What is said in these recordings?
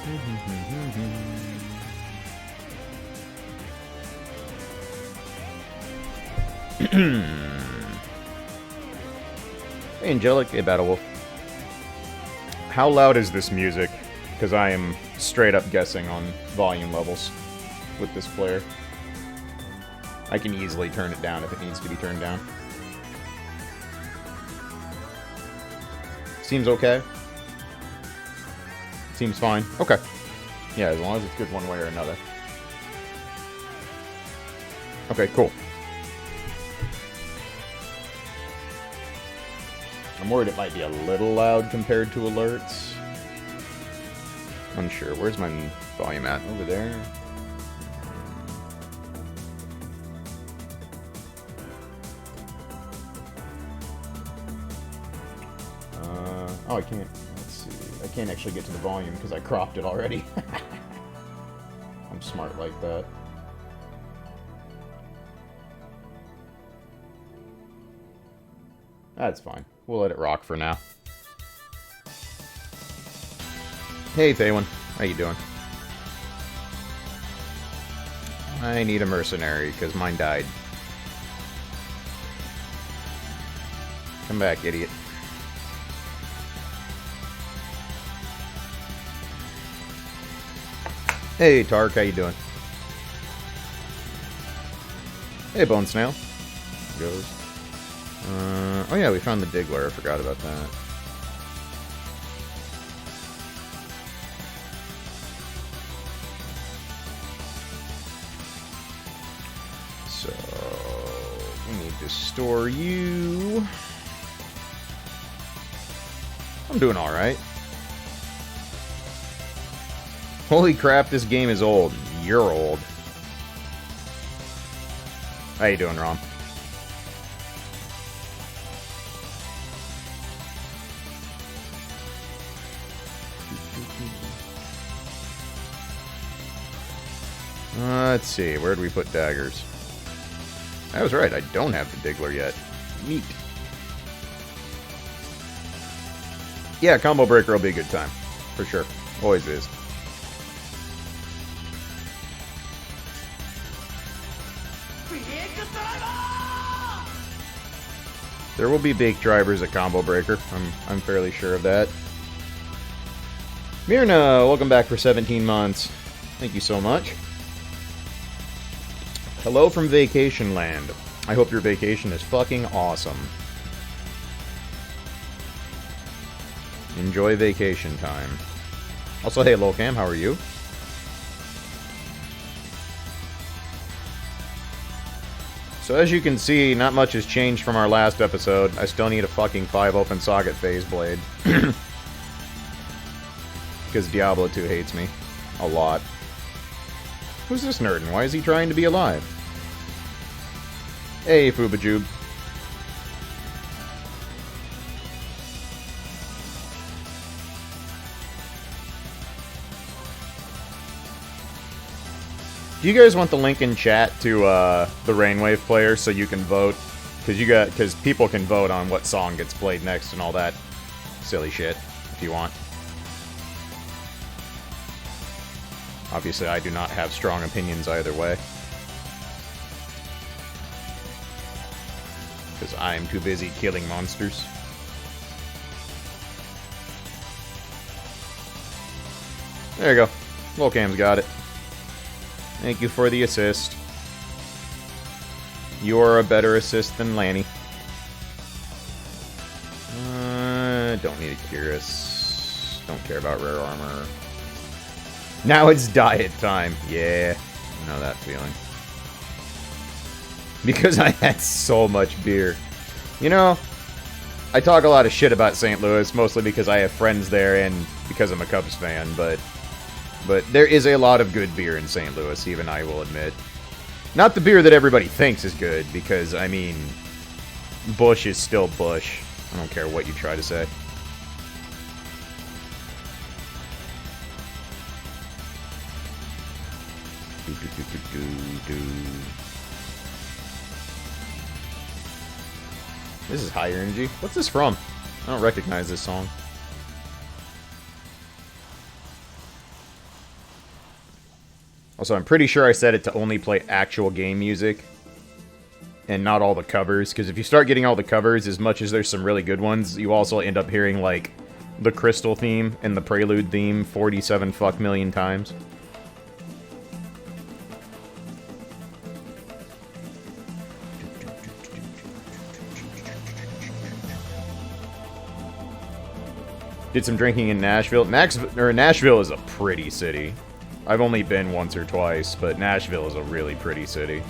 Hey, Angelic. Hey, Battlewolf. How loud is this music? Because I am straight up guessing on volume levels with this player. I can easily turn it down if it needs to be turned down. Seems okay. Seems fine. Okay. Yeah, as long as it's good one way or another. Okay, cool. I'm worried it might be a little loud compared to alerts. Unsure. Where's my volume at? Over there? Oh, I can't. Let's see. I can't actually get to the volume because I cropped it already. I'm smart like that. That's fine. We'll let it rock for now. Hey, Thaywin. How you doing? I need a mercenary because mine died. Come back, idiot. Hey, Tark, how you doing? Hey, Bone Snail. Goes. Oh yeah, we found the Diggler. I forgot about that. So, we need to store you. I'm doing alright. Holy crap, this game is old. You're old. How you doing, Rom? Let's see, where do we put daggers? I was right, I don't have the Diggler yet. Neat. Yeah, Combo Breaker will be a good time. For sure. Always is. There will be bake drivers at Combo Breaker. I'm fairly sure of that. Mirna, welcome back for 17 months. Thank you so much. Hello from Vacation Land. I hope your vacation is fucking awesome. Enjoy vacation time. Also, hey, Lolcam, how are you? So as you can see, not much has changed from our last episode. I still need a fucking 5 open socket phase blade. Because Diablo 2 hates me. A lot. Who's this nerd and why is he trying to be alive? Hey, Fubajube. Do you guys want the link in chat to the Rainwave player so you can vote? Because people can vote on what song gets played next and all that silly shit, if you want. Obviously, I do not have strong opinions either way. Because I am too busy killing monsters. There you go. Volcam's got it. Thank you for the assist. You're a better assist than Lanny. Don't need a Curious. Don't care about rare armor. Now it's diet time. Yeah, I know that feeling. Because I had so much beer. You know, I talk a lot of shit about St. Louis, mostly because I have friends there and because I'm a Cubs fan, but there is a lot of good beer in St. Louis, even I will admit. Not the beer that everybody thinks is good, because, I mean, Busch is still Busch. I don't care what you try to say. This is higher energy. What's this from? I don't recognize this song. Also, I'm pretty sure I set it to only play actual game music and not all the covers, because if you start getting all the covers, as much as there's some really good ones, you also end up hearing, like, the Crystal theme and the Prelude theme 47 fuck million times. Did some drinking in Nashville. Nashville is a pretty city. I've only been once or twice, but Nashville is a really pretty city.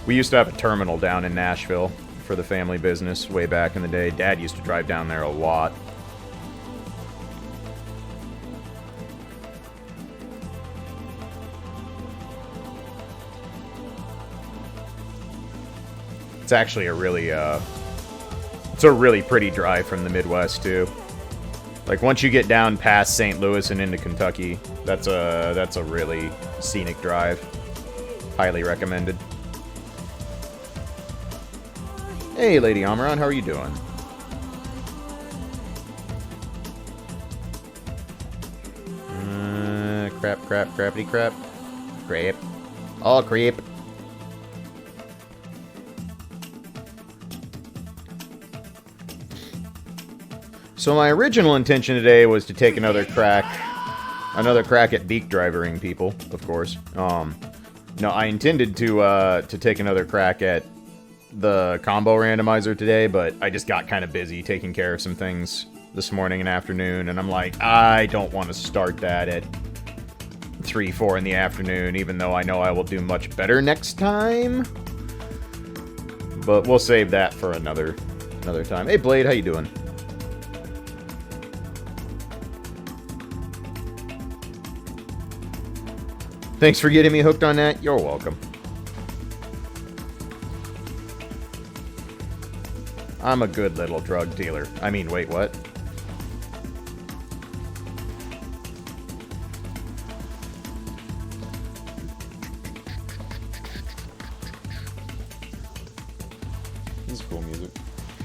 We used to have a terminal down in Nashville for the family business way back in the day. Dad used to drive down there a lot. It's actually a really, it's a really pretty drive from the Midwest, too. Like, once you get down past St. Louis and into Kentucky, that's a really scenic drive. Highly recommended. Hey, Lady Amaran, how are you doing? Crappity crap. Creep. Oh, creep. So my original intention today was to take another crack at beak drivering people, of course. No, I intended to take another crack at the combo randomizer today, but I just got kind of busy taking care of some things this morning and afternoon, and I'm like, I don't want to start that at 3, 4 in the afternoon, even though I know I will do much better next time. But we'll save that for another time. Hey, Blade, how you doing? Thanks for getting me hooked on that. You're welcome. I'm a good little drug dealer. I mean, wait, what? This is cool music.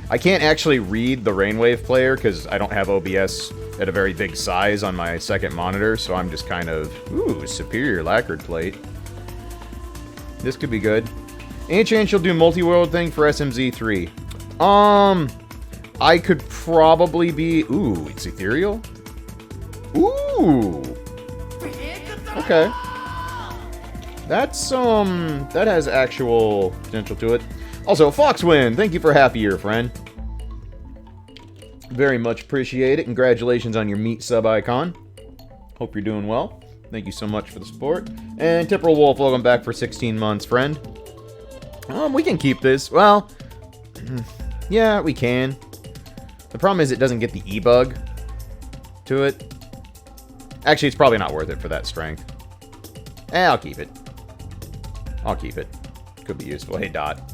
I can't actually read the Rainwave player because I don't have OBS at a very big size on my second monitor, so I'm just kind of, ooh, superior lacquered plate. This could be good. Any chance you'll do multi-world thing for SMZ3? I could probably be, ooh, it's ethereal? Ooh! Okay. That's, that has actual potential to it. Also, Foxwin, thank you for half a year, friend. Very much appreciate it. Congratulations on your meat sub icon. Hope you're doing well. Thank you so much for the support. And Tipperl Wolf, welcome back for 16 months, friend. We can keep this. Well, yeah, we can. The problem is it doesn't get the E-bug to it. Actually, it's probably not worth it for that strength. I'll keep it. I'll keep it. Could be useful. Hey, Dot.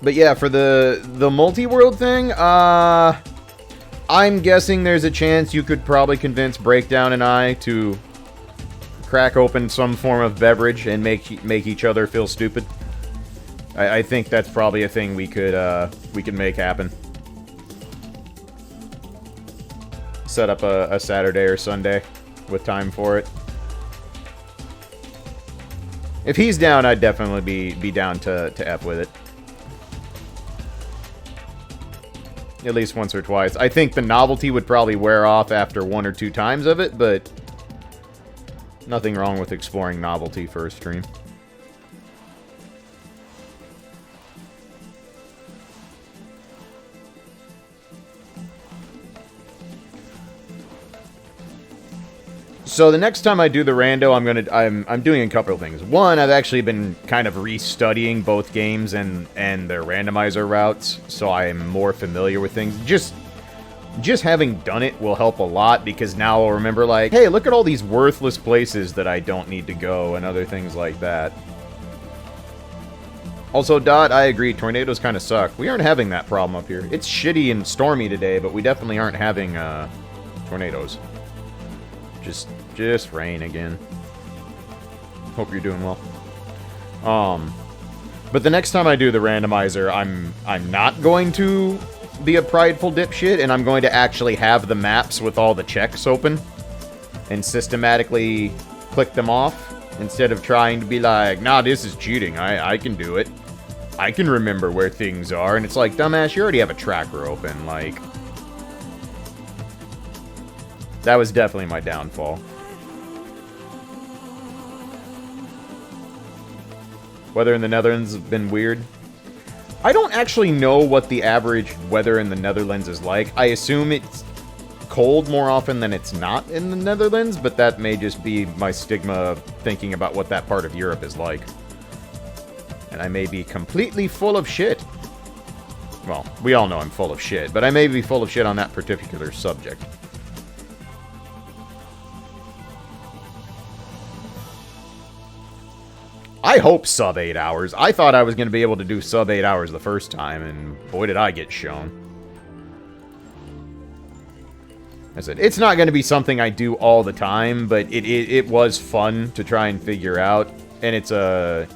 But yeah, for the multi-world thing, I'm guessing there's a chance you could probably convince Breakdown and I to crack open some form of beverage and make each other feel stupid. I think that's probably a thing we could make happen. Set up a Saturday or Sunday with time for it. If he's down, I'd definitely be down to F with it. At least once or twice. I think the novelty would probably wear off after 1 or 2 times of it, but nothing wrong with exploring novelty for a stream. So the next time I do the rando, I'm doing a couple of things. One, I've actually been kind of restudying both games and their randomizer routes, so I'm more familiar with things. Just having done it will help a lot, because now I'll remember, like, hey, look at all these worthless places that I don't need to go, and other things like that. Also, Dot, I agree, tornadoes kind of suck. We aren't having that problem up here. It's shitty and stormy today, but we definitely aren't having tornadoes. Just rain again. Hope you're doing well. But the next time I do the randomizer, I'm not going to be a prideful dipshit, and I'm going to actually have the maps with all the checks open. and systematically click them off instead of trying to be like, nah, this is cheating. I can do it. I can remember where things are. And it's like, dumbass, you already have a tracker open. Like, that was definitely my downfall. Weather in the Netherlands has been weird. I don't actually know what the average weather in the Netherlands is like. I assume it's cold more often than it's not in the Netherlands, but that may just be my stigma of thinking about what that part of Europe is like. And I may be completely full of shit. Well, we all know I'm full of shit, but I may be full of shit on that particular subject. I hope sub 8 hours. I thought I was going to be able to do sub 8 hours the first time, and boy did I get shown. I said, it's not going to be something I do all the time, but it was fun to try and figure out, and it's a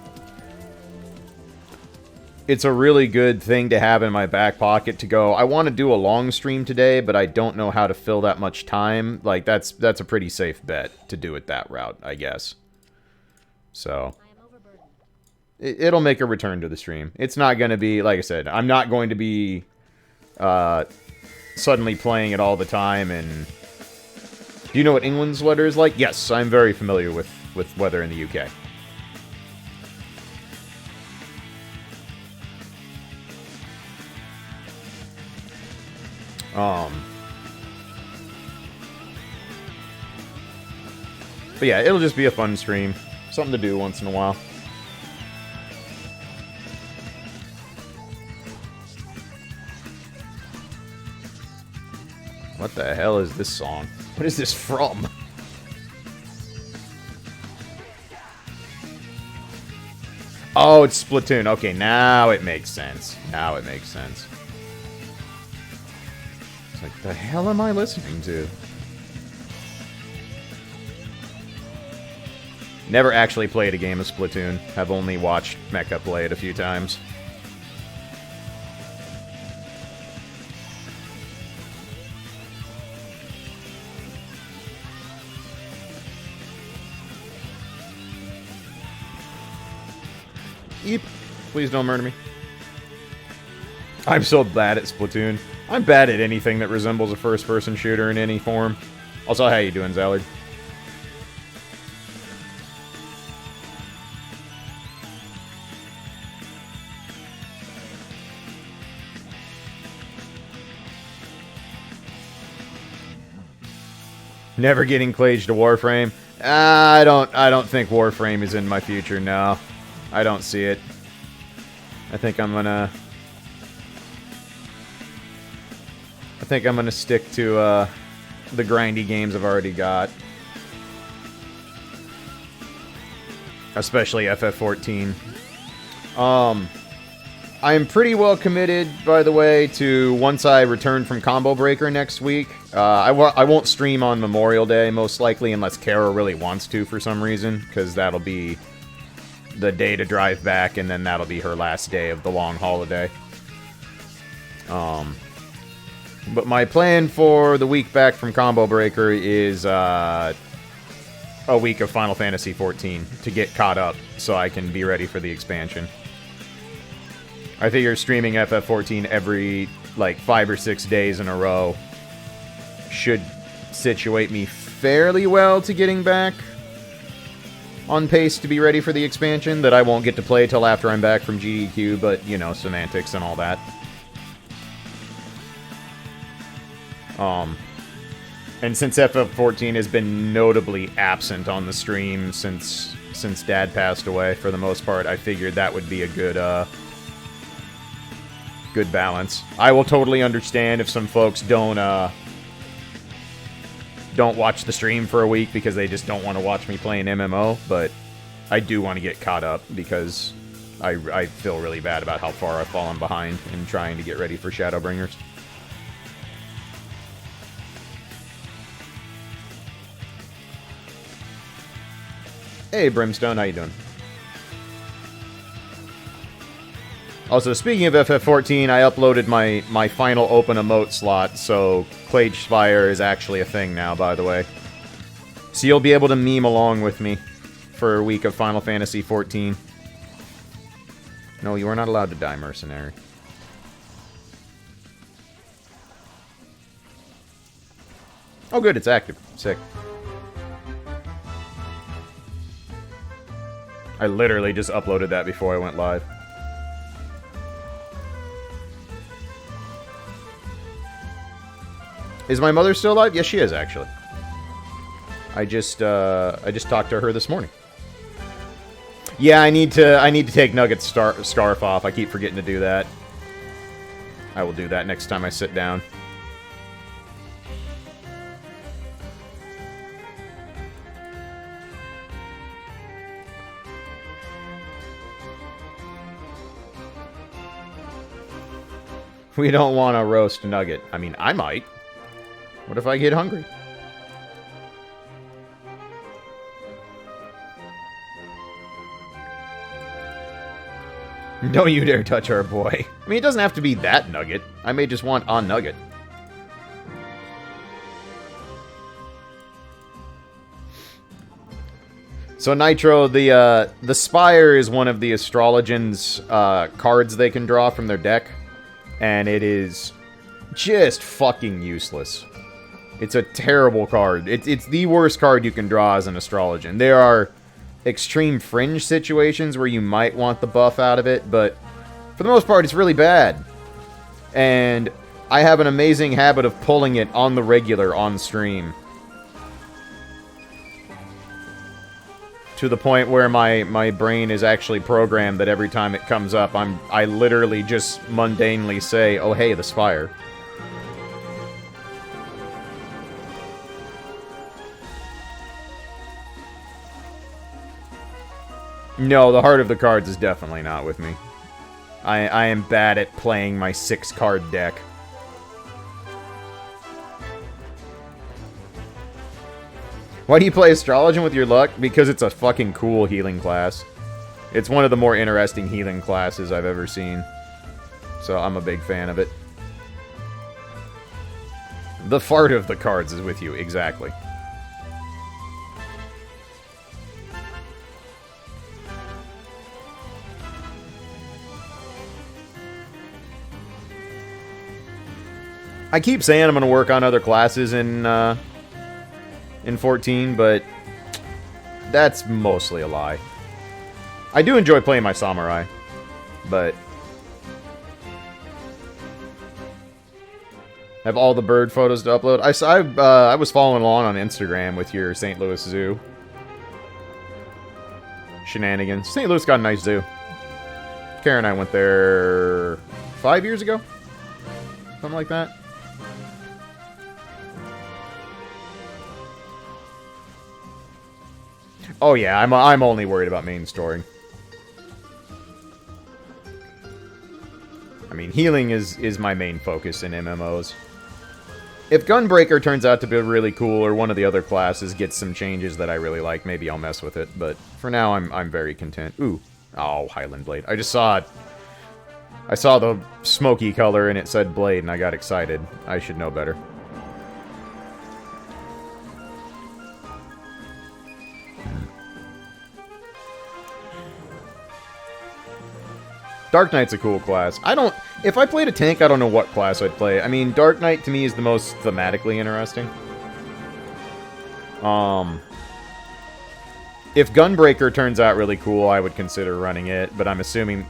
really good thing to have in my back pocket to go, I want to do a long stream today, but I don't know how to fill that much time. Like, that's a pretty safe bet to do it that route, I guess. So it'll make a return to the stream. It's not going to be, like I said, I'm not going to be suddenly playing it all the time. And do you know what England's weather is like? Yes, I'm very familiar with weather in the UK. But yeah, it'll just be a fun stream. Something to do once in a while. What the hell is this song? What is this from? Oh, it's Splatoon. Okay, now it makes sense. Now it makes sense. It's like, the hell am I listening to? Never actually played a game of Splatoon. Have only watched Mecha play it a few times. Eep. Please don't murder me. I'm so bad at Splatoon. I'm bad at anything that resembles a first-person shooter in any form. Also, how you doing, Zallard? Never getting Klaige to Warframe. I don't think Warframe is in my future, no. I don't see it. I think I'm gonna stick to the grindy games I've already got. Especially FF14. I'm pretty well committed, by the way, to once I return from Combo Breaker next week. I won't stream on Memorial Day, most likely, unless Kara really wants to for some reason, because that'll be the day to drive back, and then that'll be her last day of the long holiday. But my plan for the week back from Combo Breaker is a week of Final Fantasy XIV to get caught up so I can be ready for the expansion. I figure streaming FF14 every, like, 5 or 6 days in a row should situate me fairly well to getting back on pace to be ready for the expansion that I won't get to play till after I'm back from GDQ, but, you know, semantics and all that. And since FF14 has been notably absent on the stream since Dad passed away, for the most part, I figured that would be a good balance. I will totally understand if some folks don't watch the stream for a week because they just don't want to watch me play an MMO, but I do want to get caught up because I feel really bad about how far I've fallen behind in trying to get ready for Shadowbringers. Hey, Brimstone, how you doing? Also, speaking of FF14, I uploaded my final open emote slot, so Klaige Spire is actually a thing now, by the way. So you'll be able to meme along with me for a week of Final Fantasy XIV. No, you are not allowed to die, mercenary. Oh, good, it's active. Sick. I literally just uploaded that before I went live. Is my mother still alive? Yes, she is, actually. I just talked to her this morning. Yeah, I need to take Nugget's scarf off. I keep forgetting to do that. I will do that next time I sit down. We don't want to roast Nugget. I mean, I might. What if I get hungry? Don't you dare touch our boy. I mean, it doesn't have to be that Nugget. I may just want a Nugget. So Nitro, the Spire is one of the Astrologian's cards they can draw from their deck. And it is just fucking useless. It's a terrible card. It's the worst card you can draw as an Astrologian. There are extreme fringe situations where you might want the buff out of it, but for the most part, it's really bad. And I have an amazing habit of pulling it on the regular on stream. To the point where my brain is actually programmed that every time it comes up, I literally just mundanely say, oh hey, the Spire. No, the heart of the cards is definitely not with me. I am bad at playing my 6-card deck. Why do you play Astrologian with your luck? Because it's a fucking cool healing class. It's one of the more interesting healing classes I've ever seen. So I'm a big fan of it. The fart of the cards is with you, exactly. I keep saying I'm going to work on other classes in 14, but that's mostly a lie. I do enjoy playing my samurai, but have all the bird photos to upload. I was following along on Instagram with your St. Louis Zoo shenanigans. St. Louis got a nice zoo. Karen and I went there 5 years ago, something like that. Oh yeah, I'm only worried about main story. I mean, healing is my main focus in MMOs. If Gunbreaker turns out to be really cool, or one of the other classes gets some changes that I really like, maybe I'll mess with it. But for now, I'm very content. Ooh, oh, Highland Blade. I just saw it. I saw the smoky color and it said Blade, and I got excited. I should know better. Dark Knight's a cool class. If I played a tank, I don't know what class I'd play. I mean, Dark Knight to me is the most thematically interesting. If Gunbreaker turns out really cool, I would consider running it, but I'm assuming...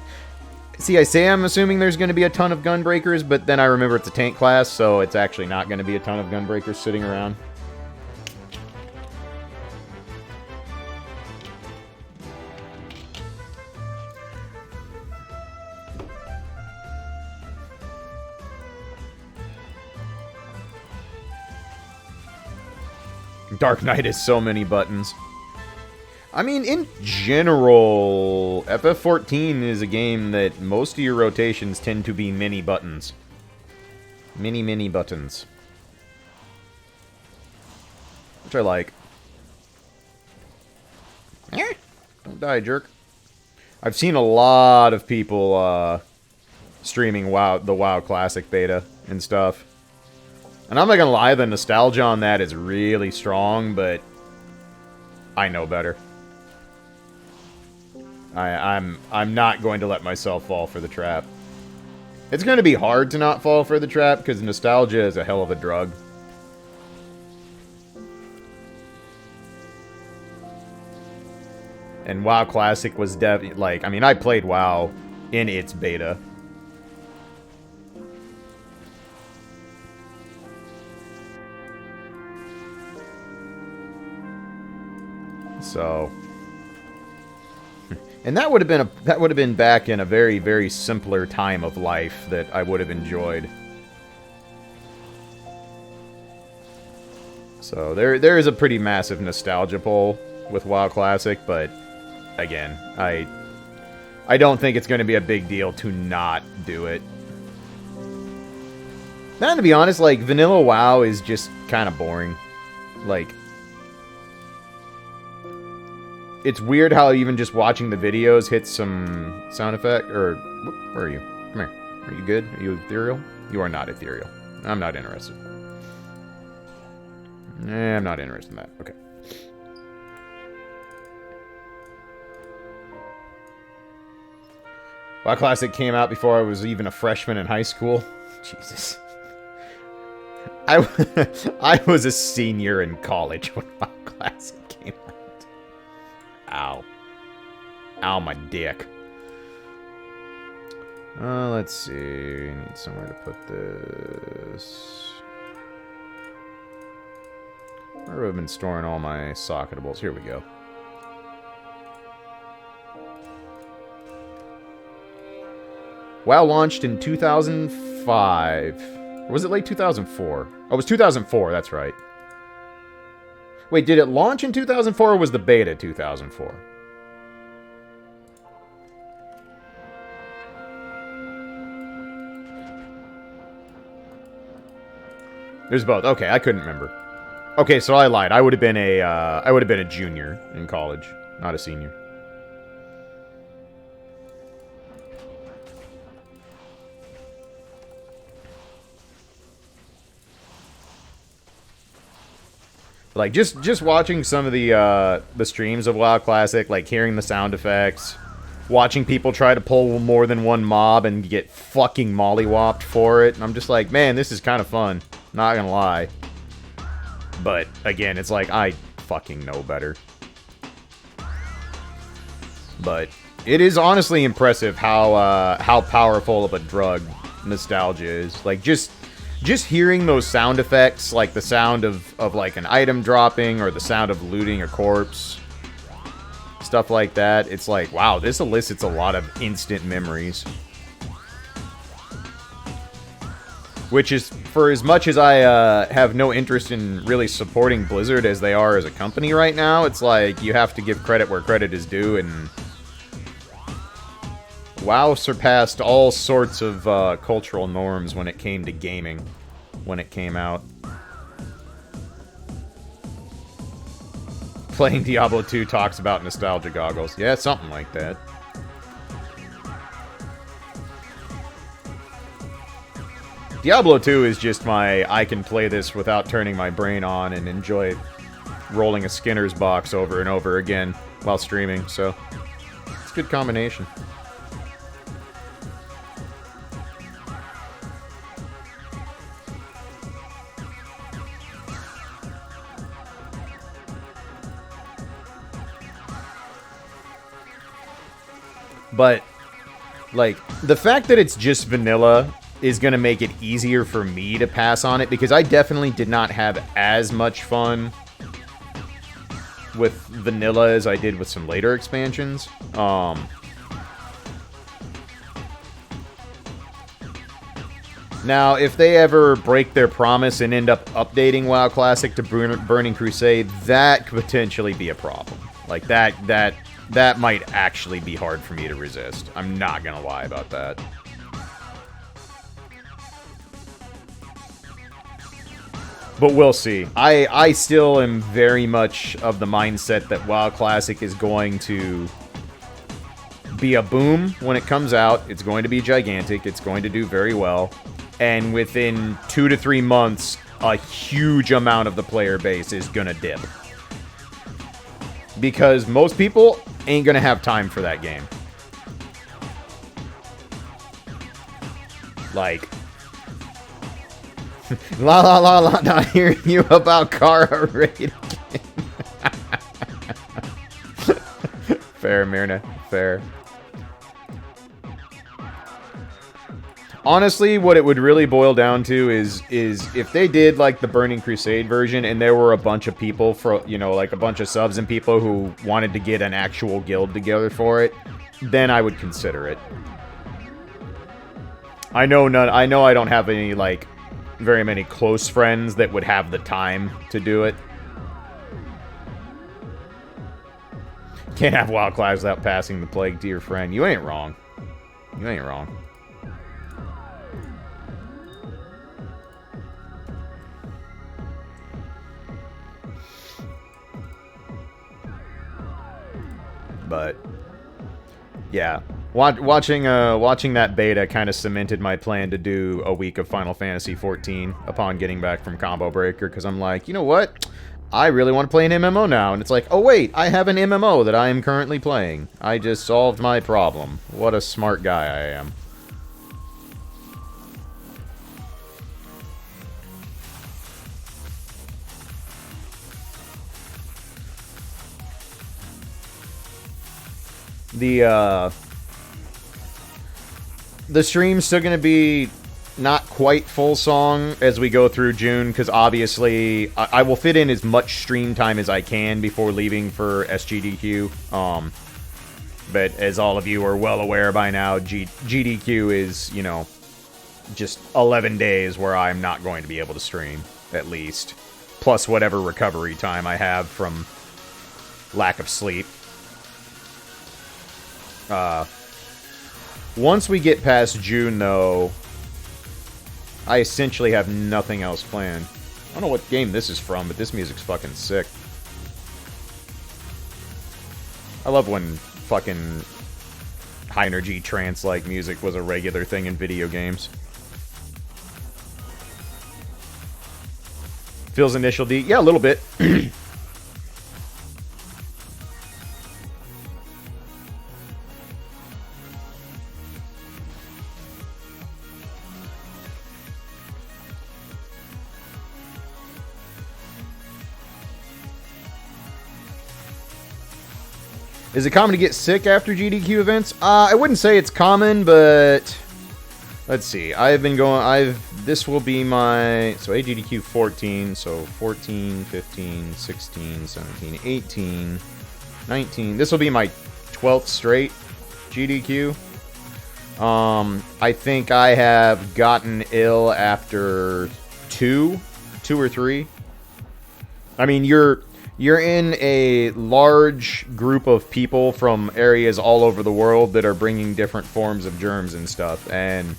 See, I say I'm assuming there's going to be a ton of Gunbreakers, but then I remember it's a tank class, so it's actually not going to be a ton of Gunbreakers sitting around. Dark Knight has so many buttons. I mean, in general, FF14 is a game that most of your rotations tend to be mini buttons. Mini buttons. Which I like. Don't die, jerk. I've seen a lot of people streaming the WoW Classic beta and stuff. And I'm not gonna lie, the nostalgia on that is really strong, but I know better. I'm not going to let myself fall for the trap. It's going to be hard to not fall for the trap, because nostalgia is a hell of a drug. And WoW Classic was definitely, like, I mean, I played WoW in its beta. So, and that would have been back in a very, very simpler time of life that I would have enjoyed. So there is a pretty massive nostalgia pull with WoW Classic, but again, I don't think it's going to be a big deal to not do it. Now, to be honest, like, vanilla WoW is just kind of boring. Like, it's weird how even just watching the videos hits some sound effect, or, where are you? Come here. Are you good? Are you ethereal? You are not ethereal. I'm not interested. I'm not interested in that. Okay. WoW Classic came out before I was even a freshman in high school. Jesus. I was a senior in college when WoW Classic came out. Ow. Ow, my dick. Let's see. I need somewhere to put this. Where have I been storing all my socketables? Here we go. WoW launched in 2005. Or was it late 2004? Oh, it was 2004, that's right. Wait, did it launch in 2004 or was the beta 2004? There's both. Okay, I couldn't remember. Okay, so I lied. I would have been a junior in college, not a senior. Like, just watching some of the streams of WoW Classic, like, hearing the sound effects, watching people try to pull more than one mob and get fucking mollywopped for it, and I'm just like, man, this is kind of fun. Not gonna lie. But, again, it's like, I fucking know better. But it is honestly impressive how powerful of a drug nostalgia is. Like, just hearing those sound effects, like the sound of like an item dropping or the sound of looting a corpse, stuff like that, it's like, wow, this elicits a lot of instant memories. Which is, for as much as I have no interest in really supporting Blizzard as they are as a company right now, it's like, you have to give credit where credit is due, and WoW surpassed all sorts of cultural norms when it came to gaming, when it came out. Playing Diablo 2 talks about nostalgia goggles. Yeah, something like that. Diablo 2 is just my, I can play this without turning my brain on and enjoy rolling a Skinner's box over and over again while streaming, so it's a good combination. But, like, the fact that it's just vanilla is going to make it easier for me to pass on it, because I definitely did not have as much fun with vanilla as I did with some later expansions. Now, if they ever break their promise and end up updating WoW Classic to Burning Crusade, that could potentially be a problem. Like, that might actually be hard for me to resist. I'm not gonna lie about that. But we'll see. I still am very much of the mindset that WoW Classic is going to be a boom when it comes out. It's going to be gigantic. It's going to do very well. And within 2 to 3 months, a huge amount of the player base is gonna dip. Because most people ain't gonna have time for that game. Like, la la la la, not hearing you about Kara raid again. Fair, Myrna, fair. Honestly, what it would really boil down to is if they did, like, the Burning Crusade version, and there were a bunch of people, you know, like, a bunch of subs and people who wanted to get an actual guild together for it, then I would consider it. I know I don't have any, like, very many close friends that would have the time to do it. Can't have wild class without passing the plague to your friend. You ain't wrong. You ain't wrong. But yeah, watching that beta kind of cemented my plan to do a week of Final Fantasy XIV upon getting back from Combo Breaker, because I'm like, you know what? I really want to play an MMO now, and it's like, oh wait, I have an MMO that I am currently playing. I just solved my problem. What a smart guy I am. The stream's still going to be not quite full song as we go through June, because obviously I will fit in as much stream time as I can before leaving for SGDQ. But as all of you are well aware by now, GDQ is, you know, just 11 days where I'm not going to be able to stream, at least. Plus whatever recovery time I have from lack of sleep. Once we get past June, though, I essentially have nothing else planned. I don't know what game this is from, but this music's fucking sick. I love when fucking high-energy trance-like music was a regular thing in video games. Phil's initial D? Yeah, a little bit. Is it common to get sick after GDQ events? I wouldn't say it's common, but let's see. This will be my, so AGDQ 14, so 14, 15, 16, 17, 18, 19. This will be my 12th straight GDQ. I think I have gotten ill after two or three. I mean, you're in a large group of people from areas all over the world that are bringing different forms of germs and stuff. And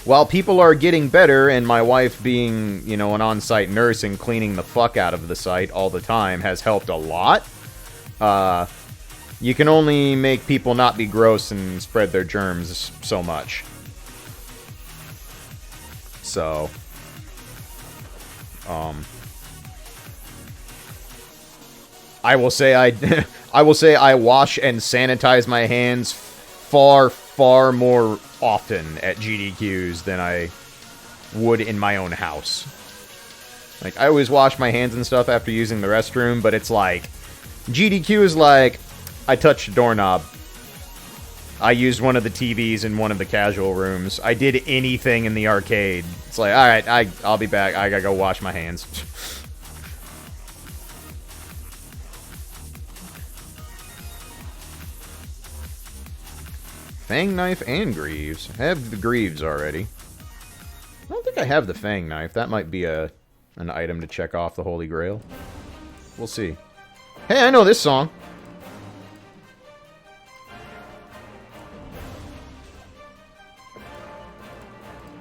while people are getting better, and my wife being, you know, an on-site nurse and cleaning the fuck out of the site all the time has helped a lot, you can only make people not be gross and spread their germs so much. So, I will say I wash and sanitize my hands far more often at GDQs than I would in my own house. Like, I always wash my hands and stuff after using the restroom, but it's like, GDQ is like, I touched a doorknob. I used one of the TVs in one of the casual rooms. I did anything in the arcade. It's like, alright, I'll be back. I gotta go wash my hands. Fang Knife and Greaves. I have the Greaves already. I don't think I have the Fang Knife. That might be an item to check off the Holy Grail. We'll see. Hey, I know this song.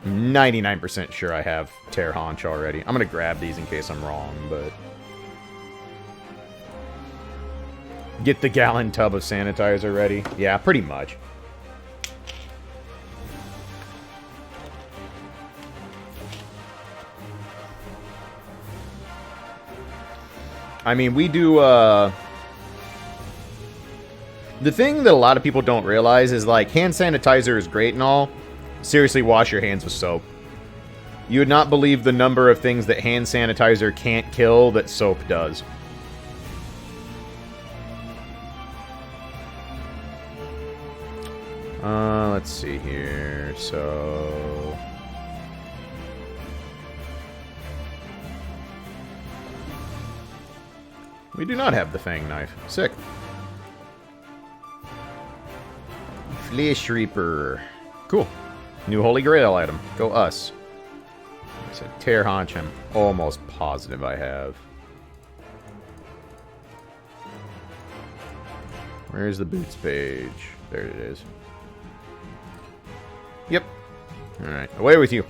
I'm 99% sure I have Tear Haunch already. I'm going to grab these in case I'm wrong, but... Get the gallon tub of sanitizer ready. Yeah, pretty much. I mean, we do The thing that a lot of people don't realize is, like, hand sanitizer is great and all. Seriously, wash your hands with soap. You would not believe the number of things that hand sanitizer can't kill that soap does. Let's see here. So... we do not have the Fang knife. Sick. Flesh Reaper. Cool. New Holy Grail item. Go us. I said Tear Haunch. I'm almost positive I have. Where's the boots page? There it is. Yep. Alright. Away with you.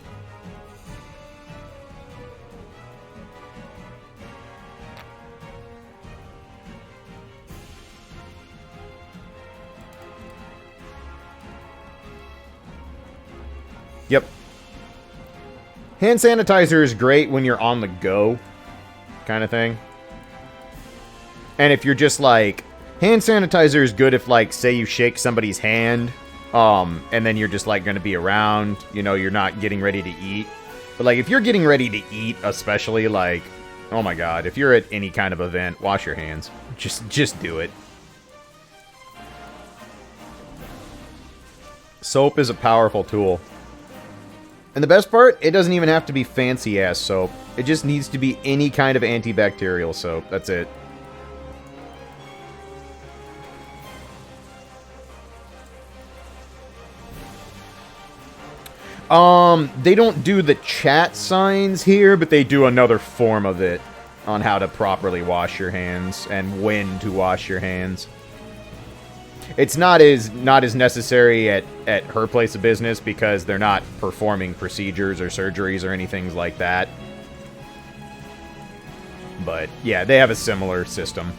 Yep. Hand sanitizer is great when you're on the go, kind of thing. And if you're just like... hand sanitizer is good if, like, say you shake somebody's hand, and then you're just, like, going to be around, you know, you're not getting ready to eat. But, like, if you're getting ready to eat, especially, like, oh my god, if you're at any kind of event, wash your hands. Just do it. Soap is a powerful tool. And the best part, it doesn't even have to be fancy-ass soap. It just needs to be any kind of antibacterial soap. That's it. They don't do the chat signs here, but they do another form of it on how to properly wash your hands and when to wash your hands. It's not as necessary at her place of business because they're not performing procedures or surgeries or anything like that. But yeah, they have a similar system.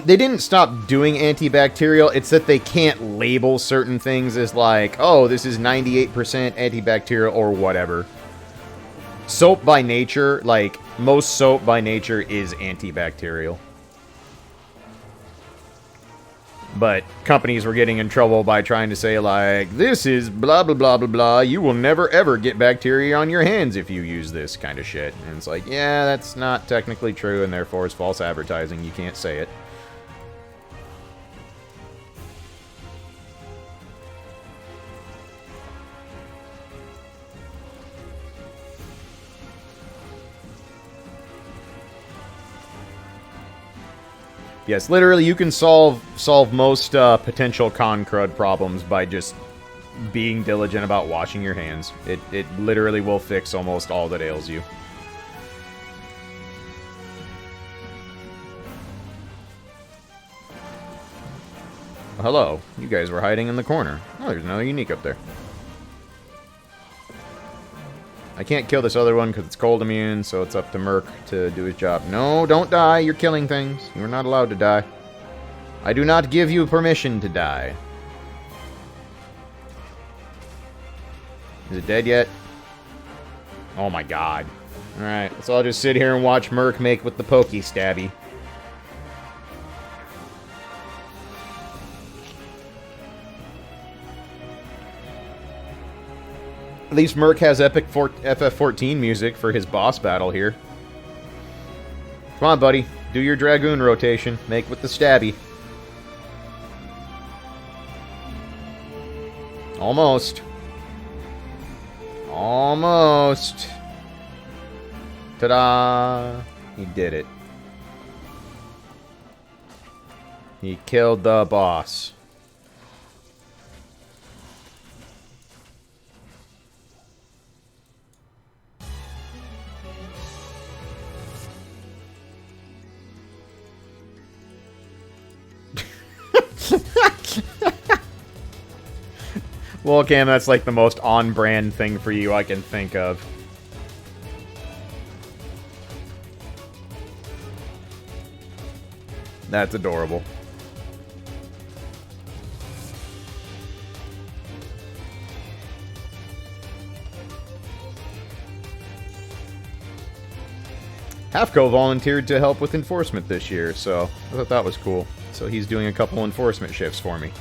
They didn't stop doing antibacterial. It's that they can't label certain things as like, oh, this is 98% antibacterial or whatever. Soap by nature, like, most soap by nature is antibacterial. But companies were getting in trouble by trying to say, like, this is blah, blah, blah, blah, blah. You will never, ever get bacteria on your hands if you use this kind of shit. And it's like, yeah, that's not technically true, and therefore it's false advertising. You can't say it. Yes, literally, you can solve most potential con crud problems by just being diligent about washing your hands. It literally will fix almost all that ails you. Hello, you guys were hiding in the corner. Oh, there's another unique up there. I can't kill this other one because it's cold immune, so it's up to Merc to do his job. No, don't die. You're killing things. You're not allowed to die. I do not give you permission to die. Is it dead yet? Oh my god. Alright, so I'll just sit here and watch Merc make with the pokey stabby. At least Merc has epic FF14 music for his boss battle here. Come on, buddy. Do your Dragoon rotation. Make with the stabby. Almost. Almost. Ta-da! He did it. He killed the boss. Well, Cam, that's like the most on-brand thing for you I can think of. That's adorable. Halfco volunteered to help with enforcement this year, so I thought that was cool. So he's doing a couple enforcement shifts for me.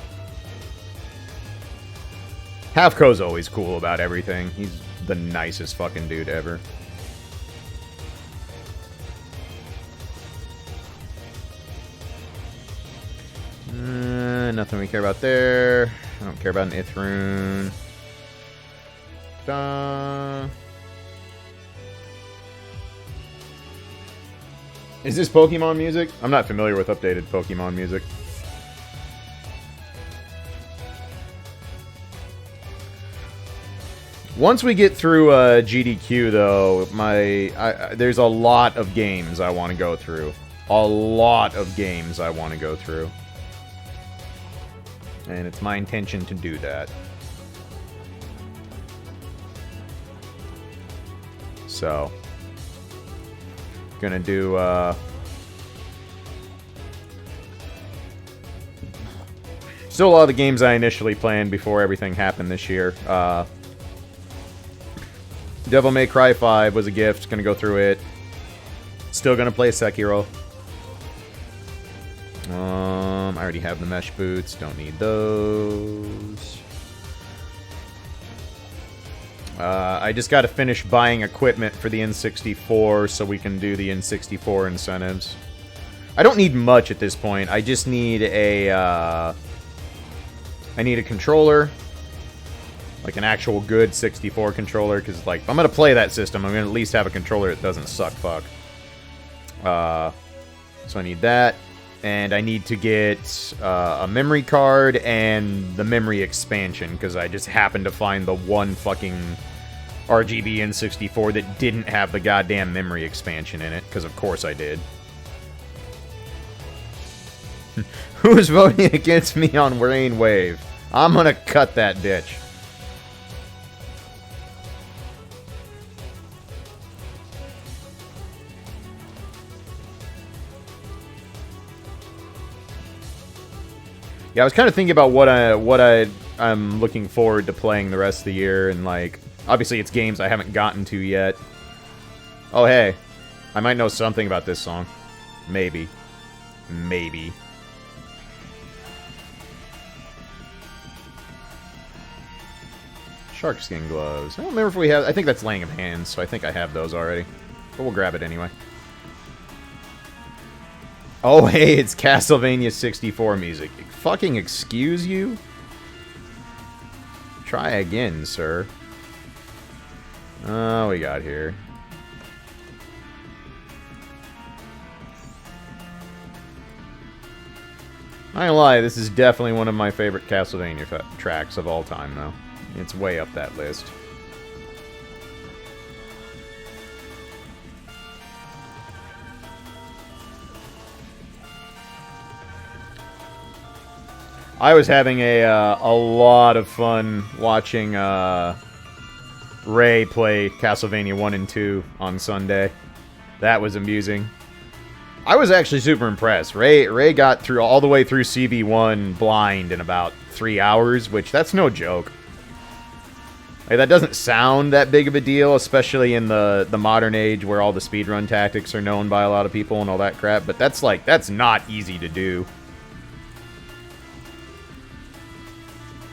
Halfco's always cool about everything. He's the nicest fucking dude ever. Nothing we care about there. I don't care about an Ithroon. Ta-da. Is this Pokemon music? I'm not familiar with updated Pokemon music. Once we get through GDQ, though, there's a lot of games I want to go through. A lot of games I want to go through. And it's my intention to do that. So, gonna do, still a lot of the games I initially planned before everything happened this year. Devil May Cry 5 was a gift. Gonna go through it. Still gonna play Sekiro. I already have the mesh boots. Don't need those. I just gotta finish buying equipment for the N64 so we can do the N64 incentives. I don't need much at this point. I just need a, I need a controller. Like an actual good 64 controller, because, like, if I'm gonna play that system, I'm gonna at least have a controller that doesn't suck fuck. So I need that. And I need to get a memory card and the memory expansion, because I just happened to find the one fucking RGB N64 that didn't have the goddamn memory expansion in it, because of course I did. Who's voting against me on Rainwave? I'm gonna cut that ditch. Yeah, I was kind of thinking about what I'm looking forward to playing the rest of the year, and, like, obviously it's games I haven't gotten to yet. Oh, hey, I might know something about this song. Maybe. Maybe. Shark skin gloves. I don't remember if we have... I think that's Laying of Hands, so I think I have those already. But we'll grab it anyway. Oh, hey, it's Castlevania 64 music. Fucking excuse you? Try again, sir. Oh, we got here. I ain't gonna lie, this is definitely one of my favorite Castlevania tracks of all time, though. It's way up that list. I was having a lot of fun watching Ray play Castlevania 1 and 2 on Sunday. That was amusing. I was actually super impressed. Ray got through all the way through CV1 blind in about 3 hours, which that's no joke. Like, that doesn't sound that big of a deal, especially in the modern age where all the speedrun tactics are known by a lot of people and all that crap, but that's not easy to do.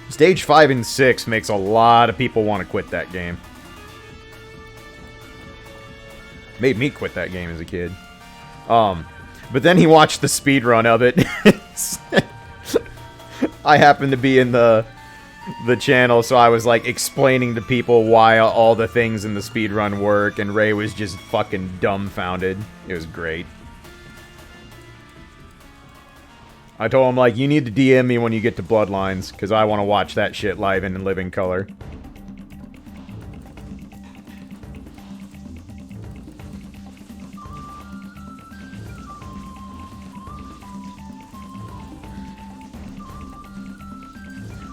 Stage 5 and 6 makes a lot of people want to quit that game. Made me quit that game as a kid. But then he watched the speedrun of it. I happened to be in the channel, so I was, like, explaining to people why all the things in the speedrun work, and Ray was just fucking dumbfounded. It was great. I told him, like, you need to DM me when you get to Bloodlines, because I want to watch that shit live and in living color.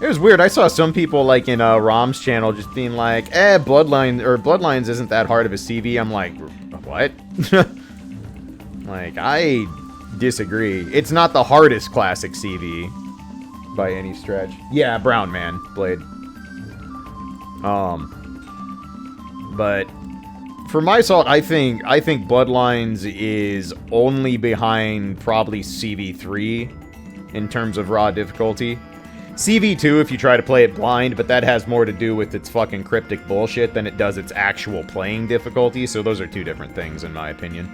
It was weird. I saw some people, like, in Rom's channel just being like, Bloodlines isn't that hard of a CV. I'm like, what? Like, I disagree. It's not the hardest classic CV by any stretch. Yeah, Brown Man Blade. But For my salt, I think Bloodlines is only behind probably CV3 in terms of raw difficulty. CV2 if you try to play it blind, but that has more to do with its fucking cryptic bullshit than it does its actual playing difficulty, so those are two different things in my opinion.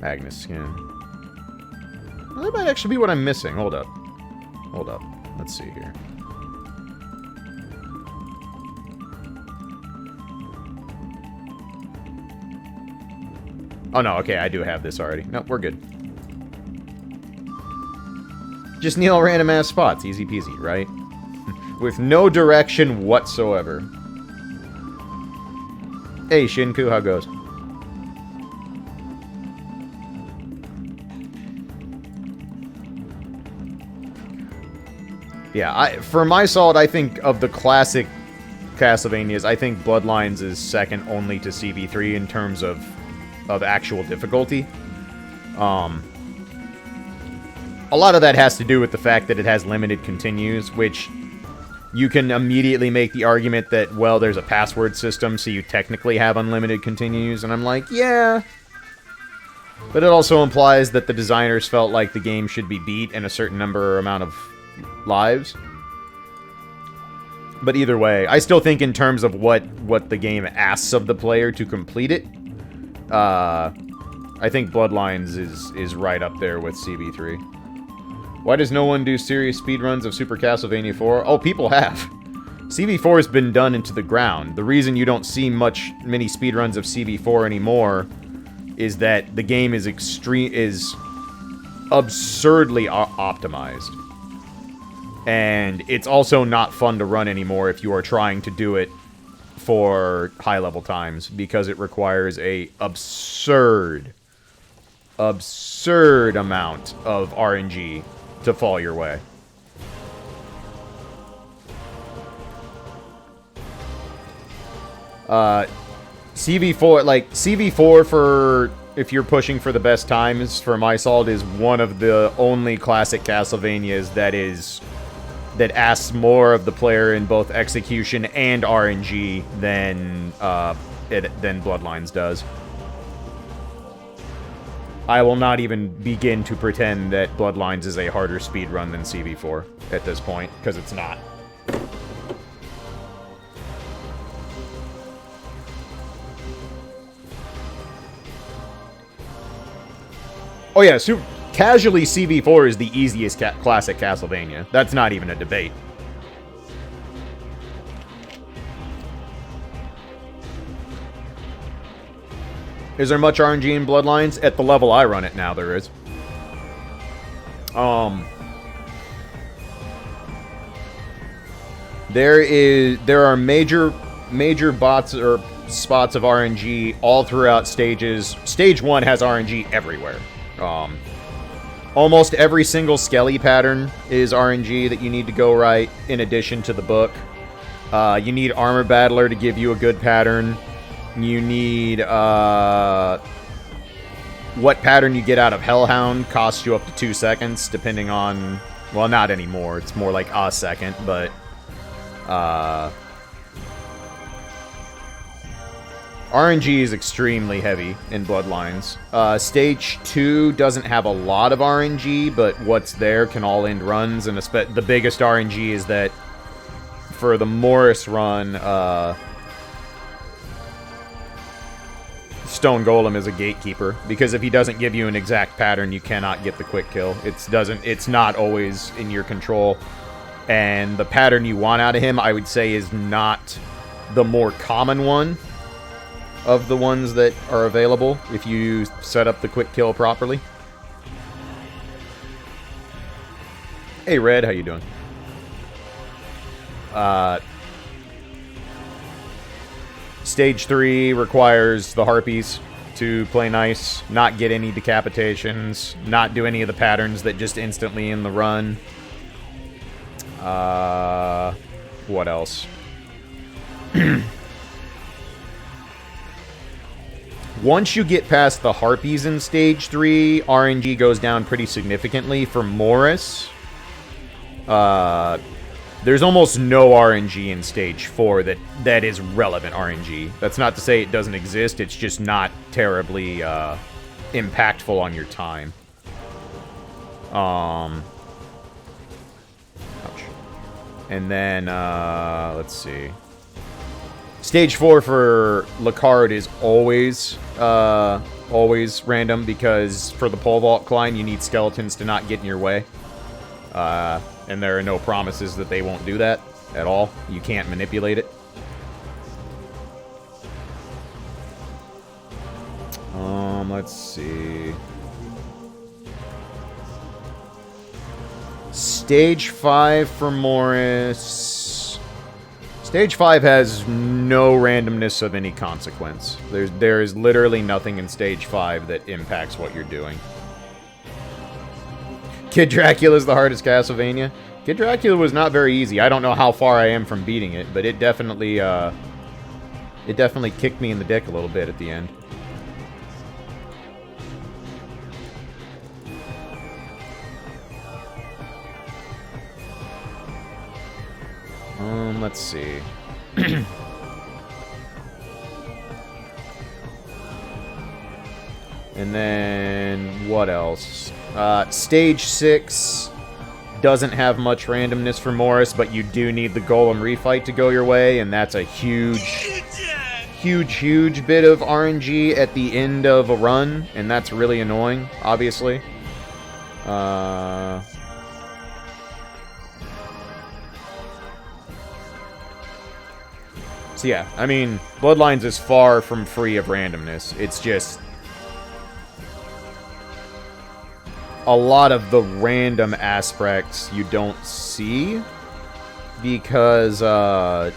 Magnus skin. Well, that might actually be what I'm missing. Hold up. Hold up. Let's see here. Oh, no. Okay, I do have this already. No, we're good. Just kneel random-ass spots. Easy peasy, right? With no direction whatsoever. Hey, Shinku, how goes? Yeah, for my salt, I think of the classic Castlevanias, I think Bloodlines is second only to CV3 in terms of actual difficulty. A lot of that has to do with the fact that it has limited continues, which you can immediately make the argument that, well, there's a password system, so you technically have unlimited continues, and I'm like, yeah. But it also implies that the designers felt like the game should be beat in a certain amount of lives. But either way, I still think in terms of what the game asks of the player to complete it, I think Bloodlines is right up there with CV3. Why does no one do serious speedruns of Super Castlevania 4? Oh, people have. CV4 has been done into the ground. The reason you don't see many speedruns of CV4 anymore is that the game is absurdly optimized. And it's also not fun to run anymore if you are trying to do it for high-level times, because it requires a absurd amount of RNG to fall your way. CV4 for if you're pushing for the best times, for my salt, is one of the only classic Castlevanias that asks more of the player in both execution and RNG than Bloodlines does. I will not even begin to pretend that Bloodlines is a harder speedrun than CV4 at this point, because it's not. Oh yeah, casually CV4 is the easiest classic Castlevania. That's not even a debate. Is there much RNG in Bloodlines? At the level I run it now, there is. There are major bots or spots of RNG all throughout stages. Stage 1 has RNG everywhere. Almost every single Skelly pattern is RNG that you need to go right, in addition to the book. You need Armor Battler to give you a good pattern. You need, what pattern you get out of Hellhound costs you up to 2 seconds, depending on, well, not anymore. It's more like a second, but, RNG is extremely heavy in Bloodlines. Stage 2 doesn't have a lot of RNG, but what's there can all end runs, and the biggest RNG is that for the Morris run, Stone Golem is a gatekeeper, because if he doesn't give you an exact pattern, you cannot get the quick kill. It's not always in your control, and the pattern you want out of him, I would say, is not the more common one of the ones that are available if you set up the quick kill properly. Hey Red, how you doing? Stage 3 requires the Harpies to play nice, not get any decapitations, not do any of the patterns that just instantly end the run. What else? Once you get past the Harpies in Stage 3, RNG goes down pretty significantly. For Morris, there's almost no RNG in Stage 4 that is relevant RNG. That's not to say it doesn't exist, it's just not terribly impactful on your time. Ouch. And then, let's see. Stage 4 for Lacard is always random, because for the pole vault climb, you need skeletons to not get in your way. And there are no promises that they won't do that at all. You can't manipulate it. Let's see. Stage 5 for Morris. Stage 5 has no randomness of any consequence. There is literally nothing in Stage 5 that impacts what you're doing. Kid Dracula is the hardest Castlevania. Kid Dracula was not very easy. I don't know how far I am from beating it, but it definitely kicked me in the dick a little bit at the end. Let's see. And then, what else? Stage 6 doesn't have much randomness for Morris, but you do need the Golem refight to go your way, and that's a huge bit of RNG at the end of a run, and that's really annoying, obviously. So yeah, I mean, Bloodlines is far from free of randomness. It's just a lot of the random aspects you don't see because I've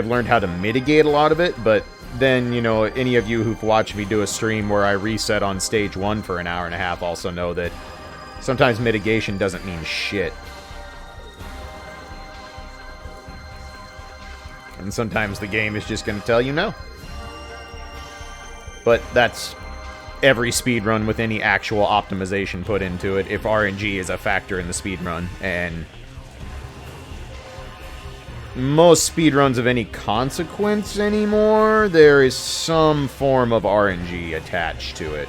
learned how to mitigate a lot of it, but then, you know, any of you who've watched me do a stream where I reset on Stage 1 for an hour and a half also know that sometimes mitigation doesn't mean shit. And sometimes the game is just going to tell you no. But that's every speedrun with any actual optimization put into it, if RNG is a factor in the speedrun. And most speedruns of any consequence anymore, there is some form of RNG attached to it.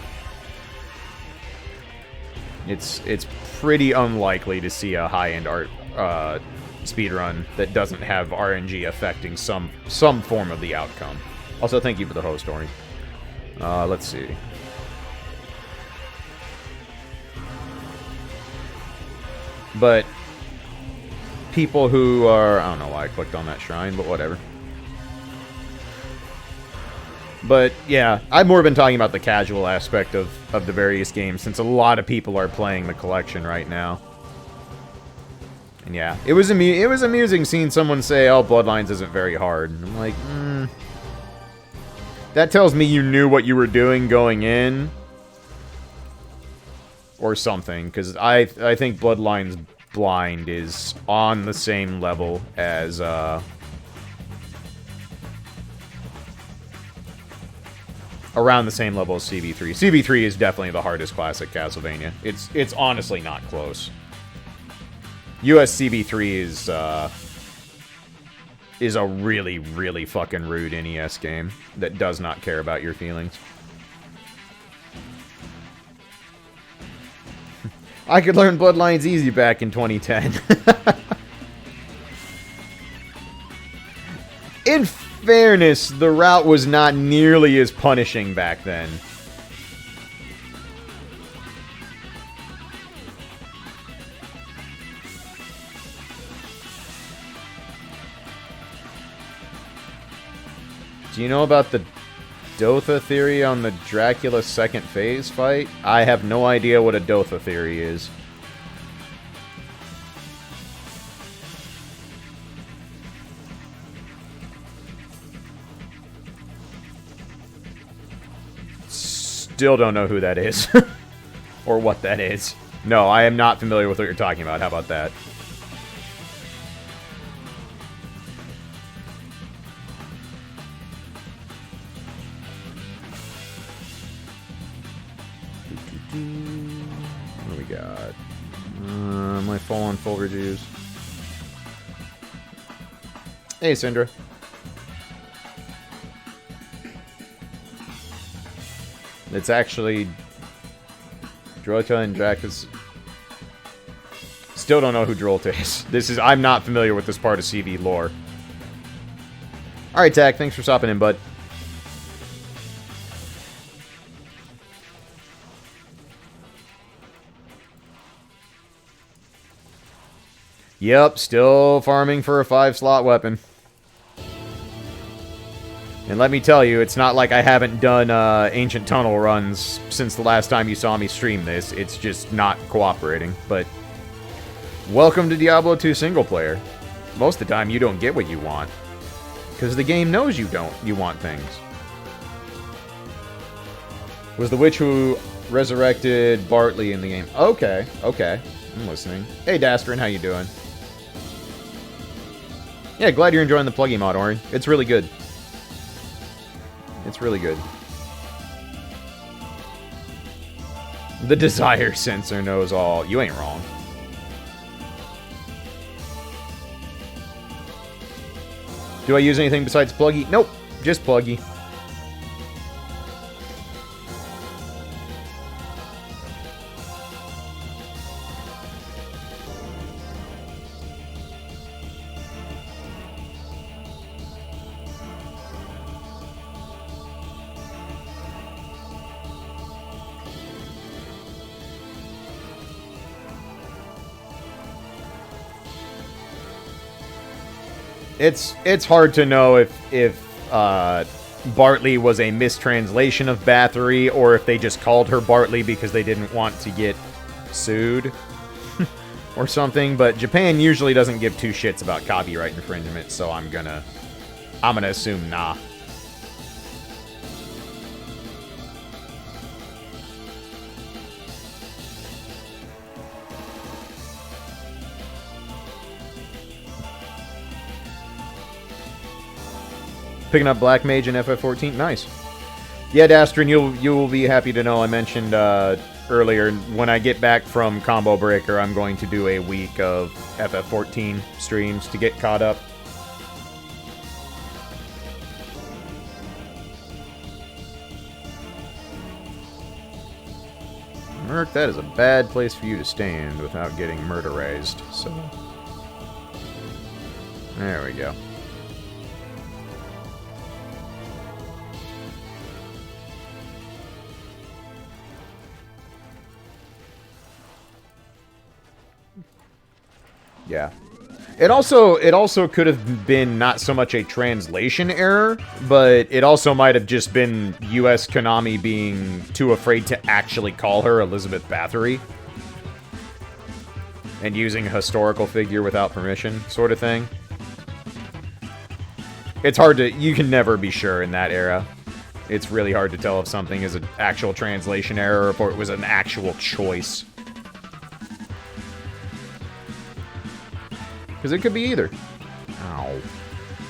It's pretty unlikely to see a high-end speedrun that doesn't have RNG affecting some form of the outcome. Also, thank you for the host, Ori. Let's see. But people who are... I don't know why I clicked on that shrine, but whatever. But, yeah, I've more been talking about the casual aspect of the various games, since a lot of people are playing the collection right now. And yeah, it was amusing seeing someone say, oh, Bloodlines isn't very hard. And I'm like, that tells me you knew what you were doing going in. Or something, because I think Bloodlines Blind is on the same level as, around the same level as CB3. CB3 is definitely the hardest classic Castlevania. It's honestly not close. US CB3 is a really, really fucking rude NES game that does not care about your feelings. I could learn Bloodlines easy back in 2010. In fairness, the route was not nearly as punishing back then. Do you know about the Dotha theory on the Dracula second phase fight? I have no idea what a Dotha theory is. Still don't know who that is. Or what that is. No, I am not familiar with what you're talking about. How about that? My full reviews. Hey, Syndra. It's actually Drolta and Drakus. Still don't know who Drolta is. I'm not familiar with this part of CV lore. Alright, Tack, thanks for stopping in, bud. Yep, still farming for a 5-slot weapon. And let me tell you, it's not like I haven't done Ancient Tunnel runs since the last time you saw me stream this. It's just not cooperating. But welcome to Diablo 2 single player. Most of the time, you don't get what you want. Because the game knows you don't. You want things. Was the witch who resurrected Bartley in the game? Okay, okay. I'm listening. Hey, Dastrin, how you doing? Yeah, glad you're enjoying the pluggy mod, Ori. It's really good. It's really good. The desire sensor knows all. You ain't wrong. Do I use anything besides pluggy? Nope, just pluggy. It's hard to know if Bartley was a mistranslation of Bathory or if they just called her Bartley because they didn't want to get sued or something. But Japan usually doesn't give two shits about copyright infringement, so I'm gonna assume nah. Picking up Black Mage in FF14, nice. Yeah, Dastrin, you'll be happy to know I mentioned earlier, when I get back from Combo Breaker, I'm going to do a week of FF14 streams to get caught up. Merc, that is a bad place for you to stand without getting murderized, so... There we go. Yeah. It also could have been not so much a translation error, but it also might have just been US Konami being too afraid to actually call her Elizabeth Bathory. And using a historical figure without permission, sort of thing. It's hard to... You can never be sure in that era. It's really hard to tell if something is an actual translation error or if it was an actual choice. Because it could be either. Ow.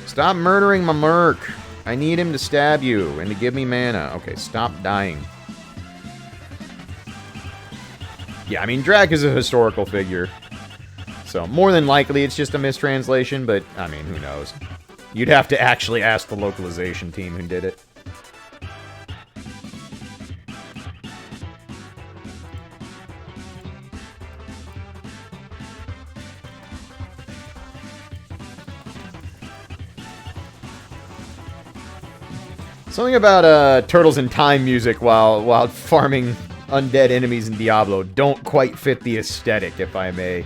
Stop murdering my merc. I need him to stab you and to give me mana. Okay, stop dying. Yeah, I mean, Drac is a historical figure. So, more than likely, it's just a mistranslation, but, I mean, who knows. You'd have to actually ask the localization team who did it. Something about Turtles in Time music while farming undead enemies in Diablo don't quite fit the aesthetic, if I may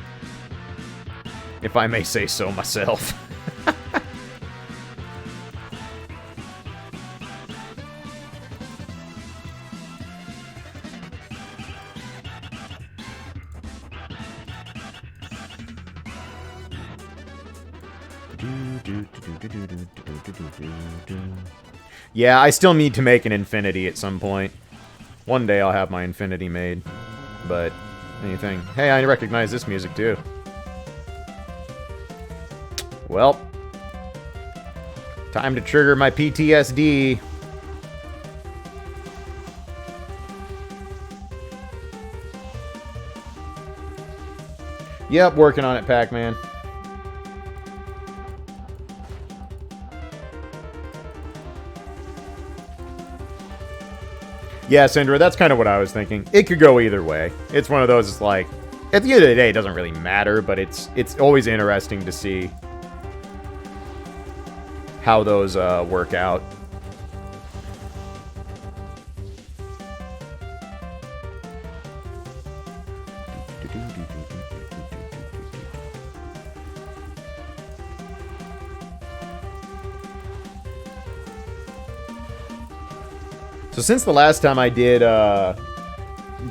say so myself. Yeah, I still need to make an Infinity at some point. One day I'll have my Infinity made. But, anything. Hey, I recognize this music too. Well. Time to trigger my PTSD. Yep, working on it, Pac-Man. Yeah, Sindra, that's kind of what I was thinking. It could go either way. It's one of those, it's like, at the end of the day, it doesn't really matter, but it's always interesting to see how those work out. So since the last time I did a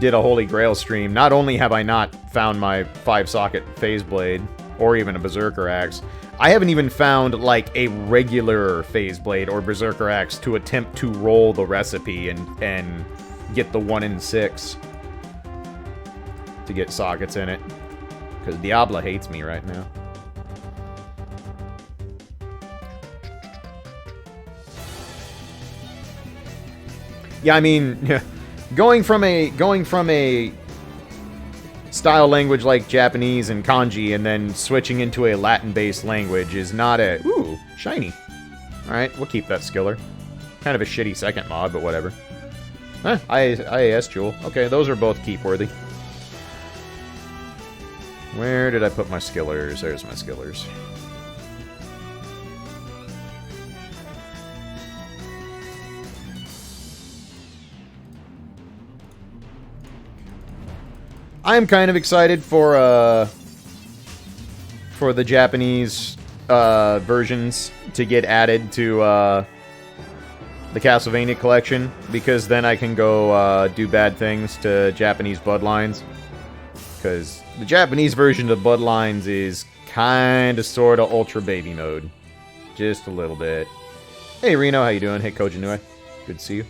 Holy Grail stream, not only have I not found my 5-socket phase blade, or even a Berserker Axe, I haven't even found, like, a regular phase blade or Berserker Axe to attempt to roll the recipe and get the 1 in 6 to get sockets in it. Because Diablo hates me right now. Yeah, I mean, going from a style language like Japanese and kanji and then switching into a Latin-based language is not a... Ooh, shiny. Alright, we'll keep that skiller. Kind of a shitty second mod, but whatever. Huh, IAS Jewel. Okay, those are both keep-worthy. Where did I put my skillers? There's my skillers. I'm kind of excited for the Japanese versions to get added to the Castlevania collection, because then I can go do bad things to Japanese bloodlines. Because the Japanese version of Bloodlines is kind of, sort of ultra baby mode. Just a little bit. Hey Reno, how you doing? Hey Kojanue. Good to see you.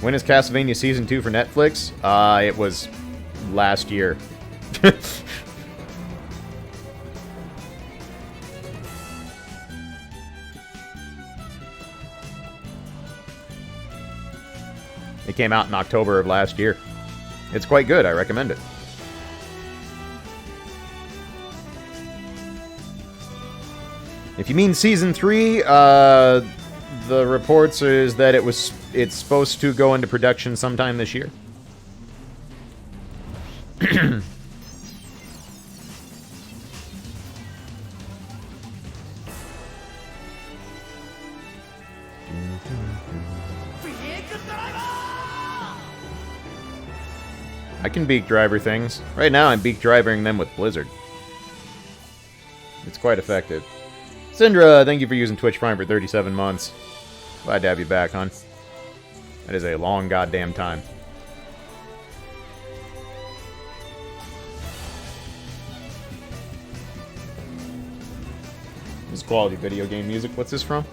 When is Castlevania Season 2 for Netflix? It was last year. It came out in October of last year. It's quite good. I recommend it. If you mean Season 3, the reports is that it's supposed to go into production sometime this year. I can beak driver things. Right now I'm beak driving them with Blizzard. It's quite effective. Syndra, thank you for using Twitch Prime for 37 months. Glad to have you back, hon. That is a long goddamn time. This is quality video game music. What's this from?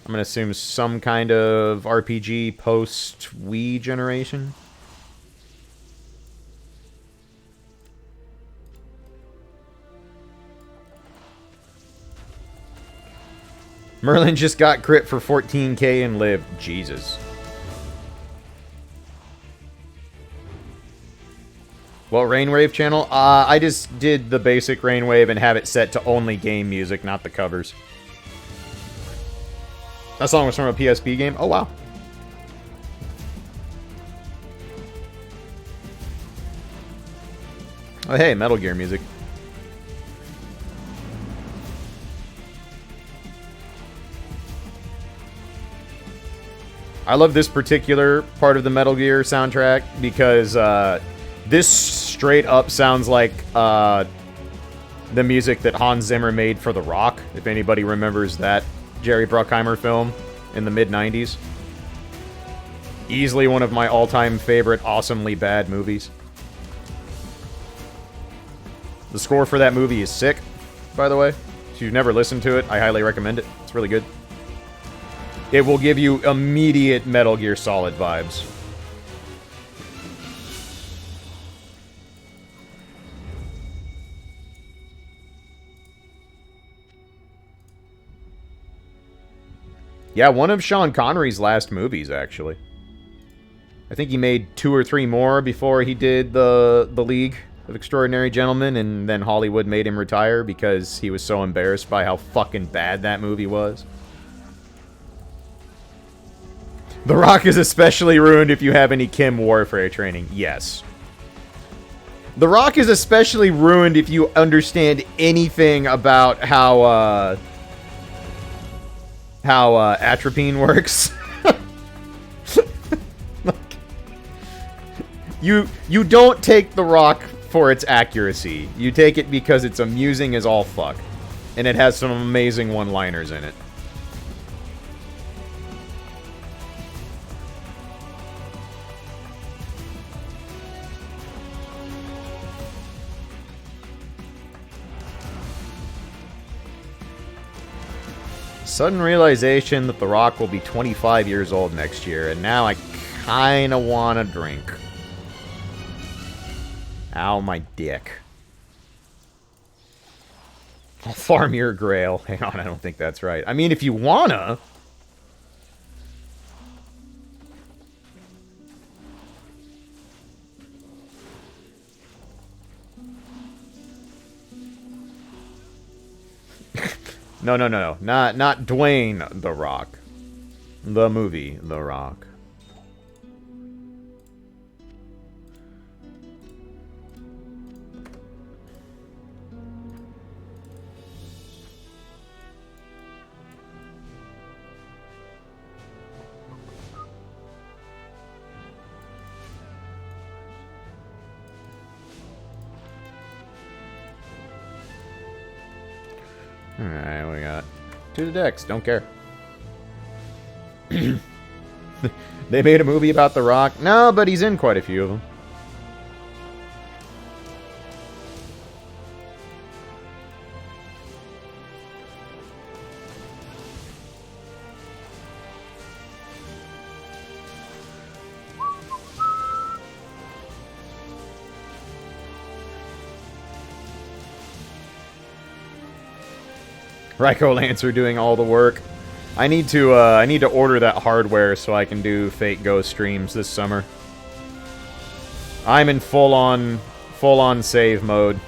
I'm gonna assume some kind of RPG post-Wii generation. Merlin just got crit for 14k and lived. Jesus. What Rainwave channel? I just did the basic Rainwave and have it set to only game music, not the covers. That song was from a PSP game? Oh, wow. Oh, hey, Metal Gear music. I love this particular part of the Metal Gear soundtrack because this straight up sounds like the music that Hans Zimmer made for The Rock, if anybody remembers that Jerry Bruckheimer film in the mid-90s. Easily one of my all-time favorite awesomely bad movies. The score for that movie is sick, by the way. If you've never listened to it, I highly recommend it. It's really good. It will give you immediate Metal Gear Solid vibes. Yeah, one of Sean Connery's last movies, actually. I think he made 2 or 3 more before he did the League of Extraordinary Gentlemen, and then Hollywood made him retire because he was so embarrassed by how fucking bad that movie was. The Rock is especially ruined if you have any Kim warfare training. Yes. The Rock is especially ruined if you understand anything about how atropine works. You don't take The Rock for its accuracy. You take it because it's amusing as all fuck. And it has some amazing one-liners in it. Sudden realization that The Rock will be 25 years old next year, and now I kinda wanna drink. Ow, my dick. I'll farm your Grail. Hang on, I don't think that's right. I mean, if you wanna... No. Not Dwayne The Rock. The movie The Rock. Alright, we got 2 decks. Don't care. They made a movie about The Rock? No, but he's in quite a few of them. Ryko Lancer doing all the work. I need to order that hardware so I can do Fate Ghost streams this summer. I'm in full on save mode.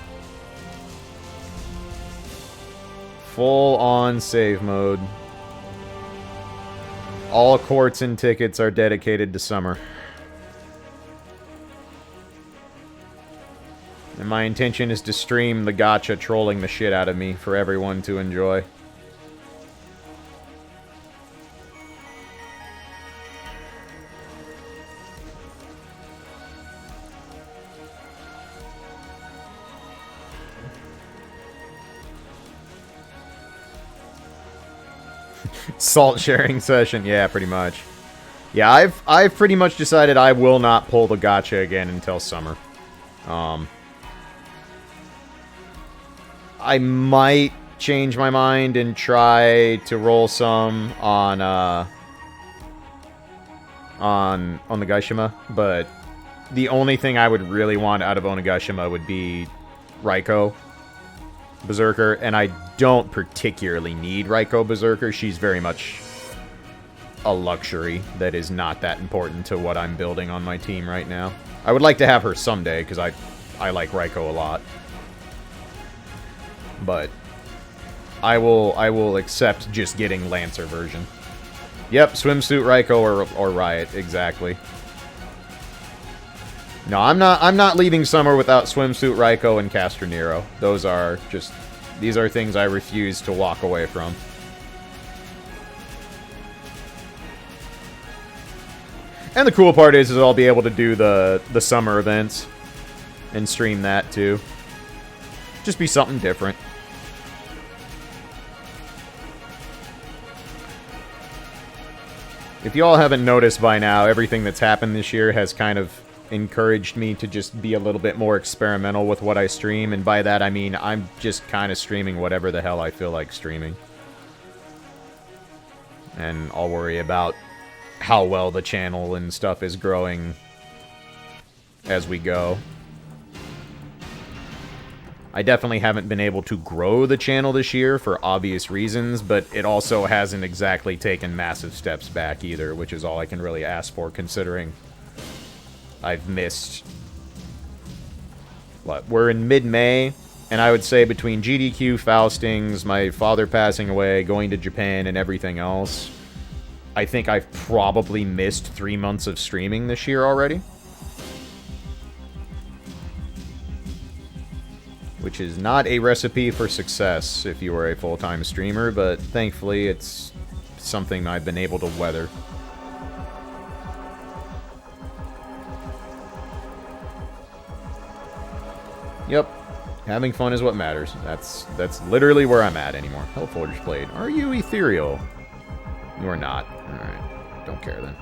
Full on save mode. All courts and tickets are dedicated to summer. And my intention is to stream the gacha trolling the shit out of me for everyone to enjoy. Salt sharing session, yeah, pretty much. Yeah, I've pretty much decided I will not pull the gacha again until summer. I might change my mind and try to roll some on the Gaishima, but the only thing I would really want out of Onigashima would be Ryko Berserker, and I don't particularly need Ryko Berserker. She's very much a luxury that is not that important to what I'm building on my team right now. I would like to have her someday, because I like Ryko a lot. But I will accept just getting Lancer version. Yep, swimsuit Ryko or Riot, exactly. No, I'm not leaving summer without swimsuit Ryko and Caster Nero. These are things I refuse to walk away from. And the cool part is I'll be able to do the summer events and stream that too. Just be something different. If you all haven't noticed by now, everything that's happened this year has kind of encouraged me to just be a little bit more experimental with what I stream, and by that I mean I'm just kind of streaming whatever the hell I feel like streaming. And I'll worry about how well the channel and stuff is growing as we go. I definitely haven't been able to grow the channel this year for obvious reasons, but it also hasn't exactly taken massive steps back either, which is all I can really ask for considering I've missed... What? We're in mid-May, and I would say between GDQ, Faustings, my father passing away, going to Japan, and everything else, I think I've probably missed 3 months of streaming this year already. Which is not a recipe for success if you are a full-time streamer, but thankfully it's something I've been able to weather. Yep. Having fun is what matters. That's literally where I'm at anymore. Hellforge Blade. Are you ethereal? You are not. Alright. Don't care then.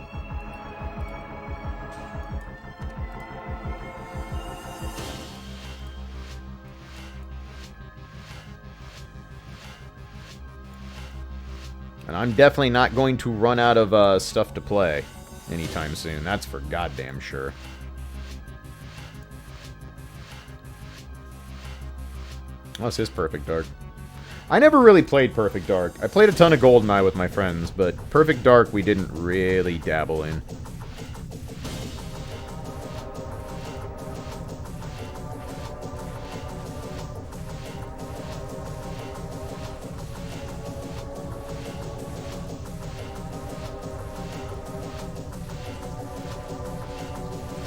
And I'm definitely not going to run out of stuff to play anytime soon. That's for goddamn sure. Oh, this is Perfect Dark. I never really played Perfect Dark. I played a ton of GoldenEye with my friends, but Perfect Dark we didn't really dabble in.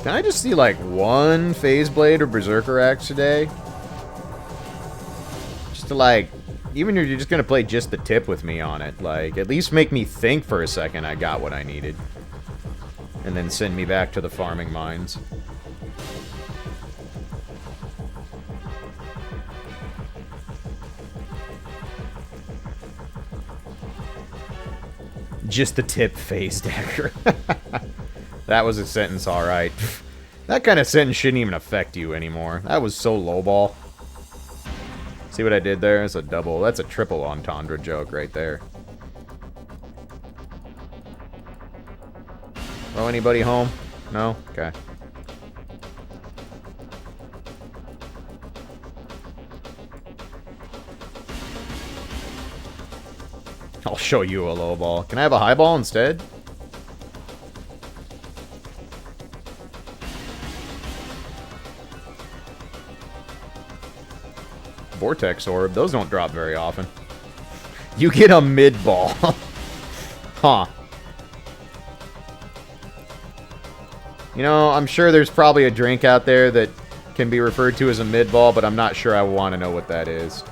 Can I just see, like, one Phase Blade or Berserker Axe today? Just to, like, even if you're just gonna play just the tip with me on it, like, at least make me think for a second I got what I needed. And then send me back to the farming mines. Just the tip Phase Dagger. That was a sentence, alright. That kind of sentence shouldn't even affect you anymore. That was so lowball. See what I did there? It's a double. That's a triple entendre joke right there. Oh, anybody home? No? Okay. I'll show you a lowball. Can I have a highball instead? Vortex Orb. Those don't drop very often. You get a mid-ball. Huh. You know, I'm sure there's probably a drink out there that can be referred to as a mid-ball, but I'm not sure I want to know what that is.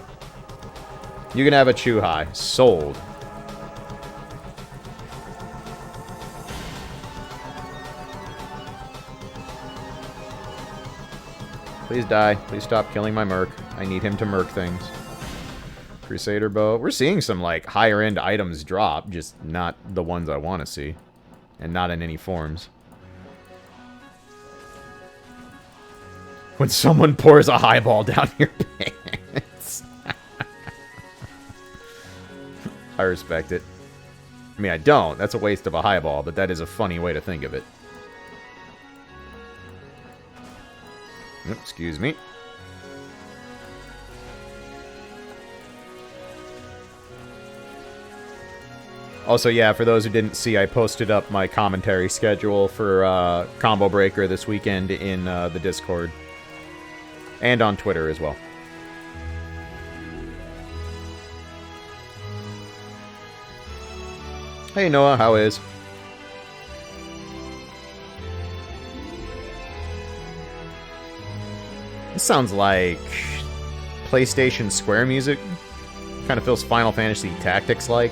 You can have a Chew High. Sold. Please die. Please stop killing my merc. I need him to merc things. Crusader Bow. We're seeing some, like, higher-end items drop, just not the ones I want to see. And not in any forms. When someone pours a highball down your pants. I respect it. I mean, I don't. That's a waste of a highball, but that is a funny way to think of it. Excuse me. Also, yeah, for those who didn't see, I posted up my commentary schedule for Combo Breaker this weekend in the Discord. And on Twitter as well. Hey Noah, how is? This sounds like PlayStation Square music. Kind of feels Final Fantasy Tactics-like.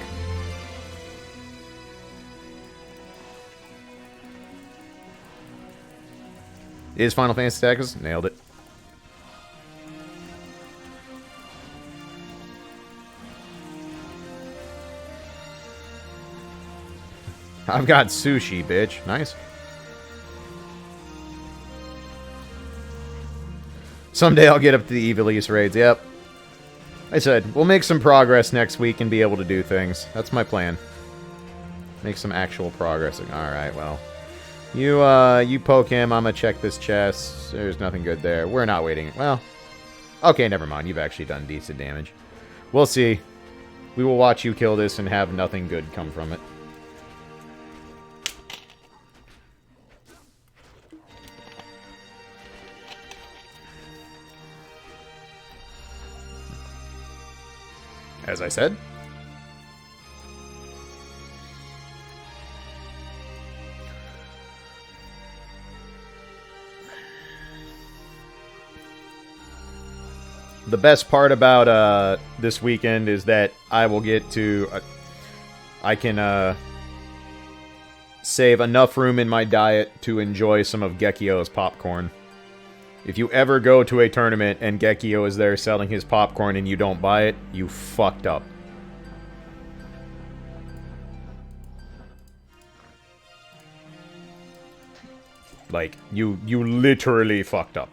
Is Final Fantasy Tactics? Nailed it. I've got sushi, bitch. Nice. Someday I'll get up to the Evilise raids. Yep. I said, we'll make some progress next week and be able to do things. That's my plan. Make some actual progress. Alright, well. You poke him. I'm gonna check this chest. There's nothing good there. We're not waiting. Well, Okay, never mind. You've actually done decent damage. We'll see. We will watch you kill this and have nothing good come from it. As I said. The best part about this weekend is that I will get to... I can save enough room in my diet to enjoy some of Gekio's popcorn. If you ever go to a tournament and Gekio is there selling his popcorn and you don't buy it, you fucked up. Like, you literally fucked up.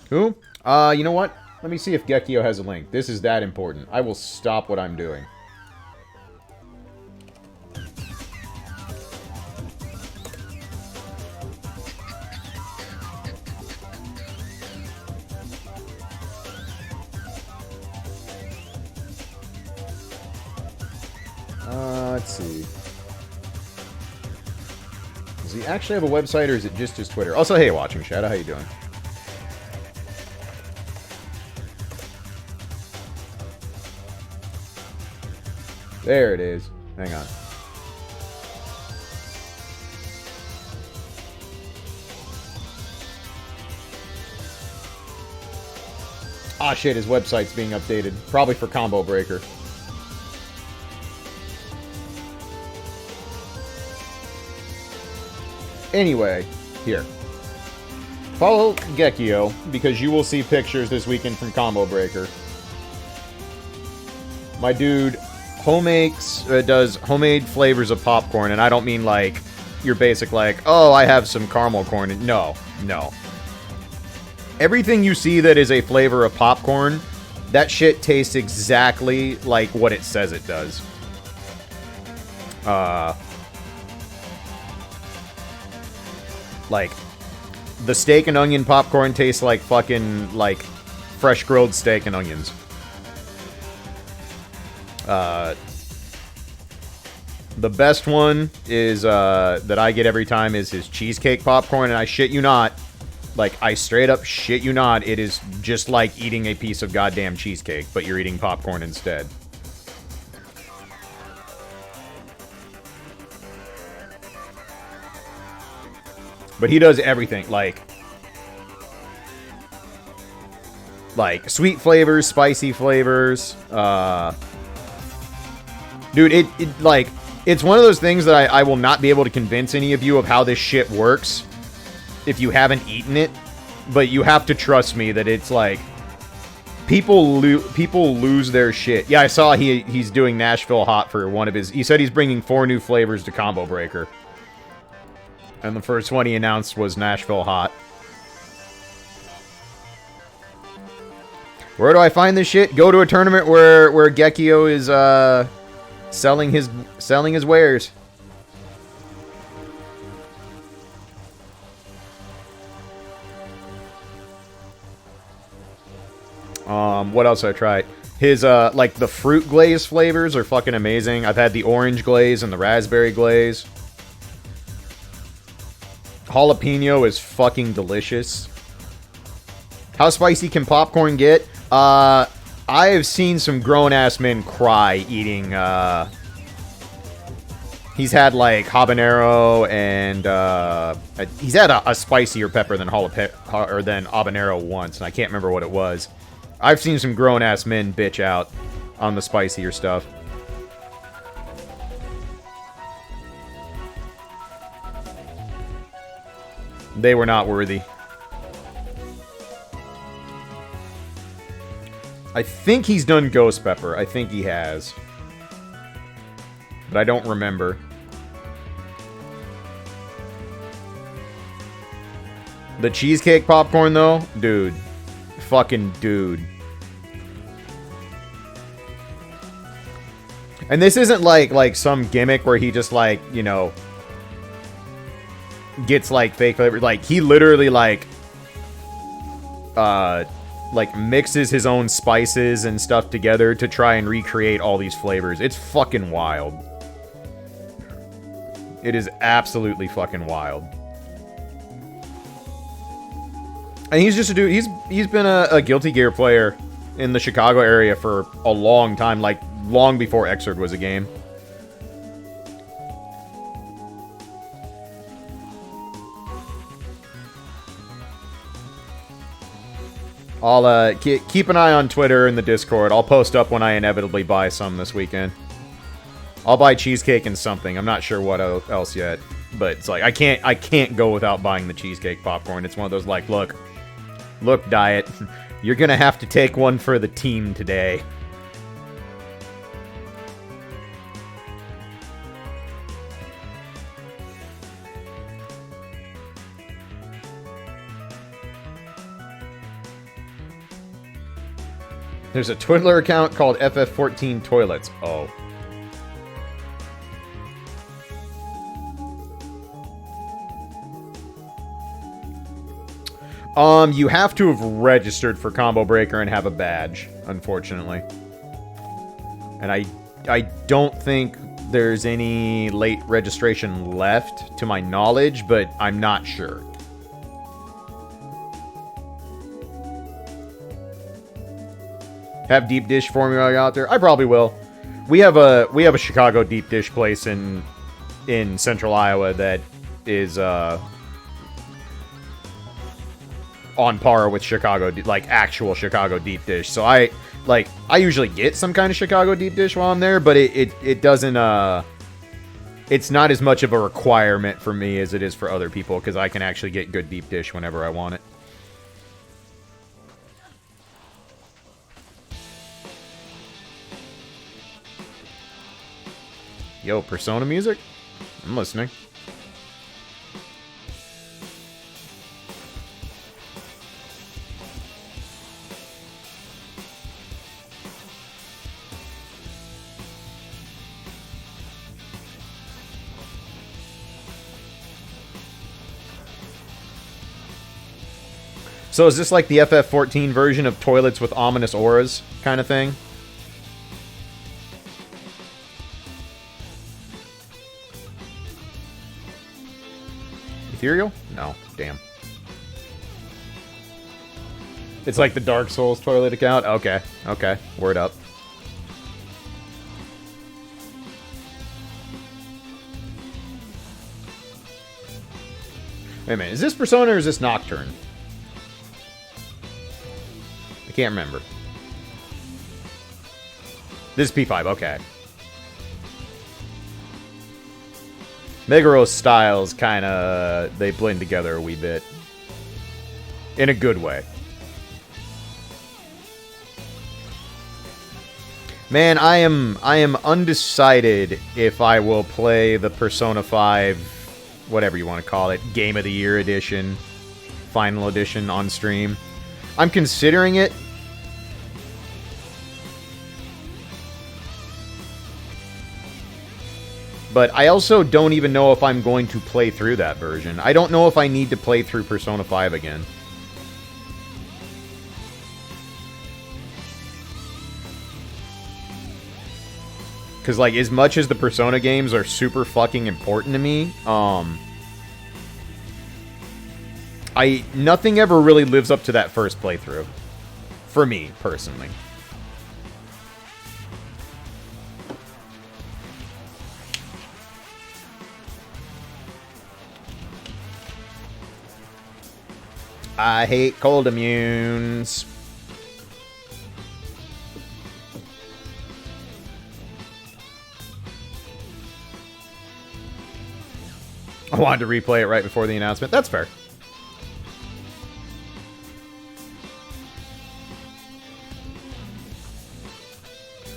Who? You know what? Let me see if Gekio has a link. This is that important. I will stop what I'm doing. Let's see. Does he actually have a website, or is it just his Twitter? Also, hey, Watching Shadow, how you doing? There it is. Hang on. Ah, shit, his website's being updated. Probably for Combo Breaker. Anyway, here. Follow Gekio, because you will see pictures this weekend from Combo Breaker. My dude does homemade flavors of popcorn, and I don't mean like your basic like, oh, I have some caramel corn. No, no. Everything you see that is a flavor of popcorn, that shit tastes exactly like what it says it does. Like, the steak and onion popcorn tastes like fucking, like, fresh grilled steak and onions. The best one is, that I get every time is his cheesecake popcorn, and I shit you not, like, I straight up shit you not, it is just like eating a piece of goddamn cheesecake, but you're eating popcorn instead. But he does everything, like sweet flavors, spicy flavors, dude, it's one of those things that I will not be able to convince any of you of how this shit works if you haven't eaten it, but you have to trust me that it's like, people lose their shit. Yeah, I saw he's doing Nashville Hot for one of his, he said he's bringing 4 new flavors to Combo Breaker. And the first one he announced was Nashville Hot. Where do I find this shit? Go to a tournament where Gekio is selling his wares. What else I tried? His like the fruit glaze flavors are fucking amazing. I've had the orange glaze and the raspberry glaze. Jalapeno is fucking delicious. How spicy can popcorn get? I have seen some grown-ass men cry eating, he's had, like, habanero and, he's had a spicier pepper than habanero once, and I can't remember what it was. I've seen some grown-ass men bitch out on the spicier stuff. They were not worthy. I think he's done ghost pepper. I think he has. But I don't remember. The cheesecake popcorn, though? Dude. Fucking dude. And this isn't like some gimmick where he just, like, you know, gets, like, fake flavor. Like, he literally, like, like, mixes his own spices and stuff together to try and recreate all these flavors. It's fucking wild. It is absolutely fucking wild. And he's just a dude, he's been a Guilty Gear player in the Chicago area for a long time, like, long before Xrd was a game. I'll keep an eye on Twitter and the Discord. I'll post up when I inevitably buy some this weekend. I'll buy cheesecake and something. I'm not sure what else yet, but it's like I can't go without buying the cheesecake popcorn. It's one of those like, look, Diet, you're gonna have to take one for the team today. There's a Twiddler account called FF14 Toilets. Oh. You have to have registered for Combo Breaker and have a badge, unfortunately. And I don't think there's any late registration left, to my knowledge, but I'm not sure. Have deep dish formula out there? I probably will. We have a Chicago deep dish place in Central Iowa that is on par with Chicago, like actual Chicago deep dish. So I usually get some kind of Chicago deep dish while I'm there, but it doesn't it's not as much of a requirement for me as it is for other people, because I can actually get good deep dish whenever I want it. Yo, Persona music? I'm listening. So is this like the FF14 version of toilets with ominous auras kind of thing? Ethereal? No. Damn. It's like the Dark Souls toilet account? Okay. Okay. Word up. Wait a minute. Is this Persona or is this Nocturne? I can't remember. This is P5. Okay. Megaros styles kind of, they blend together a wee bit. In a good way. Man, I am undecided if I will play the Persona 5, whatever you want to call it, Game of the Year edition, Final Edition on stream. I'm considering it. But I also don't even know if I'm going to play through that version. I don't know if I need to play through Persona 5 again. Because, like, as much as the Persona games are super fucking important to me, nothing ever really lives up to that first playthrough. For me, personally. I hate cold immunes. I wanted to replay it right before the announcement. That's fair.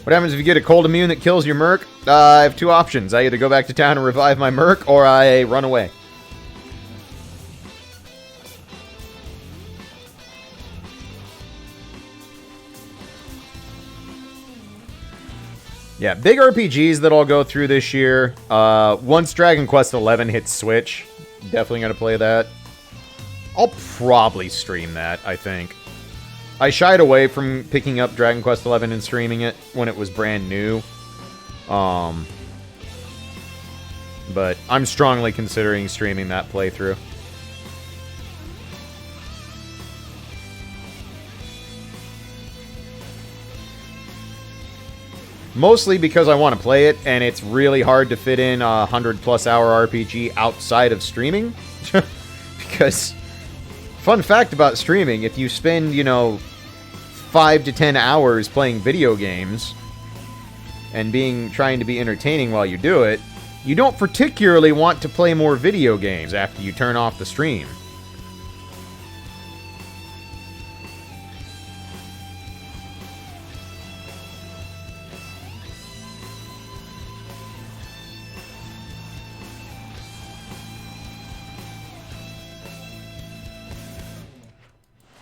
What happens if you get a cold immune that kills your merc? I have two options. I either go back to town and revive my merc, or I run away. Yeah, big RPGs that I'll go through this year. Once Dragon Quest XI hits Switch, definitely going to play that. I'll probably stream that, I think. I shied away from picking up Dragon Quest XI and streaming it when it was brand new. But I'm strongly considering streaming that playthrough. Mostly because I want to play it, and it's really hard to fit in a 100+ hour RPG outside of streaming. Because, fun fact about streaming, if you spend, 5 to 10 hours playing video games and trying to be entertaining while you do it, you don't particularly want to play more video games after you turn off the stream.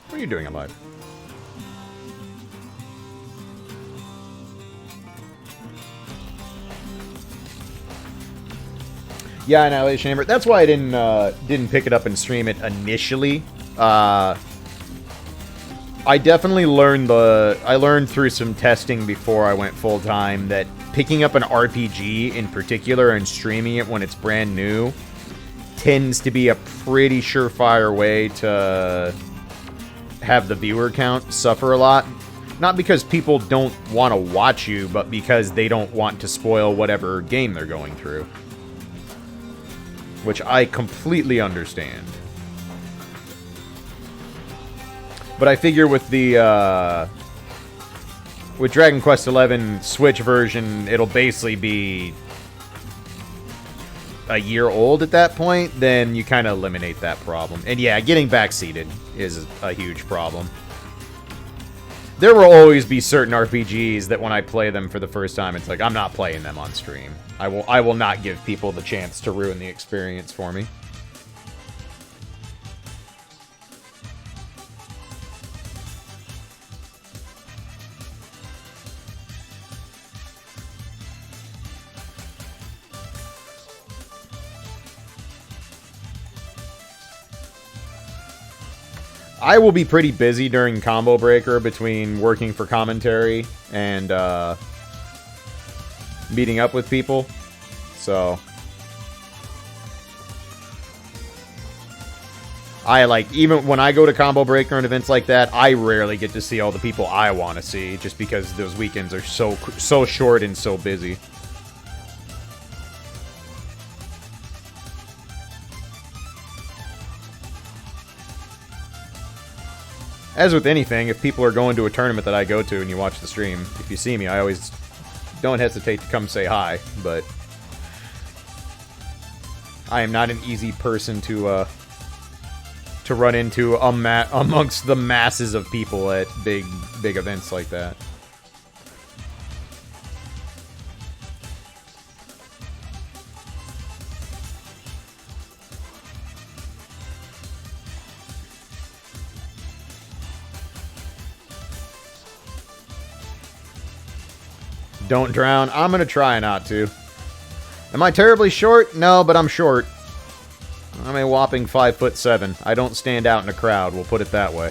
What are you doing alive? Yeah, Annihilation Hammer. That's why I didn't pick it up and stream it initially. I definitely learned through some testing before I went full time that picking up an RPG in particular and streaming it when it's brand new tends to be a pretty surefire way to have the viewer count suffer a lot. Not because people don't want to watch you, but because they don't want to spoil whatever game they're going through. Which I completely understand. But I figure with the with Dragon Quest XI Switch version, it'll basically be a year old at that point, then you kind of eliminate that problem. And yeah, getting backseated is a huge problem. There will always be certain RPGs that when I play them for the first time, it's like, I'm not playing them on stream. I will not give people the chance to ruin the experience for me. I will be pretty busy during Combo Breaker between working for commentary and meeting up with people. So even when I go to Combo Breaker and events like that, I rarely get to see all the people I want to see just because those weekends are so short and so busy. As with anything, if people are going to a tournament that I go to and you watch the stream, if you see me, I always don't hesitate to come say hi, but I am not an easy person to run into amongst the masses of people at big events like that. Don't drown. I'm going to try not to. Am I terribly short? No, but I'm short. I'm a whopping 5'7". I don't stand out in a crowd, we'll put it that way.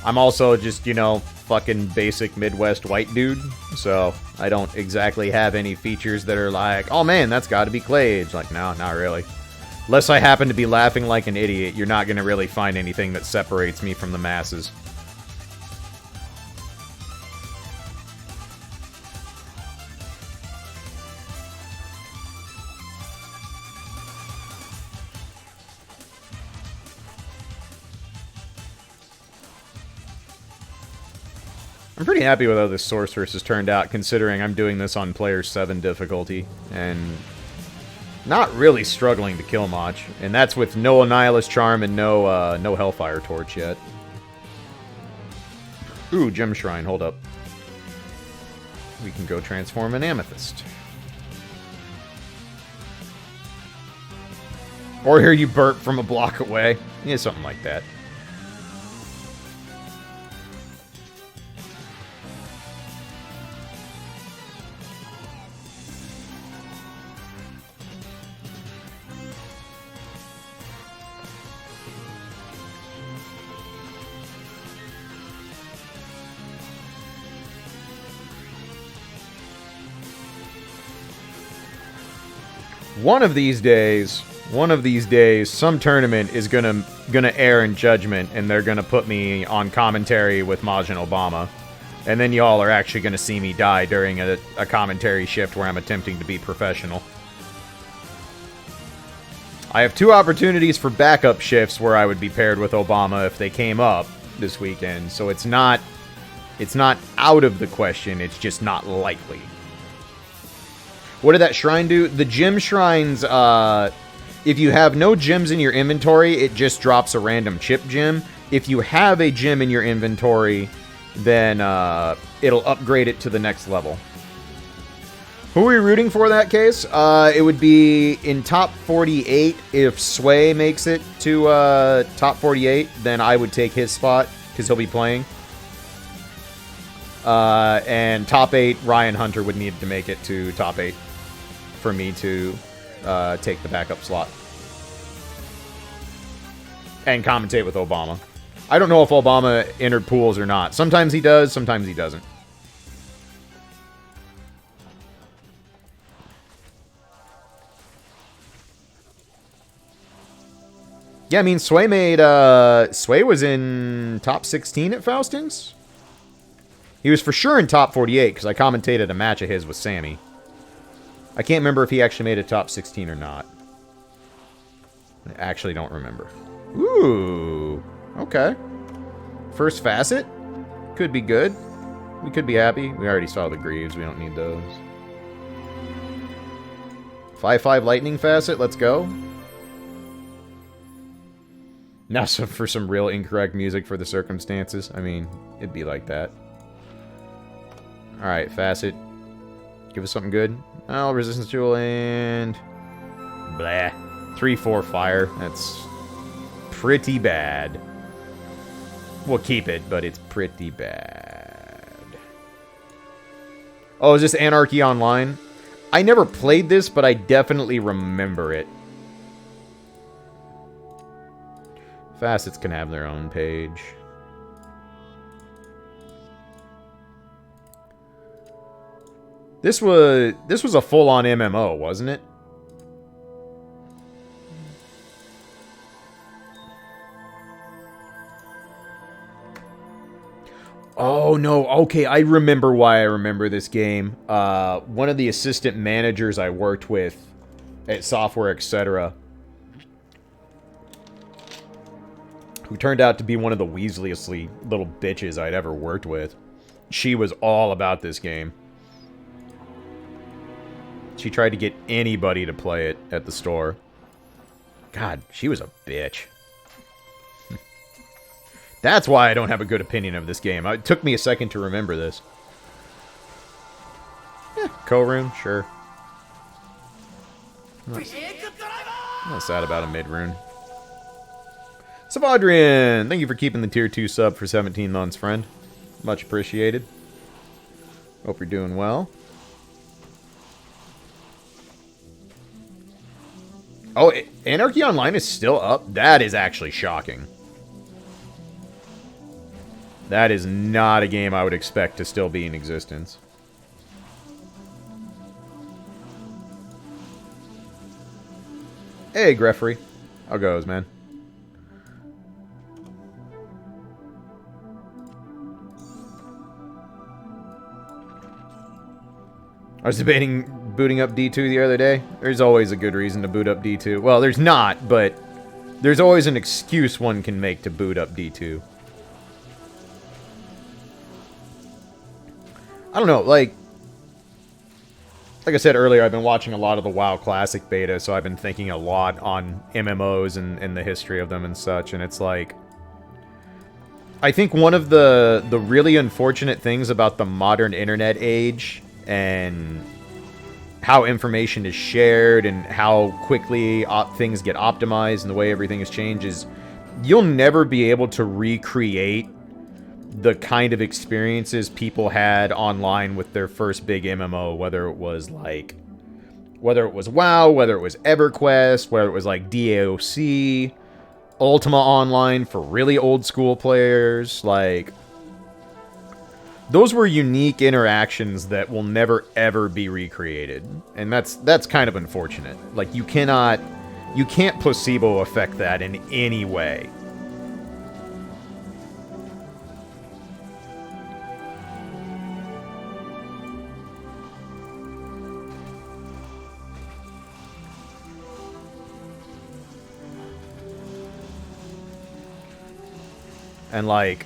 I'm also just, fucking basic Midwest white dude, so I don't exactly have any features that are like, oh man, that's gotta be Klaige. Like, no, not really. Unless I happen to be laughing like an idiot, you're not gonna really find anything that separates me from the masses. I'm pretty happy with how this Sorceress has turned out, considering I'm doing this on Player 7 difficulty, and not really struggling to kill much. And that's with no Annihilus Charm and no Hellfire Torch yet. Ooh, Gem Shrine, hold up. We can go transform an Amethyst. Or hear you burp from a block away. Yeah, something like that. One of these days, some tournament is gonna air in Judgment, and they're gonna put me on commentary with Majin Obama. And then y'all are actually gonna see me die during a commentary shift where I'm attempting to be professional. I have 2 opportunities for backup shifts where I would be paired with Obama if they came up this weekend, so it's not out of the question, it's just not likely. What did that shrine do? The gem shrines, if you have no gems in your inventory, it just drops a random chip gem. If you have a gem in your inventory, then it'll upgrade it to the next level. Who are we rooting for in that case? It would be in top 48. If Sway makes it to top 48, then I would take his spot, because he'll be playing. And top 8, Ryan Hunter would need to make it to top 8 for me to take the backup slot. And commentate with Obama. I don't know if Obama entered pools or not. Sometimes he does, sometimes he doesn't. Yeah, I mean, Sway was in top 16 at Faustings. He was for sure in top 48, because I commentated a match of his with Sammy. I can't remember if he actually made a top 16 or not. I actually don't remember. Ooh, okay. First facet? Could be good. We could be happy. We already saw the Greaves, we don't need those. 5-5 lightning facet, let's go. Now for some real incorrect music for the circumstances. I mean, it'd be like that. Alright, facet. Give us something good. Oh, resistance tool and... blah. 3-4 fire. That's pretty bad. We'll keep it, but it's pretty bad. Oh, is this Anarchy Online? I never played this, but I definitely remember it. Facets can have their own page. This was a full-on MMO, wasn't it? Oh, no. Okay, I remember why I remember this game. One of the assistant managers I worked with at Software Etc., who turned out to be one of the weaseliest little bitches I'd ever worked with. She was all about this game. She tried to get anybody to play it at the store. God, she was a bitch. That's why I don't have a good opinion of this game. It took me a second to remember this. Co-rune, sure. Not sad about a mid-rune. Savadrian, thank you for keeping the tier 2 sub for 17 months, friend. Much appreciated. Hope you're doing well. Oh, Anarchy Online is still up? That is actually shocking. That is not a game I would expect to still be in existence. Hey, Greffery. How goes, man? I was debating booting up D2 the other day. There's always a good reason to boot up D2. Well, there's not, but there's always an excuse one can make to boot up D2. I don't know, like I said earlier, I've been watching a lot of the WoW Classic beta, so I've been thinking a lot on MMOs and the history of them and such, and it's like... I think one of the really unfortunate things about the modern internet age and how information is shared and how quickly things get optimized and the way everything has changed is you'll never be able to recreate the kind of experiences people had online with their first big MMO, whether it was WoW, whether it was EverQuest, whether it was like DAOC, Ultima Online for really old school players, like... those were unique interactions that will never ever be recreated, and that's kind of unfortunate. Like you can't placebo effect that in any way. And like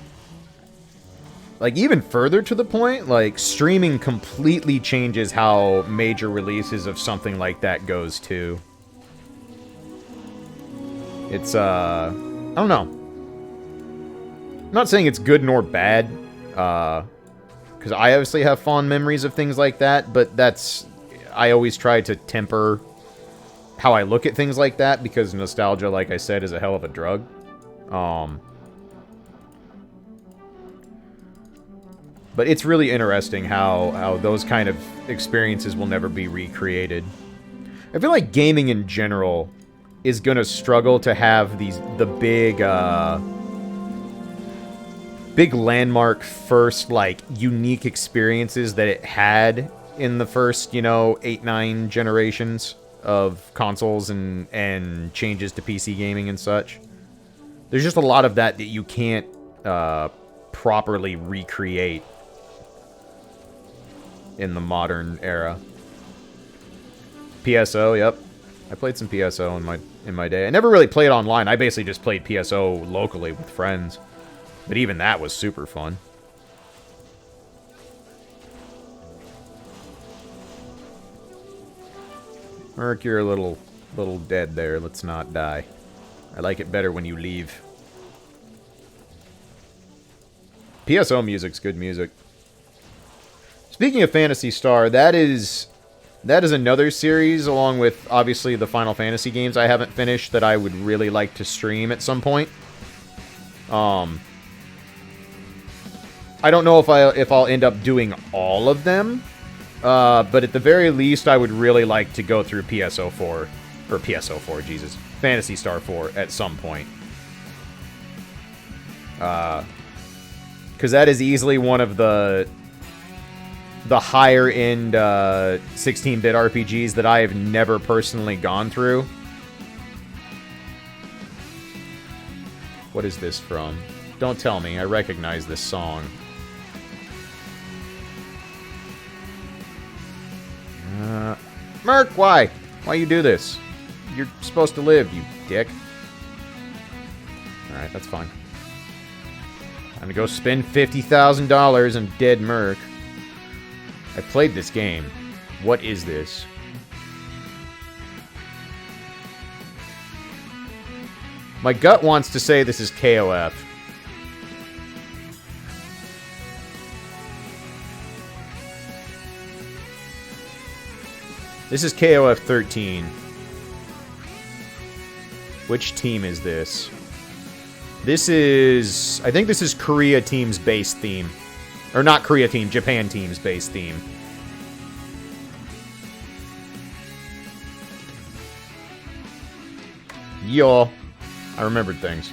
even further to the point, like streaming completely changes how major releases of something like that goes too. It's I don't know. I'm not saying it's good nor bad, because I obviously have fond memories of things like that, but I always try to temper how I look at things like that, because nostalgia, like I said, is a hell of a drug. But it's really interesting how those kind of experiences will never be recreated. I feel like gaming in general is gonna struggle to have the big landmark first, like, unique experiences that it had in the first, 8-9 generations of consoles and changes to PC gaming and such. There's just a lot of that you can't properly recreate in the modern era. PSO, yep. I played some PSO in my day. I never really played online. I basically just played PSO locally with friends. But even that was super fun. Merc, you're a little dead there. Let's not die. I like it better when you leave. PSO music's good music. Speaking of Phantasy Star, that is another series, along with, obviously, the Final Fantasy games I haven't finished, that I would really like to stream at some point. I don't know if I'll end up doing all of them, but at the very least, I would really like to go through Phantasy Star 4 at some point. Because that is easily one of the higher-end 16-bit RPGs that I have never personally gone through. What is this from? Don't tell me. I recognize this song. Merc, why? Why you do this? You're supposed to live, you dick. Alright, that's fine. I'm gonna go spend $50,000 on dead Merc. I played this game. What is this? My gut wants to say this is KOF. This is KOF 13. Which team is this? This is... I think this is Korea Team's base theme. Or not Korea Team, Japan Team's base theme. Yo. I remembered things.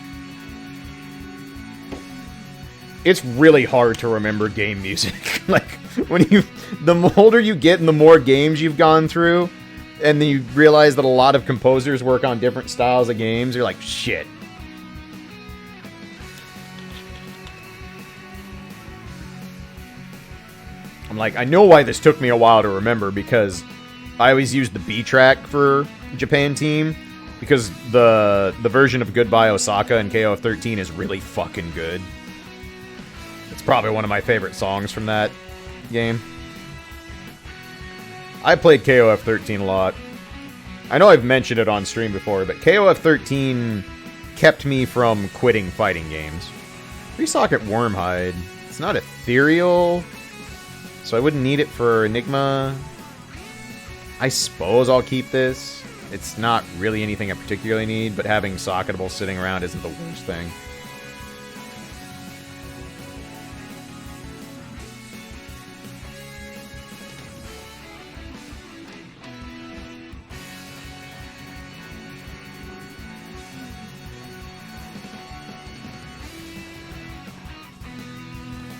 It's really hard to remember game music. Like, the older you get and the more games you've gone through, and then you realize that a lot of composers work on different styles of games, you're like, shit. I'm like, I know why this took me a while to remember, because I always used the B track for Japan Team, because the version of Goodbye Osaka in KOF 13 is really fucking good. It's probably one of my favorite songs from that game. I played KOF 13 a lot. I know I've mentioned it on stream before, but KOF 13 kept me from quitting fighting games. Resocket Wormhide. It's not ethereal, so I wouldn't need it for Enigma. I suppose I'll keep this. It's not really anything I particularly need, but having Socketable sitting around isn't the worst thing.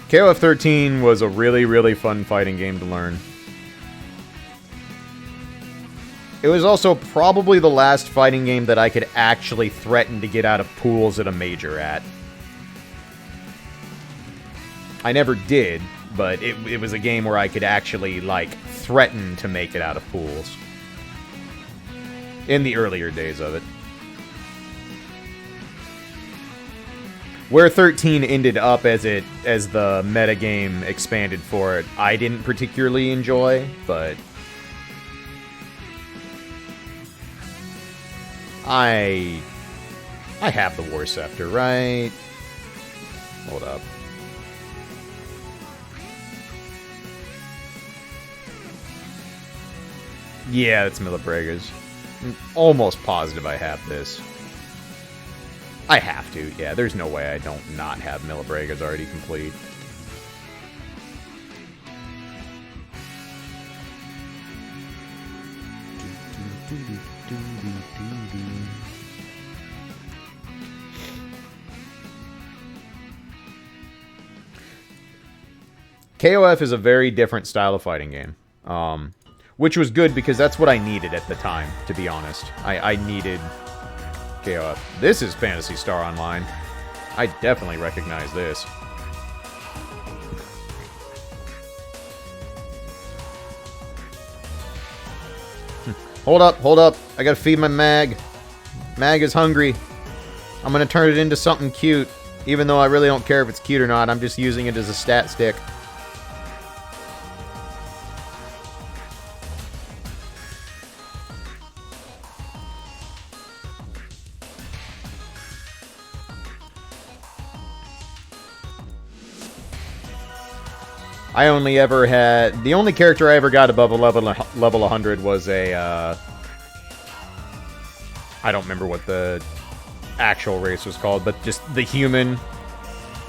KOF 13 was a really, really fun fighting game to learn. It was also probably the last fighting game that I could actually threaten to get out of pools at a major at. I never did, but it was a game where I could actually, like, threaten to make it out of pools. In the earlier days of it. Where 13 ended up as the metagame expanded for it, I didn't particularly enjoy, but I have the War Scepter, right? Hold up. Yeah, that's Millibrega's. I'm almost positive I have this. I have to, yeah. There's no way I don't not have Millibrega's already complete. KOF is a very different style of fighting game. Which was good because that's what I needed at the time, to be honest. I needed KOF. This is Phantasy Star Online. I definitely recognize this. Hold up, hold up. I gotta feed my mag. Mag is hungry. I'm gonna turn it into something cute. Even though I really don't care if it's cute or not. I'm just using it as a stat stick. I only ever had... The only character I ever got above a level 100 was a... I don't remember what the actual race was called, but just the human...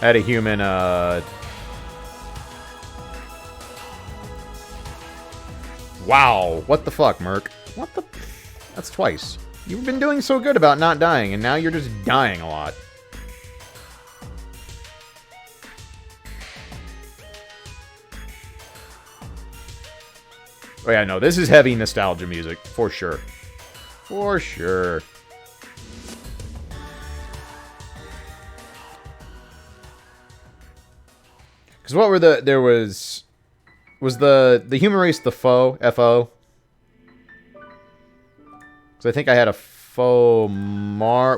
I had a human, Wow! What the fuck, Merc? What the... That's twice. You've been doing so good about not dying, and now you're just dying a lot. Oh yeah, no, this is heavy nostalgia music, for sure. For sure. Because what were the... There was... Was the human race the foe? F-O? Because I think I had a foe...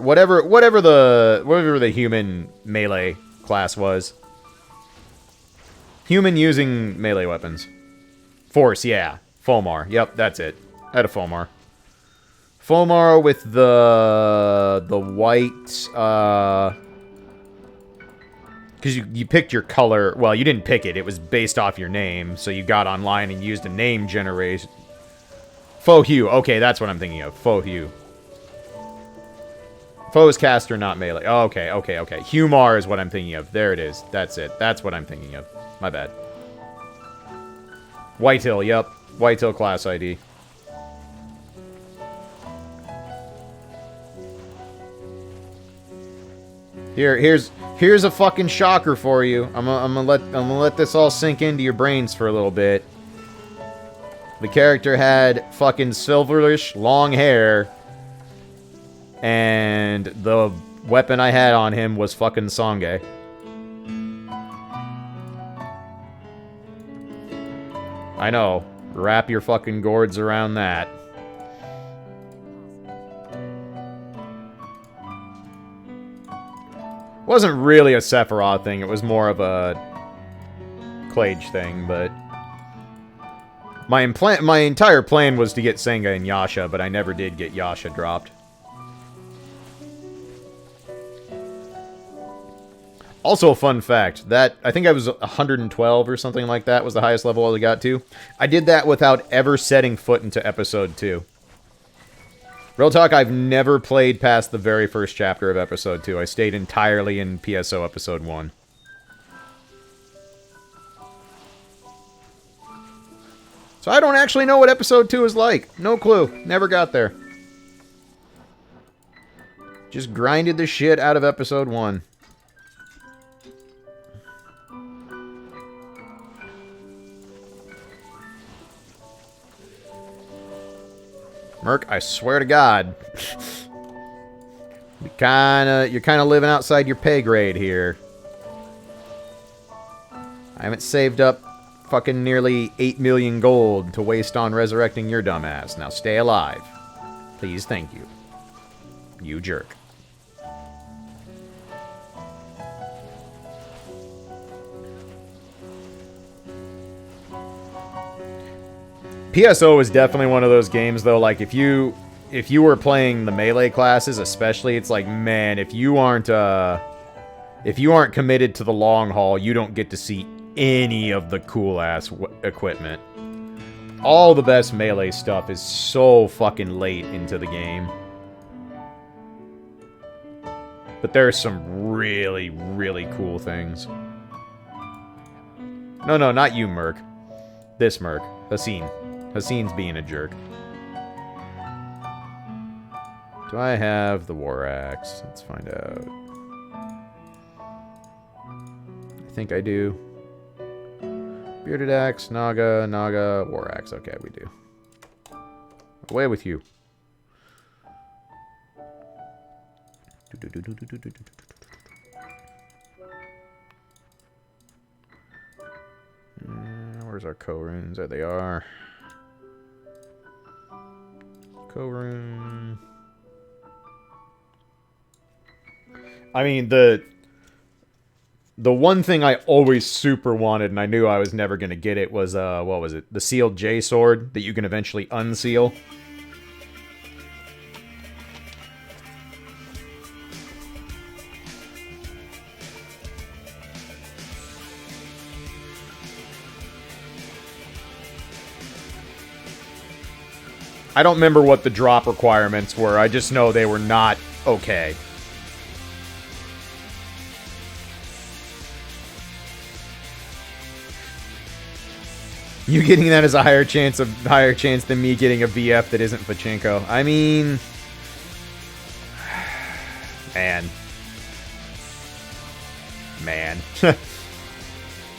Whatever the human melee class was. Human using melee weapons. Force, yeah. Fomar. Yep, that's it. I had a Fomar. Fomar with the white, because you picked your color. Well, you didn't pick it. It was based off your name. So you got online and used a name generation. Faux hue. Okay, that's what I'm thinking of. Faux hue. Foe is caster, not melee. Oh, okay. Humar is what I'm thinking of. There it is. That's it. That's what I'm thinking of. My bad. Whitehill, yep. Whitehill class ID. Here's a fucking shocker for you. I'm gonna let this all sink into your brains for a little bit. The character had fucking silverish long hair, and the weapon I had on him was fucking Songe. I know. Wrap your fucking gourds around that. Wasn't really a Sephiroth thing, it was more of a Klaige thing, but... My entire plan was to get Senga and Yasha, but I never did get Yasha dropped. Also, a fun fact, that I think I was 112 or something like that was the highest level I got to. I did that without ever setting foot into Episode 2. Real talk, I've never played past the very first chapter of Episode 2. I stayed entirely in PSO Episode 1. So I don't actually know what Episode 2 is like. No clue. Never got there. Just grinded the shit out of Episode 1. Merc, I swear to God. You're kinda living outside your pay grade here. I haven't saved up fucking nearly 8 million gold to waste on resurrecting your dumbass. Now stay alive. Please, thank you. You jerk. PSO is definitely one of those games, though, like, if you were playing the melee classes, especially, it's like, man, if you aren't committed to the long haul, you don't get to see any of the cool-ass equipment. All the best melee stuff is so fucking late into the game. But there's some really, really cool things. No, not you, Merc. This Merc. Hassan. Hassan's being a jerk. Do I have the War Axe? Let's find out. I think I do. Bearded Axe, Naga, War Axe. Okay, we do. Away with you. Where's our co-runes? There they are. Co-rune. I mean, the one thing I always super wanted, and I knew I was never going to get it, was, what was it? The sealed J sword that you can eventually unseal. I don't remember what the drop requirements were. I just know they were not okay. You getting that is a higher chance than me getting a VF that isn't Pachinko. I mean, man.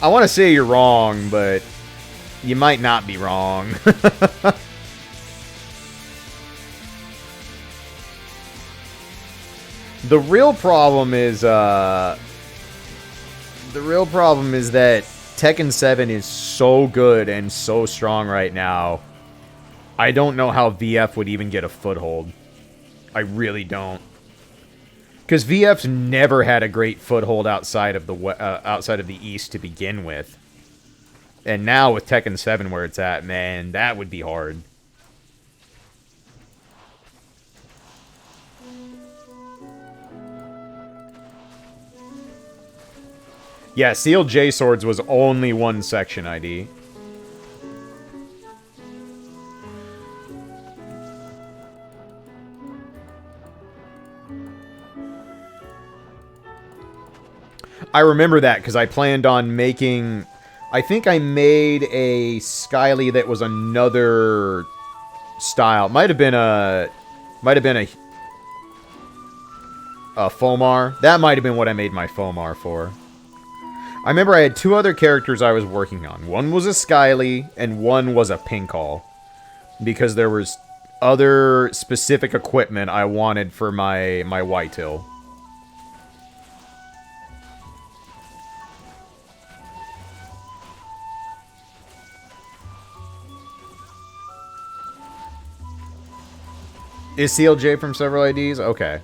I want to say you're wrong, but you might not be wrong. The real problem is that Tekken 7 is so good and so strong right now. I don't know how VF would even get a foothold. I really don't. Because VF's never had a great foothold outside of the East to begin with. And now with Tekken 7 where it's at, man, that would be hard. Yeah, sealed J swords was only one section ID. I remember that because I planned on making... I think I made a Skyly that was another style. Might have been a Fomar. That might have been what I made my Fomar for. I remember I had two other characters I was working on. One was a Skyly, and one was a Pinkhall. Because there was other specific equipment I wanted for my Whitetail. Is CLJ from several IDs? Okay.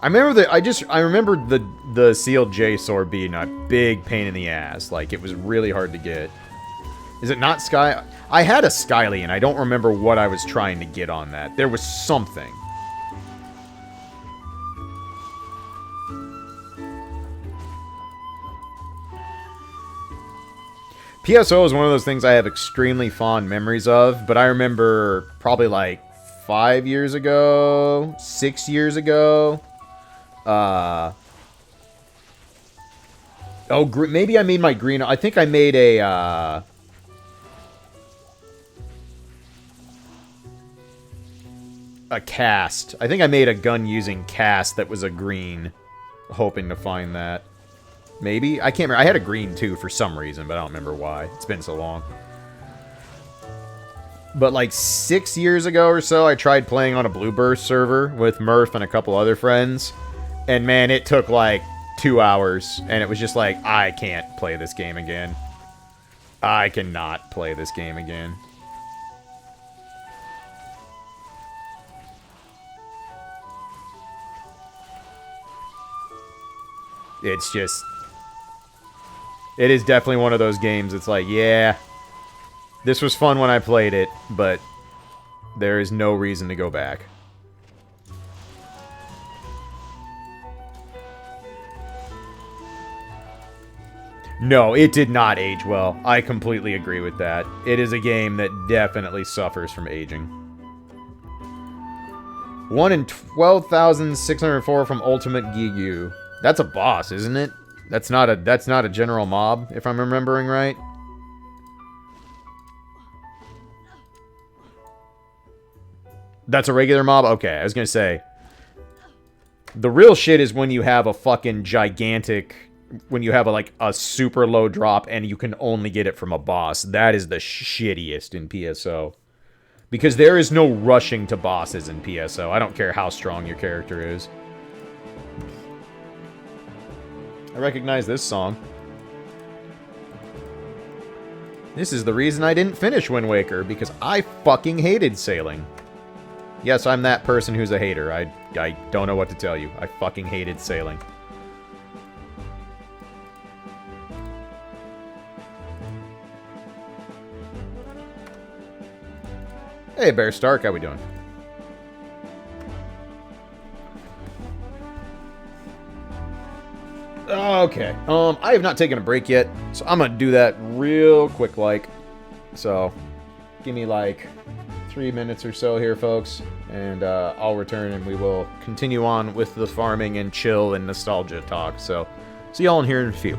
I remember I remembered the sealed J sword being a big pain in the ass. Like, it was really hard to get. Is it not Sky? I had a Skyly, and I don't remember what I was trying to get on that. There was something. PSO is one of those things I have extremely fond memories of, but I remember probably like 5 years ago, 6 years ago. Maybe I made my green... I think I made a cast. I think I made a gun using cast that was a green, hoping to find that. Maybe? I can't remember. I had a green, too, for some reason, but I don't remember why. It's been so long. But like 6 years ago or so, I tried playing on a Blueburst server with Murph and a couple other friends. And man, it took like 2 hours. And it was just like, I can't play this game again. I cannot play this game again. It's just... It is definitely one of those games. It's like, yeah, this was fun when I played it, but there is no reason to go back. No, it did not age well. I completely agree with that. It is a game that definitely suffers from aging. 1 in 12,604 from Ultimate Gigu. That's a boss, isn't it? That's not a general mob, if I'm remembering right. That's a regular mob? Okay, I was gonna say. The real shit is when you have a fucking gigantic... When you have a super low drop and you can only get it from a boss. That is the shittiest in PSO. Because there is no rushing to bosses in PSO. I don't care how strong your character is. I recognize this song. This is the reason I didn't finish Wind Waker, because I fucking hated sailing. Yes, I'm that person who's a hater. I don't know what to tell you. I fucking hated sailing. Hey, Bear Stark, how we doing? Okay, I have not taken a break yet, so I'm gonna do that real quick, So, give me, 3 minutes or so here, folks, and, I'll return and we will continue on with the farming and chill and nostalgia talk, so, see y'all in here in a few.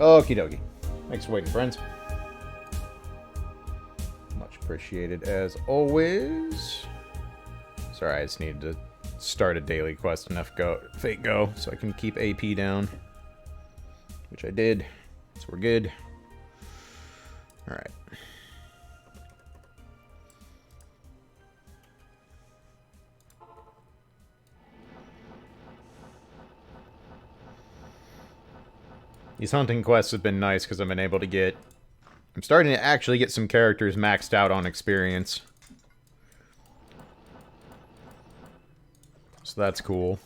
Okie dokie. Thanks for waiting, friends. Much appreciated as always. Sorry, I just needed to start a daily quest enough fate go so I can keep AP down. Which I did. So we're good. Alright. These hunting quests have been nice because I've been able to get... I'm starting to actually get some characters maxed out on experience. So that's cool.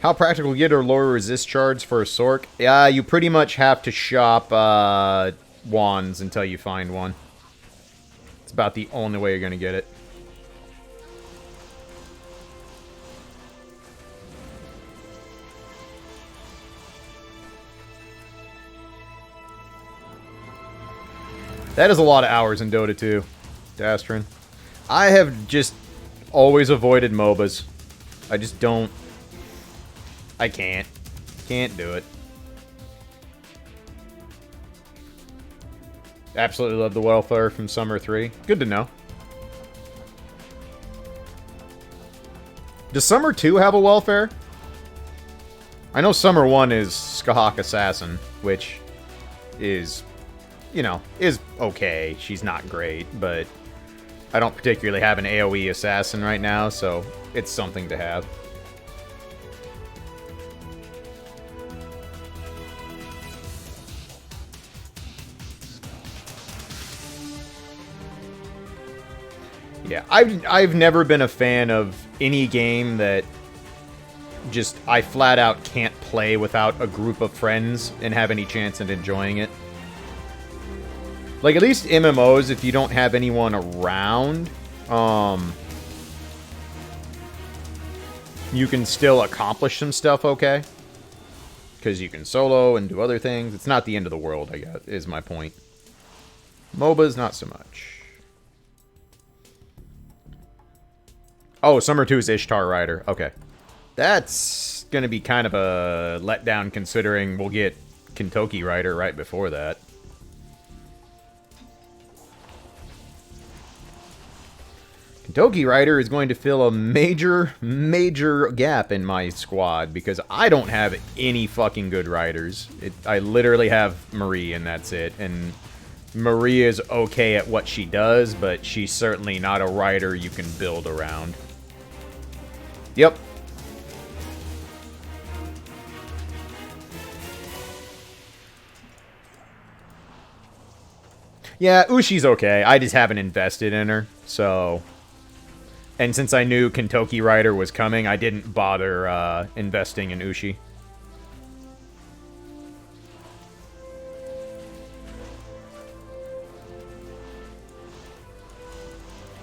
How practical get or lower resist charge for a Sork? Yeah, you pretty much have to shop wands until you find one. It's about the only way you're going to get it. That is a lot of hours in Dota 2, Dastrin. I have just always avoided MOBAs. I just don't... I can't. Can't do it. Absolutely love the welfare from Summer 3. Good to know. Does Summer 2 have a welfare? I know Summer 1 is Skahak Assassin, which is... you know, is okay. She's not great, but I don't particularly have an AoE assassin right now, so it's something to have. Yeah, I've never been a fan of any game that just I flat out can't play without a group of friends and have any chance at enjoying it. Like, at least MMOs, if you don't have anyone around, you can still accomplish some stuff okay. Because you can solo and do other things. It's not the end of the world, I guess, is my point. MOBAs, not so much. Oh, Summer 2 is Ishtar Rider. Okay. That's going to be kind of a letdown considering we'll get Kentucky Rider right before that. Kentucky Rider is going to fill a major, major gap in my squad because I don't have any fucking good riders. I literally have Marie and that's it. And Marie is okay at what she does, but she's certainly not a rider you can build around. Yep. Yeah, Ushi's okay. I just haven't invested in her, so... And since I knew Kentucky Rider was coming, I didn't bother investing in Ushi.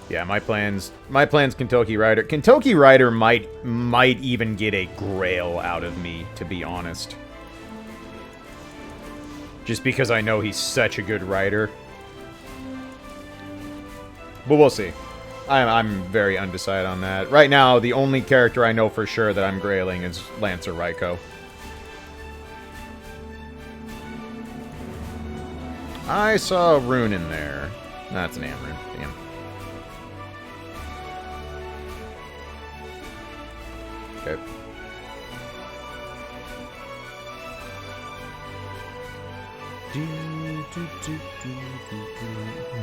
Yeah, my plans Kentucky Rider. Kentucky Rider might even get a Grail out of me, to be honest. Just because I know he's such a good rider. But we'll see. I'm very undecided on that. Right now, the only character I know for sure that I'm grailing is Lancer Raiko. I saw a rune in there. That's an Am rune. Damn. Okay.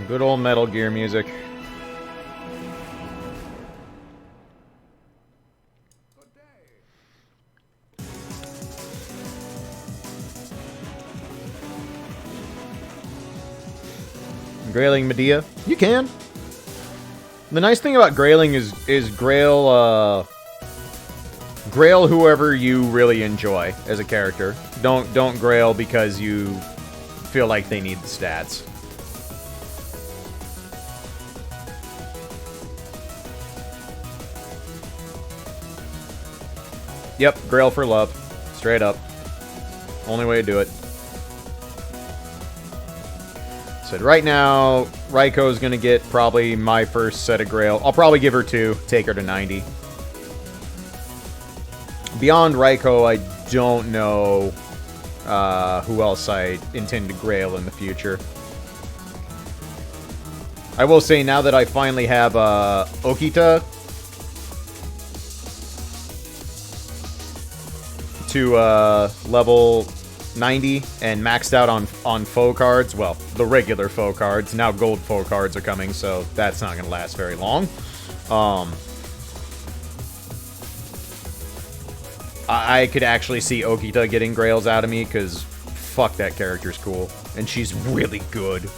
Good old Metal Gear music. Grailing Medea? You can. The nice thing about grailing is Grail Grail whoever you really enjoy as a character. Don't Grail because you feel like they need the stats. Yep, Grail for love. Straight up. Only way to do it. Said right now, Raiko's gonna get probably my first set of Grail. I'll probably give her 2, take her to 90. Beyond Raiko, I don't know who else I intend to grail in the future. I will say, now that I finally have Okita to level 90 and maxed out on foe cards, well, the regular foe cards. Now gold foe cards are coming, so that's not going to last very long. I could actually see Okita getting grails out of me, because fuck, that character's cool. And she's really good.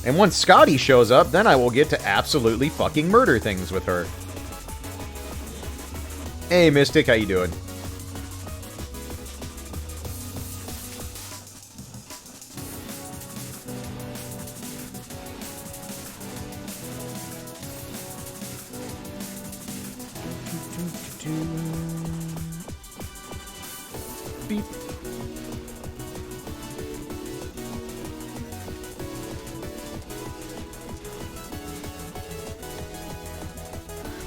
And once Scotty shows up, then I will get to absolutely fucking murder things with her. Hey, Mystic, how you doing? Beep.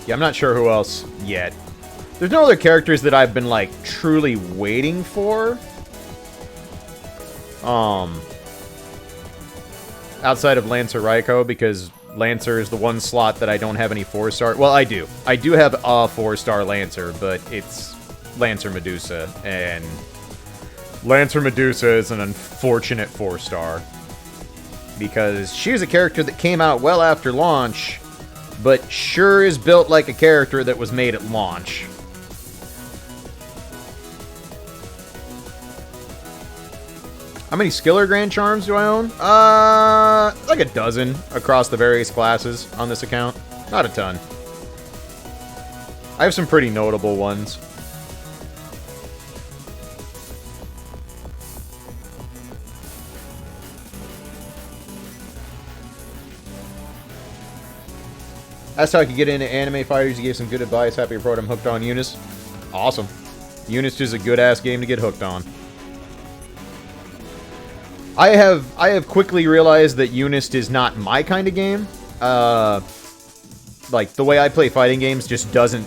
Yeah, I'm not sure who else yet. There's no other characters that I've been, like, truly waiting for. Outside of Lancer Raiko, because Lancer is the one slot that I don't have any 4-star. Well, I do. I do have a 4-star Lancer, but it's Lancer Medusa, and Lancer Medusa is an unfortunate 4-star. Because she's a character that came out well after launch, but sure is built like a character that was made at launch. How many Skiller Grand Charms do I own? Like a dozen across the various classes on this account. Not a ton. I have some pretty notable ones. Asked how I could get into anime fighters. You gave some good advice. Happy to report I'm hooked on Eunice. Awesome. Eunice is a good-ass game to get hooked on. I have quickly realized that Eunice is not my kind of game. Like, the way I play fighting games just doesn't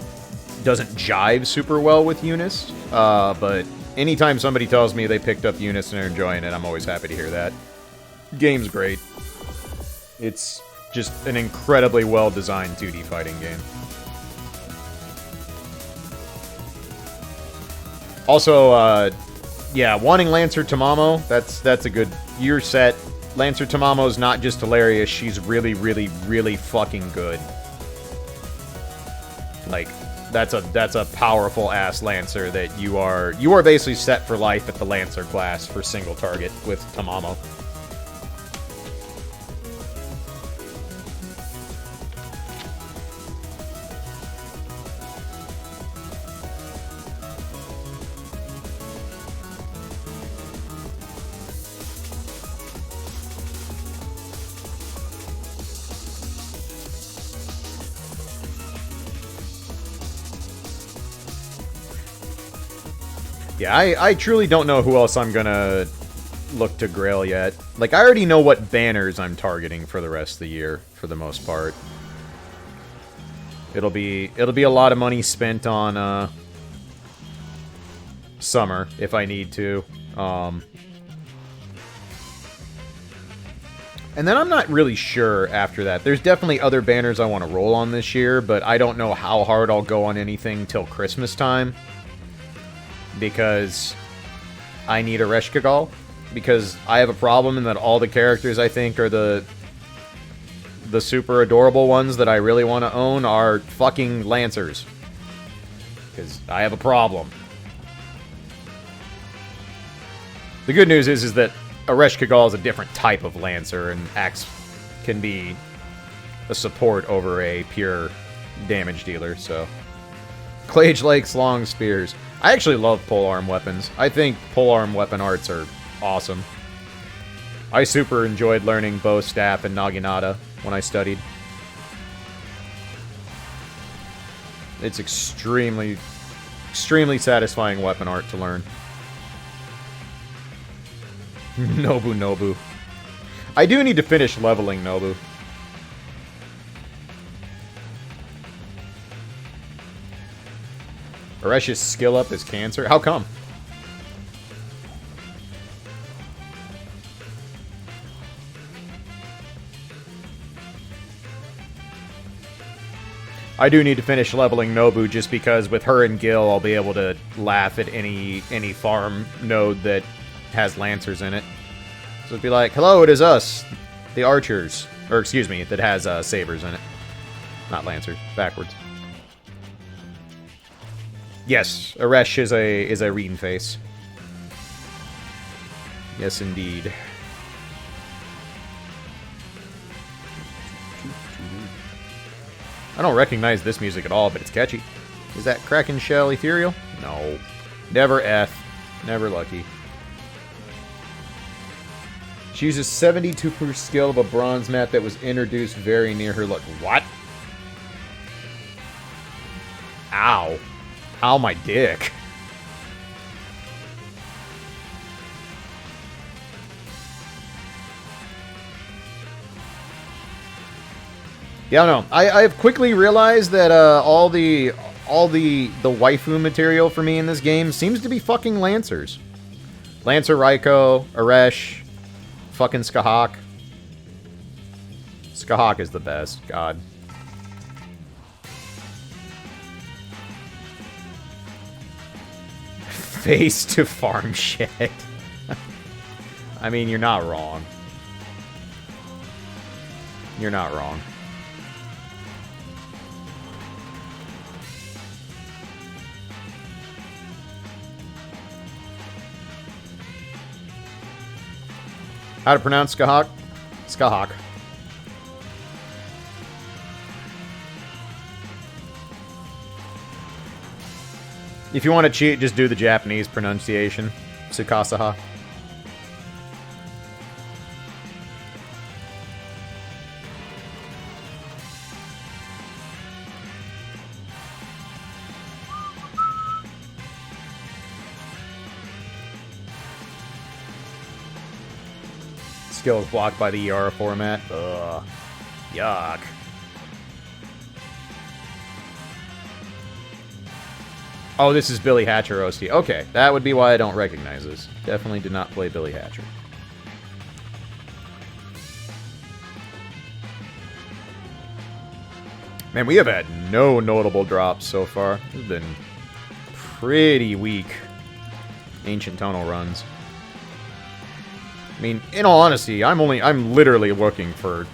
jive super well with Eunice. But anytime somebody tells me they picked up Eunice and are enjoying it, I'm always happy to hear that. Game's great. It's just an incredibly well-designed 2D fighting game. Also, yeah, wanting Lancer Tamamo, that's a good... You're set. Lancer Tamamo's not just hilarious, she's really, really, really fucking good. Like, that's a powerful-ass Lancer that you are basically set for life at the Lancer class for single target with Tamamo. Yeah, I truly don't know who else I'm gonna look to grail yet. Like, I already know what banners I'm targeting for the rest of the year, for the most part. It'll be a lot of money spent on, summer, if I need to. And then I'm not really sure after that. There's definitely other banners I want to roll on this year, but I don't know how hard I'll go on anything till Christmas time. Because I need a Reshkigal. Because I have a problem in that all the characters I think are the super adorable ones that I really want to own are fucking Lancers. Because I have a problem. The good news is that a Reshkigal is a different type of Lancer, and can be a support over a pure damage dealer, so... Klaige likes long spears. I actually love polearm weapons. I think polearm weapon arts are awesome. I super enjoyed learning bow, staff, and naginata when I studied. It's extremely, extremely satisfying weapon art to learn. Nobu. I do need to finish leveling Nobu. Aresh's skill up is cancer? How come? I do need to finish leveling Nobu just because with her and Gil, I'll be able to laugh at any farm node that has Lancers in it. So it'd be like, hello, it is us, the Archers. Or excuse me, that has Sabers in it. Not Lancers, backwards. Yes, Aresh is a Reen face. Yes, indeed. I don't recognize this music at all, but it's catchy. Is that Kraken Shell Ethereal? No. Never F. Never lucky. She uses 72 per skill of a bronze mat that was introduced very near her look. What? Ow. Ow, my dick. Yeah, no. I have quickly realized that all the waifu material for me in this game seems to be fucking Lancers. Lancer Raiko, Aresh, fucking Skahak. Skahak is the best. God. Face to farm shit. I mean, you're not wrong. You're not wrong. How to pronounce Skahak? Skahak. If you want to cheat, just do the Japanese pronunciation. Sukasaha. Skills blocked by the ER format. Ugh. Yuck. Oh, this is Billy Hatcher OST. Okay, that would be why I don't recognize this. Definitely did not play Billy Hatcher. Man, we have had no notable drops so far. This has been pretty weak. Ancient Tonal runs. I mean, in all honesty, I'm literally looking for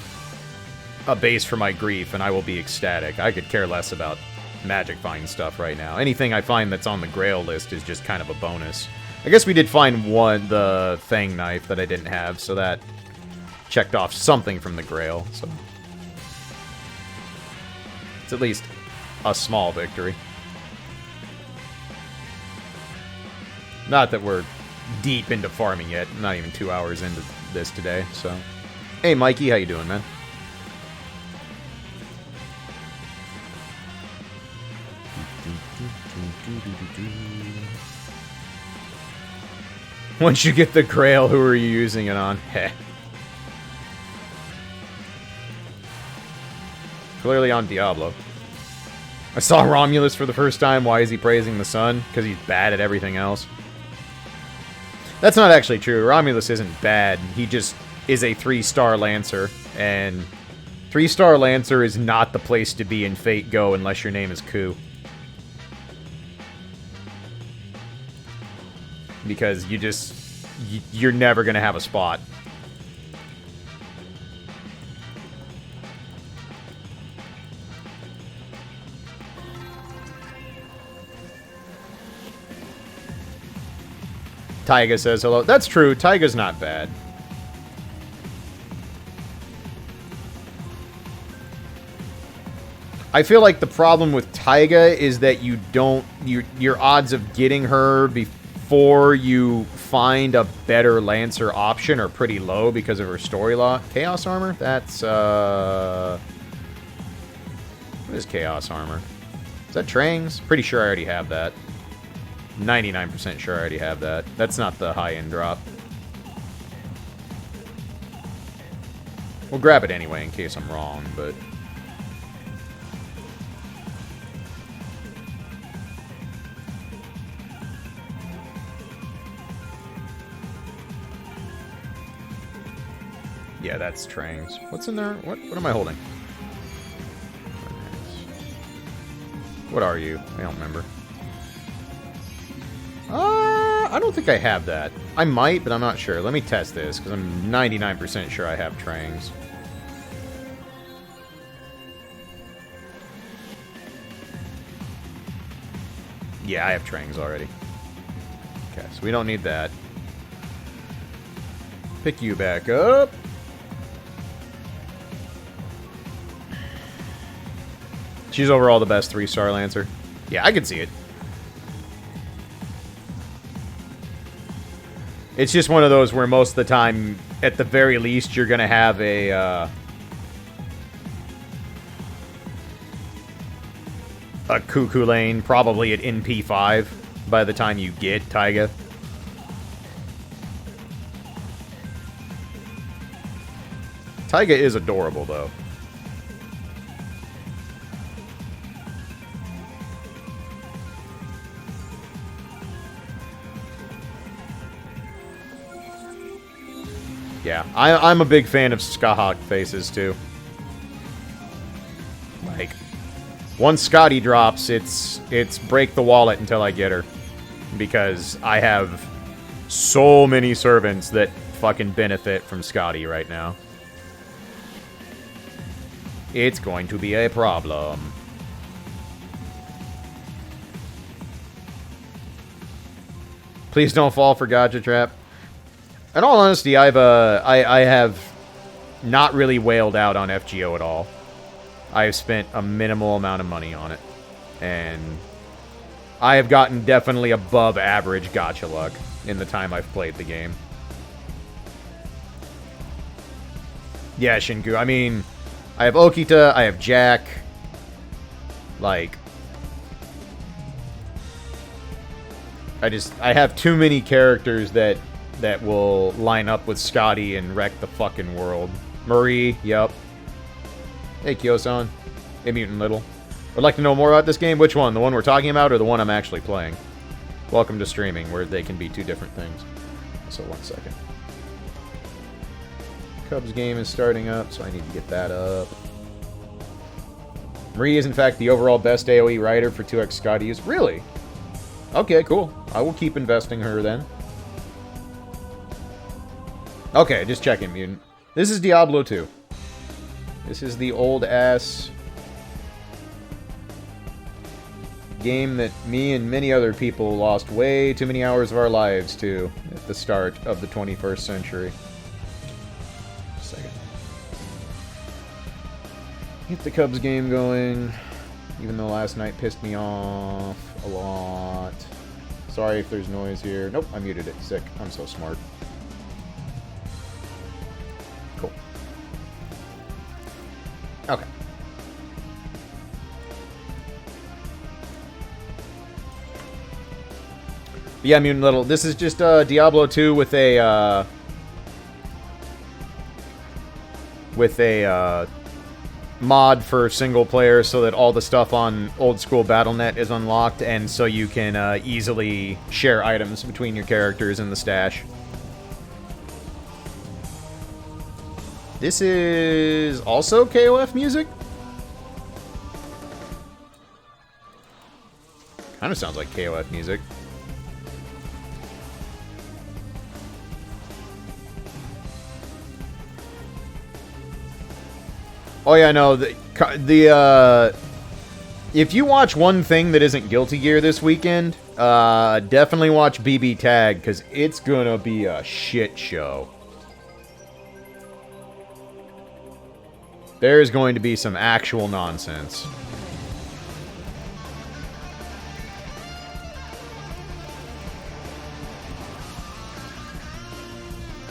a base for my grief, and I will be ecstatic. I could care less about magic find stuff right now. Anything I find that's on the Grail list is just kind of a bonus. I guess we did find the Fang Knife that I didn't have, so that checked off something from the Grail, so it's at least a small victory. Not that we're deep into farming yet. I'm not even 2 hours into this today, so. Hey, Mikey, how you doing, man? Once you get the Grail, who are you using it on? Heh. Clearly on Diablo. I saw Romulus for the first time. Why is he praising the sun? Because he's bad at everything else. That's not actually true. Romulus isn't bad. He just is a 3-star Lancer, and 3-star Lancer is not the place to be in Fate Go unless your name is Ku. Because you're never going to have a spot. Taiga says hello. That's true. Taiga's not bad. I feel like the problem with Taiga is that your odds of getting her before you find a better Lancer option are pretty low because of her story law. Chaos Armor? That's, what is Chaos Armor? Is that Trang's? Pretty sure I already have that. 99% sure I already have that. That's not the high-end drop. We'll grab it anyway in case I'm wrong, but... Yeah, that's Trangs. What's in there? What am I holding? What are you? I don't remember. I don't think I have that. I might, but I'm not sure. Let me test this, because I'm 99% sure I have Trangs. Yeah, I have Trangs already. Okay, so we don't need that. Pick you back up. She's overall the best 3-star Lancer. Yeah, I can see it. It's just one of those where most of the time, at the very least, you're going to have a Cuckoo Lane, probably at NP5, by the time you get Taiga. Taiga is adorable, though. Yeah, I'm a big fan of Skahawk faces, too. Like, once Scotty drops, it's break the wallet until I get her. Because I have so many servants that fucking benefit from Scotty right now. It's going to be a problem. Please don't fall for Gotcha Trap. In all honesty, I have not really wailed out on FGO at all. I've spent a minimal amount of money on it. And I have gotten definitely above average gotcha luck in the time I've played the game. Yeah, Shinku. I mean, I have Okita, I have Jack. Like, I have too many characters that will line up with Scotty and wreck the fucking world. Marie, yep. Hey, Kyo-san. Hey, Mutant Little. Would like to know more about this game? Which one? The one we're talking about or the one I'm actually playing? Welcome to streaming, where they can be two different things. So, 1 second. Cubs game is starting up, so I need to get that up. Marie is, in fact, the overall best AoE writer for 2x Scotty use. Really? Okay, cool. I will keep investing her then. Okay, just checking, Mutant. This is Diablo 2. This is the old-ass game that me and many other people lost way too many hours of our lives to at the start of the 21st century. Just a second. Get the Cubs game going, even though last night pissed me off a lot. Sorry if there's noise here. Nope, I muted it. Sick. I'm so smart. Cool. Okay. But yeah, Mutant Little. This is just Diablo 2 with a mod for single player, so that all the stuff on old school Battle.net is unlocked, and so you can easily share items between your characters in the stash. This is also KOF music? Kind of sounds like KOF music. Oh yeah, no, if you watch one thing that isn't Guilty Gear this weekend, definitely watch BB Tag, because it's gonna be a shit show. There's going to be some actual nonsense.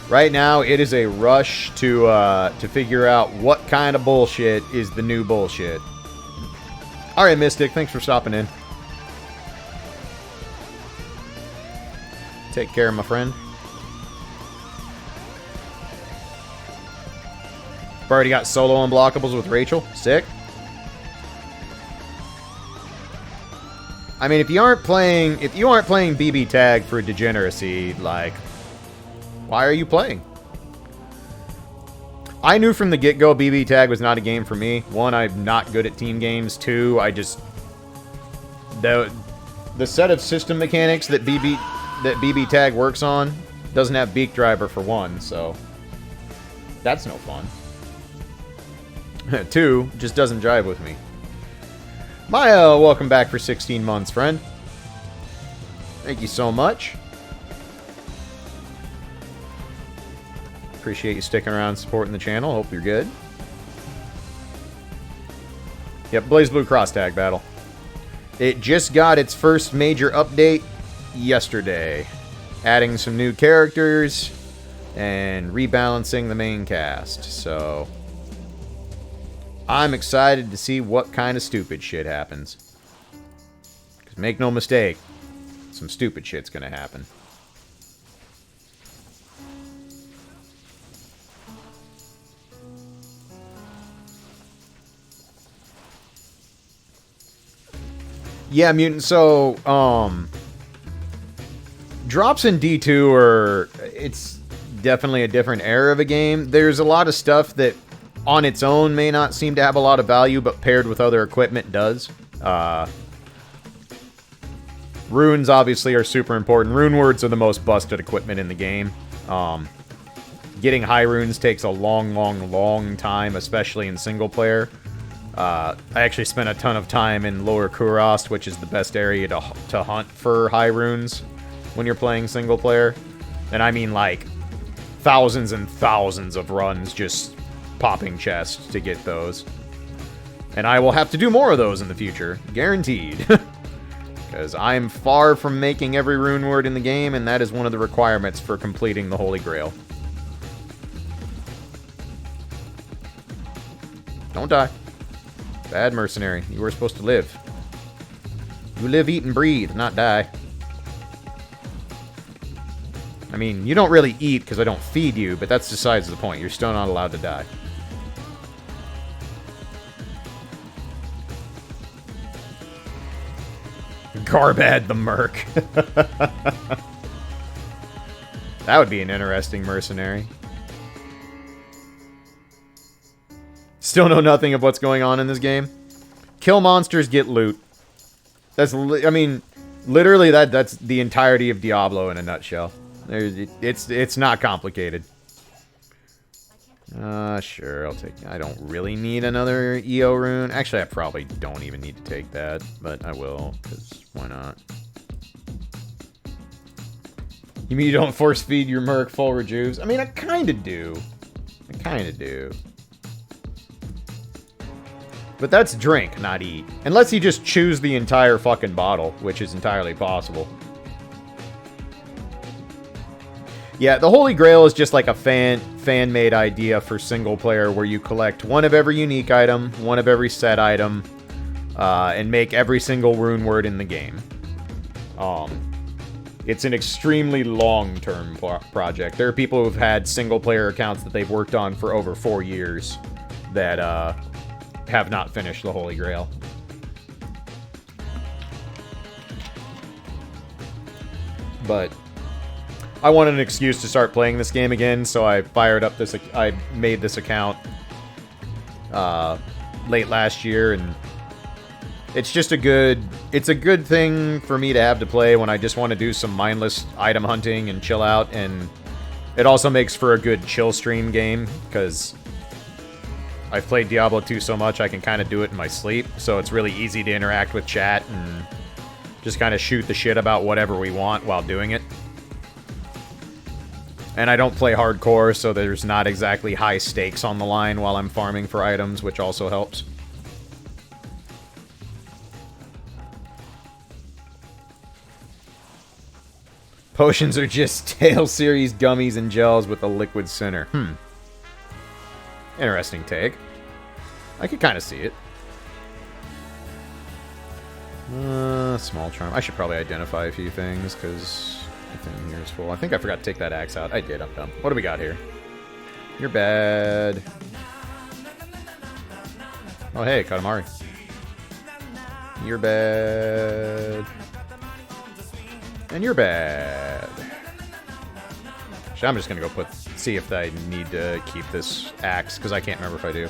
Right now, it is a rush to figure out what kind of bullshit is the new bullshit. Alright, Mystic, thanks for stopping in. Take care, my friend. I've already got solo unblockables with Rachel. Sick. I mean, if you aren't playing BB Tag for degeneracy, like, why are you playing? I knew from the get-go BB Tag was not a game for me. One, I'm not good at team games. Two, I just... The set of system mechanics that BB Tag works on doesn't have Beak Driver for one, so... That's no fun. Two, just doesn't jive with me. Maya, welcome back for 16 months, friend. Thank you so much. Appreciate you sticking around supporting the channel. Hope you're good. Yep, BlazBlue Cross Tag Battle. It just got its first major update yesterday. Adding some new characters and rebalancing the main cast. So, I'm excited to see what kind of stupid shit happens. Because make no mistake, some stupid shit's gonna happen. Yeah, Mutant, so, drops in D2 are, it's definitely a different era of a game. There's a lot of stuff that on its own may not seem to have a lot of value, but paired with other equipment does. Runes obviously are super important. Rune words are the most busted equipment in the game. Getting high runes takes a long time, especially in single player. I actually spent a ton of time in Lower Kurast, which is the best area to hunt for high runes when you're playing single player. And I mean like thousands and thousands of runs just popping chests to get those. And I will have to do more of those in the future, guaranteed. Because I'm far from making every rune word in the game, and that is one of the requirements for completing the Holy Grail. Don't die. Bad mercenary. You were supposed to live. You live, eat, and breathe, not die. I mean, you don't really eat because I don't feed you, but that's besides the point. You're still not allowed to die. Garbad the Merc. That would be an interesting mercenary. Still know nothing of what's going on in this game. Kill monsters, get loot. That's, I mean, literally that's the entirety of Diablo in a nutshell. It's not complicated. Sure, I'll take... I don't really need another EO rune. Actually, I probably don't even need to take that, but I will, because why not? You mean you don't force feed your Merc full rejuves? I mean, I kind of do. I kind of do. But that's drink, not eat. Unless you just choose the entire fucking bottle, which is entirely possible. Yeah, the Holy Grail is just like a fan-made idea for single player where you collect one of every unique item, one of every set item, and make every single rune word in the game. It's an extremely long-term project. There are people who've had single-player accounts that they've worked on for over 4 years that have not finished the Holy Grail. But I wanted an excuse to start playing this game again, so I fired up this. I made this account late last year, and it's just a good thing for me to have to play when I just want to do some mindless item hunting and chill out, and it also makes for a good chill stream game, because I've played Diablo 2 so much I can kind of do it in my sleep, so it's really easy to interact with chat and just kind of shoot the shit about whatever we want while doing it. And I don't play hardcore, so there's not exactly high stakes on the line while I'm farming for items, which also helps. Potions are just Tail Series gummies and gels with a liquid center. Interesting take. I could kind of see it. Small charm. I should probably identify a few things, because everything here is full. I think I forgot to take that axe out. I did, I'm dumb. What do we got here? You're bad. Oh, hey, Katamari. You're bad. And you're bad. Actually, I'm just gonna go see if I need to keep this axe, because I can't remember if I do.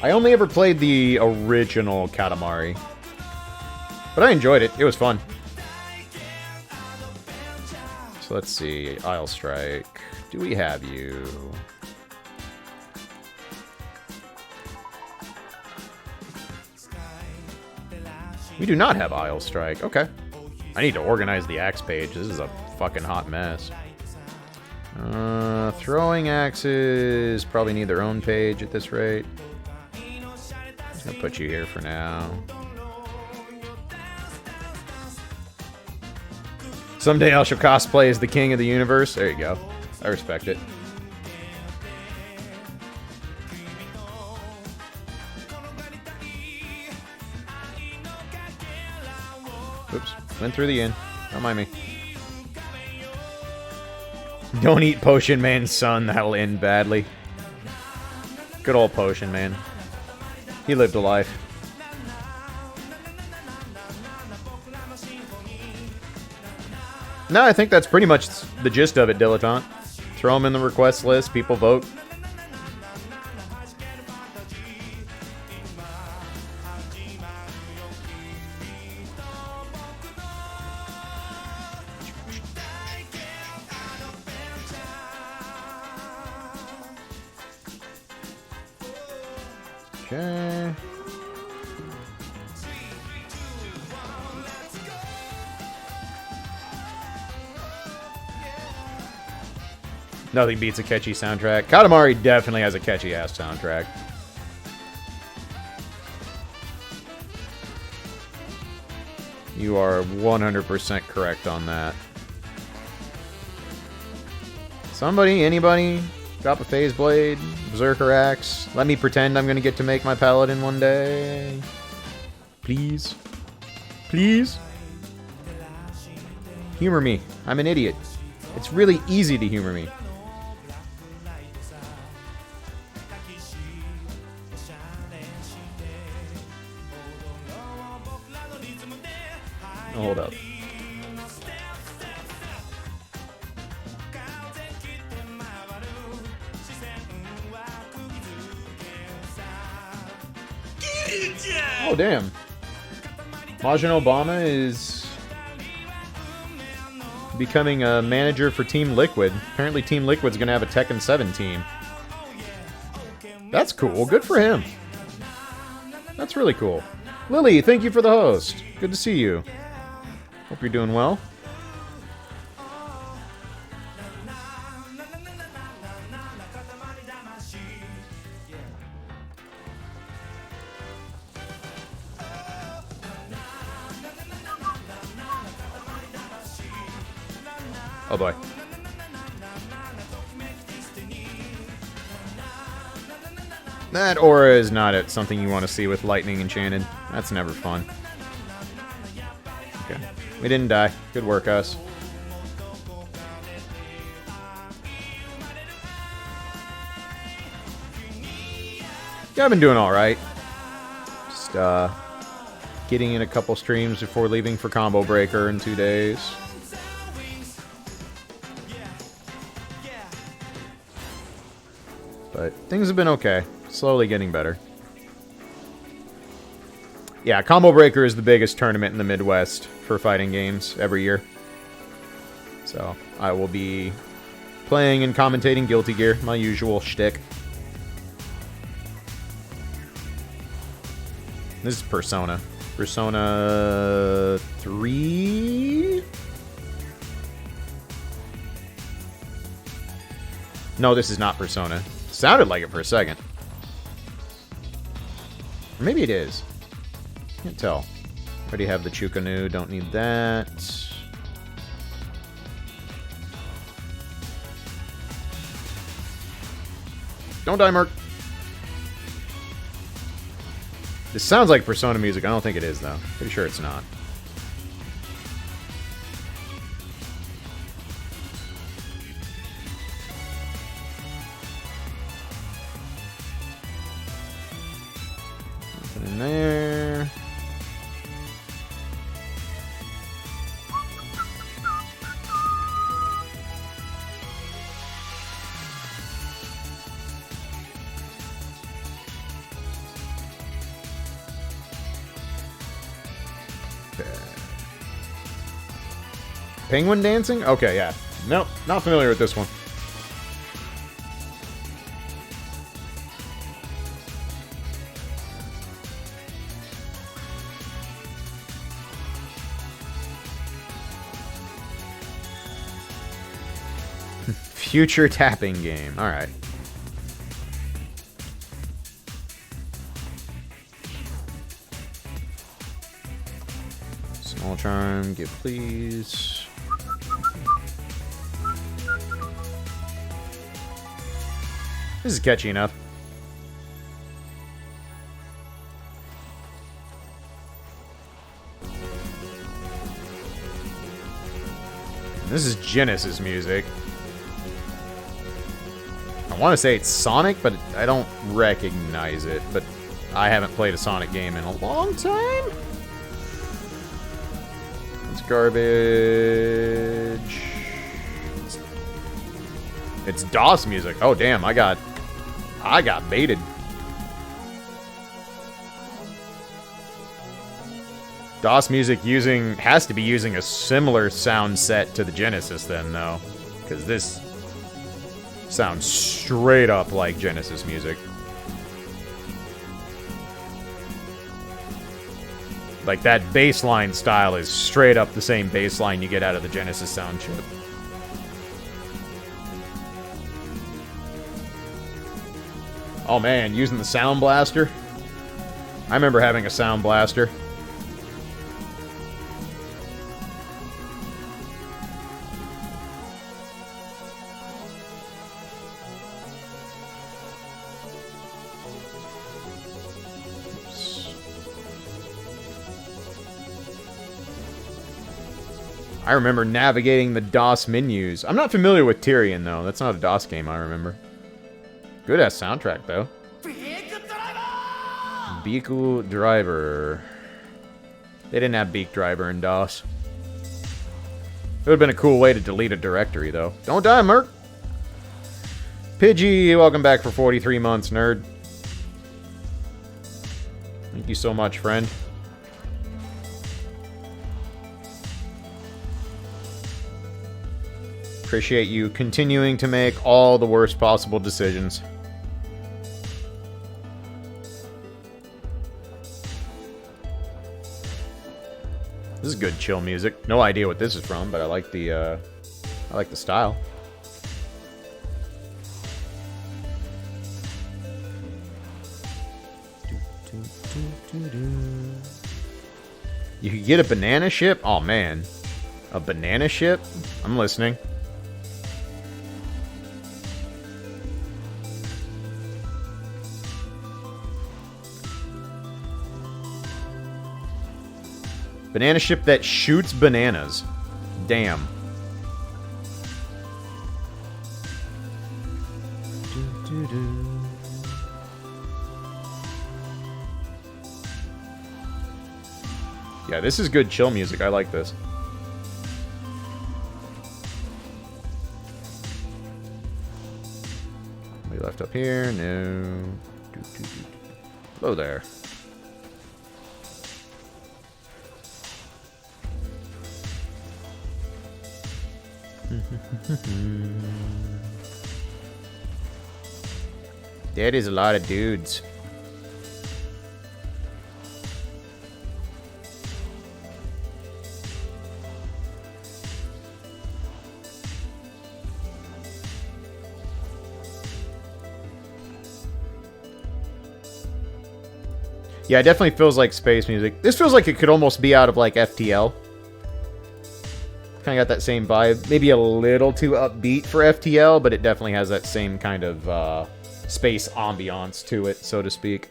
I only ever played the original Katamari. But I enjoyed it. It was fun. So let's see. Isle Strike. Do we have you? We do not have Isle Strike. Okay. I need to organize the axe page. This is a fucking hot mess. Throwing axes probably need their own page at this rate. I'm gonna put you here for now. Someday I shall cosplay as the king of the universe. There you go. I respect it. Oops. Went through the inn. Don't mind me. Don't eat Potion Man's son. That'll end badly. Good old Potion Man. He lived a life. No, I think that's pretty much the gist of it, Dilettante. Throw them in the request list, people vote. Okay. Nothing beats a catchy soundtrack. Katamari definitely has a catchy-ass soundtrack. You are 100% correct on that. Somebody, anybody, drop a Phase Blade, Berserker Axe. Let me pretend I'm going to get to make my Paladin one day. Please. Please. Humor me. I'm an idiot. It's really easy to humor me. Oh, hold up. Oh, damn. Majin Obama is becoming a manager for Team Liquid. Apparently Team Liquid's going to have a Tekken 7 team. That's cool. Good for him. That's really cool. Lily, thank you for the host. Good to see you. Hope you're doing well. Oh boy. That aura is not something you want to see with lightning enchanted. That's never fun. Okay. We didn't die. Good work, us. Yeah, I've been doing alright. Just, getting in a couple streams before leaving for Combo Breaker in 2 days. But things have been okay. Slowly getting better. Yeah, Combo Breaker is the biggest tournament in the Midwest for fighting games every year. So, I will be playing and commentating Guilty Gear, my usual shtick. This is Persona. Persona 3? No, this is not Persona. Sounded like it for a second. Or maybe it is. Can't tell. Already have the Chukanu, don't need that. Don't die, Merc. This sounds like Persona music. I don't think it is, though. Pretty sure it's not. Nothing in there. Penguin dancing? Okay, yeah. Nope, not familiar with this one. Future tapping game. Alright. Small charm, give please. This is catchy enough. This is Genesis music. I want to say it's Sonic, but I don't recognize it. But I haven't played a Sonic game in a long time. It's garbage. It's DOS music. Oh damn! I got baited. DOS music has to be using a similar sound set to the Genesis then, though, because this sounds straight up like Genesis music. Like, that bass line style is straight up the same bass line you get out of the Genesis sound chip. Oh man, using the Sound Blaster? I remember having a Sound Blaster. I remember navigating the DOS menus. I'm not familiar with Tyrion, though. That's not a DOS game, I remember. Good-ass soundtrack, though. Beaku Driver. They didn't have Beak Driver in DOS. It would have been a cool way to delete a directory, though. Don't die, Merc! Pidgey, welcome back for 43 months, nerd. Thank you so much, friend. Appreciate you continuing to make all the worst possible decisions. This is good chill music. No idea what this is from, but I like the style. You could get a banana ship? Oh man. A banana ship? I'm listening. Banana ship that shoots bananas. Damn. Yeah, this is good chill music. I like this. We left up here. No. Hello there. That is a lot of dudes. Yeah, it definitely feels like space music. This feels like it could almost be out of like FTL. Kind of got that same vibe. Maybe a little too upbeat for FTL, but it definitely has that same kind of space ambiance to it, so to speak.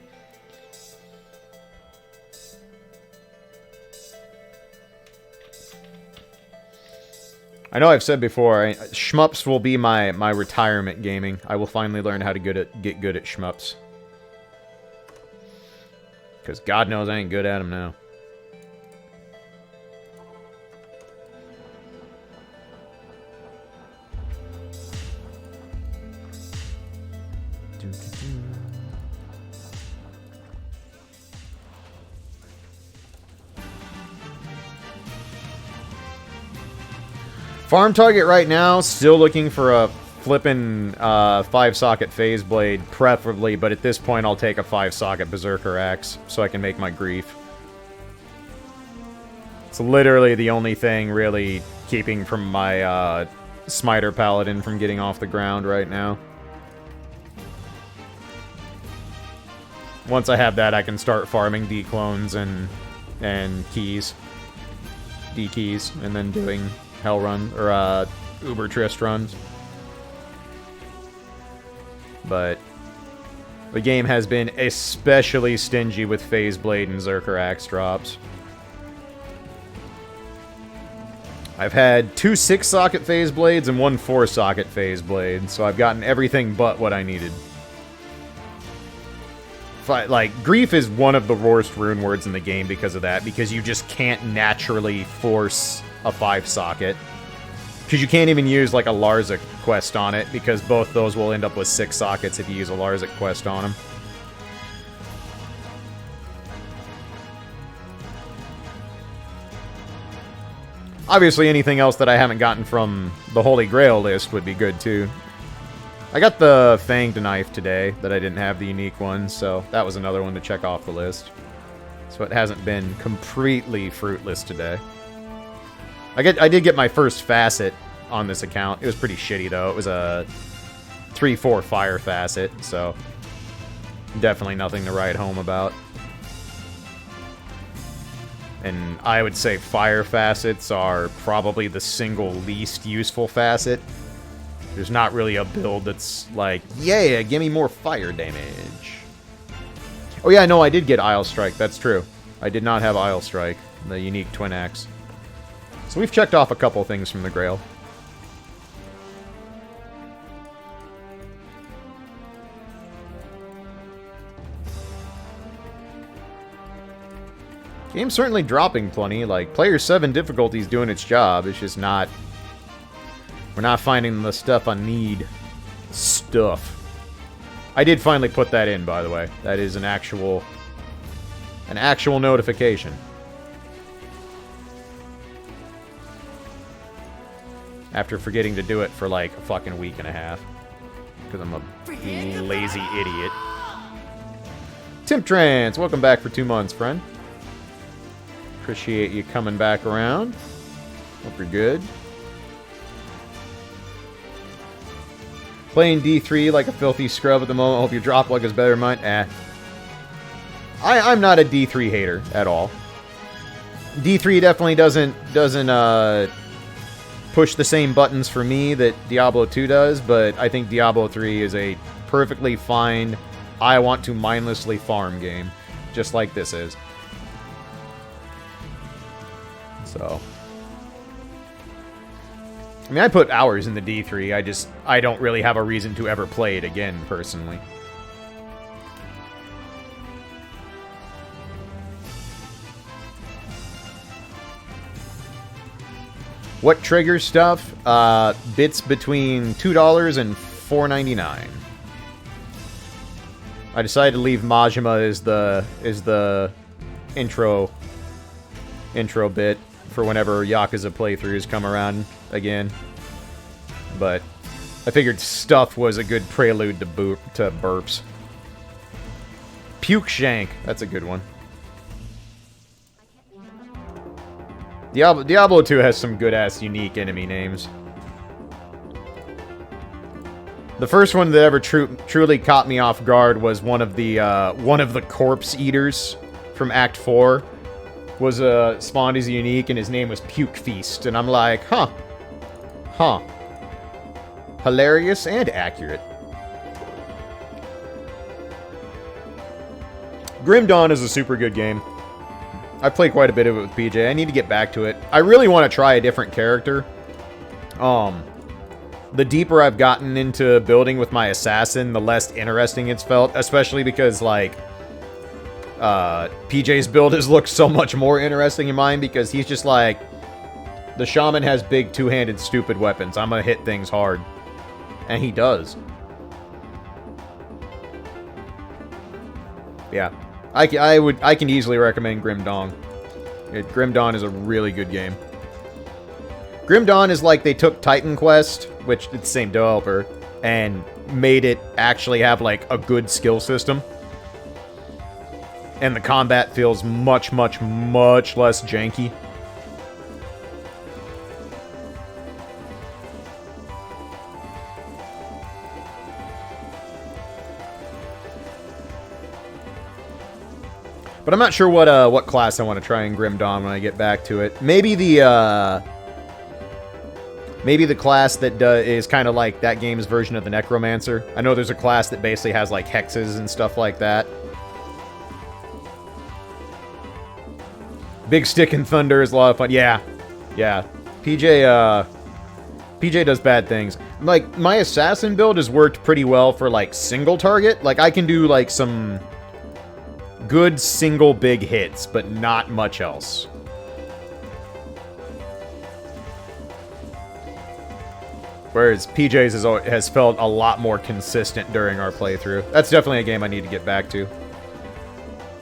I know I've said before, shmups will be my retirement gaming. I will finally learn how to get good at shmups. Because God knows I ain't good at them now. Farm target right now, still looking for a flippin' 5-socket phase blade, preferably, but at this point I'll take a 5-socket berserker axe so I can make my grief. It's literally the only thing really keeping from my smiter paladin from getting off the ground right now. Once I have that, I can start farming D-clones and keys. D-keys, and then doing hell run, or Uber Trist runs. But the game has been especially stingy with Phase Blade and Zerker Axe drops. I've had 2 6-socket Phase Blades and 1 4-socket Phase Blade, so I've gotten everything but what I needed. Like, Grief is one of the worst rune words in the game because of that, because you just can't naturally force a 5-socket. Because you can't even use, like, a Larza quest on it, because both those will end up with 6 sockets if you use a Larza quest on them. Obviously, anything else that I haven't gotten from the Holy Grail list would be good, too. I got the Fanged Knife today, that I didn't have the unique one, so that was another one to check off the list. So it hasn't been completely fruitless today. I did get my first facet on this account. It was pretty shitty, though. It was a 3/4 fire facet, so definitely nothing to write home about. And I would say fire facets are probably the single least useful facet. There's not really a build that's like, yeah, give me more fire damage. Oh yeah, no, I did get Isle Strike. That's true. I did not have Isle Strike, the unique Twin Axe. So we've checked off a couple things from the Grail. Game's certainly dropping plenty. Like, Player 7 difficulty's doing its job. It's just not... We're not finding the stuff I need. Stuff. I did finally put that in, by the way. That is an actual notification. After forgetting to do it for like a fucking week and a half. Because I'm a lazy idiot. Tim Trance, welcome back for 2 months, friend. Appreciate you coming back around. Hope you're good. Playing D3 like a filthy scrub at the moment. Hope your drop luck is better than mine. I'm not a D3 hater at all. D3 definitely doesn't push the same buttons for me that Diablo 2 does, but I think Diablo 3 is a perfectly fine, I want to mindlessly farm game, just like this is. So... I mean, I put hours in the D3, I don't really have a reason to ever play it again, personally. What triggers stuff? Bits between $2 and $4.99. I decided to leave Majima as the intro bit for whenever Yakuza playthroughs come around again. But I figured stuff was a good prelude to burps. Puke Shank, that's a good one. Diablo 2 has some good-ass unique enemy names. The first one that ever truly caught me off guard was one of the corpse eaters from Act 4. Was spawned as unique, and his name was Puke Feast, and I'm like, huh. Hilarious and accurate. Grim Dawn is a super good game. I played quite a bit of it with PJ. I need to get back to it. I really want to try a different character. The deeper I've gotten into building with my assassin, the less interesting it's felt, especially because, like, PJ's build has looked so much more interesting in mine because he's just like, the shaman has big two-handed stupid weapons. I'm gonna hit things hard. And he does. Yeah. I can easily recommend Grim Dawn. Grim Dawn is a really good game. Grim Dawn is like they took Titan Quest, which it's the same developer, and made it actually have like a good skill system. And the combat feels much, much, much less janky. But I'm not sure what class I want to try in Grim Dawn when I get back to it. Maybe the class that is kind of like that game's version of the Necromancer. I know there's a class that basically has like hexes and stuff like that. Big Stick and Thunder is a lot of fun. Yeah. PJ does bad things. Like, my Assassin build has worked pretty well for, like, single target. Like, I can do, like, some good single big hits, but not much else. Whereas PJ's has felt a lot more consistent during our playthrough. That's definitely a game I need to get back to.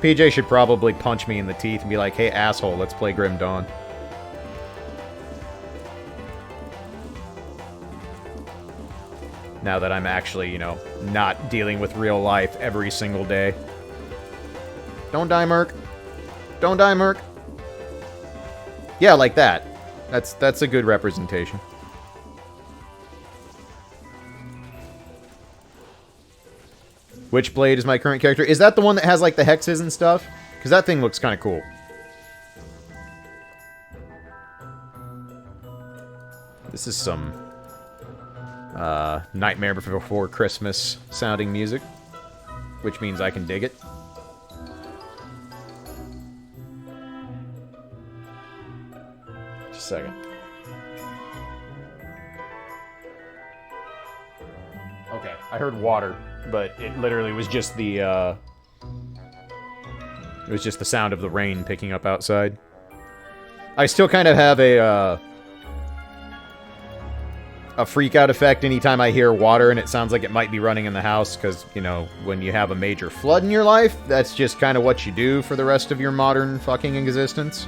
PJ should probably punch me in the teeth and be like, hey, asshole, let's play Grim Dawn. Now that I'm actually, you know, not dealing with real life every single day. Don't die, Merc. Don't die, Merc. Yeah, like that. That's a good representation. Witchblade is my current character. Is that the one that has, like, the hexes and stuff? Because that thing looks kind of cool. This is some Nightmare Before Christmas sounding music, which means I can dig it. Just a second. Okay, I heard water. But it literally was just the, it was just the sound of the rain picking up outside. I still kind of have a freak-out effect anytime I hear water and it sounds like it might be running in the house, because, you know, when you have a major flood in your life, that's just kind of what you do for the rest of your modern fucking existence.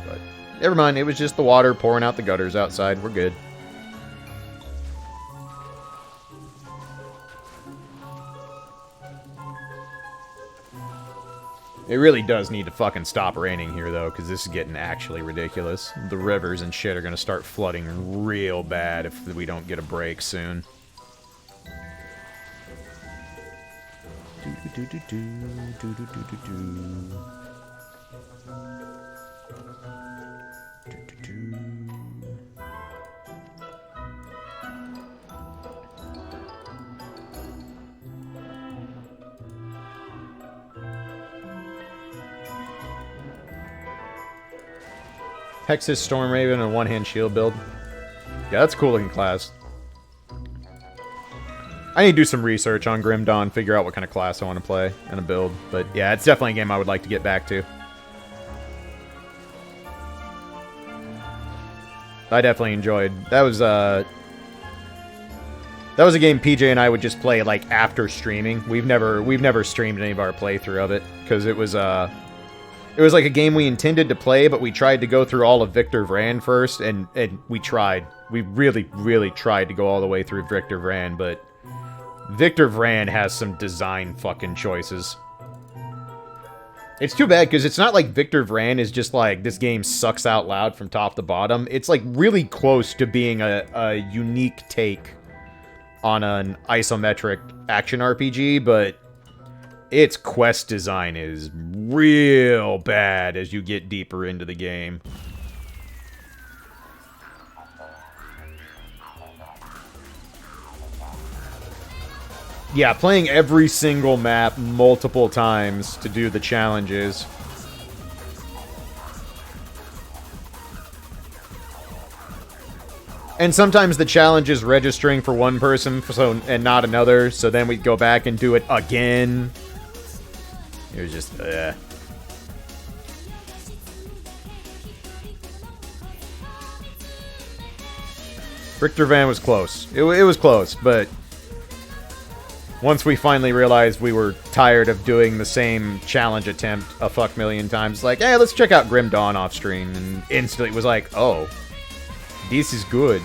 But, never mind, it was just the water pouring out the gutters outside. We're good. It really does need to fucking stop raining here, though, because this is getting actually ridiculous. The rivers and shit are going to start flooding real bad if we don't get a break soon. Hex's Storm Raven and one-hand shield build. Yeah, that's a cool looking class. I need to do some research on Grim Dawn, figure out what kind of class I want to play and a build. But yeah, it's definitely a game I would like to get back to. I definitely enjoyed. That was a game PJ and I would just play like after streaming. We've never streamed any of our playthrough of it because it was like a game we intended to play, but we tried to go through all of Victor Vran first, and we tried. We really, really tried to go all the way through Victor Vran, but Victor Vran has some design fucking choices. It's too bad, because it's not like Victor Vran is just like, this game sucks out loud from top to bottom. It's like really close to being a unique take on an isometric action RPG, but its quest design is real bad as you get deeper into the game. Yeah, playing every single map multiple times to do the challenges. And sometimes the challenge is registering for one person and not another, so then we go back and do it again. It was just, Victor Van was close. It was close, but Once we finally realized we were tired of doing the same challenge attempt a fuck million times, like, hey, let's check out Grim Dawn off stream, and instantly was like, oh, this is good.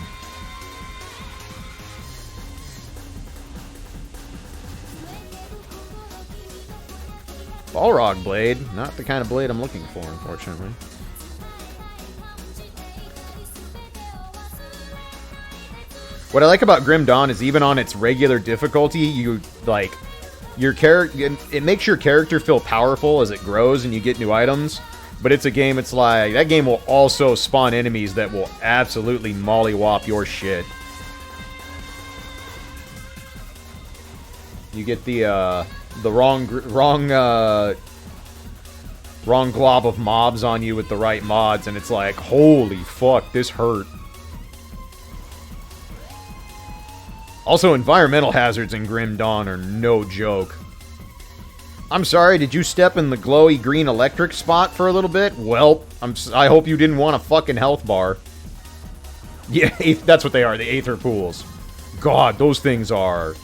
Balrog blade, not the kind of blade I'm looking for, unfortunately. What I like about Grim Dawn is even on its regular difficulty, you, like, your character, it makes your character feel powerful as it grows and you get new items. But it's a game, it's like, that game will also spawn enemies that will absolutely mollywop your shit. You get the wrong glob of mobs on you with the right mods, and it's like, holy fuck, this hurt. Also, environmental hazards in Grim Dawn are no joke. I'm sorry, did you step in the glowy green electric spot for a little bit? Well, I hope you didn't want a fucking health bar. Yeah, that's what they are, the Aether Pools. God, those things are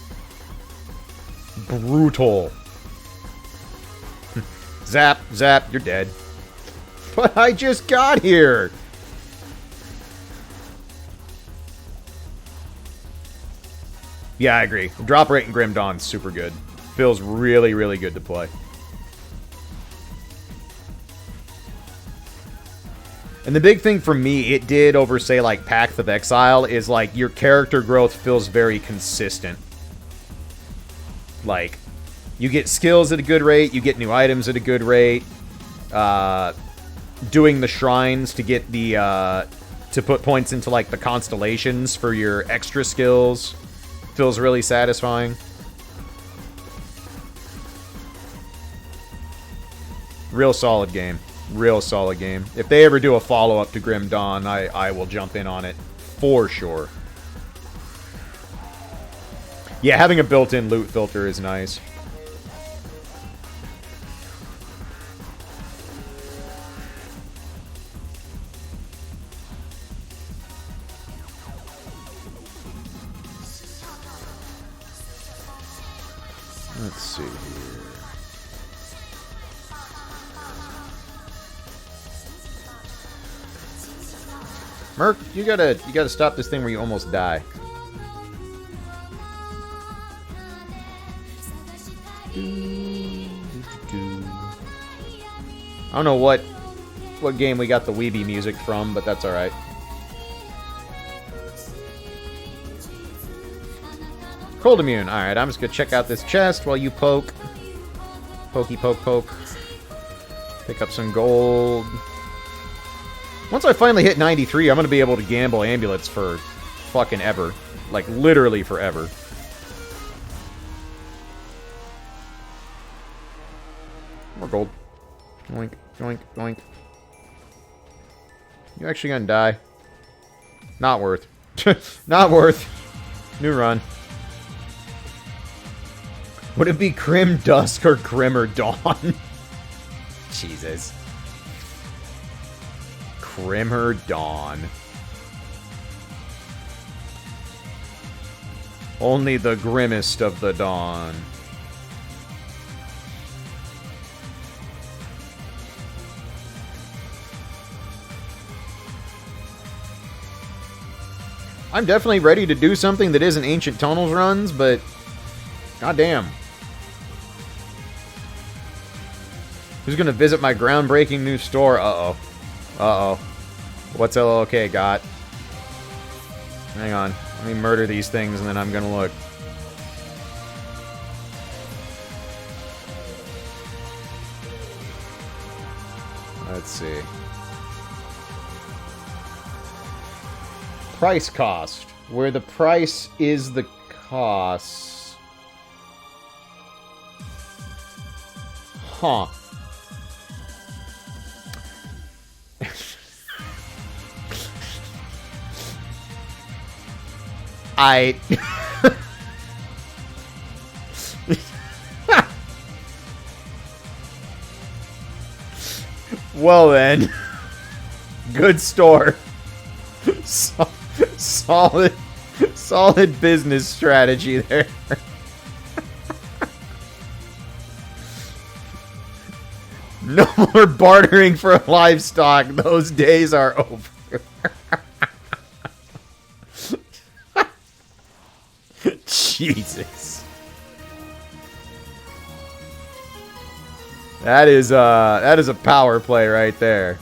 brutal. Zap, zap, you're dead. But I just got here! Yeah, I agree. The drop rate in Grim Dawn's super good. Feels really, really good to play. And the big thing for me it did over, say, like, Pact of Exile is, like, your character growth feels very consistent. Like, you get skills at a good rate, you get new items at a good rate. Doing the shrines to get the, to put points into, like, the constellations for your extra skills feels really satisfying. Real solid game. Real solid game. If they ever do a follow-up to Grim Dawn, I will jump in on it for sure. Yeah, having a built-in loot filter is nice. Let's see here. Merc, you gotta stop this thing where you almost die. I don't know what game we got the Weeby music from, but that's alright. Cold immune. Alright, I'm just gonna check out this chest while you poke. Pokey poke poke. Pick up some gold. Once I finally hit 93, I'm gonna be able to gamble amulets for fucking ever. Like, literally forever. More gold. Doink, doink, doink. You actually gonna die? Not worth. Not worth. New run. Would it be Grim Dusk or Grimmer Dawn? Jesus. Grimmer Dawn. Only the grimmest of the dawn. I'm definitely ready to do something that isn't Ancient Tunnels runs, but goddamn. Who's gonna visit my groundbreaking new store? Uh-oh. Uh-oh. What's LLK got? Hang on. Let me murder these things and then I'm gonna look. Let's see. Price cost. Where the price is the cost. Huh. Well then. Good store. Solid business strategy there. No more bartering for livestock. Those days are over. Jesus. That is a power play right there.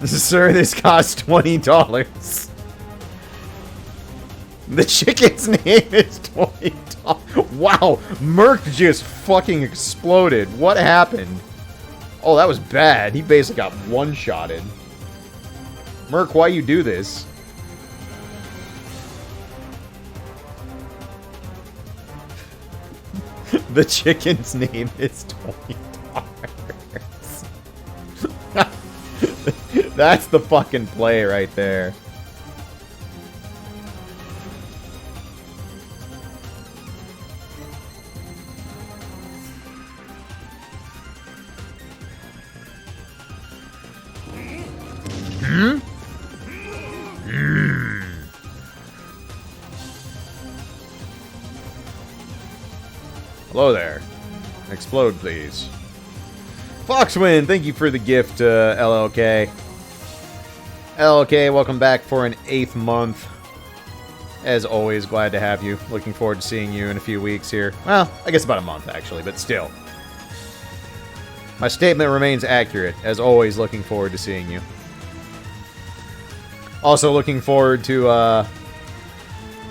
Sir, this costs $20. The chicken's name is $20. Wow, Merc just fucking exploded. What happened? Oh, that was bad. He basically got one-shotted. Merc, why you do this? The chicken's name is $20. That's the fucking play right there. Hello there. Explode, please. Foxwin, thank you for the gift, LLK. LLK, welcome back for an 8th month. As always, glad to have you. Looking forward to seeing you in a few weeks here. Well, I guess about a month, actually, but still. My statement remains accurate. As always, looking forward to seeing you. Also looking forward to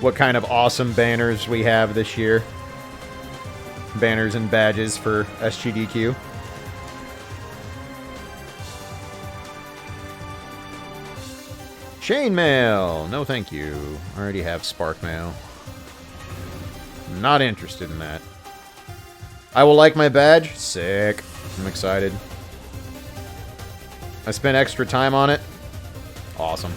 what kind of awesome banners we have this year. Banners and badges for SGDQ. Chainmail! No thank you. I already have Spark Mail. Not interested in that. I will like my badge. Sick. I'm excited. I spent extra time on it. Awesome.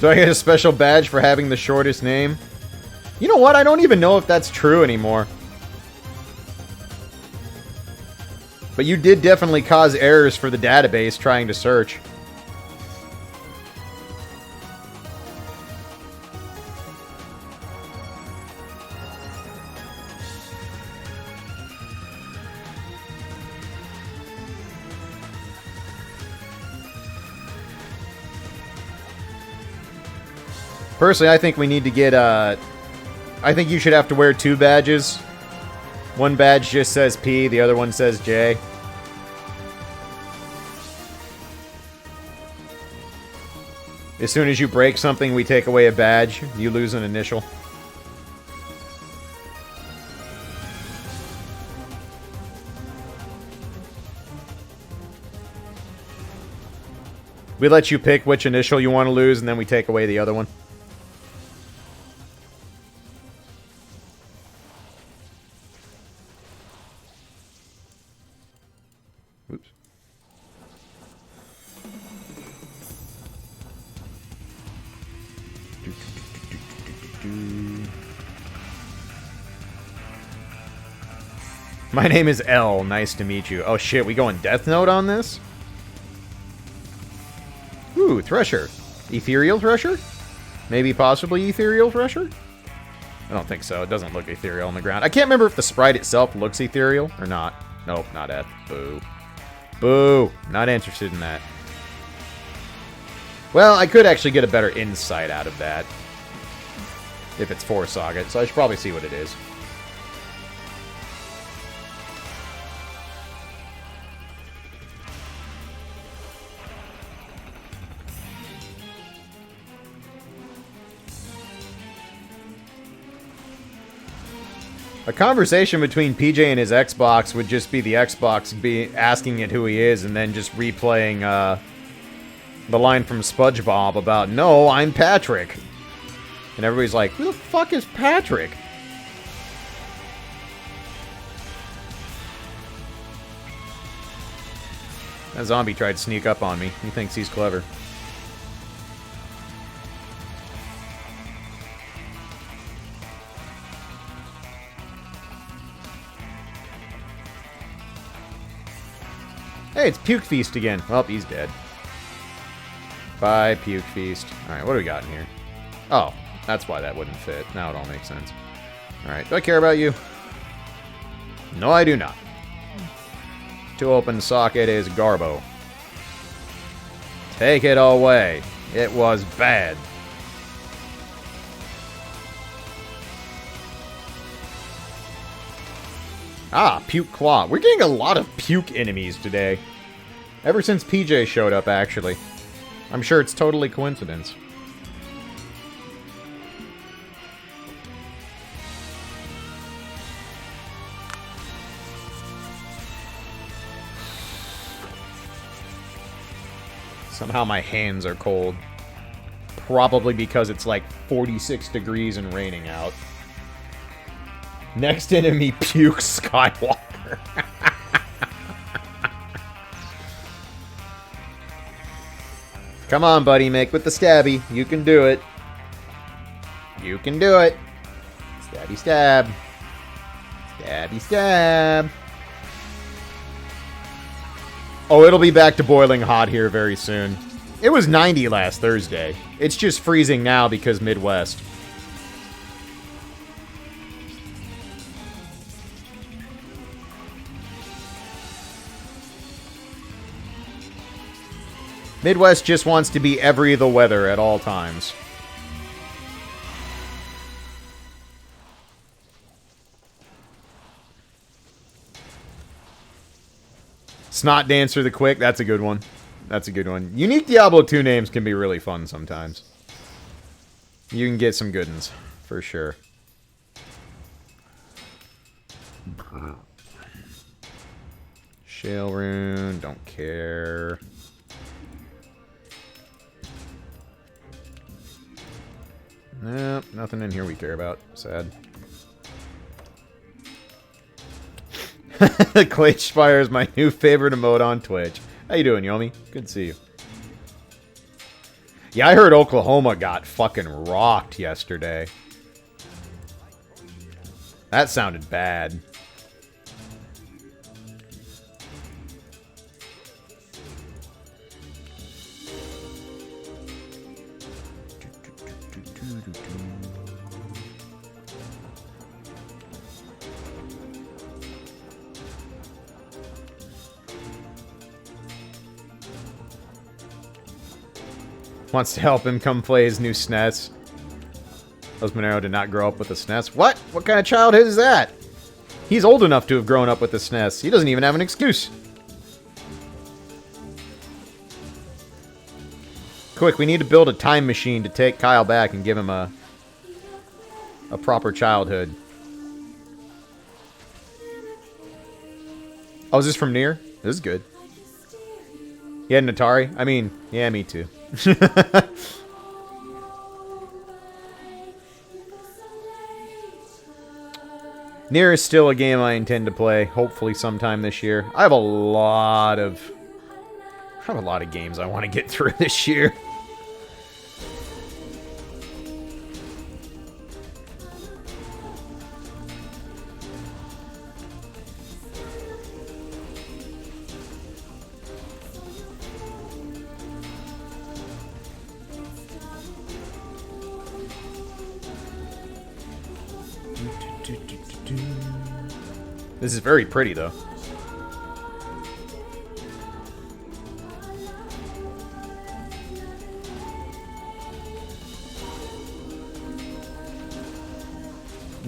Do I get a special badge for having the shortest name? You know what? I don't even know if that's true anymore. But you did definitely cause errors for the database trying to search. Personally, I think we need to get, I think you should have to wear 2 badges. One badge just says P, the other one says J. As soon as you break something, we take away a badge. You lose an initial. We let you pick which initial you want to lose, and then we take away the other one. Oops. My name is L. Nice to meet you. Oh shit, we going Death Note on this? Ooh, Thresher. Ethereal Thresher? Maybe possibly Ethereal Thresher? I don't think so. It doesn't look ethereal on the ground. I can't remember if the sprite itself looks ethereal or not. Nope, not F. Boo. Boo. Not interested in that. Well, I could actually get a better insight out of that. If it's 4 Saga, so I should probably see what it is. A conversation between PJ and his Xbox would just be the Xbox asking it who he is and then just replaying the line from SpongeBob about, "No, I'm Patrick." And everybody's like, "Who the fuck is Patrick?" That zombie tried to sneak up on me. He thinks he's clever. Hey, it's Puke Feast again. Well, he's dead. Bye, Puke Feast. Alright, what do we got in here? Oh, that's why that wouldn't fit. Now it all makes sense. Alright, do I care about you? No, I do not. To open socket is Garbo. Take it away. It was bad. Ah, Puke Claw. We're getting a lot of Puke enemies today. Ever since PJ showed up, actually. I'm sure it's totally coincidence. Somehow my hands are cold. Probably because it's like 46 degrees and raining out. Next enemy, Puke Skywalker. Come on, buddy, make with the stabby. You can do it. You can do it. Stabby stab. Stabby stab. Oh, it'll be back to boiling hot here very soon. It was 90 last Thursday. It's just freezing now because Midwest. Midwest just wants to be every the weather at all times. Snot Dancer the Quick, that's a good one. That's a good one. Unique Diablo 2 names can be really fun sometimes. You can get some good ones, for sure. Shale Rune, don't care. Nope, nothing in here we care about. Sad. Klaige Spire is my new favorite emote on Twitch. How you doing, Yomi? Good to see you. Yeah, I heard Oklahoma got fucking rocked yesterday. That sounded bad. Wants to help him come play his new SNES. Monero did not grow up with a SNES. What? What kind of childhood is that? He's old enough to have grown up with the SNES. He doesn't even have an excuse. Quick, we need to build a time machine to take Kyle back and give him a proper childhood. Oh, is this from Nier? This is good. You had an Atari? I mean, yeah, me too. Nier is still a game I intend to play, hopefully sometime this year. I have a lot of games I want to get through this year. This is very pretty, though.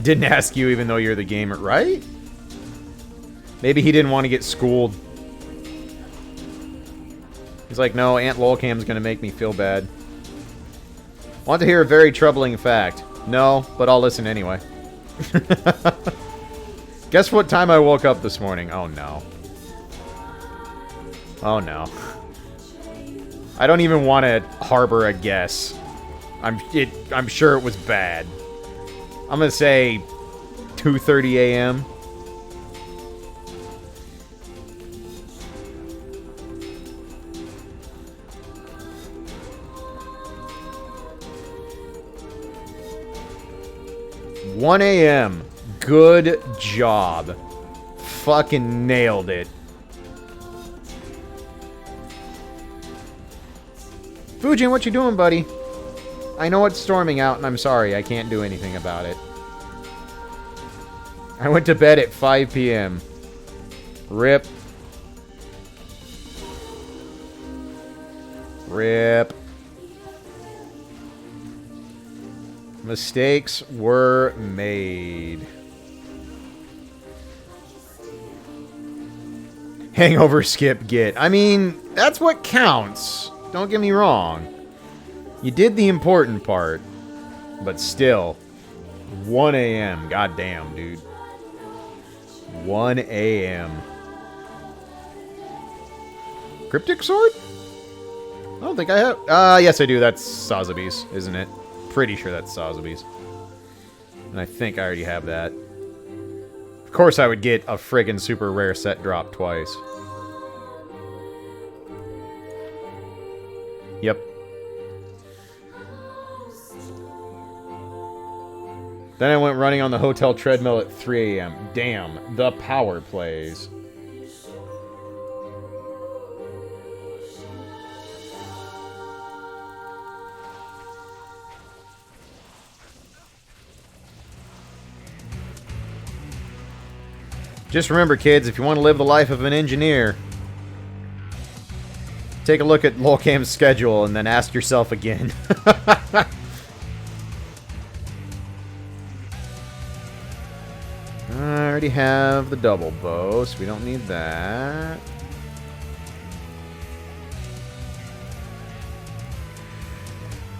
Didn't ask you even though you're the gamer, right? Maybe he didn't want to get schooled. He's like, no, Aunt Lolcam's gonna make me feel bad. Want to hear a very troubling fact? No, but I'll listen anyway. Guess what time I woke up this morning? Oh no. Oh no. I don't even want to harbor a guess. I'm sure it was bad. I'm gonna say 2:30 a.m. $1 a.m. Good job. Fucking nailed it. Fujin, what you doing, buddy? I know it's storming out, and I'm sorry. I can't do anything about it. I went to bed at 5 p.m. Rip. Rip. Mistakes were made. Hangover, skip, get. I mean, that's what counts. Don't get me wrong. You did the important part. But still. 1 a.m. Goddamn, dude. 1 a.m. Cryptic sword? I don't think I have... yes I do. That's Sazabi's, isn't it? Pretty sure that's Sazabi's. And I think I already have that. Of course I would get a friggin' super rare set drop twice. Yep. Then I went running on the hotel treadmill at 3 a.m. Damn, the power plays. Just remember, kids, if you want to live the life of an engineer, take a look at Lolcam's schedule and then ask yourself again. I already have the double bow, so we don't need that.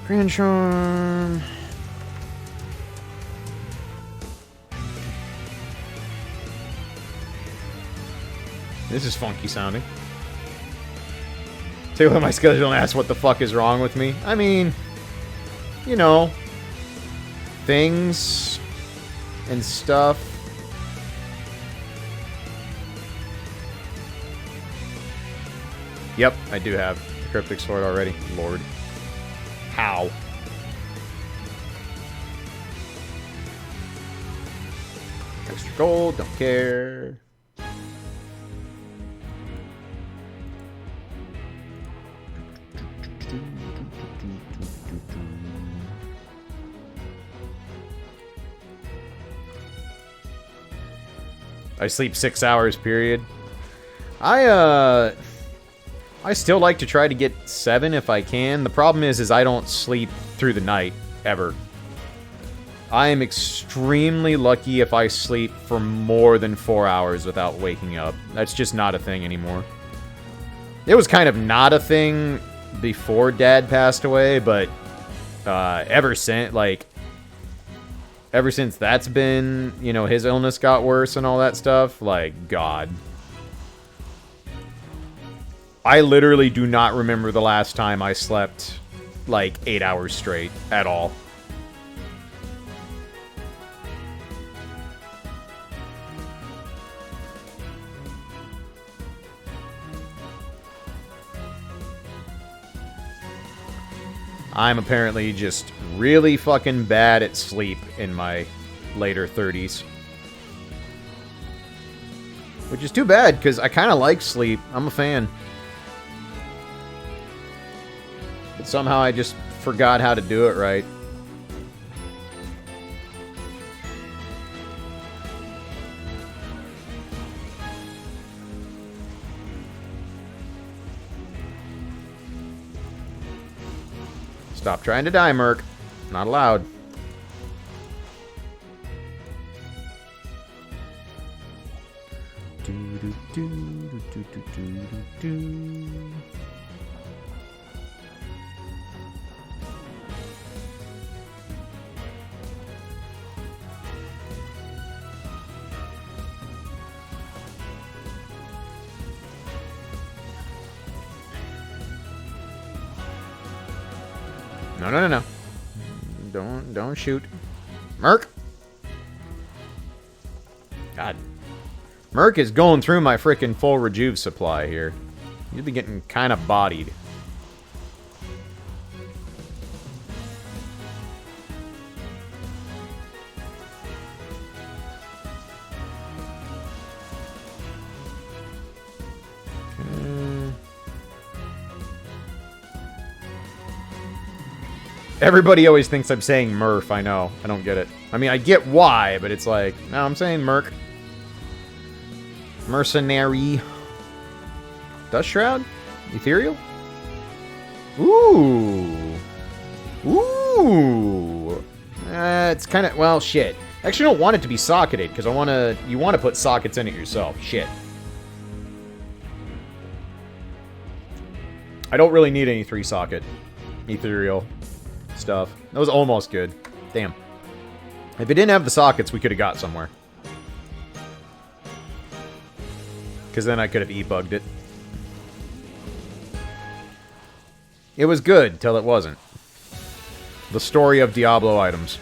Grand Charm. This is funky sounding. Take a look at my schedule and ask what the fuck is wrong with me. I mean, you know, things and stuff. Yep, I do have the Cryptic Sword already. Lord. How? Extra gold, don't care. I sleep 6 hours, period. I still like to try to get 7 if I can. The problem is I don't sleep through the night, ever. I am extremely lucky if I sleep for more than 4 hours without waking up. That's just not a thing anymore. It was kind of not a thing before Dad passed away, but ever since, ever since that's been, you know, his illness got worse and all that stuff, like, God. I literally do not remember the last time I slept, like, 8 hours straight at all. I'm apparently just really fucking bad at sleep in my later 30s. Which is too bad, because I kind of like sleep. I'm a fan. But somehow I just forgot how to do it right. Stop trying to die, Merc. Not allowed. No. Don't shoot. Merc! God. Merc is going through my frickin' full rejuve supply here. You'd be getting kind of bodied. Everybody always thinks I'm saying Murph, I know. I don't get it. I mean, I get why, but it's like, no, I'm saying Merc. Mercenary. Dust Shroud? Ethereal? Ooh. Ooh. It's kind of, well, shit. I actually don't want it to be socketed, because you want to put sockets in it yourself. Shit. I don't really need any 3-socket ethereal stuff. That was almost good. Damn. If it didn't have the sockets, we could have got somewhere. Because then I could have e-bugged it. It was good, till it wasn't. The story of Diablo items.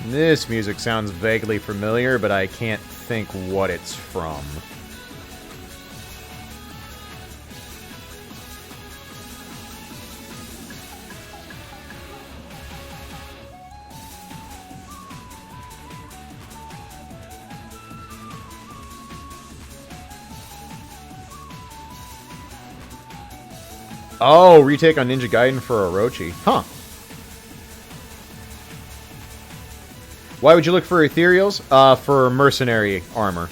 This music sounds vaguely familiar, but I can't think what it's from. Oh, retake on Ninja Gaiden for Orochi. Huh. Why would you look for ethereals? For mercenary armor.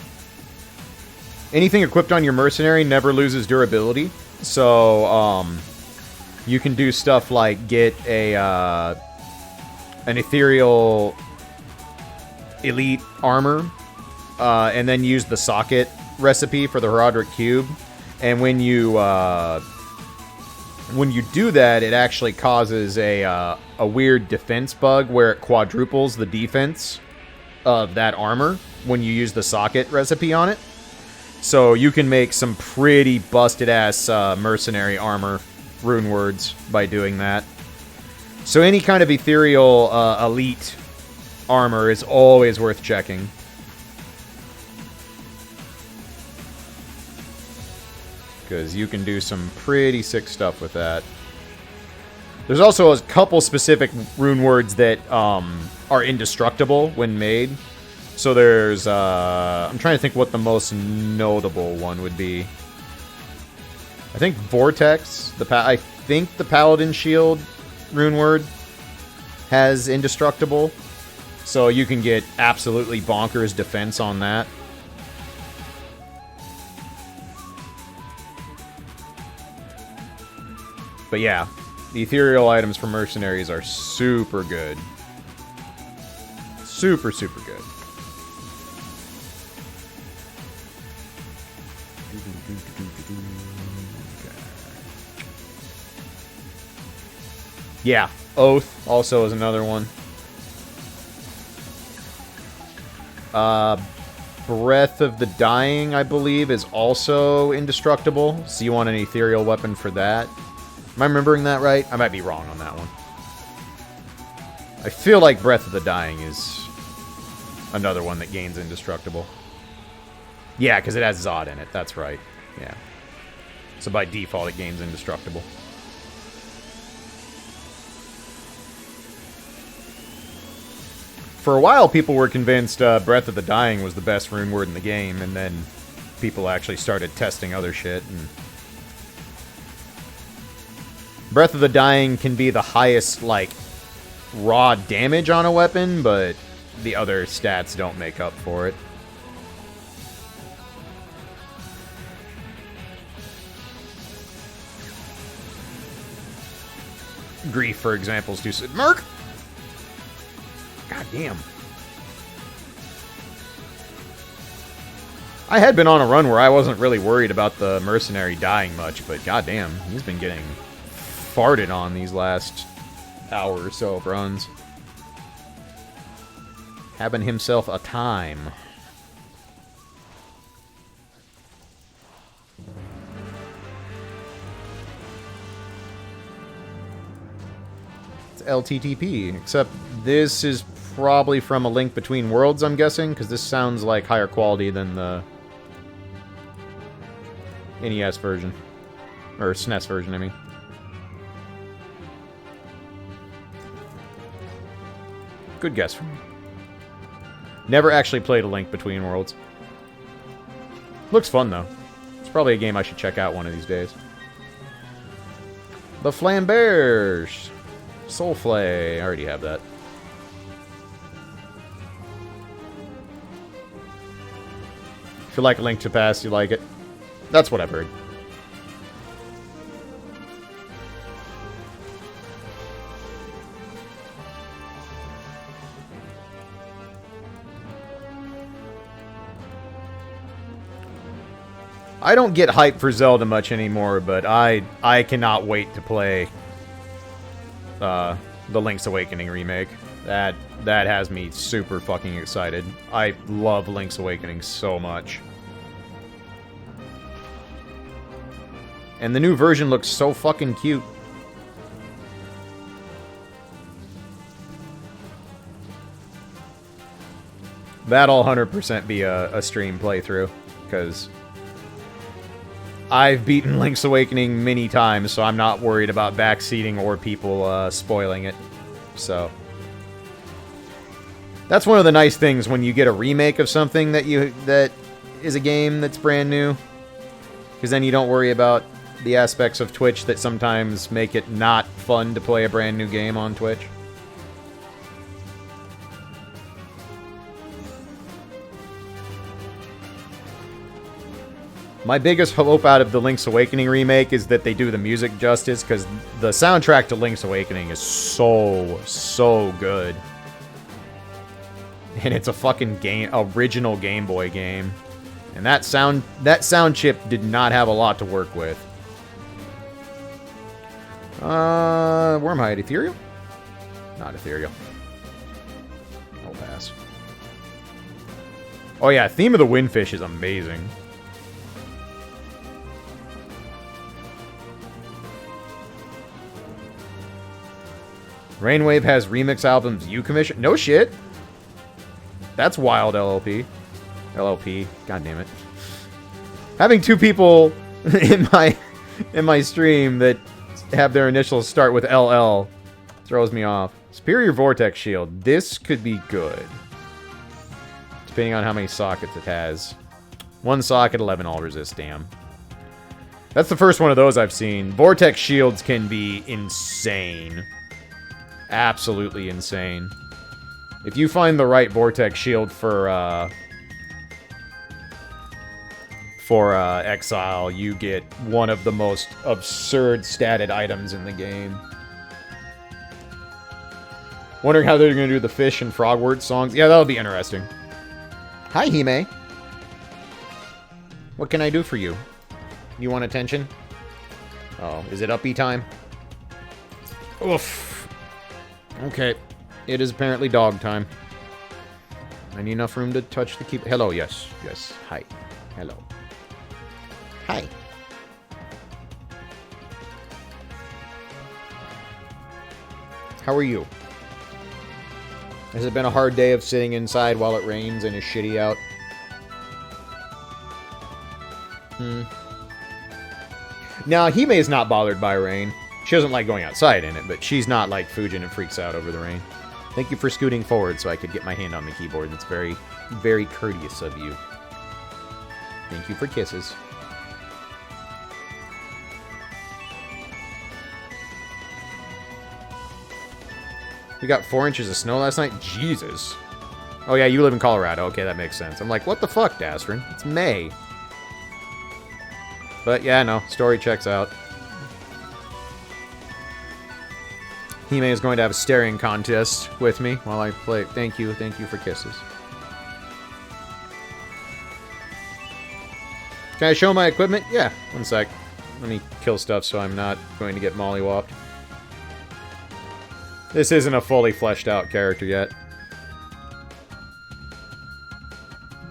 Anything equipped on your mercenary never loses durability. So, you can do stuff like get an ethereal elite armor, and then use the socket recipe for the Herodric Cube. And when you do that, it actually causes a weird defense bug where it quadruples the defense of that armor when you use the socket recipe on it. So you can make some pretty busted-ass mercenary armor rune words by doing that. So any kind of ethereal elite armor is always worth checking. Because you can do some pretty sick stuff with that. There's also a couple specific rune words that are indestructible when made. So there's, I'm trying to think what the most notable one would be. I think Vortex. I think the Paladin Shield rune word has indestructible. So you can get absolutely bonkers defense on that. But yeah, the ethereal items for mercenaries are super good. Super, super good. Yeah, Oath also is another one. Breath of the Dying, I believe, is also indestructible. So you want an ethereal weapon for that. Am I remembering that right? I might be wrong on that one. I feel like Breath of the Dying is another one that gains indestructible. Yeah, because it has Zod in it. That's right. Yeah. So by default, it gains indestructible. For a while, people were convinced Breath of the Dying was the best rune word in the game, and then people actually started testing other shit, and Breath of the Dying can be the highest, like, raw damage on a weapon, but the other stats don't make up for it. Grief, for example, is too... Merc! God damn. I had been on a run where I wasn't really worried about the mercenary dying much, but goddamn, he's been getting farted on these last hour or so of runs. Having himself a time. It's LTTP, except this is probably from A Link Between Worlds, I'm guessing, because this sounds like higher quality than the NES version. Or SNES version, I mean. Good guess from me. Never actually played A Link Between Worlds. Looks fun, though. It's probably a game I should check out one of these days. The Flambers. Soulflay. I already have that. If you like A Link to the Past, you like it. That's what I've heard. I don't get hyped for Zelda much anymore, but I cannot wait to play the Link's Awakening remake. That has me super fucking excited. I love Link's Awakening so much. And the new version looks so fucking cute. That'll 100% be a stream playthrough, because I've beaten Link's Awakening many times, so I'm not worried about backseating or people spoiling it. So that's one of the nice things when you get a remake of something that is a game that's brand new, because then you don't worry about the aspects of Twitch that sometimes make it not fun to play a brand new game on Twitch. My biggest hope out of the Link's Awakening remake is that they do the music justice, because the soundtrack to Link's Awakening is so good. And it's a fucking original Game Boy game. And that sound chip did not have a lot to work with. Wormhide, ethereal? Not ethereal. I'll pass. Oh yeah, Theme of the Windfish is amazing. Rainwave has remix albums you commission. No shit. That's wild, LLP. LLP. God damn it. Having two people in my stream that have their initials start with LL throws me off. Superior Vortex Shield. This could be good. Depending on how many sockets it has. One socket, 11 all resist. Damn. That's the first one of those I've seen. Vortex Shields can be insane. Absolutely insane. If you find the right Vortex Shield for Exile, you get one of the most absurd statted items in the game. Wondering how they're going to do the fish and frogword songs. Yeah, that'll be interesting. Hi, Hime. What can I do for you? You want attention? Oh, is it uppy time? Oof. Okay. It is apparently dog time. I need enough room to touch the keyboard. Hello, yes. Yes. Hi. Hello. Hi. How are you? Has it been a hard day of sitting inside while it rains and is shitty out? No, Hime is not bothered by rain. She doesn't like going outside in it, but she's not like Fujin and freaks out over the rain. Thank you for scooting forward so I could get my hand on the keyboard. That's very, very courteous of you. Thank you for kisses. We got 4 inches of snow last night? Jesus. Oh yeah, you live in Colorado. Okay, that makes sense. I'm like, what the fuck, Dastrin? It's May. But yeah, no, story checks out. Hime is going to have a staring contest with me while I play. Thank you for kisses. Can I show my equipment? Yeah, one sec. Let me kill stuff so I'm not going to get mollywopped. This isn't a fully fleshed out character yet.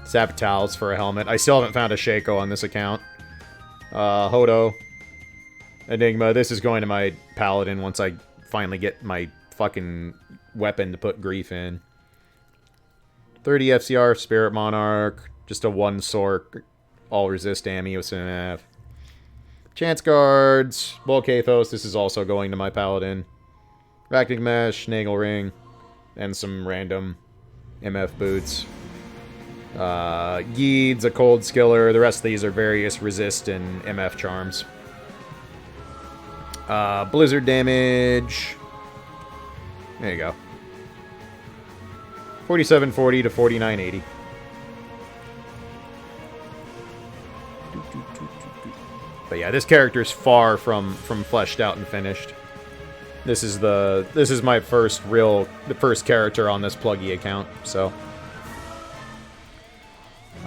Zapatals for a helmet. I still haven't found a Shaco on this account. Hodo. Enigma. This is going to my paladin once I finally get my fucking weapon to put grief in. 30 FCR, Spirit Monarch. Just a 1-sort. All resist Amiosynaph. Chance Guards. Volcathos. This is also going to my paladin. Ractic Mesh, Nagel Ring, and some random MF boots. Yeed's a cold skiller. The rest of these are various resist and MF charms. Blizzard damage. There you go. 4740 to 4980. But yeah, this character is far from fleshed out and finished. This is my the first character on this Pluggy account, so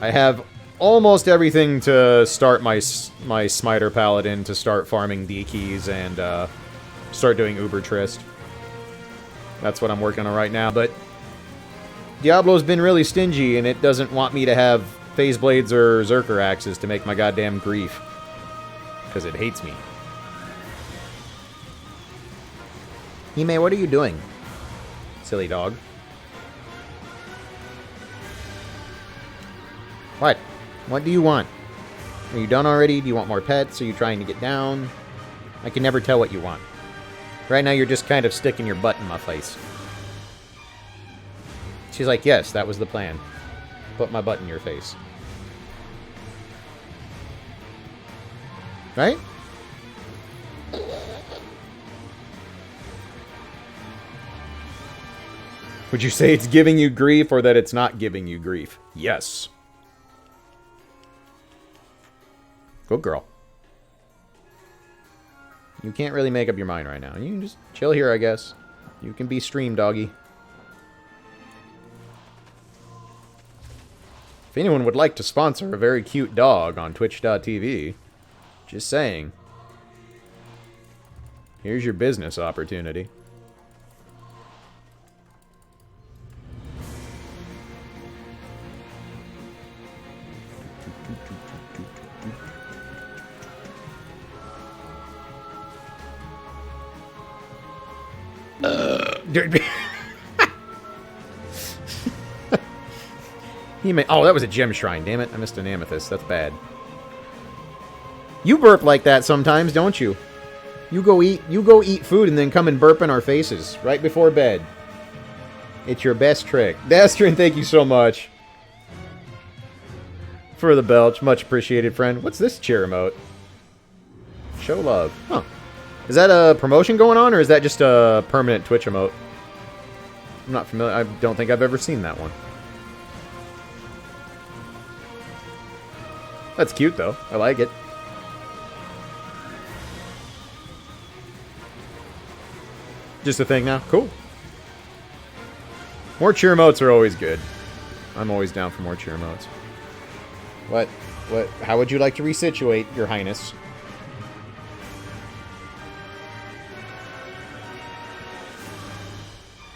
I have almost everything to start my Smiter Paladin to start farming D keys and start doing Uber Trist. That's what I'm working on right now, but Diablo's been really stingy and it doesn't want me to have Phase Blades or Zerker Axes to make my goddamn grief. Because it hates me. Hime, what are you doing? Silly dog. What? What do you want? Are you done already? Do you want more pets? Are you trying to get down? I can never tell what you want. Right now you're just kind of sticking your butt in my face. She's like, yes, that was the plan. Put my butt in your face. Right? Would you say it's giving you grief or that it's not giving you grief? Yes. Good girl. You can't really make up your mind right now. You can just chill here, I guess. You can be stream doggy. If anyone would like to sponsor a very cute dog on twitch.tv, just saying. Here's your business opportunity. Oh, that was a gem shrine. Damn it, I missed an amethyst. That's bad. You burp like that sometimes, don't you? You go eat food and then come and burp in our faces right before bed. It's your best trick. Dastrin, thank you so much for the belch. Much appreciated, friend. What's this cheer emote? Show love. Huh. Is that a promotion going on, or is that just a permanent Twitch emote? I'm not familiar. I don't think I've ever seen that one. That's cute, though. I like it. Just a thing now? Cool. More cheer emotes are always good. I'm always down for more cheer emotes. What? How would you like to resituate, Your Highness?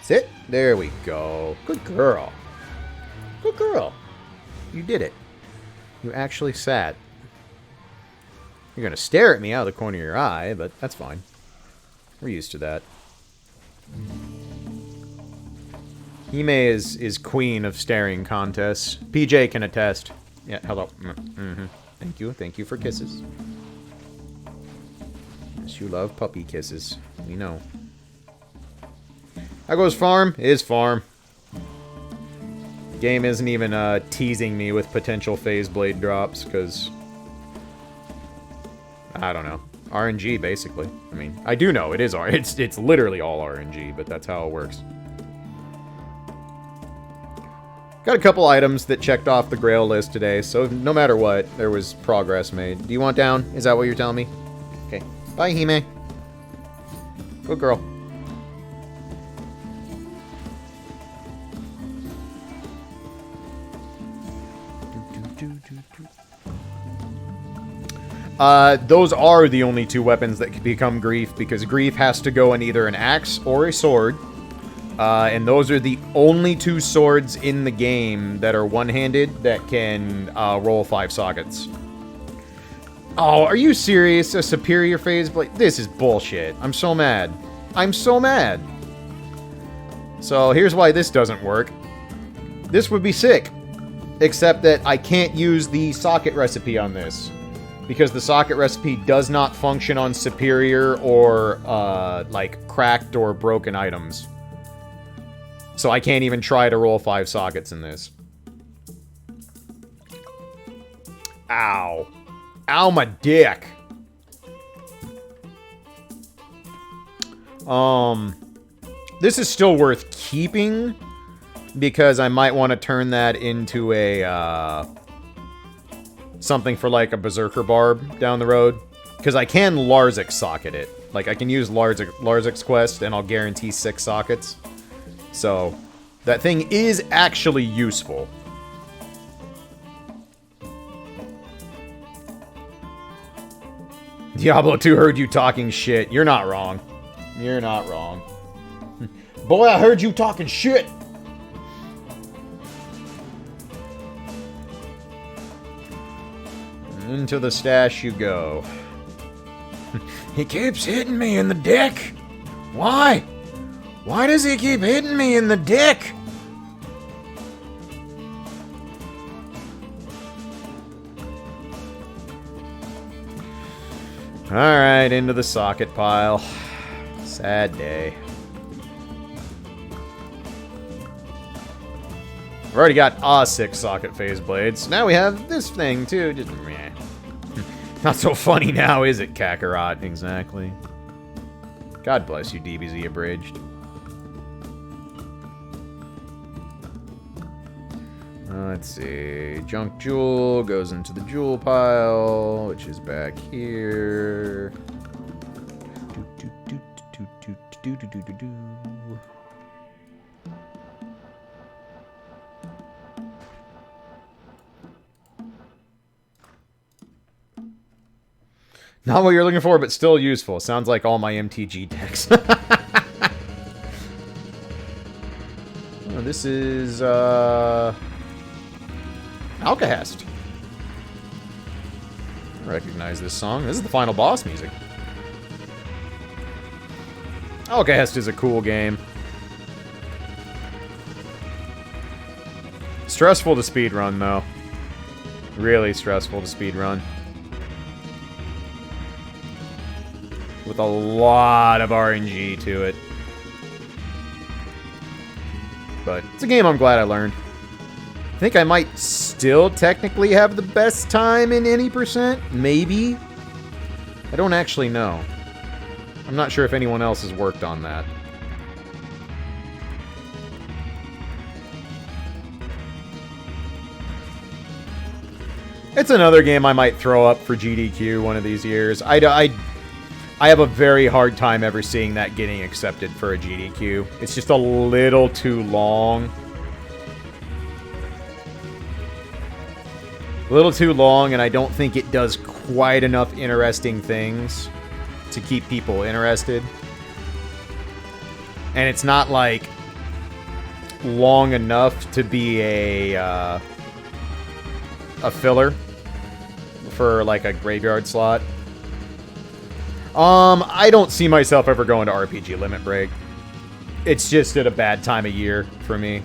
Sit. There we go. Good girl. Good girl. You did it. You actually sat. You're gonna stare at me out of the corner of your eye, but that's fine. We're used to that. Hime is queen of staring contests. PJ can attest. Yeah, hello. Mm-hmm. Thank you. Thank you for kisses. Yes, you love puppy kisses. We know. How goes farm? Is farm. The game isn't even teasing me with potential phase blade drops, because I don't know. RNG, basically. I mean, I do know it is it's literally all RNG, but that's how it works. Got a couple items that checked off the Grail list today, so no matter what, there was progress made. Do you want down? Is that what you're telling me? Okay. Bye, Hime. Good girl. Those are the only two weapons that can become Grief, because Grief has to go in either an axe or a sword. And those are the only two swords in the game that are one-handed that can roll 5 sockets. Oh, are you serious? A superior phase blade? This is bullshit. I'm so mad. I'm so mad. So here's why this doesn't work. This would be sick. Except that I can't use the socket recipe on this. Because the socket recipe does not function on superior or, like, cracked or broken items. So I can't even try to roll 5 sockets in this. Ow. Ow, my dick. This is still worth keeping because I might want to turn that into a, something for like a Berserker Barb down the road. Because I can Larzik socket it. Like, I can use Larzik's quest and I'll guarantee 6 sockets. So, that thing is actually useful. Diablo 2 heard you talking shit. You're not wrong. You're not wrong. Boy, I heard you talking shit! Into the stash you go. He keeps hitting me in the dick! Why? Why does he keep hitting me in the dick? Alright, into the socket pile. Sad day. I've already got 6 socket phase blades. Now we have this thing too. Just meh. Not so funny now, is it, Kakarot? Exactly. God bless you, DBZ Abridged. Let's see. Junk Jewel goes into the jewel pile, which is back here. Not what you're looking for, but still useful. Sounds like all my MTG decks. Oh, this is, Alcahest. I recognize this song. This is the final boss music. Alcahest is a cool game. Stressful to speedrun, though. Really stressful to speedrun. With a lot of RNG to it. But it's a game I'm glad I learned. I think I might still technically have the best time in any percent. Maybe. I don't actually know. I'm not sure if anyone else has worked on that. It's another game I might throw up for GDQ one of these years. I have a very hard time ever seeing that getting accepted for a GDQ. It's just a little too long. A little too long, and I don't think it does quite enough interesting things to keep people interested. And it's not, like, long enough to be a filler for, like, a graveyard slot. I don't see myself ever going to RPG Limit Break. It's just at a bad time of year for me.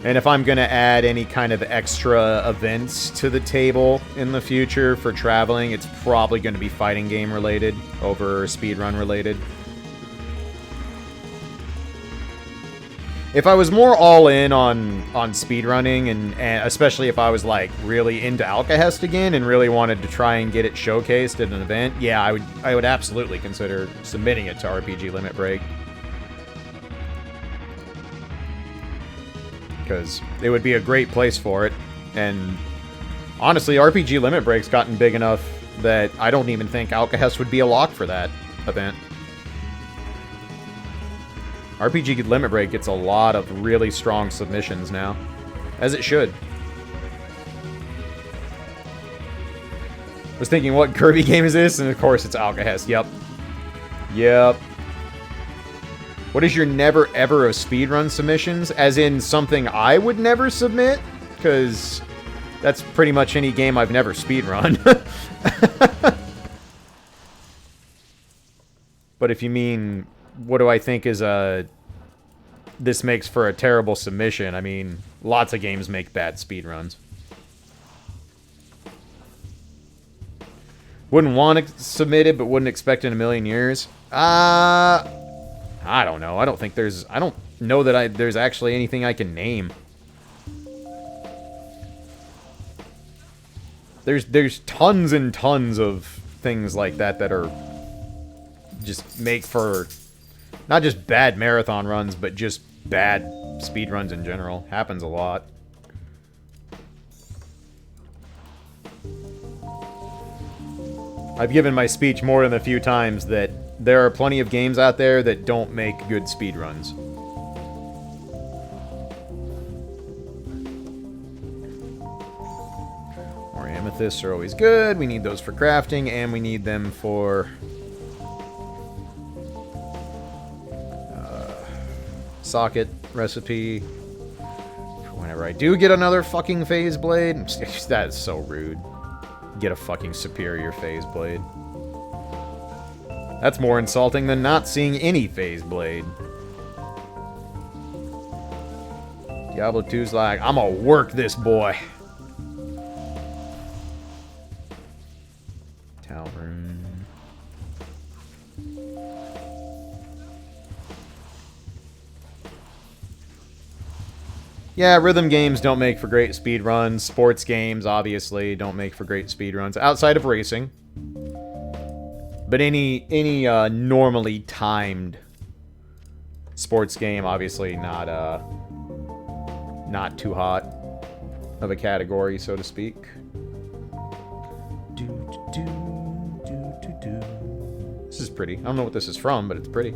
And if I'm going to add any kind of extra events to the table in the future for traveling, it's probably going to be fighting game related over speedrun related. If I was more all in on speedrunning, and especially if I was like really into Alcahest again and really wanted to try and get it showcased at an event, yeah, I would absolutely consider submitting it to RPG Limit Break. Because it would be a great place for it. And honestly, RPG Limit Break's gotten big enough that I don't even think Alcahest would be a lock for that event. RPG Limit Break gets a lot of really strong submissions now. As it should. I was thinking, what Kirby game is this? And of course it's Alcahest. Yep. Yep. What is your never ever of speedrun submissions? As in something I would never submit? Because that's pretty much any game I've never speedrun. But if you mean, what do I think is this makes for a terrible submission? I mean, lots of games make bad speedruns. Wouldn't want to submit it, but wouldn't expect in a million years. I don't know. I don't think there's... I don't know that there's actually anything I can name. There's tons and tons of things like that that are... just make for... not just bad marathon runs, but just bad speed runs in general. Happens a lot. I've given my speech more than a few times that there are plenty of games out there that don't make good speedruns. More amethysts are always good. We need those for crafting, and we need them for... socket recipe. Whenever I do get another fucking phase blade. That is so rude. Get a fucking superior phase blade. That's more insulting than not seeing any phase blade. Diablo 2's like, I'm gonna work this boy. Talrune. Yeah, rhythm games don't make for great speed runs. Sports games, obviously, don't make for great speed runs. Outside of racing. But any normally timed sports game, obviously not too hot of a category, so to speak. This is pretty. I don't know what this is from, but it's pretty.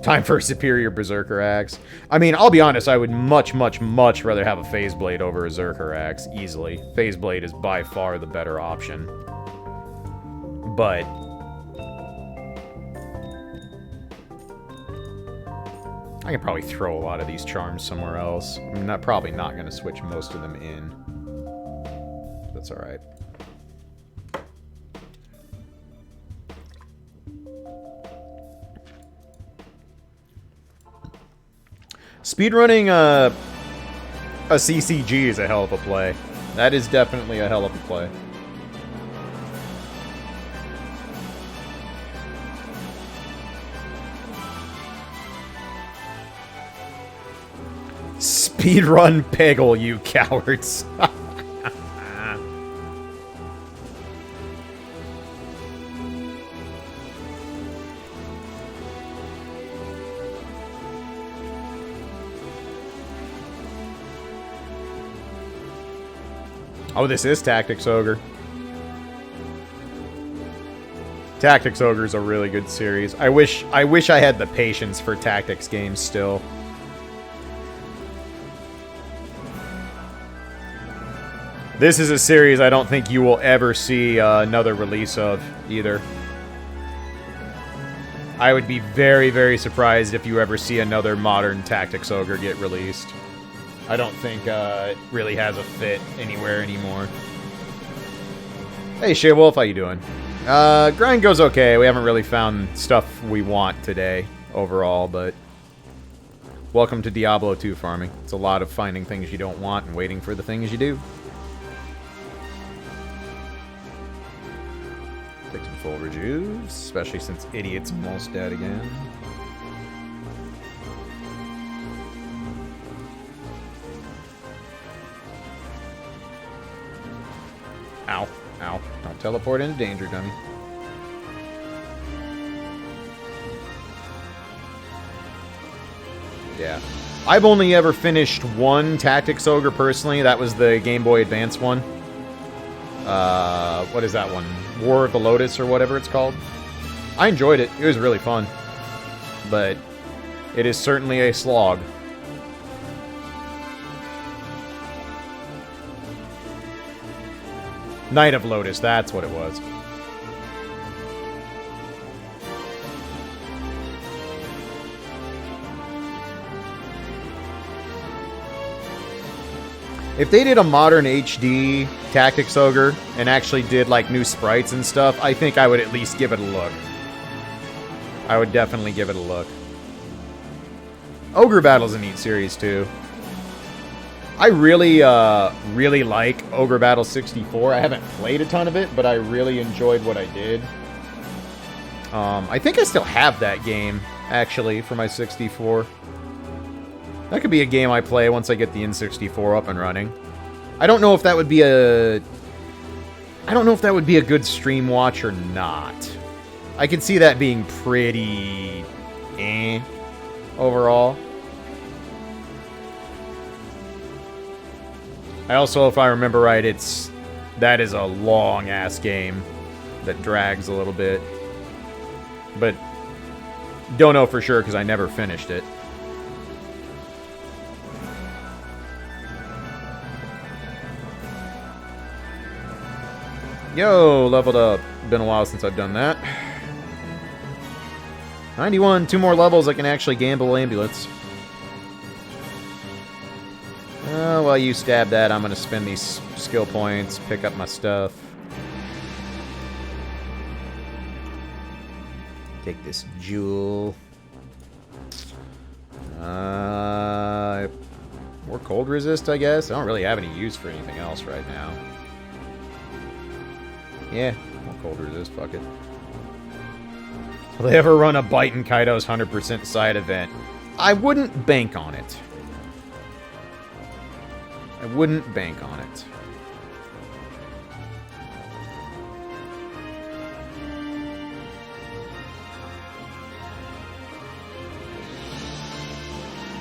Time for a superior Berserker Axe. I mean, I'll be honest, I would much, much, much rather have a Phase Blade over a Berserker Axe, easily. Phase Blade is by far the better option. But... I can probably throw a lot of these charms somewhere else. I'm probably not going to switch most of them in. That's alright. Speedrunning a CCG is a hell of a play. That is definitely a hell of a play. Speedrun Peggle, you cowards. Oh, this is Tactics Ogre. Tactics Ogre is a really good series. I wish I had the patience for tactics games still. This is a series I don't think you will ever see another release of, either. I would be very, very surprised if you ever see another modern Tactics Ogre get released. I don't think it really has a fit anywhere anymore. Hey, Shea Wolf, how you doing? Grind goes okay. We haven't really found stuff we want today, overall, but... Welcome to Diablo 2 farming. It's a lot of finding things you don't want and waiting for the things you do. Take some full rejuves, especially since Idiot's almost dead again. Ow. Ow. Don't teleport into danger, dummy. Yeah. I've only ever finished one Tactics Ogre personally. That was the Game Boy Advance one. What is that one? War of the Lotus or whatever it's called. I enjoyed it. It was really fun. But it is certainly a slog. Knight of Lotus, that's what it was. If they did a modern HD Tactics Ogre and actually did like new sprites and stuff, I think I would at least give it a look. I would definitely give it a look. Ogre Battle's a neat series too. I really, really like Ogre Battle 64. I haven't played a ton of it, but I really enjoyed what I did. I think I still have that game, actually, for my 64. That could be a game I play once I get the N64 up and running. I don't know if that would be a... I don't know if that would be a good stream watch or not. I could see that being pretty... overall. I also, if I remember right, that is a long-ass game that drags a little bit. But don't know for sure because I never finished it. Yo, leveled up. Been a while since I've done that. 91, 2 more levels, I can actually gamble ambulance. While you stab that, I'm going to spend these skill points, pick up my stuff. Take this jewel. More cold resist, I guess. I don't really have any use for anything else right now. Yeah, more cold resist, fuck it. Will they ever run a Bite and Kaido's 100% side event? I wouldn't bank on it. I wouldn't bank on it.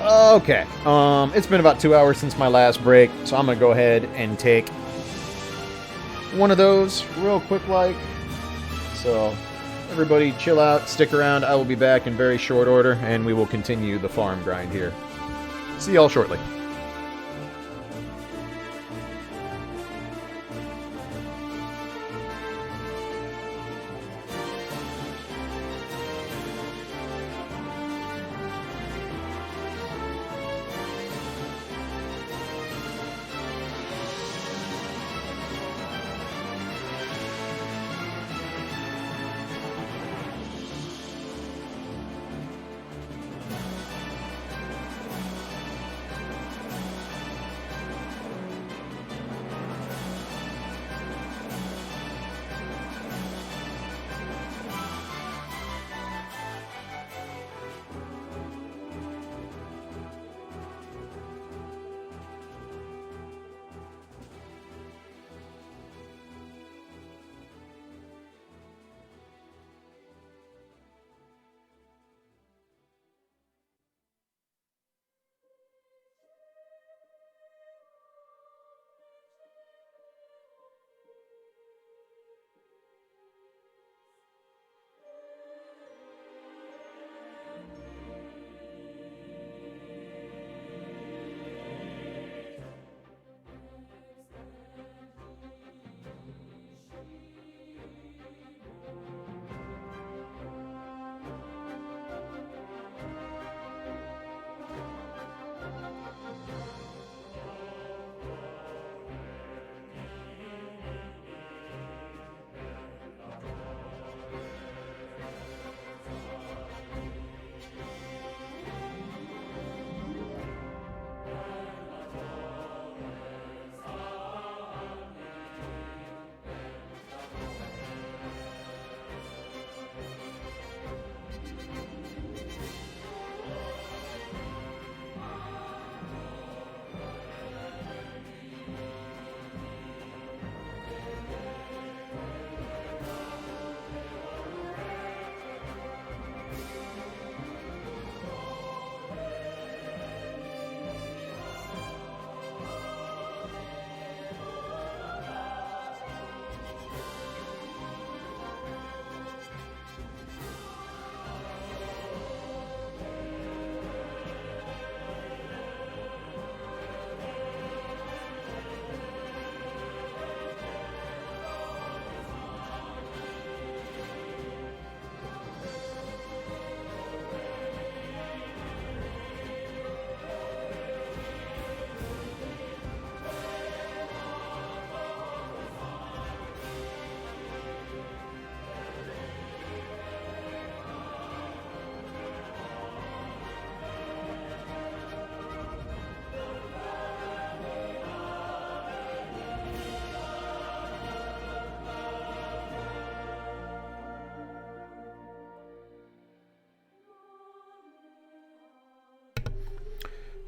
Okay, it's been about 2 hours since my last break, so I'm gonna go ahead and take one of those real quick like. So everybody chill out, stick around. I will be back in very short order, and we will continue the farm grind here. See y'all shortly.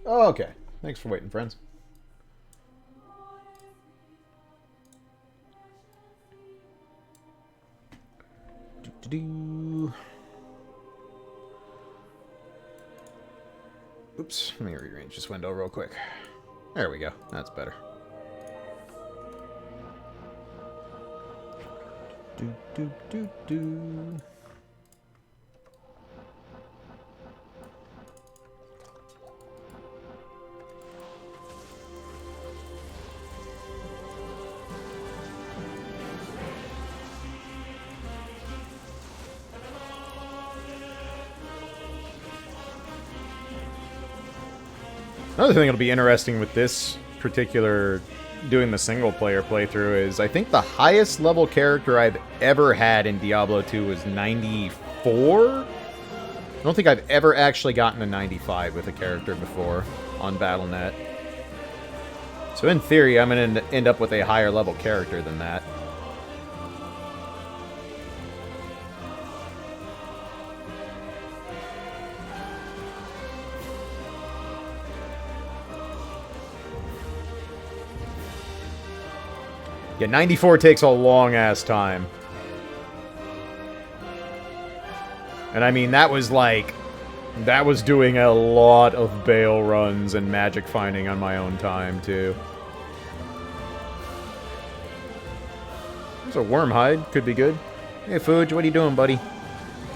Oh, okay. Thanks for waiting, friends. Do-do-do. Oops, let me rearrange this window real quick. There we go. That's better. Do-do-do-do. Another thing that'll be interesting with this particular doing the single player playthrough is I think the highest level character I've ever had in Diablo 2 was 94? I don't think I've ever actually gotten to 95 with a character before on Battle.net. So in theory, I'm going to end up with a higher level character than that. Yeah, 94 takes a long-ass time. And I mean, that was like... That was doing a lot of bail runs and magic finding on my own time, too. There's a worm hide. Could be good. Hey, Fuge, what are you doing, buddy?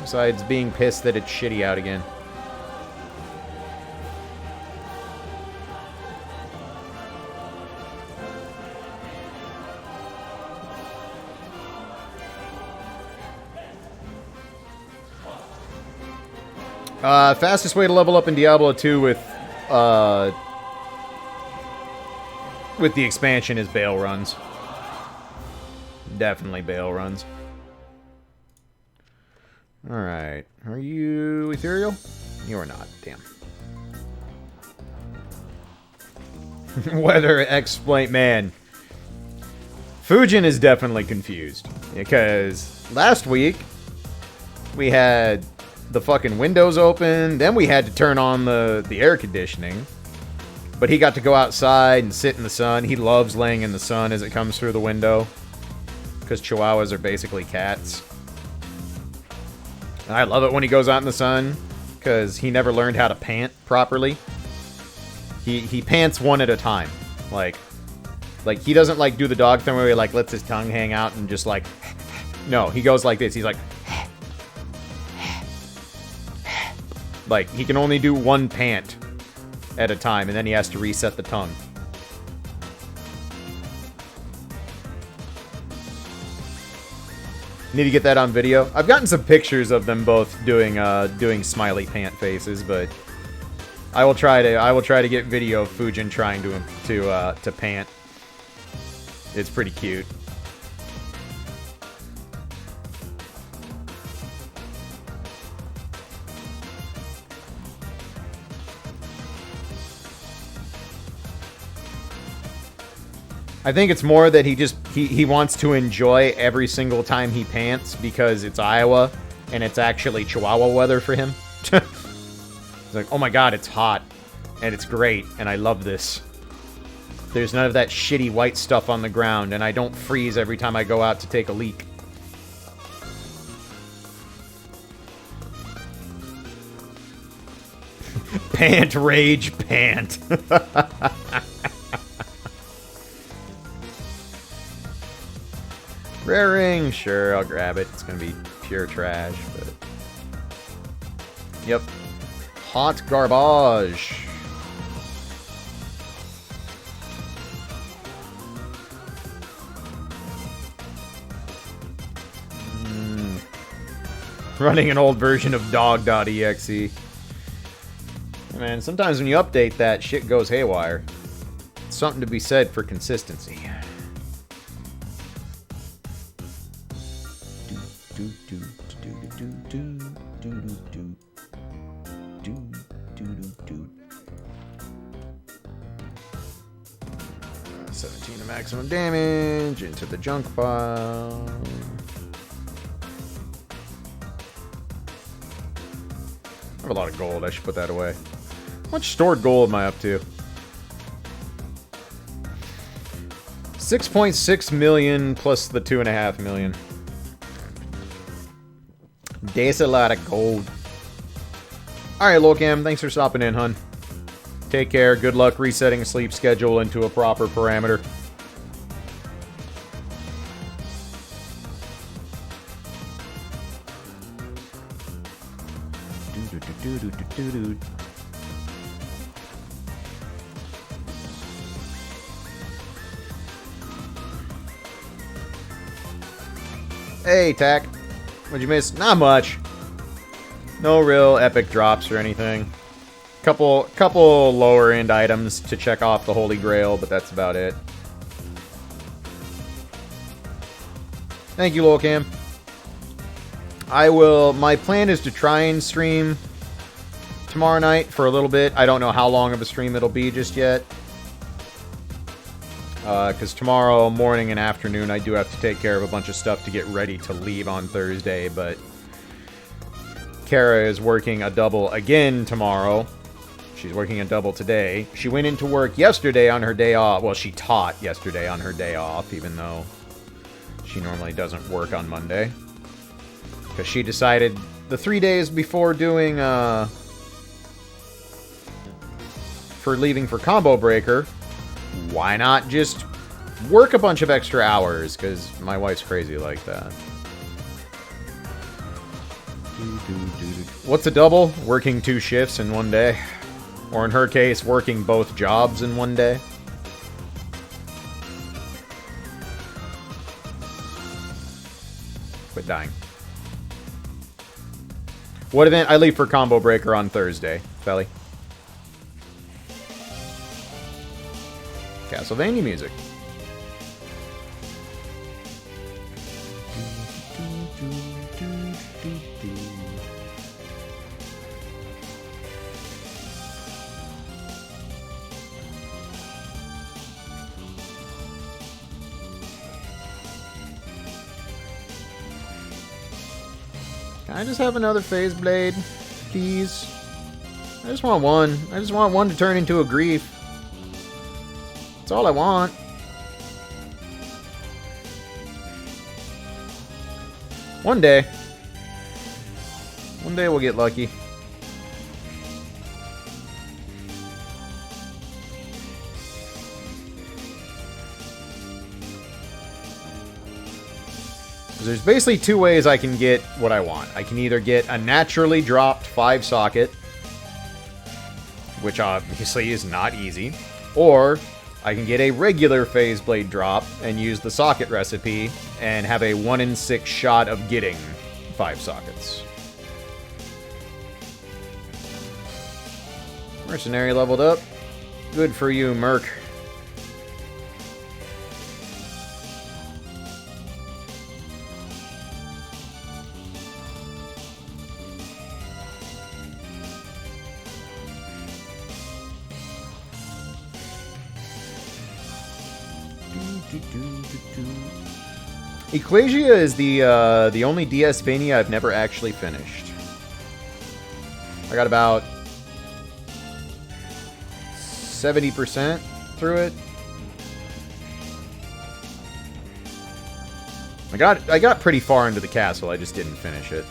Besides being pissed that it's shitty out again. Fastest way to level up in Diablo 2 with the expansion is bail runs. Definitely bail runs. Alright. Are you ethereal? You are not. Damn. Weather explain... Man. Fujin is definitely confused. Because last week, we had... the fucking windows open, then we had to turn on the air conditioning. But he got to go outside and sit in the sun. He loves laying in the sun as it comes through the window. Because chihuahuas are basically cats. And I love it when he goes out in the sun. Because he never learned how to pant properly. He pants one at a time. Like he doesn't like do the dog thing where he like lets his tongue hang out and just like... No, he goes like this. He's like... Like, he can only do one pant at a time, and then he has to reset the tongue. Need to get that on video. I've gotten some pictures of them both doing smiley pant faces, but I will try to get video of Fujin trying to pant. It's pretty cute. I think it's more that he wants to enjoy every single time he pants because it's Iowa and it's actually Chihuahua weather for him. It's like, oh my god, it's hot and it's great and I love this. There's none of that shitty white stuff on the ground and I don't freeze every time I go out to take a leak. Pant rage pant. Rare ring, sure, I'll grab it. It's gonna be pure trash, but... Yep. Hot garbage. Running an old version of dog.exe. Man, sometimes when you update that, shit goes haywire. It's something to be said for consistency. Maximum damage into the junk pile. I have a lot of gold. I should put that away. How much stored gold am I up to? 6.6 million plus the 2.5 million. That's a lot of gold. Alright, Lolcam, thanks for stopping in, hun. Take care. Good luck resetting a sleep schedule into a proper parameter. Hey, Tack. What'd you miss? Not much. No real epic drops or anything. Couple lower end items to check off the Holy Grail, but that's about it. Thank you, Lolcam. My plan is to try and stream tomorrow night for a little bit. I don't know how long of a stream it'll be just yet. Because tomorrow morning and afternoon I do have to take care of a bunch of stuff to get ready to leave on Thursday, but Kara is working a double again tomorrow. She's working a double today. She went into work yesterday on her day off. Well, she taught yesterday on her day off, even though she normally doesn't work on Monday. Because she decided the 3 days before doing, for leaving for Combo Breaker, why not just work a bunch of extra hours? Because my wife's crazy like that. What's a double? Working 2 shifts in one day. Or in her case, working both jobs in one day. Quit dying. What event? I leave for Combo Breaker on Thursday, Felly. Castlevania music. Can I just have another phase blade, please? I just want one. I just want one to turn into a grief. That's all I want. One day. One day we'll get lucky. There's basically 2 ways I can get what I want. I can either get a naturally dropped 5 socket, which obviously is not easy, or I can get a regular phase blade drop and use the socket recipe and have a 1 in 6 shot of getting 5 sockets. Mercenary leveled up. Good for you, Merc. Klaige is the only DS-vania I've never actually finished. I got about 70% through it. I got pretty far into the castle, I just didn't finish it.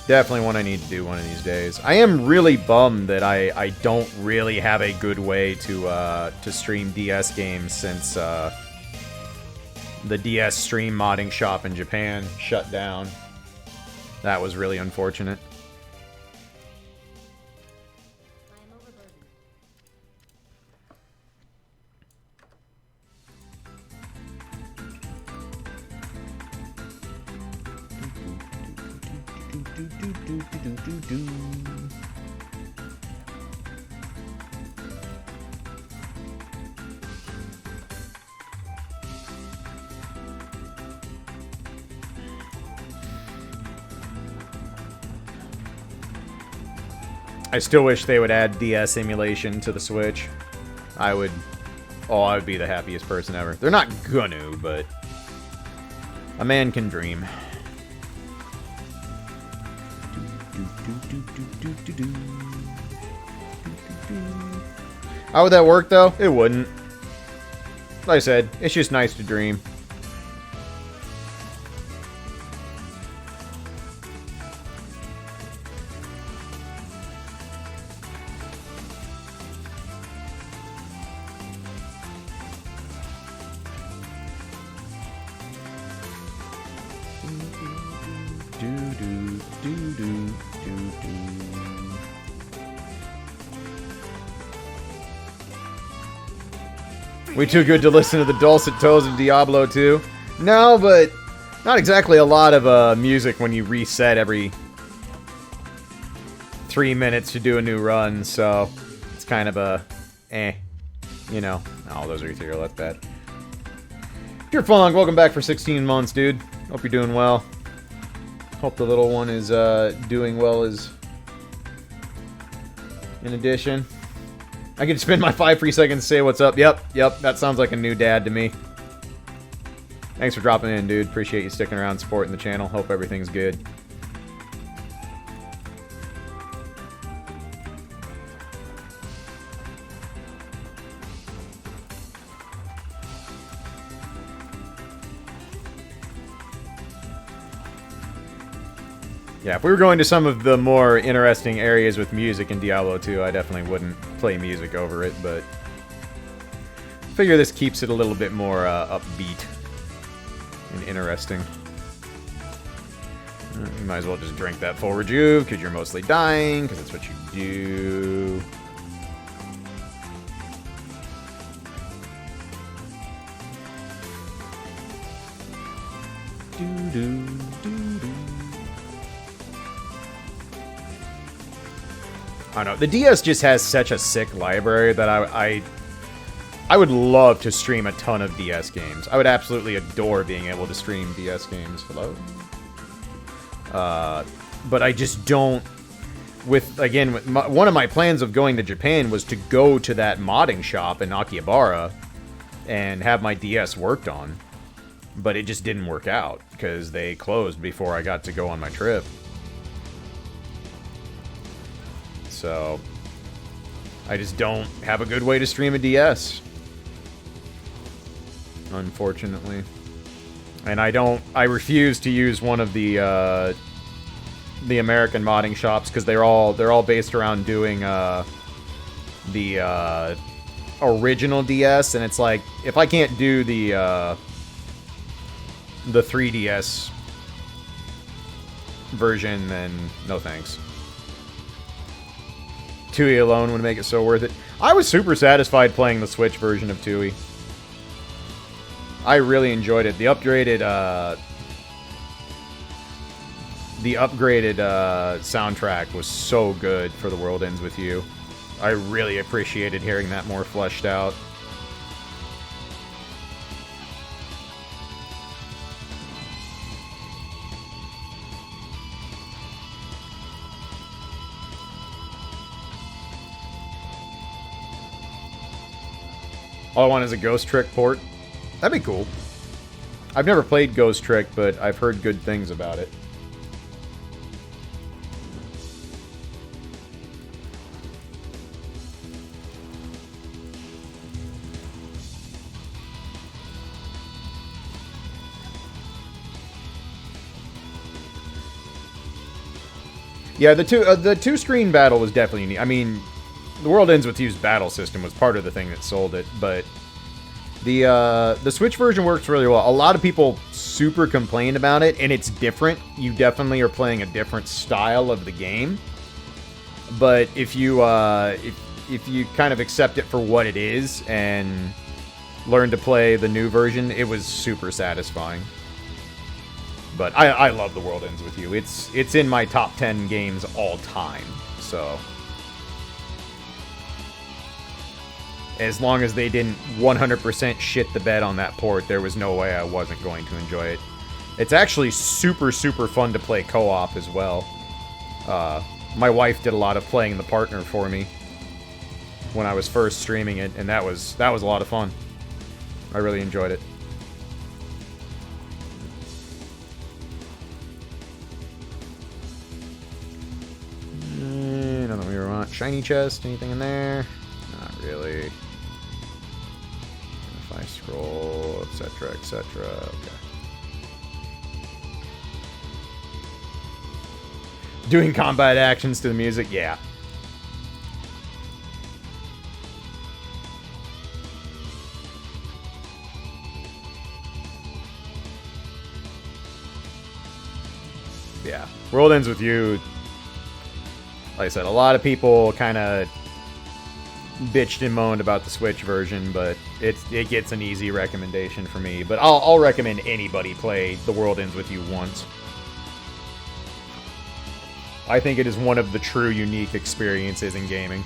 Definitely one I need to do one of these days. I am really bummed that I don't really have a good way to stream DS games since the DS stream modding shop in Japan shut down. That was really unfortunate. I still wish they would add DS emulation to the Switch. I would be the happiest person ever. They're not gonna, but a man can dream. How would that work, though? It wouldn't. Like I said, it's just nice to dream. We too good to listen to the dulcet tones of Diablo 2? No, but not exactly a lot of music when you reset every 3 minutes to do a new run, so it's kind of a you know. Oh, those are ethereal, that's bad. Pure Funk, welcome back for 16 months, dude. Hope you're doing well. Hope the little one is doing well as in addition. I can spend my 5 free seconds to say what's up. Yep, that sounds like a new dad to me. Thanks for dropping in, dude. Appreciate you sticking around, supporting the channel. Hope everything's good. Yeah, if we were going to some of the more interesting areas with music in Diablo 2, I definitely wouldn't play music over it, but I figure this keeps it a little bit more upbeat and interesting. You might as well just drink that full rejuve, because you're mostly dying, because that's what you do. I don't know. The DS just has such a sick library that I would love to stream a ton of DS games. I would absolutely adore being able to stream DS games. Hello? But I just don't... one of my plans of going to Japan was to go to that modding shop in Akihabara and have my DS worked on. But it just didn't work out, because they closed before I got to go on my trip. So, I just don't have a good way to stream a DS. Unfortunately. And I refuse to use one of the American modding shops, because they're all based around doing the original DS, and it's like, if I can't do the 3DS version, then no thanks. Tui alone would make it so worth it. I was super satisfied playing the Switch version of Tui. I really enjoyed it. The upgraded soundtrack was so good for The World Ends With You. I really appreciated hearing that more fleshed out. All I want is a Ghost Trick port. That'd be cool. I've never played Ghost Trick, but I've heard good things about it. Yeah, the two-screen battle was definitely unique. I mean, The World Ends With You's battle system was part of the thing that sold it, but the Switch version works really well. A lot of people super complain about it, and it's different. You definitely are playing a different style of the game. But if you kind of accept it for what it is and learn to play the new version, it was super satisfying. But I love The World Ends With You. It's in my top 10 games all time, so... As long as they didn't 100% shit the bed on that port, there was no way I wasn't going to enjoy it. It's actually super, super fun to play co-op as well. My wife did a lot of playing the partner for me when I was first streaming it, and that was a lot of fun. I really enjoyed it. Shiny chest, anything in there? Not really. If I scroll, etc., etc. Okay. Doing combat actions to the music? Yeah. Yeah. World Ends With You. Like I said, a lot of people kind of bitched and moaned about the Switch version, but it gets an easy recommendation for me. But I'll recommend anybody play The World Ends With You once. I think it is one of the true unique experiences in gaming.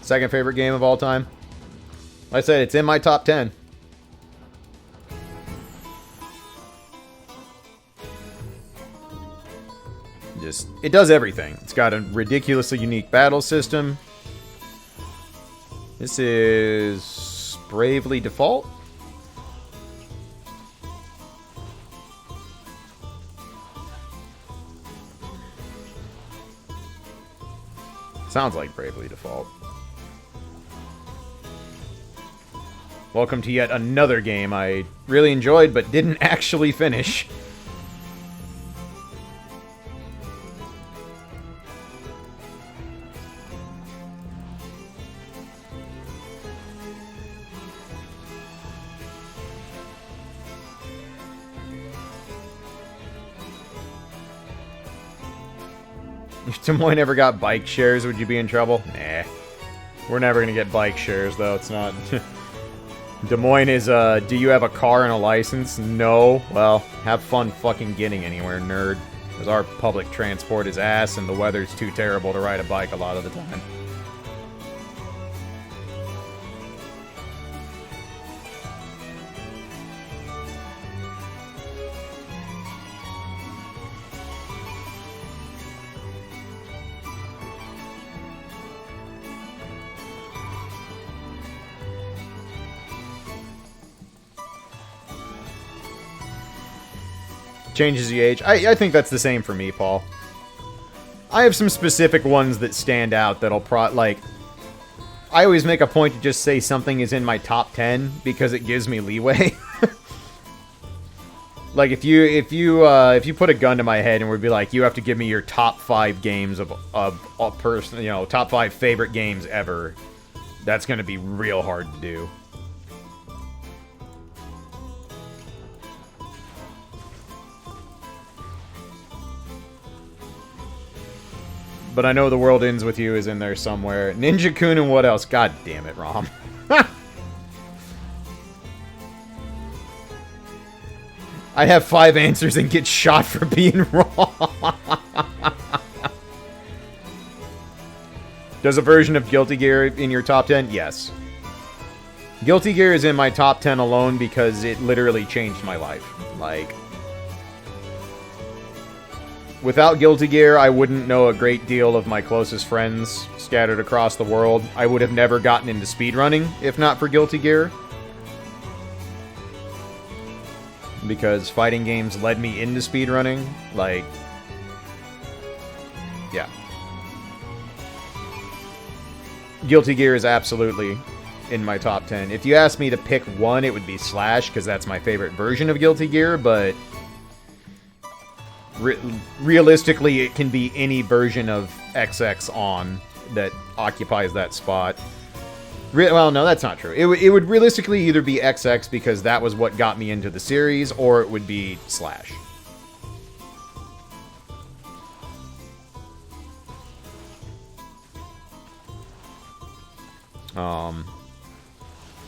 Second favorite game of all time? Like I said, it's in my top 10. It does everything. It's got a ridiculously unique battle system. This is Bravely Default. Sounds like Bravely Default. Welcome to yet another game I really enjoyed but didn't actually finish. If Des Moines ever got bike shares, would you be in trouble? Nah. We're never gonna get bike shares, though. It's not... Des Moines is, do you have a car and a license? No. Well, have fun fucking getting anywhere, nerd. Because our public transport is ass, and the weather's too terrible to ride a bike a lot of the time. Changes the age. I think that's the same for me, Paul. I have some specific ones that stand out that'll like... I always make a point to just say something is in my top 10 because it gives me leeway. Like, if you put a gun to my head and would be like, you have to give me your top 5 games of a person, you know, top 5 favorite games ever, that's going to be real hard to do. But I know The World Ends With You is in there somewhere. Ninja-kun and what else? God damn it, Rom. I have 5 answers and get shot for being wrong. Does a version of Guilty Gear in your top 10? Yes. Guilty Gear is in my top 10 alone because it literally changed my life. Like... Without Guilty Gear, I wouldn't know a great deal of my closest friends scattered across the world. I would have never gotten into speedrunning if not for Guilty Gear. Because fighting games led me into speedrunning. Like, yeah. Guilty Gear is absolutely in my top 10. If you asked me to pick one, it would be Slash, because that's my favorite version of Guilty Gear, but... realistically, it can be any version of XX on that occupies that spot. Well, no, that's not true. It would realistically either be XX because that was what got me into the series, or it would be Slash.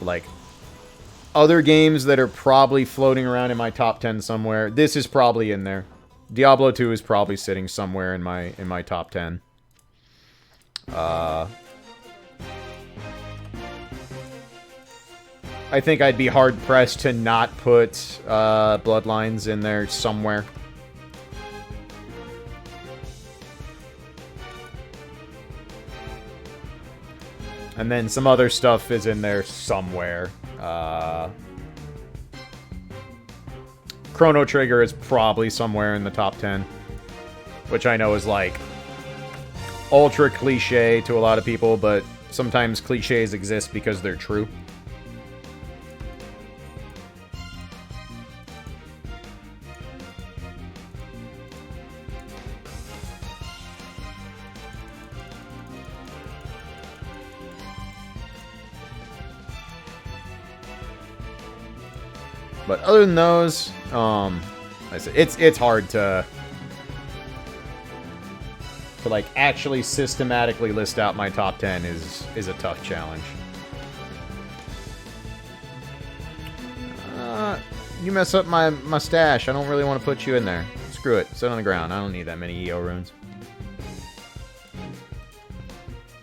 Like, other games that are probably floating around in my top 10 somewhere. This is probably in there. Diablo 2 is probably sitting somewhere in my top 10. I think I'd be hard-pressed to not put Bloodlines in there somewhere. And then some other stuff is in there somewhere. Chrono Trigger is probably somewhere in the top 10. Which I know is like ultra cliche to a lot of people, but sometimes cliches exist because they're true. But other than those, it's hard to like actually systematically list out my top 10 is a tough challenge. You mess up my mustache. I don't really want to put you in there. Screw it. Sit on the ground. I don't need that many EO runes.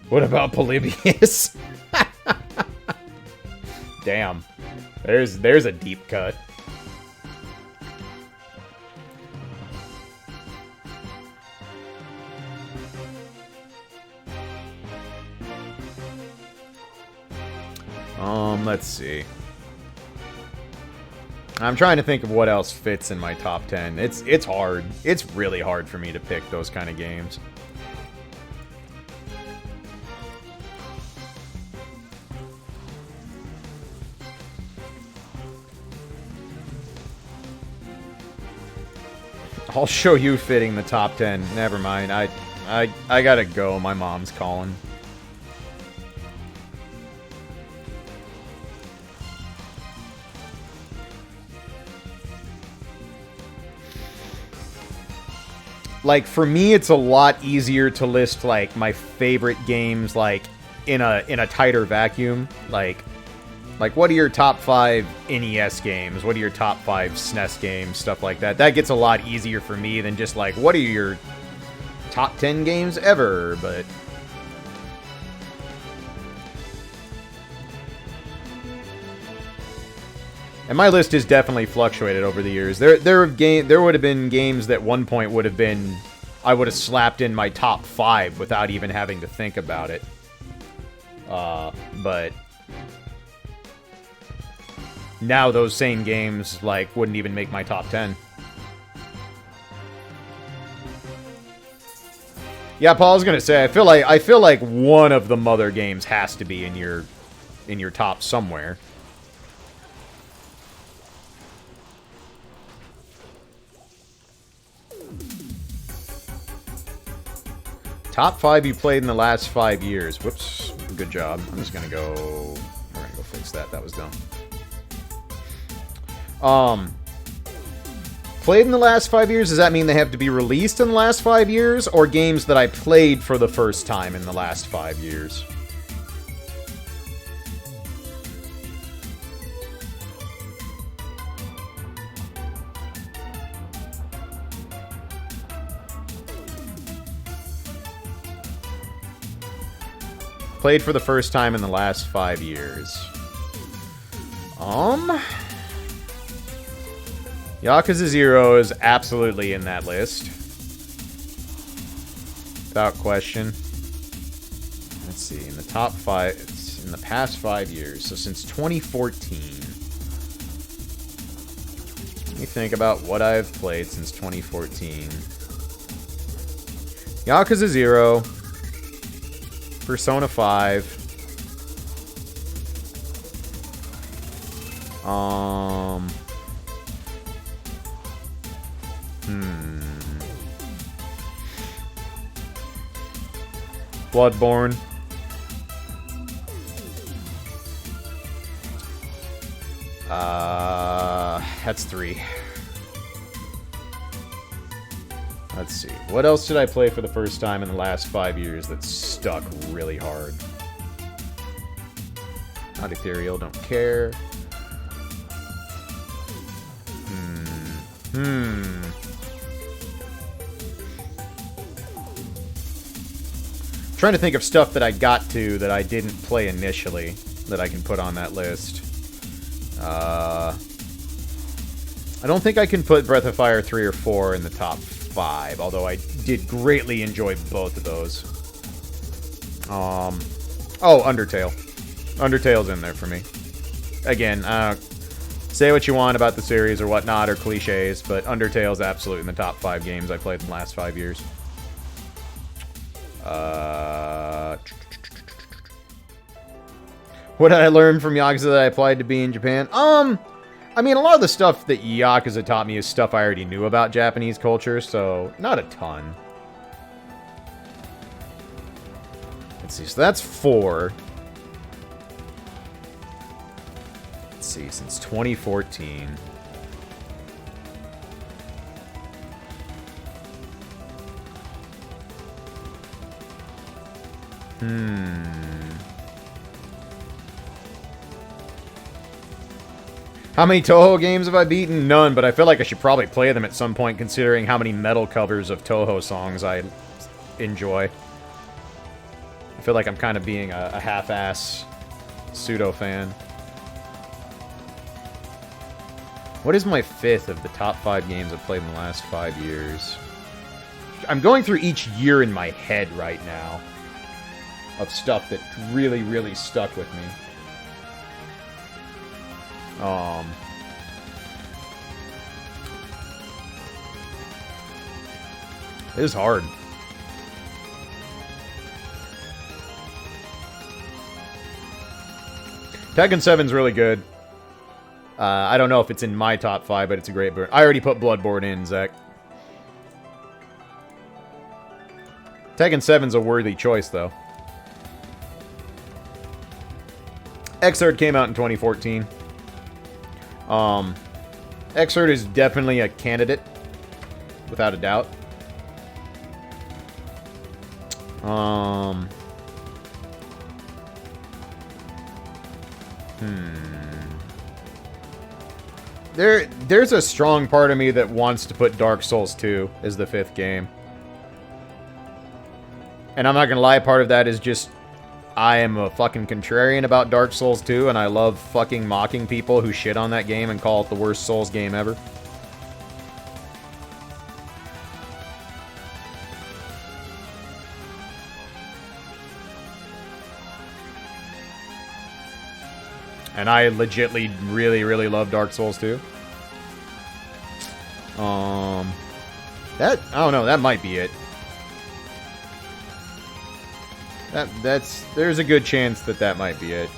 What about Polybius? Damn. There's a deep cut. Let's see. I'm trying to think of what else fits in my top 10. It's hard. It's really hard for me to pick those kind of games. I'll show you fitting the top 10. Never mind. I gotta go. My mom's calling. Like, for me, it's a lot easier to list, like, my favorite games, like, in a tighter vacuum. Like, what are your top 5 NES games? What are your top 5 SNES games? Stuff like that. That gets a lot easier for me than just, like, what are your top 10 games ever? But and my list has definitely fluctuated over the years. There would have been games that one point would have been I would have slapped in my top 5 without even having to think about it. But now those same games like wouldn't even make my top 10. Yeah, Paul, I was gonna say I feel like one of the Mother games has to be in your top somewhere. Top 5 you played in the last 5 years. Whoops. Good job. I'm just gonna go... We're gonna go fix that. That was dumb. Played in the last 5 years? Does that mean they have to be released in the last 5 years? Or games that I played for the first time in the last 5 years? Played for the first time in the last 5 years. Yakuza 0 is absolutely in that list. Without question. Let's see, in the top 5, it's in the past 5 years, so since 2014. Let me think about what I've played since 2014. Yakuza 0. Persona 5. Bloodborne. That's 3. Let's see. What else did I play for the first time in the last 5 years that stuck really hard? Not Ethereal, don't care. Trying to think of stuff that I got to that I didn't play initially that I can put on that list. I don't think I can put Breath of Fire 3 or 4 in the top 5, although I did greatly enjoy both of those. Oh, Undertale. Undertale's in there for me. Again, say what you want about the series or whatnot, or cliches, but Undertale's absolutely in the top 5 games I played in the last 5 years. What did I learn from Yakuza that I applied to be in Japan? I mean, a lot of the stuff that Yakuza taught me is stuff I already knew about Japanese culture, so not a ton. Let's see, so that's 4. Let's see, since 2014. How many Toho games have I beaten? None, but I feel like I should probably play them at some point, considering how many metal covers of Toho songs I enjoy. I feel like I'm kind of being a half-ass pseudo-fan. What is my 5th of the top 5 games I've played in the last 5 years? I'm going through each year in my head right now of stuff that really, really stuck with me. It is hard. Tekken 7's really good. I don't know if it's in my top 5, but it's a great burn. I already put Bloodborne in, Zach. Tekken 7's a worthy choice, though. Xrd came out in 2014. Xrd is definitely a candidate, without a doubt. There's a strong part of me that wants to put Dark Souls 2 as the 5th game. And I'm not gonna lie, part of that is just I am a fucking contrarian about Dark Souls 2, and I love fucking mocking people who shit on that game and call it the worst Souls game ever. And I legitly really, really love Dark Souls 2. I don't know, that might be it. There's a good chance that might be it.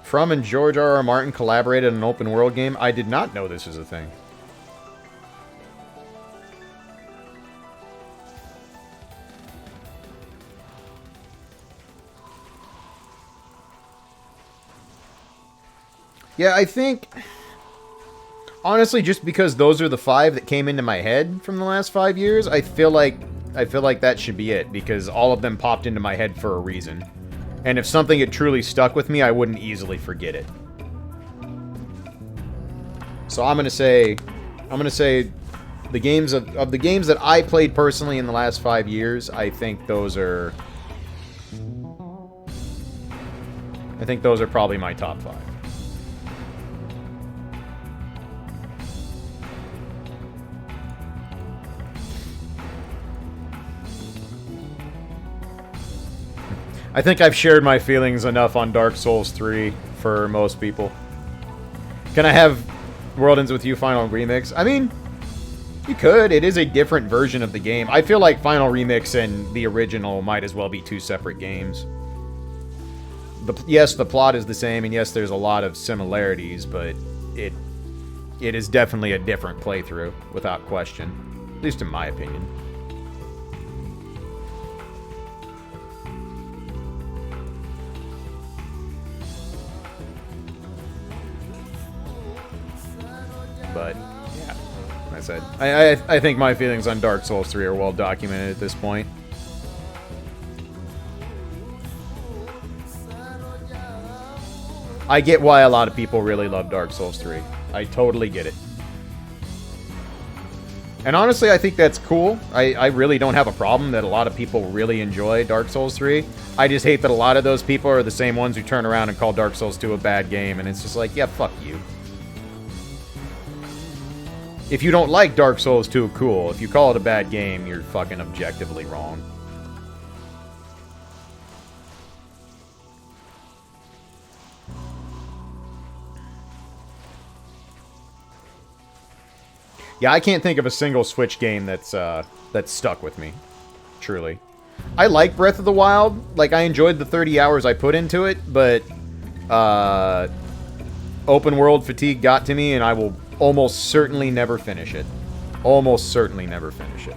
From and George R.R. Martin collaborated on an open world game. I did not know this was a thing. Yeah, I think, honestly, just because those are the 5 that came into my head from the last 5 years, I feel like that should be it, because all of them popped into my head for a reason. And if something had truly stuck with me, I wouldn't easily forget it. So I'm gonna say the games of the games that I played personally in the last 5 years, I think those are probably my top 5. I think I've shared my feelings enough on Dark Souls 3 for most people. Can I have World Ends With You Final Remix? I mean, you could. It is a different version of the game. I feel like Final Remix and the original might as well be 2 separate games. Yes, the plot is the same, and yes, there's a lot of similarities, but it is definitely a different playthrough, without question. At least in my opinion. But, yeah, like I said, I think my feelings on Dark Souls 3 are well documented at this point. I get why a lot of people really love Dark Souls 3. I totally get it. And honestly, I think that's cool. I really don't have a problem that a lot of people really enjoy Dark Souls 3. I just hate that a lot of those people are the same ones who turn around and call Dark Souls 2 a bad game, and it's just like, yeah, fuck you. If you don't like Dark Souls 2, cool. If you call it a bad game, you're fucking objectively wrong. Yeah, I can't think of a single Switch game that's stuck with me. Truly. I like Breath of the Wild. Like, I enjoyed the 30 hours I put into it, but open world fatigue got to me, and I will almost certainly never finish it. Almost certainly never finish it.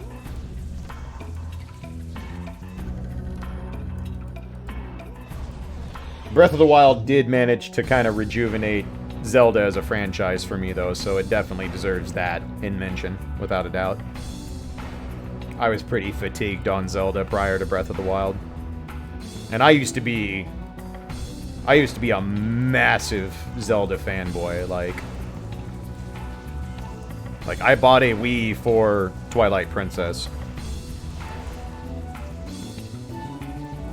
Breath of the Wild did manage to kind of rejuvenate Zelda as a franchise for me, though, so it definitely deserves that in mention, without a doubt. I was pretty fatigued on Zelda prior to Breath of the Wild. And I used to be a massive Zelda fanboy, like I bought a Wii for Twilight Princess.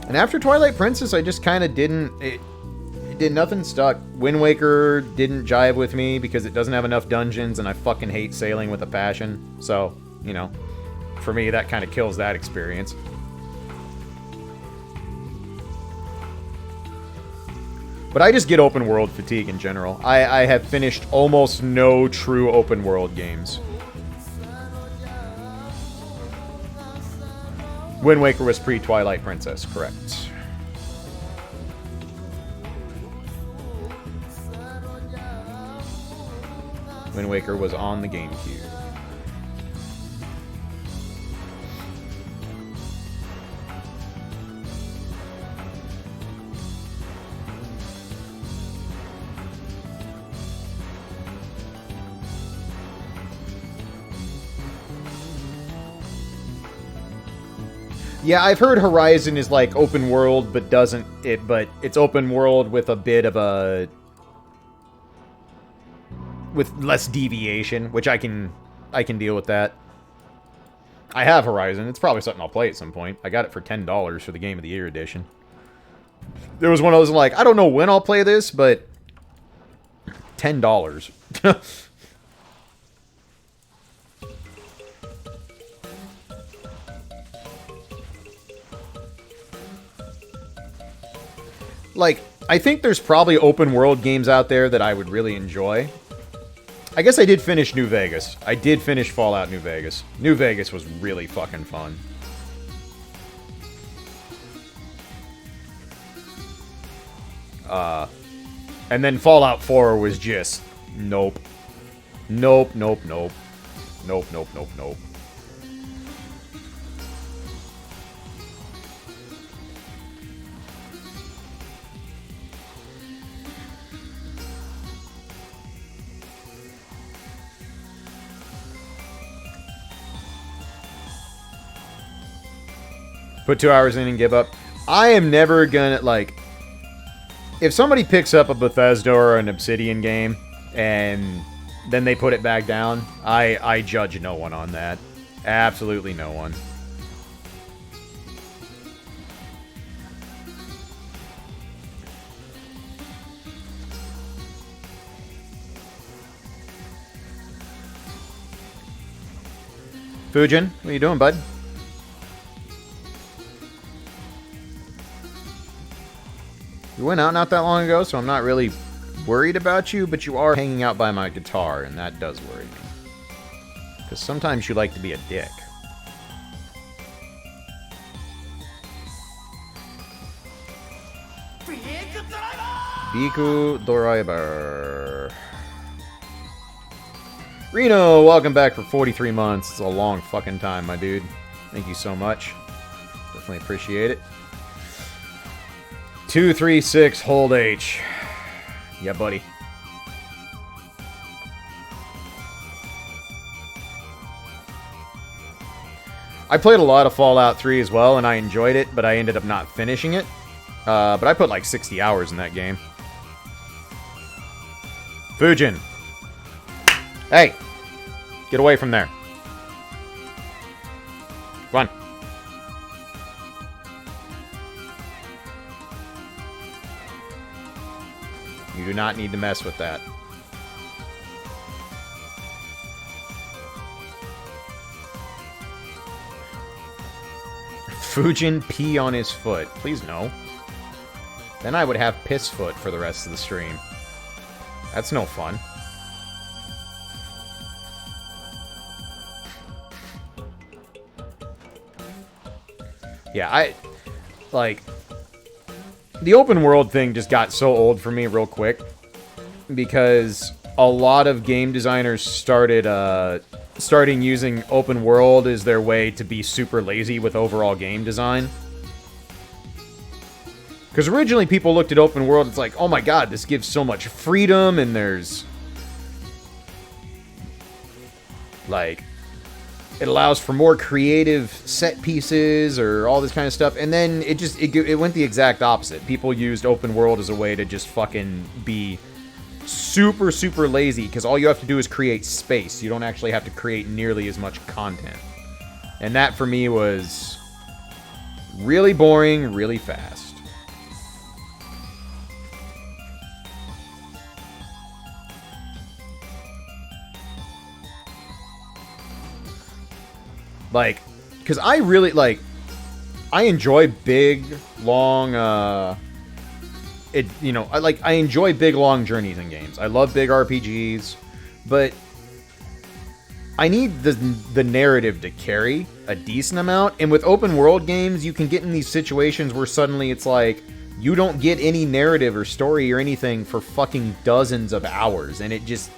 And after Twilight Princess, I just kind of nothing stuck. Wind Waker didn't jive with me because it doesn't have enough dungeons, and I fucking hate sailing with a passion. So, you know, for me, that kind of kills that experience. But I just get open world fatigue in general. I have finished almost no true open world games. Wind Waker was pre-Twilight Princess, correct. Wind Waker was on the GameCube. Yeah, I've heard Horizon is like open world, but but it's open world with a bit of a... with less deviation, which I can deal with that. I have Horizon. It's probably something I'll play at some point. I got it for $10 for the Game of the Year edition. There was one of those like, I don't know when I'll play this, but $10. Like, I think there's probably open world games out there that I would really enjoy. I guess I did finish New Vegas. I did finish Fallout New Vegas. New Vegas was really fucking fun. And then Fallout 4 was just... nope. Nope, nope, nope. Nope, nope, nope, nope. Put 2 hours in and give up. I am never gonna, like... if somebody picks up a Bethesda or an Obsidian game, and then they put it back down, I judge no one on that. Absolutely no one. Fujin, what are you doing, bud? You went out not that long ago, so I'm not really worried about you, but you are hanging out by my guitar, and that does worry me. Because sometimes you like to be a dick. Biku Driver. Reno, welcome back for 43 months. It's a long fucking time, my dude. Thank you so much. Definitely appreciate it. 236, hold H. Yeah, buddy. I played a lot of Fallout 3 as well, and I enjoyed it, but I ended up not finishing it. But I put like 60 hours in that game. Fujin. Hey! Get away from there. Come on. You do not need to mess with that. Fujin pee on his foot. Please no. Then I would have piss foot for the rest of the stream. That's no fun. Yeah, like, the open world thing just got so old for me real quick. Because a lot of game designers starting using open world as their way to be super lazy with overall game design. Because originally people looked at open world, it's like, oh my god, this gives so much freedom, and there's... like, it allows for more creative set pieces, or all this kind of stuff, and then it went the exact opposite. People used open world as a way to just fucking be super, super lazy, because all you have to do is create space. You don't actually have to create nearly as much content. And that, for me, was really boring, really fast. Like, because I really, like, I enjoy big, long, I enjoy big, long journeys in games. I love big RPGs, but I need the narrative to carry a decent amount, and with open world games, you can get in these situations where suddenly it's like, you don't get any narrative or story or anything for fucking dozens of hours, and it just...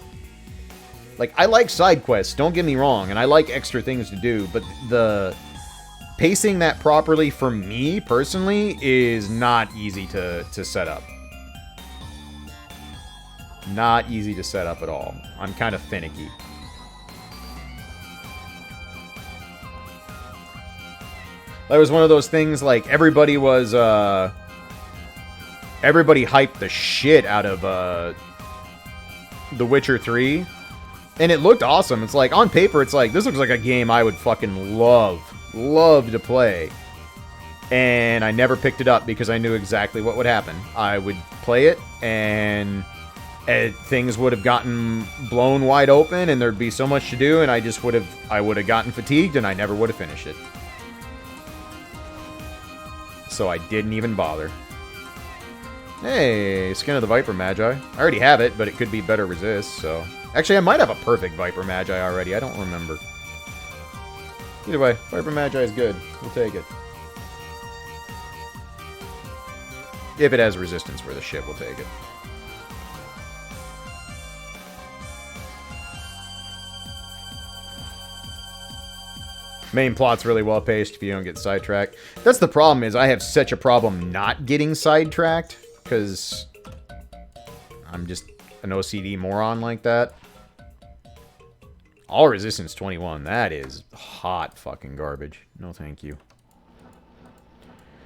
like, I like side quests, don't get me wrong, and I like extra things to do, but the pacing that properly for me, personally, is not easy to set up. Not easy to set up at all. I'm kind of finicky. That was one of those things, like, everybody hyped the shit out of, The Witcher 3. And it looked awesome. It's like, on paper, it's like, this looks like a game I would fucking love to play. And I never picked it up because I knew exactly what would happen. I would play it, and things would have gotten blown wide open, and there'd be so much to do, and I would have gotten fatigued, and I never would have finished it. So I didn't even bother. Hey, Skin of the Viper Magi. I already have it, but it could be better resist, so... actually, I might have a perfect Viper Magi already. I don't remember. Either way, Viper Magi is good. We'll take it. If it has resistance for the ship, we'll take it. Main plot's really well paced if you don't get sidetracked. That's the problem, is I have such a problem not getting sidetracked, because I'm just an OCD moron like that. All resistance 21. That is hot fucking garbage. No thank you.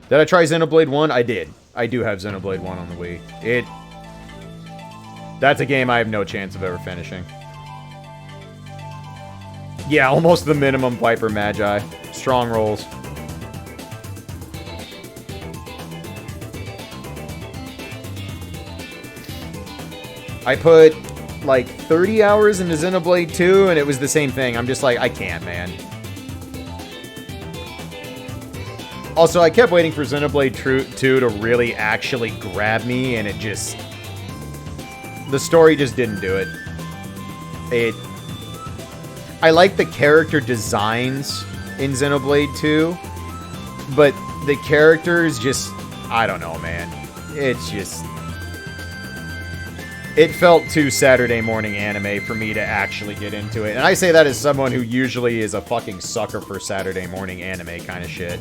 Did I try Xenoblade 1? I did. I do have Xenoblade 1 on the Wii. That's a game I have no chance of ever finishing. Yeah, almost the minimum Viper Magi. Strong rolls. I put like 30 hours into Xenoblade 2, and it was the same thing. I'm just like, I can't, man. Also, I kept waiting for Xenoblade 2 to really actually grab me, and it just... the story just didn't do it. I like the character designs in Xenoblade 2, but the characters just... I don't know, man. It's just... it felt too Saturday morning anime for me to actually get into it. And I say that as someone who usually is a fucking sucker for Saturday morning anime kind of shit.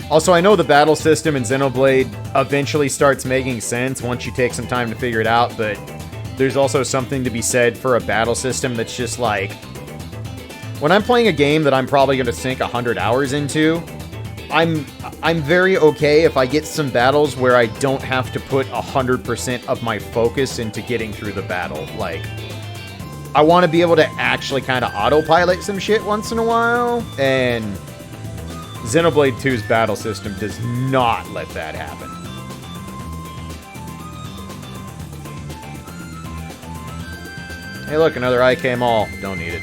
Also, I know the battle system in Xenoblade eventually starts making sense once you take some time to figure it out, but there's also something to be said for a battle system that's just like... when I'm playing a game that I'm probably going to sink 100 hours into, I'm very okay if I get some battles where I don't have to put 100% of my focus into getting through the battle. Like, I want to be able to actually kind of autopilot some shit once in a while, and Xenoblade 2's battle system does not let that happen. Hey look, another IK Mall. Don't need it.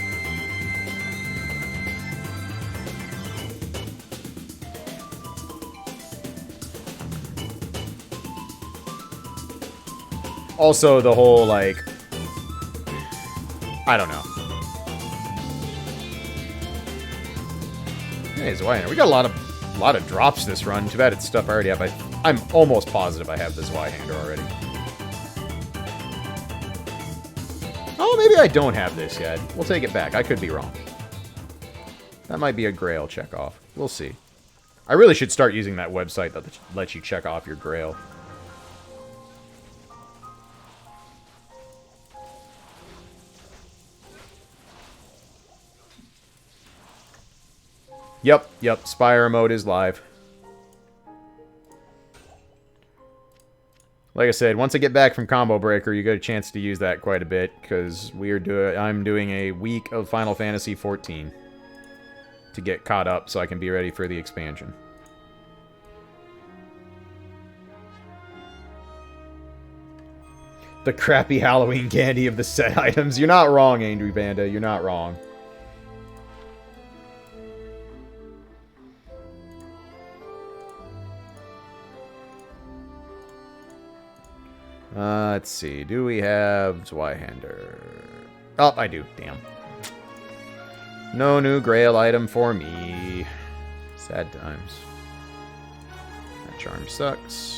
Also, the whole, like... I don't know. Hey, Zweihander. We got a lot of drops this run. Too bad it's stuff I already have. I'm almost positive I have the Zweihander already. Oh, maybe I don't have this yet. We'll take it back. I could be wrong. That might be a Grail checkoff. We'll see. I really should start using that website that lets you check off your Grail. Yep. Spire mode is live. Like I said, once I get back from Combo Breaker, you get a chance to use that quite a bit, because I'm doing a week of Final Fantasy XIV to get caught up so I can be ready for the expansion. The crappy Halloween candy of the set items. You're not wrong, Angry Panda. You're not wrong. Let's see. Do we have Zweihander? Oh, I do. Damn. No new Grail item for me. Sad times. That charm sucks.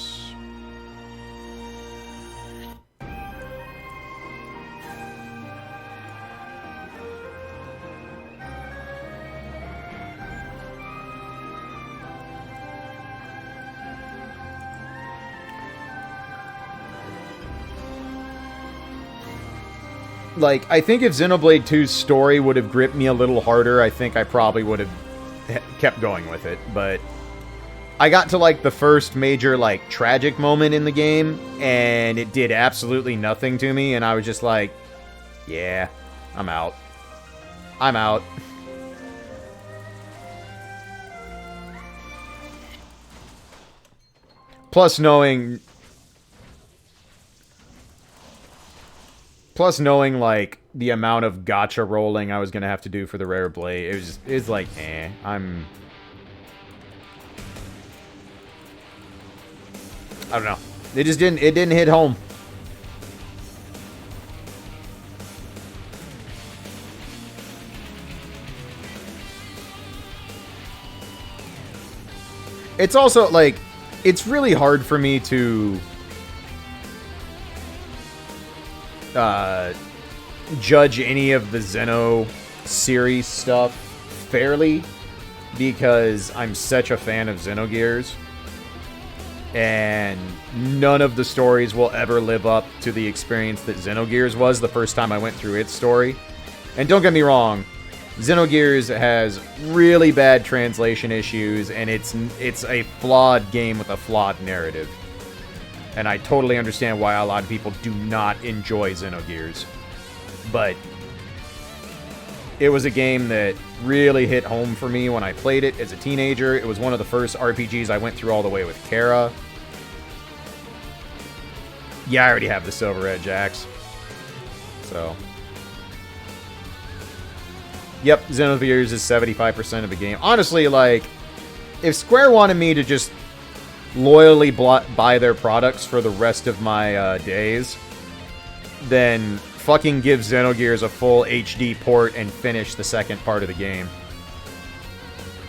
Like, I think if Xenoblade 2's story would have gripped me a little harder, I think I probably would have kept going with it. But I got to, like, the first major, like, tragic moment in the game, and it did absolutely nothing to me, and I was just like, yeah, I'm out. I'm out. Plus knowing, like, the amount of gacha rolling I was going to have to do for the rare blade, it's like, I don't know. It didn't hit home. It's also, like, it's really hard for me to judge any of the Xeno series stuff fairly, because I'm such a fan of Xenogears, and none of the stories will ever live up to the experience that Xenogears was the first time I went through its story. And don't get me wrong, Xenogears has really bad translation issues, and it's a flawed game with a flawed narrative. And I totally understand why a lot of people do not enjoy Xenogears. But it was a game that really hit home for me when I played it as a teenager. It was one of the first RPGs I went through all the way with Kara. Yeah, I already have the Silver Edge Axe. So. Yep, Xenogears is 75% of the game. Honestly, like, if Square wanted me to just loyally buy their products for the rest of my days, then fucking give Xenogears a full HD port and finish the second part of the game.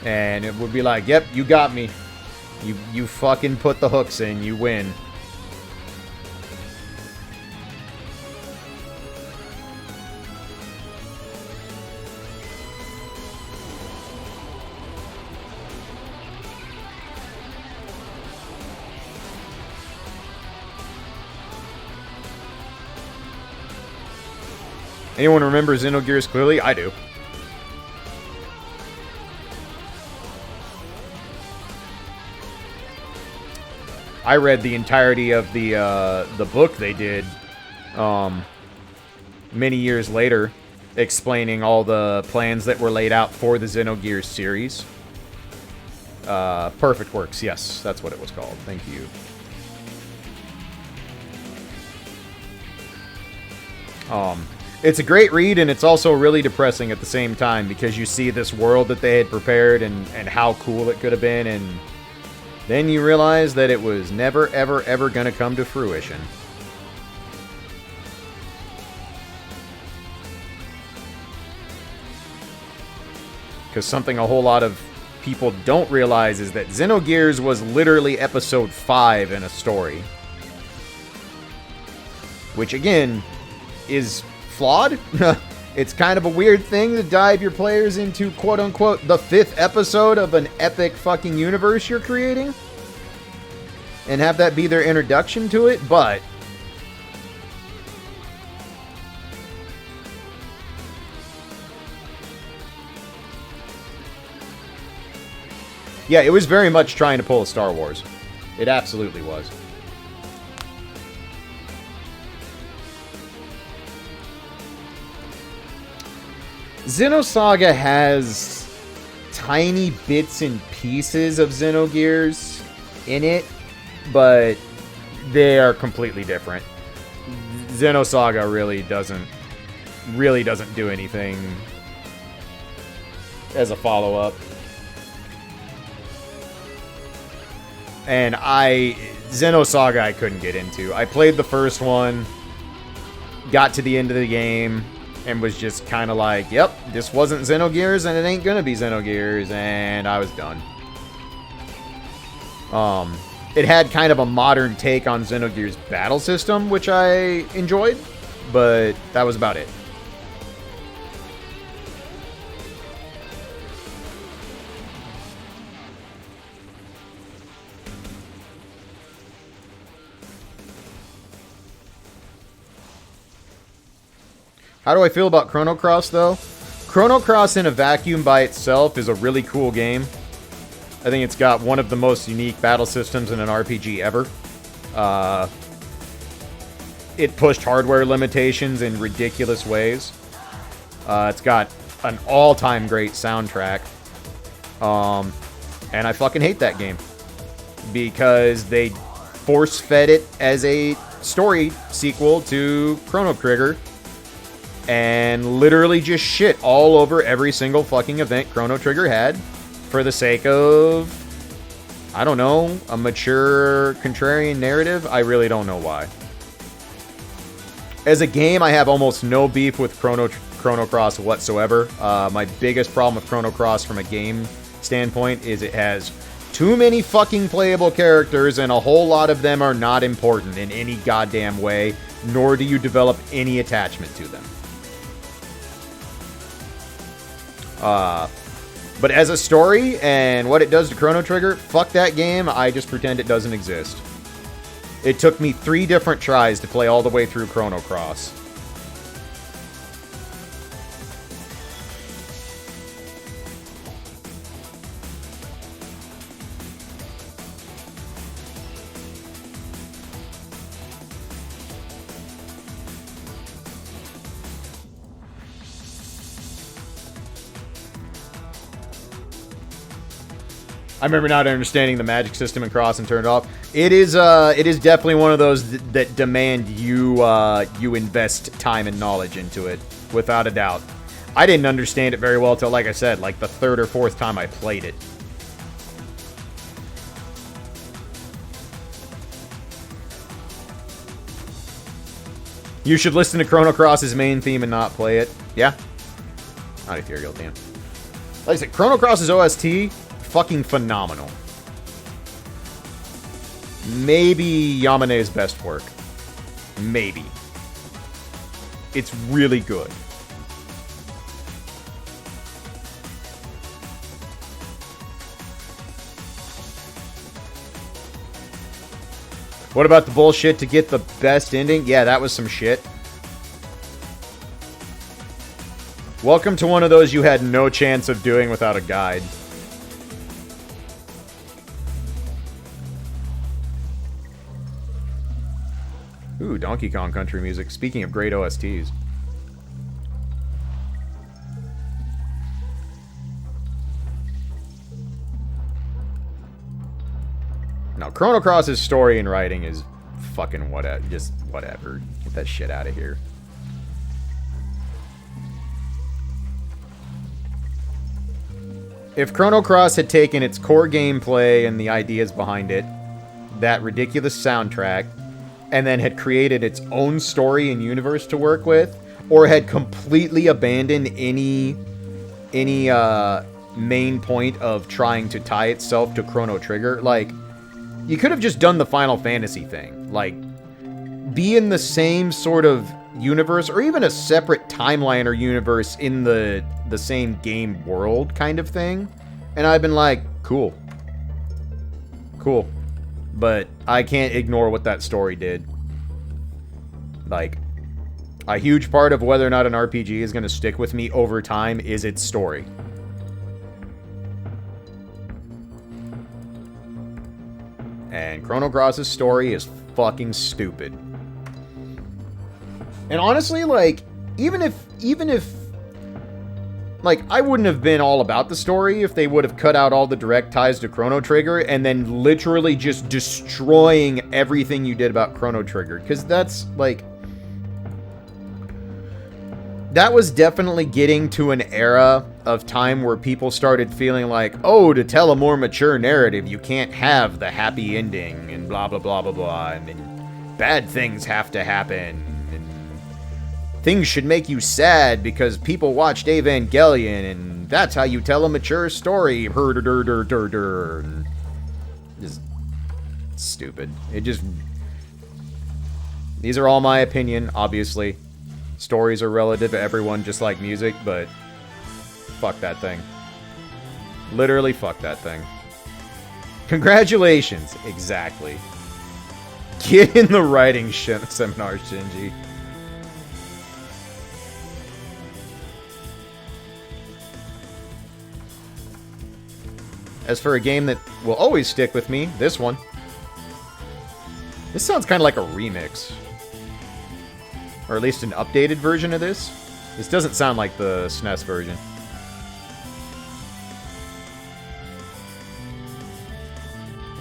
And it would be like, yep, you got me. You fucking put the hooks in, you win. Anyone remember Xenogears clearly? I do. I read the entirety of the book they did many years later, explaining all the plans that were laid out for the Xenogears series. Perfect Works, yes, that's what it was called. Thank you. It's a great read, and it's also really depressing at the same time, because you see this world that they had prepared and how cool it could have been, and then you realize that it was never, ever, ever going to come to fruition. Because something a whole lot of people don't realize is that Xenogears was literally episode 5 in a story. Which, again, is flawed. It's kind of a weird thing to dive your players into, quote-unquote, the 5th episode of an epic fucking universe you're creating. And have that be their introduction to it, but... yeah, it was very much trying to pull a Star Wars. It absolutely was. Xenosaga has tiny bits and pieces of Xenogears in it, but they are completely different. Xenosaga really doesn't do anything as a follow-up. And Xenosaga I couldn't get into. I played the first one, got to the end of the game, and was just kind of like, yep, this wasn't Xenogears, and it ain't gonna be Xenogears, and I was done. It had kind of a modern take on Xenogears' battle system, which I enjoyed, but that was about it. How do I feel about Chrono Cross, though? Chrono Cross in a vacuum by itself is a really cool game. I think it's got one of the most unique battle systems in an RPG ever. It pushed hardware limitations in ridiculous ways. It's got an all-time great soundtrack. And I fucking hate that game. Because they force-fed it as a story sequel to Chrono Trigger. And literally just shit all over every single fucking event Chrono Trigger had for the sake of, I don't know, a mature contrarian narrative. I really don't know why. As a game, I have almost no beef with Chrono Cross whatsoever. My biggest problem with Chrono Cross from a game standpoint is it has too many fucking playable characters, and a whole lot of them are not important in any goddamn way, nor do you develop any attachment to them. But as a story and what it does to Chrono Trigger, fuck that game. I just pretend it doesn't exist. It took me 3 different tries to play all the way through Chrono Cross. I remember not understanding the magic system in Cross and turned it off. It is definitely one of those that demand you invest time and knowledge into it, without a doubt. I didn't understand it very well till, like I said, like the 3rd or 4th time I played it. You should listen to Chrono Cross's main theme and not play it. Yeah? Not ethereal, damn. Like I said, Chrono Cross's OST, fucking phenomenal. Maybe Yamane's best work. Maybe. It's really good. What about the bullshit to get the best ending? Yeah, that was some shit. Welcome to one of those you had no chance of doing without a guide. Ooh, Donkey Kong country music. Speaking of great OSTs. No, Chrono Cross's story and writing is fucking whatever. Just whatever. Get that shit out of here. If Chrono Cross had taken its core gameplay and the ideas behind it, that ridiculous soundtrack, and then had created its own story and universe to work with, or had completely abandoned any main point of trying to tie itself to Chrono Trigger, like, you could have just done the Final Fantasy thing. Like, be in the same sort of universe, or even a separate timeline or universe in the same game world kind of thing. And I've been like, cool. Cool. But I can't ignore what that story did. Like, a huge part of whether or not an RPG is going to stick with me over time is its story. And Chrono Cross's story is fucking stupid. And honestly, like, even if, like, I wouldn't have been all about the story if they would have cut out all the direct ties to Chrono Trigger and then literally just destroying everything you did about Chrono Trigger. Because that's, like, that was definitely getting to an era of time where people started feeling like, oh, to tell a more mature narrative, you can't have the happy ending and blah, blah, blah, blah, blah, and then bad things have to happen, and things should make you sad because people watched Evangelion, and that's how you tell a mature story. Just stupid. It just... These are all my opinion, obviously. Stories are relative to everyone, just like music, but fuck that thing. Literally fuck that thing. Congratulations. Exactly. Get in the writing seminar, Shinji. As for a game that will always stick with me, this one. This sounds kind of like a remix. Or at least an updated version of this. This doesn't sound like the SNES version.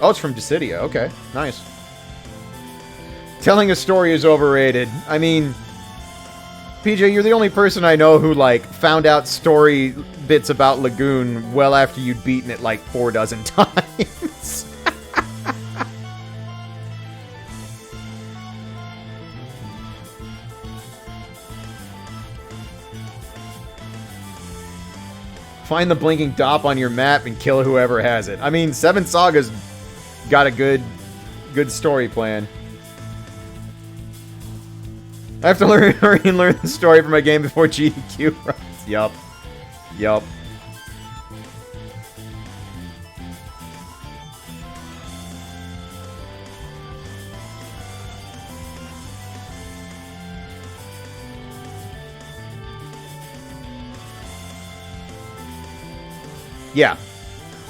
Oh, it's from Dissidia. Okay, nice. Telling a story is overrated. I mean, PJ, you're the only person I know who, like, found out story bits about Lagoon well after you'd beaten it, like, 4 dozen times. Find the blinking dot on your map and kill whoever has it. I mean, Seven Saga's got a good story plan. I have to hurry and learn the story for my game before GDQ runs. Yup. Yup. Yeah.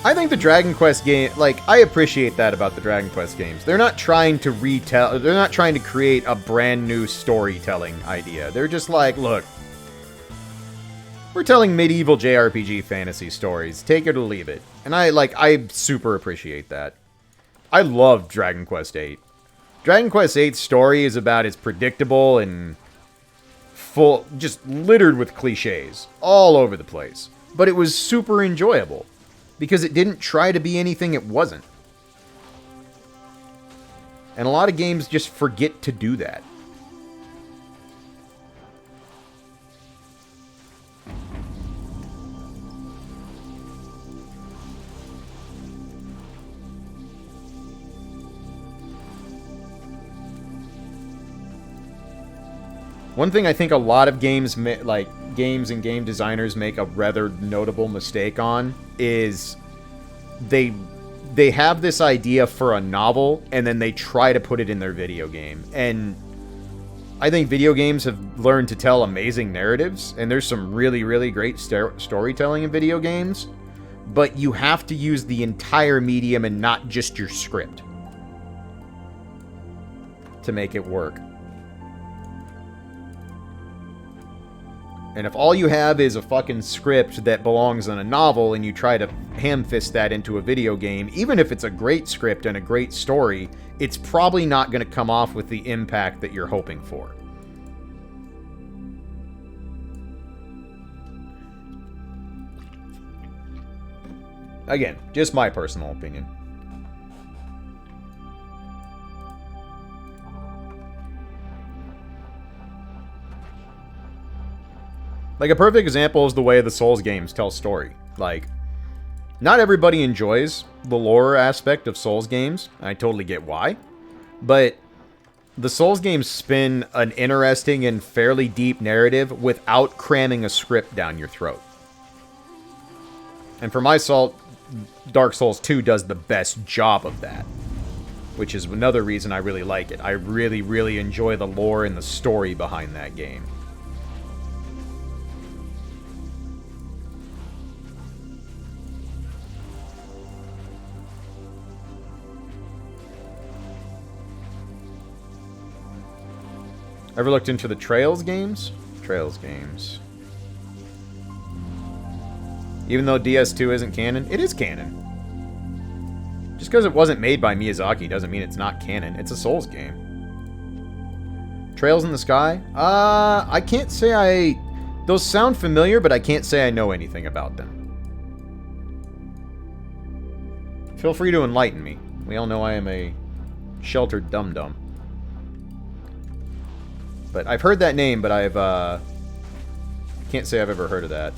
I think the Dragon Quest game, like, I appreciate that about the Dragon Quest games. They're not trying to they're not trying to create a brand new storytelling idea. They're just like, look, we're telling medieval JRPG fantasy stories. Take it or leave it. And I super appreciate that. I love Dragon Quest VIII. Dragon Quest VIII's story is about as predictable and just littered with cliches all over the place. But it was super enjoyable, because it didn't try to be anything it wasn't. And a lot of games just forget to do that. One thing I think a lot of games, games and game designers make a rather notable mistake on is they have this idea for a novel and then they try to put it in their video game. And I think video games have learned to tell amazing narratives, and there's some really, really great storytelling in video games, but you have to use the entire medium and not just your script to make it work. And if all you have is a fucking script that belongs in a novel and you try to ham-fist that into a video game, even if it's a great script and a great story, it's probably not going to come off with the impact that you're hoping for. Again, just my personal opinion. Like, a perfect example is the way the Souls games tell story. Like, not everybody enjoys the lore aspect of Souls games. I totally get why. But the Souls games spin an interesting and fairly deep narrative without cramming a script down your throat. And for my salt, Dark Souls 2 does the best job of that. Which is another reason I really like it. I really, really enjoy the lore and the story behind that game. Ever looked into the Trails games? Trails games. Even though DS2 isn't canon, it is canon. Just because it wasn't made by Miyazaki doesn't mean it's not canon. It's a Souls game. Trails in the Sky? I can't say I... Those sound familiar, but I can't say I know anything about them. Feel free to enlighten me. We all know I am a sheltered dum-dum. But I've heard that name, but can't say I've ever heard of that.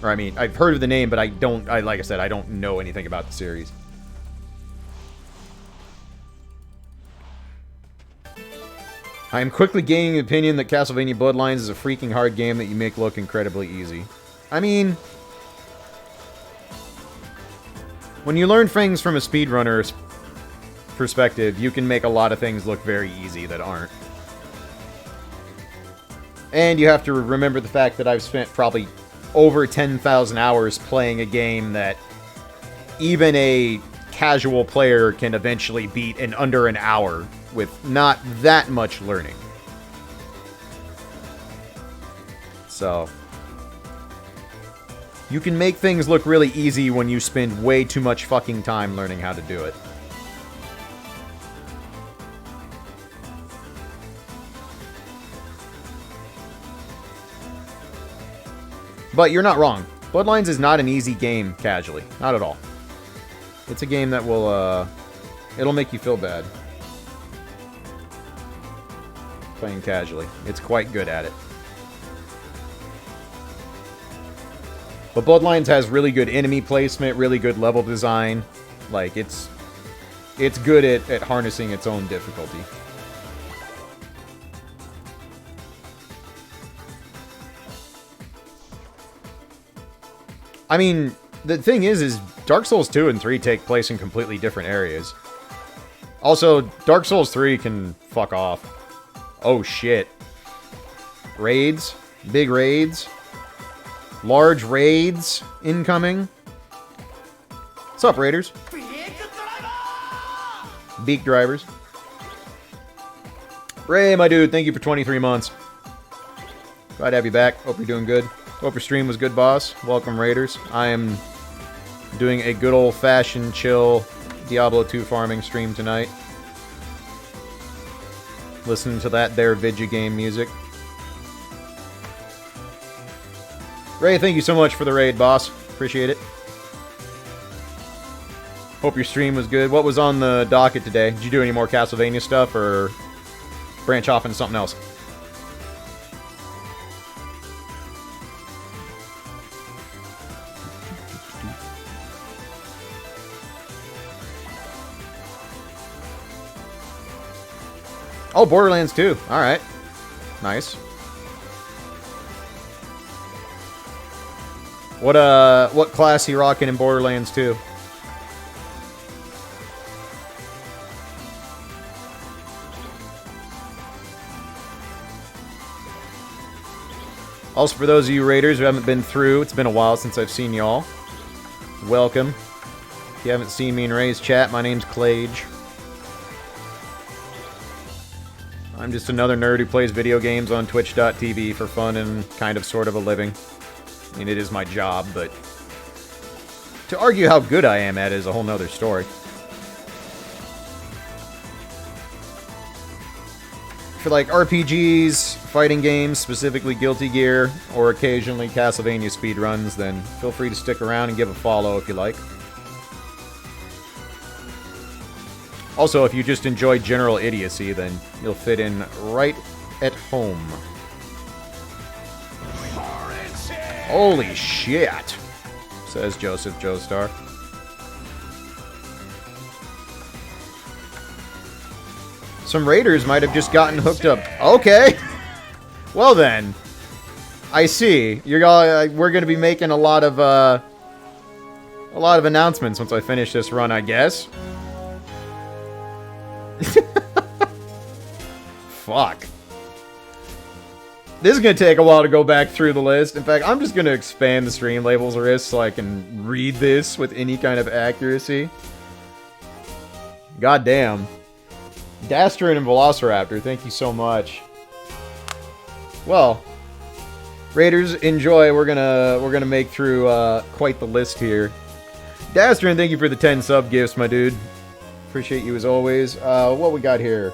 Or, I mean, I've heard of the name, but like I said, I don't know anything about the series. I am quickly gaining the opinion that Castlevania Bloodlines is a freaking hard game that you make look incredibly easy. I mean, when you learn things from a speedrunner's perspective, you can make a lot of things look very easy that aren't. And you have to remember the fact that I've spent probably over 10,000 hours playing a game that even a casual player can eventually beat in under an hour with not that much learning. So, you can make things look really easy when you spend way too much fucking time learning how to do it. But you're not wrong. Bloodlines is not an easy game casually. Not at all. It's a game that will, it'll make you feel bad. Playing casually. It's quite good at it. But Bloodlines has really good enemy placement, really good level design. Like, it's good at harnessing its own difficulty. I mean, the thing is Dark Souls 2 and 3 take place in completely different areas. Also, Dark Souls 3 can fuck off. Oh shit. Raids? Big raids? Large raids incoming? What's up, raiders? Beak drivers. Ray, my dude, thank you for 23 months. Glad to have you back. Hope you're doing good. Hope your stream was good, boss. Welcome, raiders. I am doing a good old-fashioned, chill Diablo 2 farming stream tonight. Listening to that there Vidya game music. Ray, thank you so much for the raid, boss. Appreciate it. Hope your stream was good. What was on the docket today? Did you do any more Castlevania stuff, or branch off into something else? Oh, Borderlands 2. Alright. Nice. What class you rocking in Borderlands 2? Also, for those of you raiders who haven't been through, it's been a while since I've seen y'all. Welcome. If you haven't seen me in Ray's chat, my name's Klaige. I'm just another nerd who plays video games on twitch.tv for fun and kind of sort of a living. I mean, it is my job, but to argue how good I am at it is a whole nother story. For like RPGs, fighting games, specifically Guilty Gear, or occasionally Castlevania speedruns, then feel free to stick around and give a follow if you like. Also, if you just enjoy general idiocy, then you'll fit in right at home. Holy shit, says Joseph Joestar. Some raiders might have just gotten hooked up. Okay. Well then, I see. We're going to be making a lot of announcements once I finish this run, I guess. Fuck. This is going to take a while to go back through the list. In fact, I'm just going to expand the stream labels list so I can read this with any kind of accuracy. God damn. Dastrin and Velociraptor, thank you so much. Well, Raiders, enjoy. We're gonna make through quite the list here. Dastrin, thank you for the 10 sub gifts, my dude. Appreciate you as always. What we got here?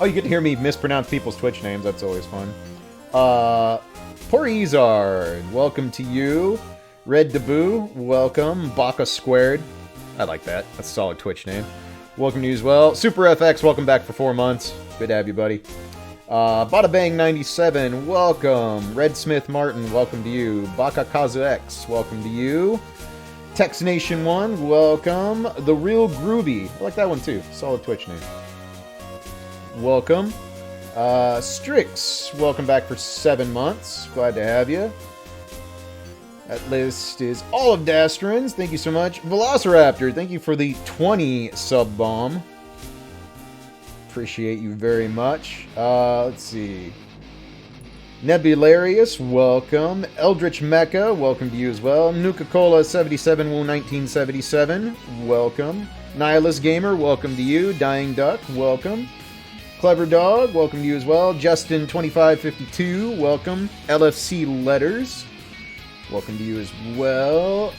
Oh, you get to hear me mispronounce people's Twitch names. That's always fun. Poor Izard, welcome to you. Red Debut, welcome. Baka Squared, I like that. That's a solid Twitch name. Welcome to you as well. Super FX, welcome back for 4 months. Good to have you, buddy. Bada Bang 97, welcome. Red Smith Martin, welcome to you. Baka Kazu X, welcome to you. Tex Nation 1, welcome. The Real Groovy, I like that one too. Solid Twitch name. Welcome. Strix, welcome back for 7 months. Glad to have you. That list is all of Dastrins. Thank you so much. Velociraptor, thank you for the 20 sub bomb. Appreciate you very much. Let's see. Nebularius, welcome. Eldritch Mecha, welcome to you as well. Nuka-Cola 77 Woo 1977, welcome. Nihilus Gamer, welcome to you. Dying Duck, welcome. Clever Dog, welcome to you as well. Justin 2552, welcome. LFC Letters, welcome to you as well.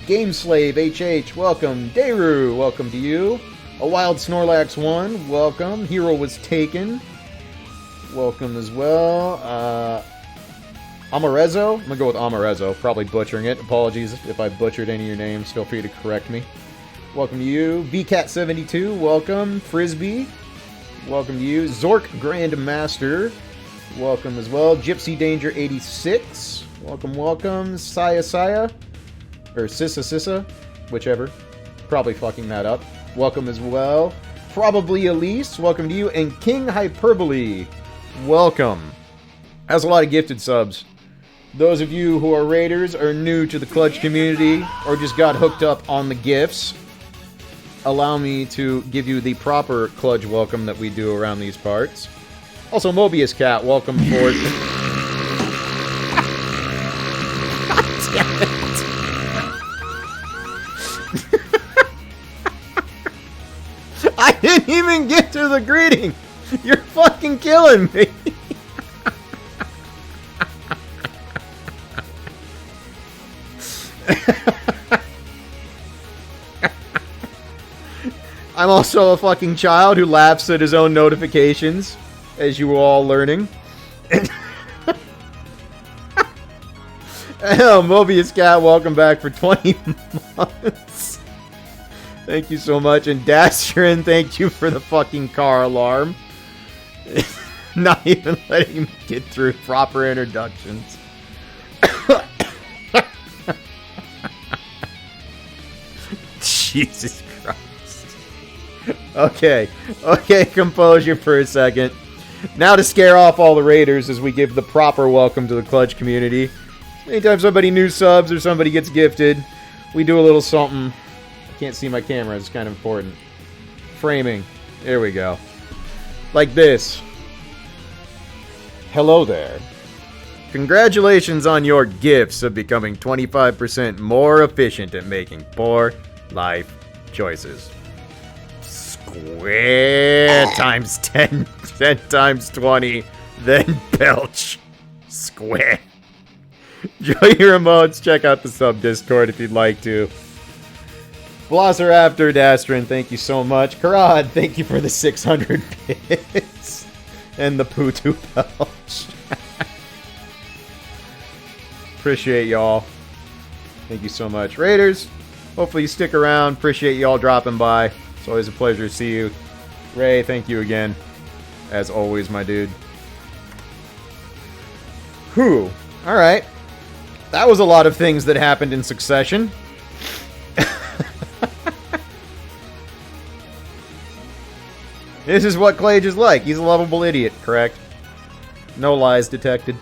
Gameslave HH, welcome. Deru, welcome to you. A Wild Snorlax 1, welcome. Hero Was Taken, welcome as well. Amarezo, I'm gonna go with Amarezo, probably butchering it. Apologies if I butchered any of your names, feel free to correct me. Welcome to you. VCat72, welcome. Frisbee, welcome to you. Zork Grandmaster, welcome as well. Gypsy Danger 86, welcome, welcome. Saya, or Sissa, whichever. Probably fucking that up. Welcome as well. Probably Elise, welcome to you. And King Hyperbole, welcome. Has a lot of gifted subs. Those of you who are raiders, are new to the Clutch community, or just got hooked up on the gifts, allow me to give you the proper Clutch welcome that we do around these parts. Also, Mobius Cat, welcome for... God damn it. I didn't even get to the greeting! You're fucking killing me! I'm also a fucking child who laughs at his own notifications, as you were all learning. Oh, Mobius Cat, welcome back for 20 months. Thank you so much. And Dastrin, thank you for the fucking car alarm. Not even letting me get through proper introductions. Jesus Christ. Okay, composure for a second. Now to scare off all the raiders as we give the proper welcome to the Clutch community. Anytime somebody new subs or somebody gets gifted, we do a little something. I can't see my camera, it's kind of important. Framing. There we go. Like this. Hello there. Congratulations on your gifts of becoming 25% more efficient at making poor life choices. Square times 10, 10 times 20, then belch. Square. Enjoy your emotes. Check out the sub Discord if you'd like to. Velociraptor Dastrin, thank you so much. Karad, thank you for the 600 bits. And the Potoo belch. Appreciate y'all. Thank you so much. Raiders, hopefully you stick around. Appreciate y'all dropping by. It's always a pleasure to see you. Ray, thank you again. As always, my dude. Whew. Alright. That was a lot of things that happened in succession. This is what Klaige is like. He's a lovable idiot, correct? No lies detected.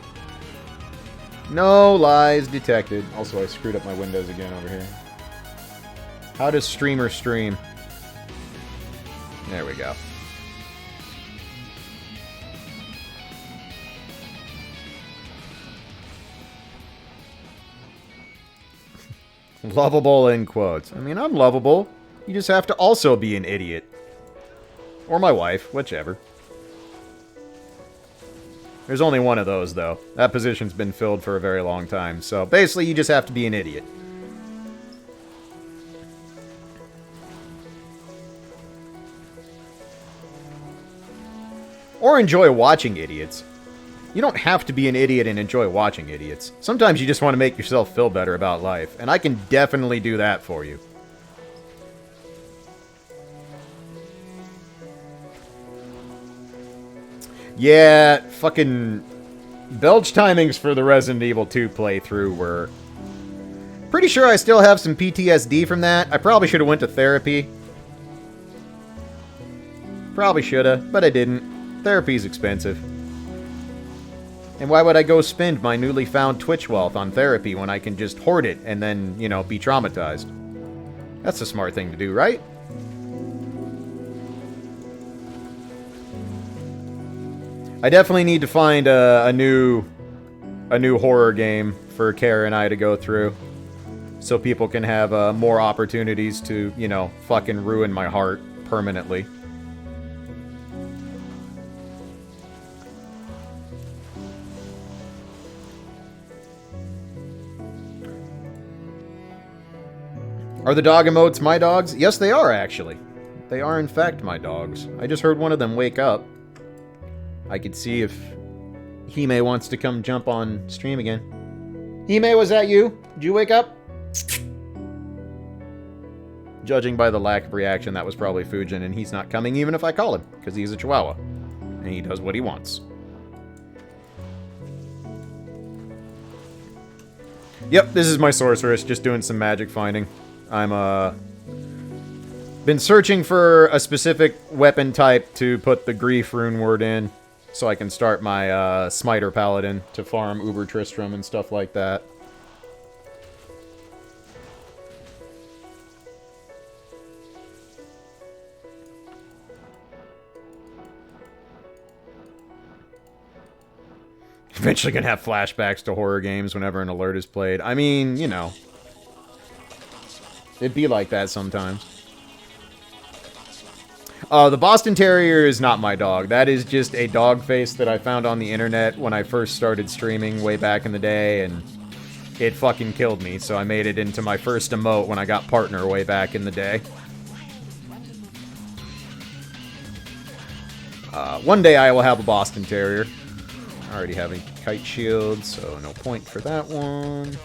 No lies detected. Also, I screwed up my windows again over here. How does streamer stream? There we go. Lovable in quotes. I mean, I'm lovable. You just have to also be an idiot. Or my wife, whichever. There's only one of those, though. That position's been filled for a very long time. So, basically, you just have to be an idiot. Or enjoy watching idiots. You don't have to be an idiot and enjoy watching idiots. Sometimes you just want to make yourself feel better about life. And I can definitely do that for you. Yeah, fucking belch timings for the Resident Evil 2 playthrough were... Pretty sure I still have some PTSD from that. I probably should have went to therapy. Probably should have, but I didn't. Therapy's expensive. And why would I go spend my newly found Twitch wealth on therapy when I can just hoard it and then, you know, be traumatized? That's a smart thing to do, right? I definitely need to find a new horror game for Kara and I to go through, so people can have more opportunities to, you know, fucking ruin my heart permanently. Are the dog emotes my dogs? Yes, they are, actually. They are, in fact, my dogs. I just heard one of them wake up. I could see if Hime wants to come jump on stream again. Hime, was that you? Did you wake up? Judging by the lack of reaction, that was probably Fujin, and he's not coming even if I call him, because he's a chihuahua. And he does what he wants. Yep, this is my sorceress, just doing some magic finding. I'm, been searching for a specific weapon type to put the Grief rune word in, so I can start my, Smiter Paladin to farm Uber Tristram and stuff like that. Eventually gonna have flashbacks to horror games whenever an alert is played. I mean, you know. It'd be like that sometimes. The Boston Terrier is not my dog. That is just a dog face that I found on the internet when I first started streaming way back in the day, and it fucking killed me, so I made it into my first emote when I got partner way back in the day. One day I will have a Boston Terrier. I already have a kite shield, so no point for that one.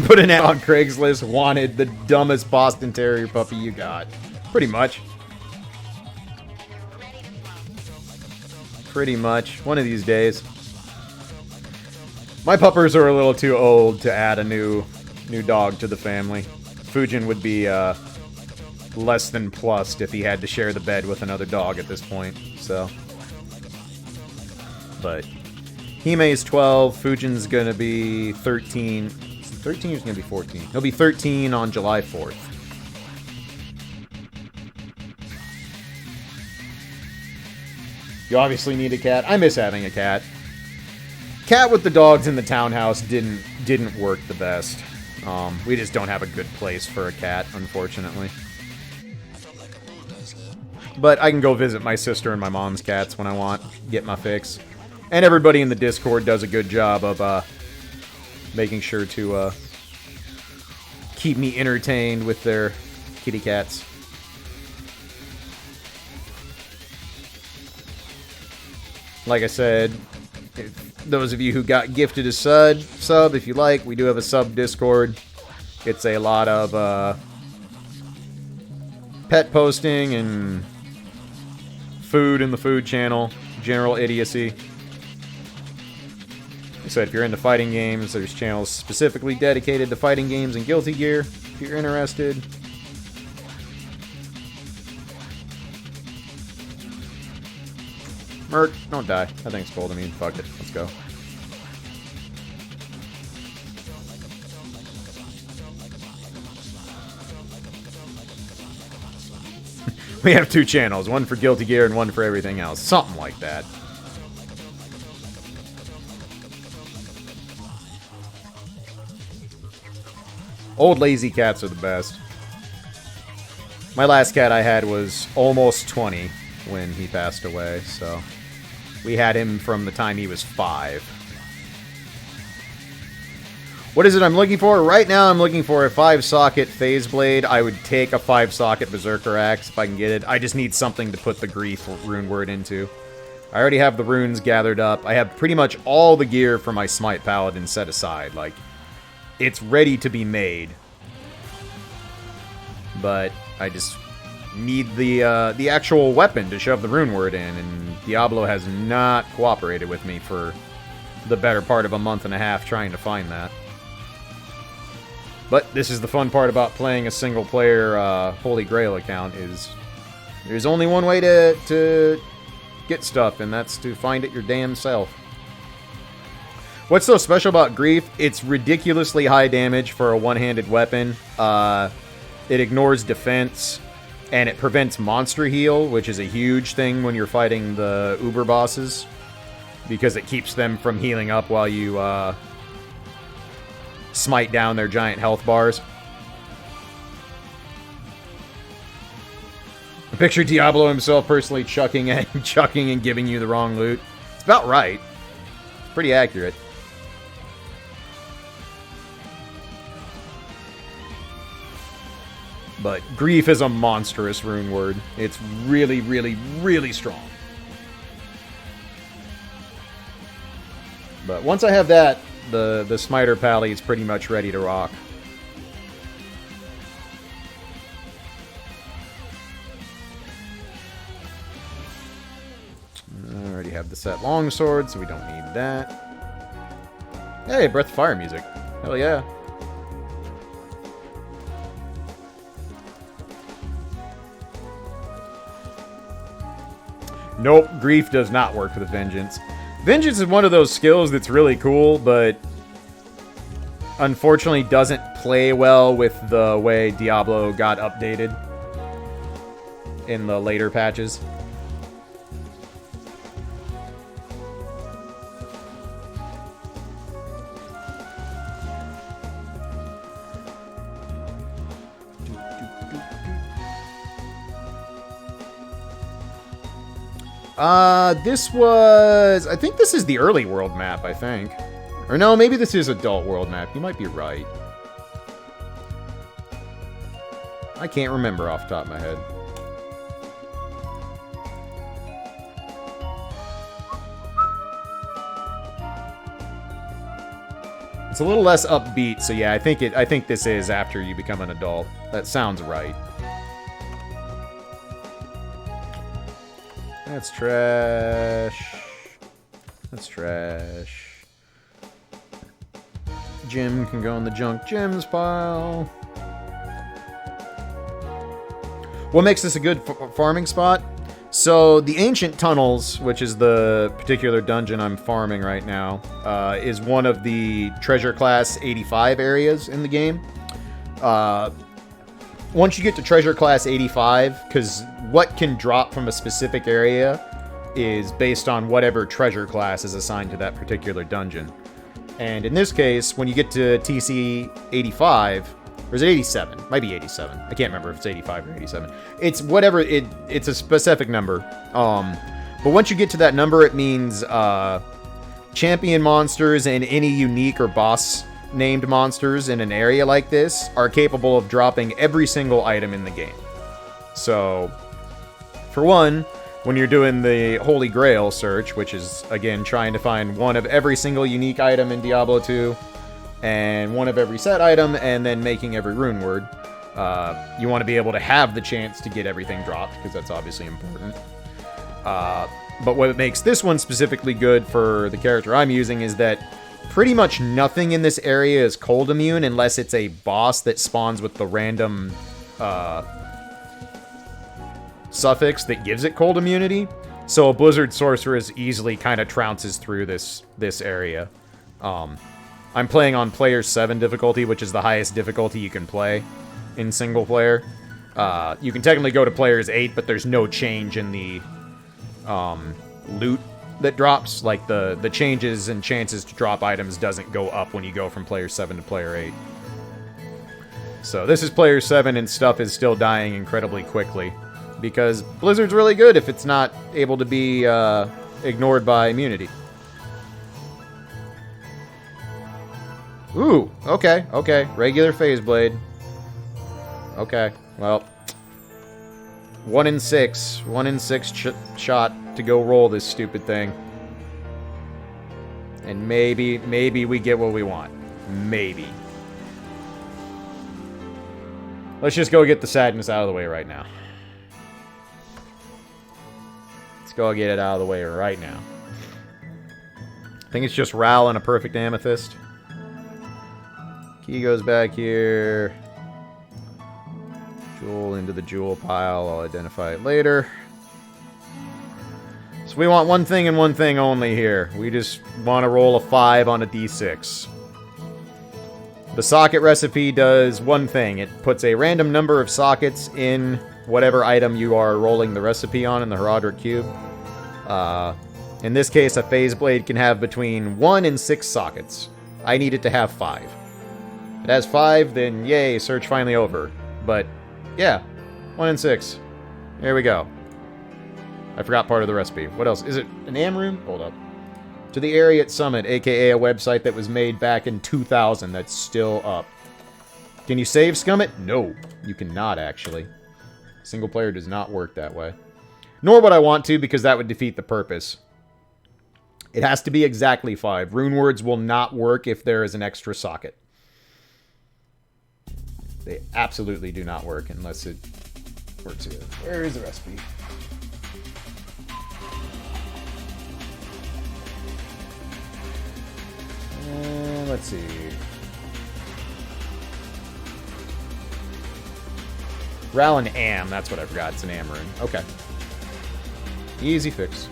Put an ad on Craigslist, wanted the dumbest Boston Terrier puppy you got. Pretty much. Pretty much. One of these days. My puppers are a little too old to add a new dog to the family. Fujin would be less than plussed if he had to share the bed with another dog at this point, so... but Hime's 12, Fujin's gonna be 13. 13 is gonna be 14. He'll be 13 on July 4th. You obviously need a cat. I miss having a cat. Cat with the dogs in the townhouse didn't work the best. We just don't have a good place for a cat, unfortunately. But I can go visit my sister and my mom's cats when I want, get my fix. And everybody in the Discord does a good job of making sure to keep me entertained with their kitty cats. Like I said, those of you who got gifted a sub, if you like, we do have a sub Discord. It's a lot of pet posting and food in the food channel, general idiocy. Like I said, if you're into fighting games, there's channels specifically dedicated to fighting games and Guilty Gear, if you're interested. Merc, don't die. That thing's cold. I mean, fuck it. Let's go. We have 2 channels. One for Guilty Gear and one for everything else. Something like that. Old lazy cats are the best. My last cat I had was almost 20 when he passed away, so... We had him from the time he was 5. What is it I'm looking for? Right now I'm looking for a 5-socket phase blade. I would take a 5-socket berserker axe if I can get it. I just need something to put the grief rune word into. I already have the runes gathered up. I have pretty much all the gear for my smite paladin set aside. Like, it's ready to be made. But I just need the actual weapon to shove the rune word in, and Diablo has not cooperated with me for the better part of a month and a half trying to find that. But this is the fun part about playing a single-player Holy Grail account, is there's only one way to get stuff, and that's to find it your damn self. What's so special about Grief? It's ridiculously high damage for a one-handed weapon. It ignores defense, and it prevents monster heal, which is a huge thing when you're fighting the Uber bosses, because it keeps them from healing up while you smite down their giant health bars. I picture Diablo himself personally chucking and giving you the wrong loot. It's about right. It's pretty accurate. But Grief is a monstrous rune word. It's really, really, really strong. But once I have that, the Smiter Pally is pretty much ready to rock. I already have the set longsword, so we don't need that. Hey, Breath of Fire music. Hell yeah. Nope, Grief does not work with Vengeance. Vengeance is one of those skills that's really cool, but unfortunately doesn't play well with the way Diablo got updated in the later patches. This was... I think this is the early world map, I think. Or no, maybe this is adult world map. You might be right. I can't remember off the top of my head. It's a little less upbeat, so yeah, I think this is after you become an adult. That sounds right. That's trash. That's trash. Gem can go in the junk gems pile. What makes this a good farming spot? So, the Ancient Tunnels, which is the particular dungeon I'm farming right now, is one of the Treasure Class 85 areas in the game. Once you get to Treasure Class 85, because what can drop from a specific area is based on whatever treasure class is assigned to that particular dungeon. And in this case, when you get to TC 85, or is it 87? Might be 87. I can't remember if it's 85 or 87. It's whatever, it's a specific number. But once you get to that number, it means champion monsters and any unique or boss named monsters in an area like this are capable of dropping every single item in the game. So, for one, when you're doing the Holy Grail search, which is, again, trying to find one of every single unique item in Diablo 2, and one of every set item, and then making every rune word, you want to be able to have the chance to get everything dropped, because that's obviously important. But what makes this one specifically good for the character I'm using is that pretty much nothing in this area is cold immune unless it's a boss that spawns with the random suffix that gives it cold immunity. So a Blizzard Sorceress easily kind of trounces through this area. I'm playing on Player 7 difficulty, which is the highest difficulty you can play in single player. You can technically go to Players 8, but there's no change in the loot that drops. Like, the changes and chances to drop items doesn't go up when you go from Player 7 to Player 8. So this is Player 7, and stuff is still dying incredibly quickly. Because Blizzard's really good if it's not able to be ignored by immunity. Ooh, okay. Regular Phase Blade. Okay, well. 1 in 6. 1 in 6 shot to go roll this stupid thing. And maybe we get what we want. Maybe. Let's just go get the sadness out of the way right now. Let's go get it out of the way right now. I think it's just Ral and a perfect amethyst. Key goes back here. Jewel into the jewel pile. I'll identify it later. So we want one thing and one thing only here. We just want to roll a 5 on a d6. The socket recipe does one thing. It puts a random number of sockets in whatever item you are rolling the recipe on in the Herodric Cube. In this case, a Phase Blade can have between 1 and 6 sockets. I need it to have 5. If it has 5, then yay, search finally over. But, yeah, 1 and 6. There we go. I forgot part of the recipe. What else? Is it an Amrune? Hold up. To the Ariat Summit, aka a website that was made back in 2000 that's still up. Can you save scum it? No, you cannot actually. Single player does not work that way. Nor would I want to, because that would defeat the purpose. It has to be exactly 5. Rune words will not work if there is an extra socket. They absolutely do not work unless it works here. Where is the recipe? Let's see. Ral and Am, that's what I forgot. It's an Amrune. Okay. Easy fix.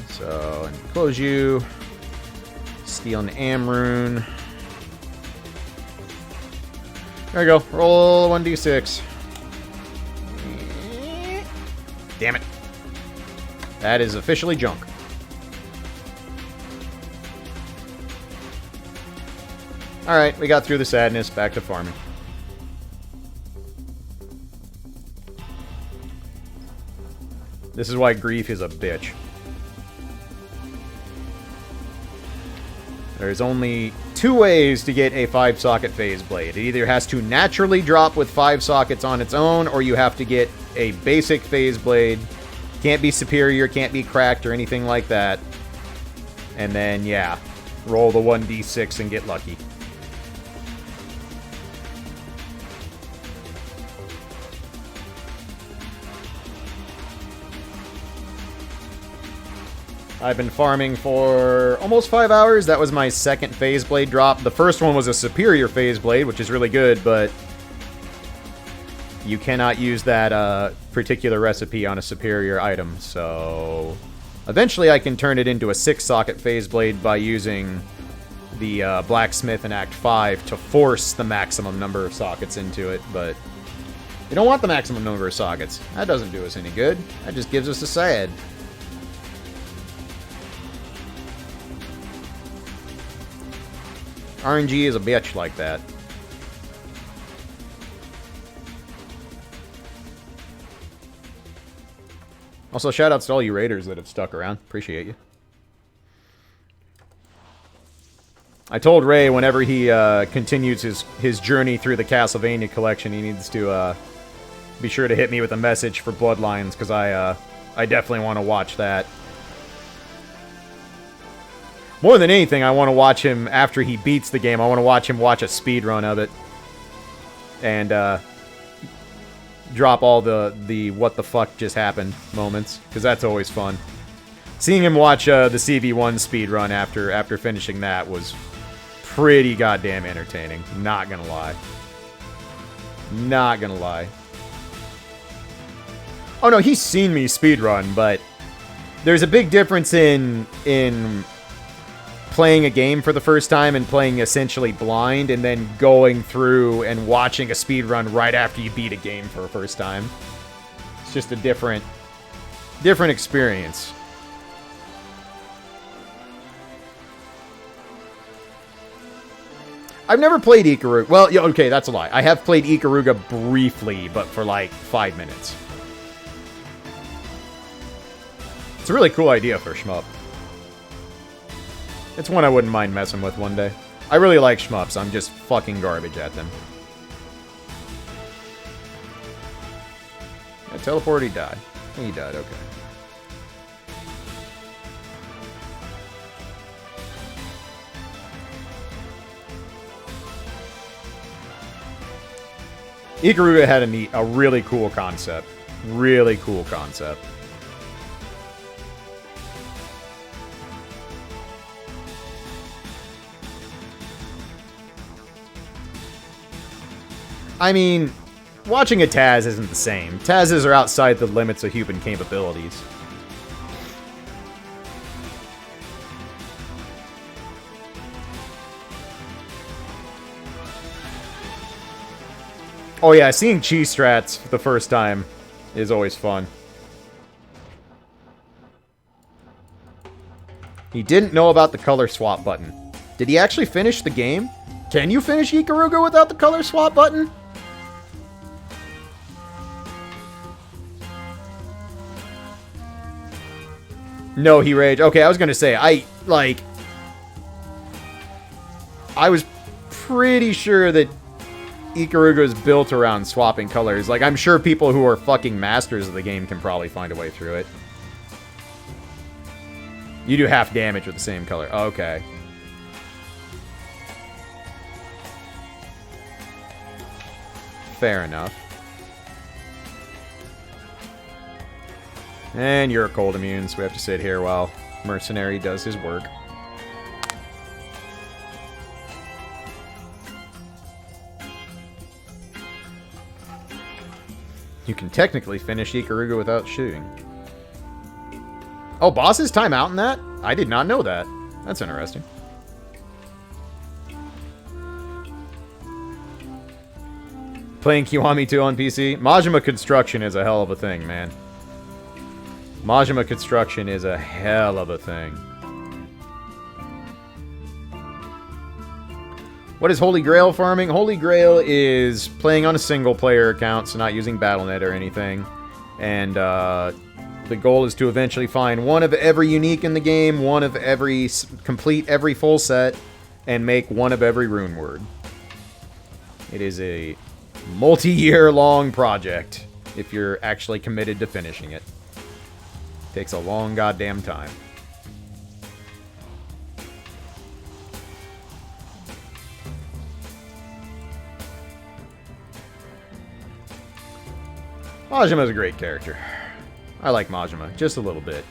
So, close you. Steal an Amrune. There we go. Roll 1d6. Damn it. That is officially junk. Alright, we got through the sadness. Back to farming. This is why grief is a bitch. There's only 2 ways to get a 5-socket Phase Blade. It either has to naturally drop with 5 sockets on its own, or you have to get a basic Phase Blade. Can't be superior, can't be cracked, or anything like that. And then, yeah, roll the 1d6 and get lucky. I've been farming for almost 5 hours. That was my second Phase Blade drop. The first one was a superior Phase Blade, which is really good, but you cannot use that particular recipe on a superior item, so... Eventually I can turn it into a 6-socket phase blade by using the blacksmith in Act 5 to force the maximum number of sockets into it, but... You don't want the maximum number of sockets. That doesn't do us any good. That just gives us a sad. RNG is a bitch like that. Also, shoutouts to all you raiders that have stuck around. Appreciate you. I told Ray whenever he continues his journey through the Castlevania collection, he needs to be sure to hit me with a message for Bloodlines, because I definitely want to watch that. More than anything, I want to watch him after he beats the game. I want to watch him watch a speedrun of it. And drop all the what the fuck just happened moments, because that's always fun. Seeing him watch the CV1 speedrun after finishing that was pretty goddamn entertaining. Not gonna lie. Not gonna lie. Oh no, he's seen me speedrun, but there's a big difference in playing a game for the first time and playing essentially blind, and then going through and watching a speedrun right after you beat a game for the first time. It's just a different experience. I've never played Ikaruga. Well, yeah, okay, that's a lie. I have played Ikaruga briefly, but for like 5 minutes. It's a really cool idea for a shmup. It's one I wouldn't mind messing with one day. I really like shmups. I'm just fucking garbage at them. Yeah, teleport, he died. He died, okay. Ikaruga had a really cool concept. Really cool concept. I mean, watching a Taz isn't the same. Tazes are outside the limits of human capabilities. Oh yeah, seeing cheese strats for the first time is always fun. He didn't know about the color swap button. Did he actually finish the game? Can you finish Ikaruga without the color swap button? No, he raged. Okay, I was gonna say, I was pretty sure that Ikaruga is built around swapping colors. Like, I'm sure people who are fucking masters of the game can probably find a way through it. You do half damage with the same color. Okay. Fair enough. And you're a cold immune, so we have to sit here while Mercenary does his work. You can technically finish Ikaruga without shooting. Oh, boss's time out in that? I did not know that. That's interesting. Playing Kiwami 2 on PC? Majima Construction is a hell of a thing, man. Majima Construction is a hell of a thing. What is Holy Grail farming? Holy Grail is playing on a single-player account, so not using Battle.net or anything. And the goal is to eventually find one of every unique in the game, one of every... complete every full set, and make one of every rune word. It is a multi-year long project, if you're actually committed to finishing it. Takes a long goddamn time. Majima's a great character. I like Majima, just a little bit.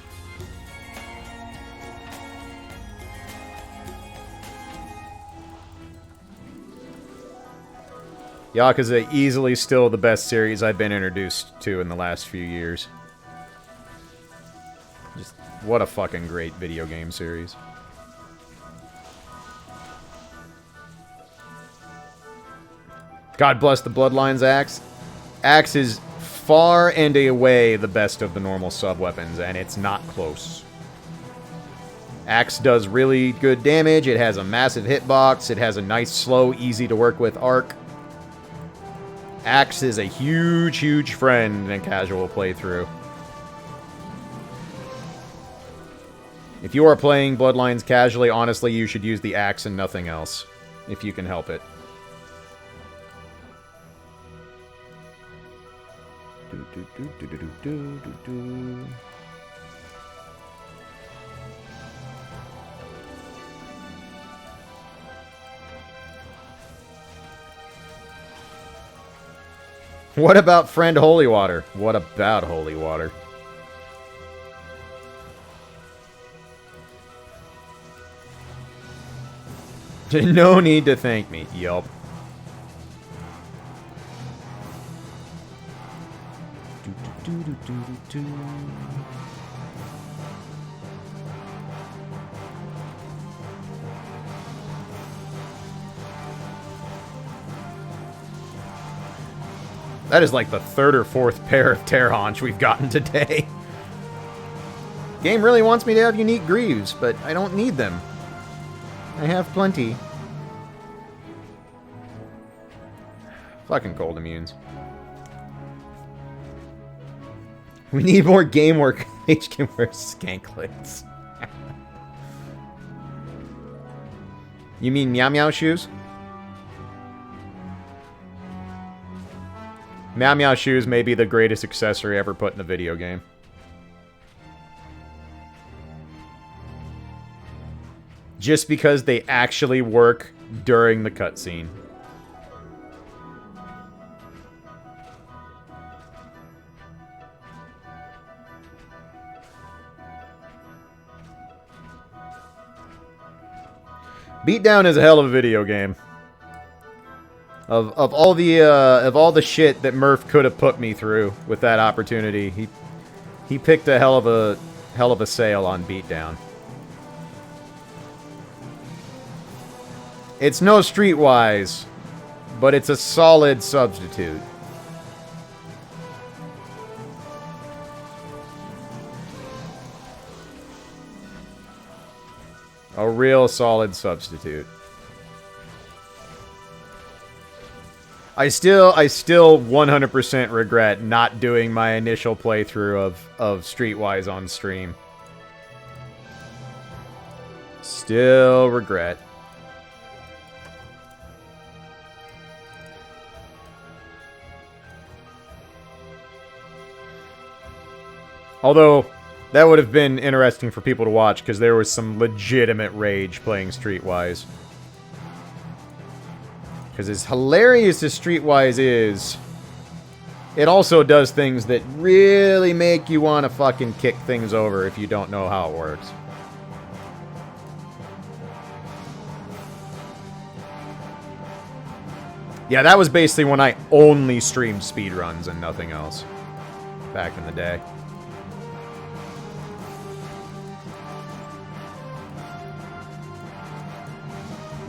Yakuza easily still the best series I've been introduced to in the last few years. Just what a fucking great video game series. God bless the Bloodlines axe. Axe is far and away the best of the normal sub-weapons, and it's not close. Axe does really good damage, it has a massive hitbox, it has a nice, slow, easy-to-work-with arc. Axe is a huge, huge friend in a casual playthrough. If you are playing Bloodlines casually, honestly, you should use the axe and nothing else, if you can help it. What about friend Holy Water? What about Holy Water? No need to thank me. Yup. That is like the third or fourth pair of Terhaunch we've gotten today. Game really wants me to have unique greaves, but I don't need them. I have plenty. Fucking cold immunes. We need more game where Klaige can wear skanklets. You mean Meow Meow shoes? Meow Meow shoes may be the greatest accessory ever put in a video game. Just because they actually work during the cutscene. Beatdown is a hell of a video game. Of all the shit that Murph could have put me through with that opportunity, he picked a hell of a sale on Beatdown. It's no Streetwise, but it's a solid substitute. A real solid substitute. I still 100% regret not doing my initial playthrough of Streetwise on stream. Still regret. Although, that would have been interesting for people to watch, because there was some legitimate rage playing Streetwise. Because as hilarious as Streetwise is, it also does things that really make you want to fucking kick things over if you don't know how it works. Yeah, that was basically when I only streamed speedruns and nothing else. Back in the day.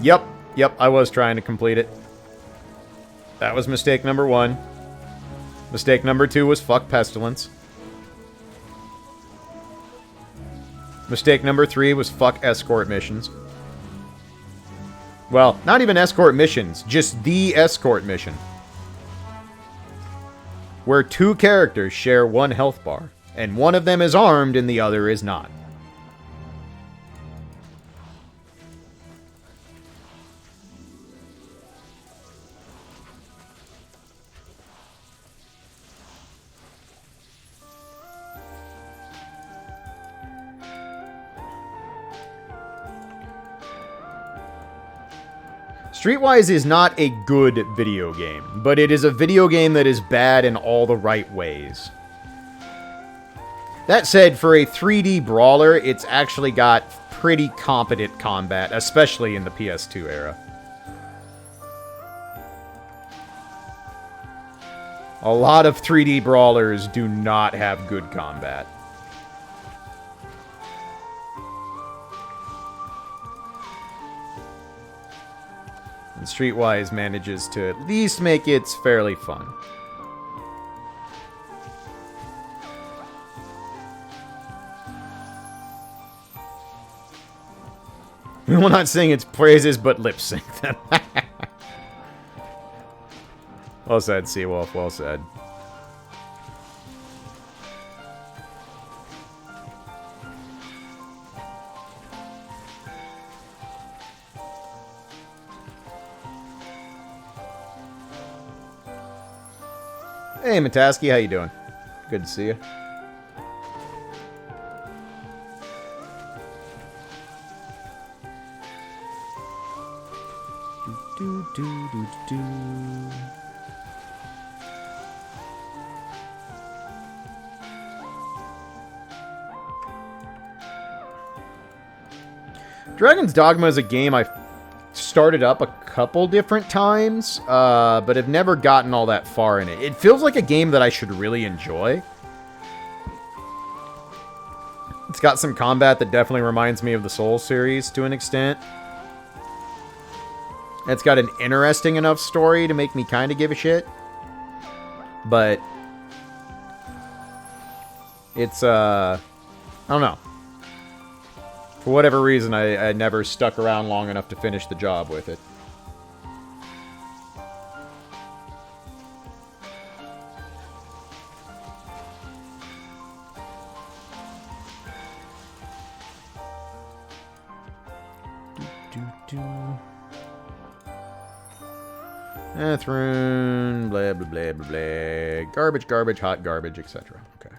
Yep, I was trying to complete it. That was mistake number 1. Mistake number 2 was fuck Pestilence. Mistake number 3 was fuck escort missions. Well, not even escort missions, just the escort mission. Where 2 characters share 1 health bar, and one of them is armed and the other is not. Streetwise is not a good video game, but it is a video game that is bad in all the right ways. That said, for a 3D brawler, it's actually got pretty competent combat, especially in the PS2 era. A lot of 3D brawlers do not have good combat. And Streetwise manages to at least make it fairly fun. We will not sing its praises, but lip sync them. Well said, Seawolf. Well said. Hey, Mataski, how you doing? Good to see you. Dragon's Dogma is a game I started up a couple different times, but have never gotten all that far in it. It feels like a game that I should really enjoy. It's got some combat that definitely reminds me of the Souls series to an extent. It's got an interesting enough story to make me kind of give a shit. But it's, I don't know. For whatever reason, I never stuck around long enough to finish the job with it. Throne, blah, blah, blah, blah, blah. Garbage, garbage, hot garbage, etc. Okay.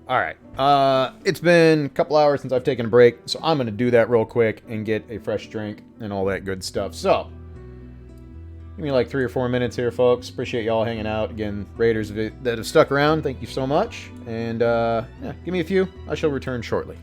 Alright. It's been a couple hours since I've taken a break, so I'm going to do that real quick and get a fresh drink and all that good stuff. So, give me like 3 or 4 minutes here, folks. Appreciate y'all hanging out. Again, Raiders that have stuck around, thank you so much. And, yeah, give me a few. I shall return shortly.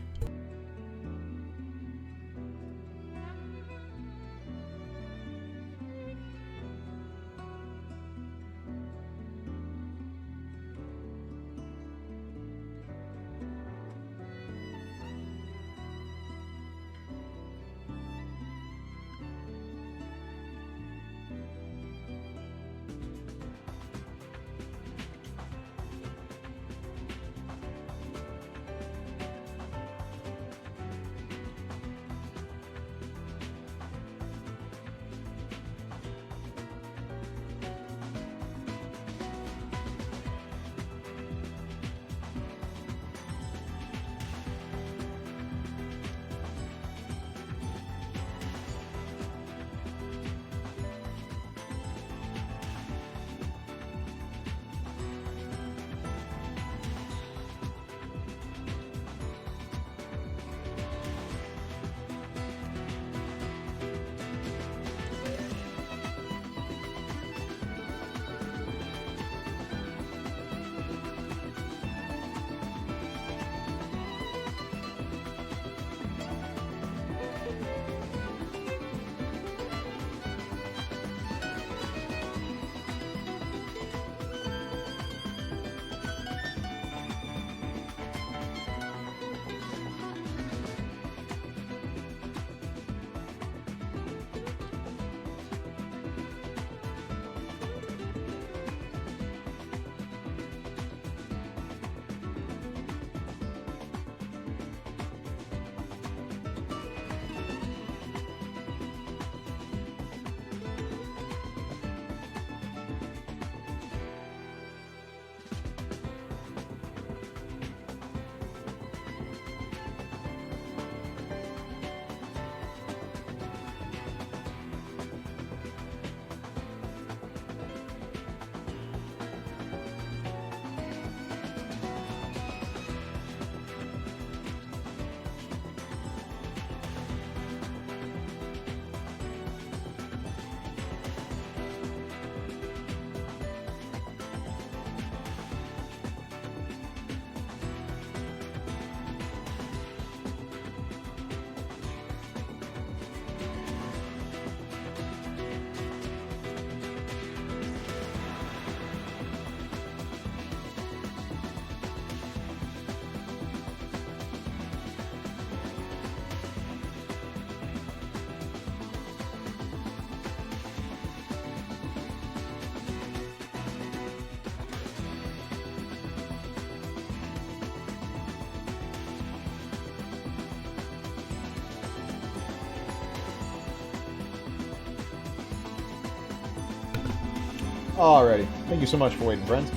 Alrighty. Thank you so much for waiting, friends.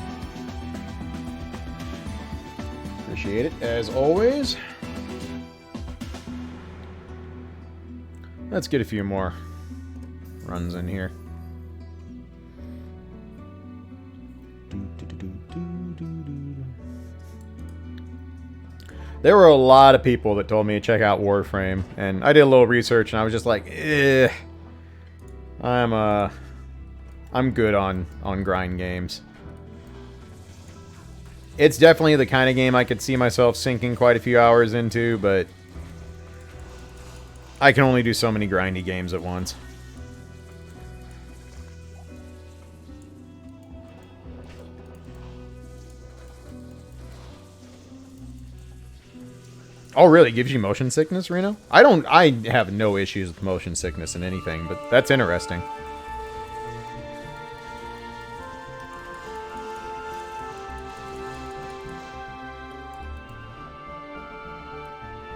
Appreciate it, as always. Let's get a few more runs in here. There were a lot of people that told me to check out Warframe, and I did a little research, and I was just like, eh. I'm good on grind games. It's definitely the kind of game I could see myself sinking quite a few hours into, but I can only do so many grindy games at once. Oh, really? Gives you motion sickness, Reno? I have no issues with motion sickness in anything, but that's interesting.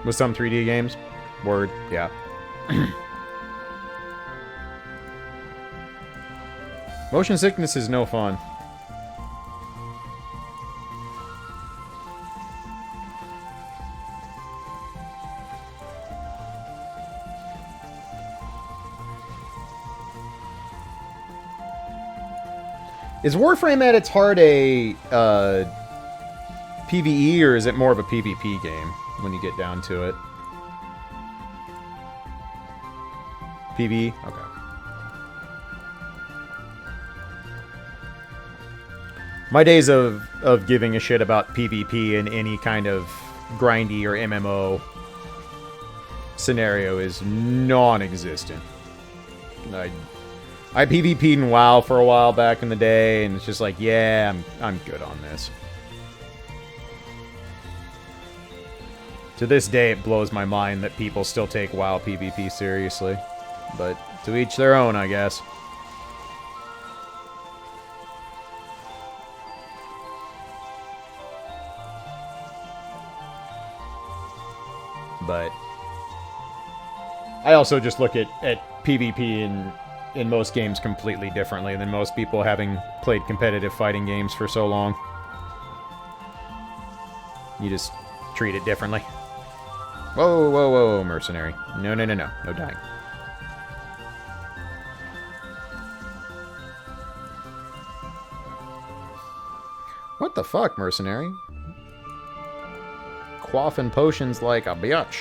With some 3D games? Word, yeah. Motion sickness is no fun. Is Warframe at its heart a PvE, or is it more of a PvP game when you get down to it? PvE? Okay. My days of giving a shit about PvP in any kind of grindy or MMO scenario is non-existent. I PvP'd in WoW for a while back in the day, and it's just like, yeah, I'm good on this. To this day, it blows my mind that people still take WoW PvP seriously. But to each their own, I guess. But I also just look at PvP in most games completely differently than most people, having played competitive fighting games for so long. You just treat it differently. Whoa, whoa, whoa, mercenary. No, no, no, no. No dying. What the fuck, mercenary? Quaffing potions like a bitch.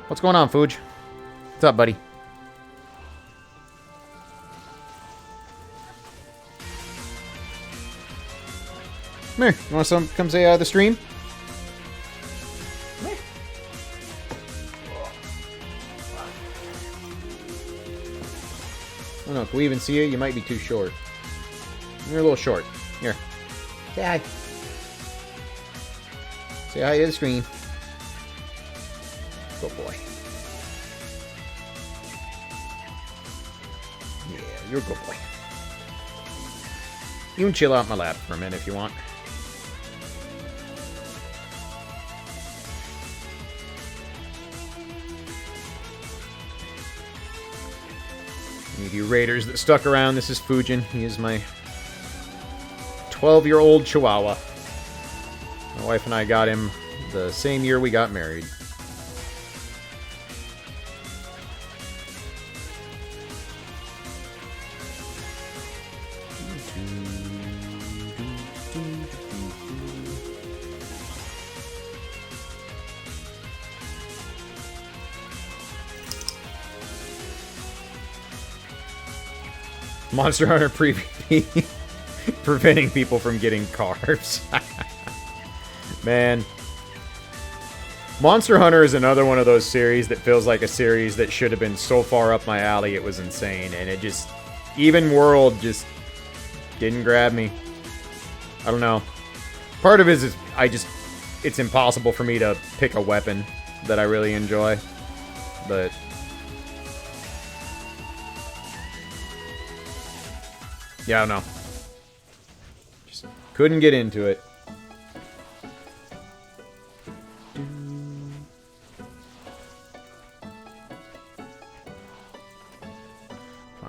What's going on, Fuge? What's up, buddy? Come here. You want to come say hi to the stream? I don't know. Can we even see you? You might be too short. You're a little short. Here. Say hi. Say hi to the screen. Good boy. Yeah, you're a good boy. You can chill out in my lap for a minute if you want. Any of you raiders that stuck around, this is Fujin. He is my 12-year-old Chihuahua. My wife and I got him the same year we got married. Monster Hunter PvP preventing people from getting carbs. Man. Monster Hunter is another one of those series that feels like a series that should have been so far up my alley it was insane. And it just... Even World just didn't grab me. I don't know. Part of it is it's impossible for me to pick a weapon that I really enjoy. But... yeah, I don't know. Just couldn't get into it.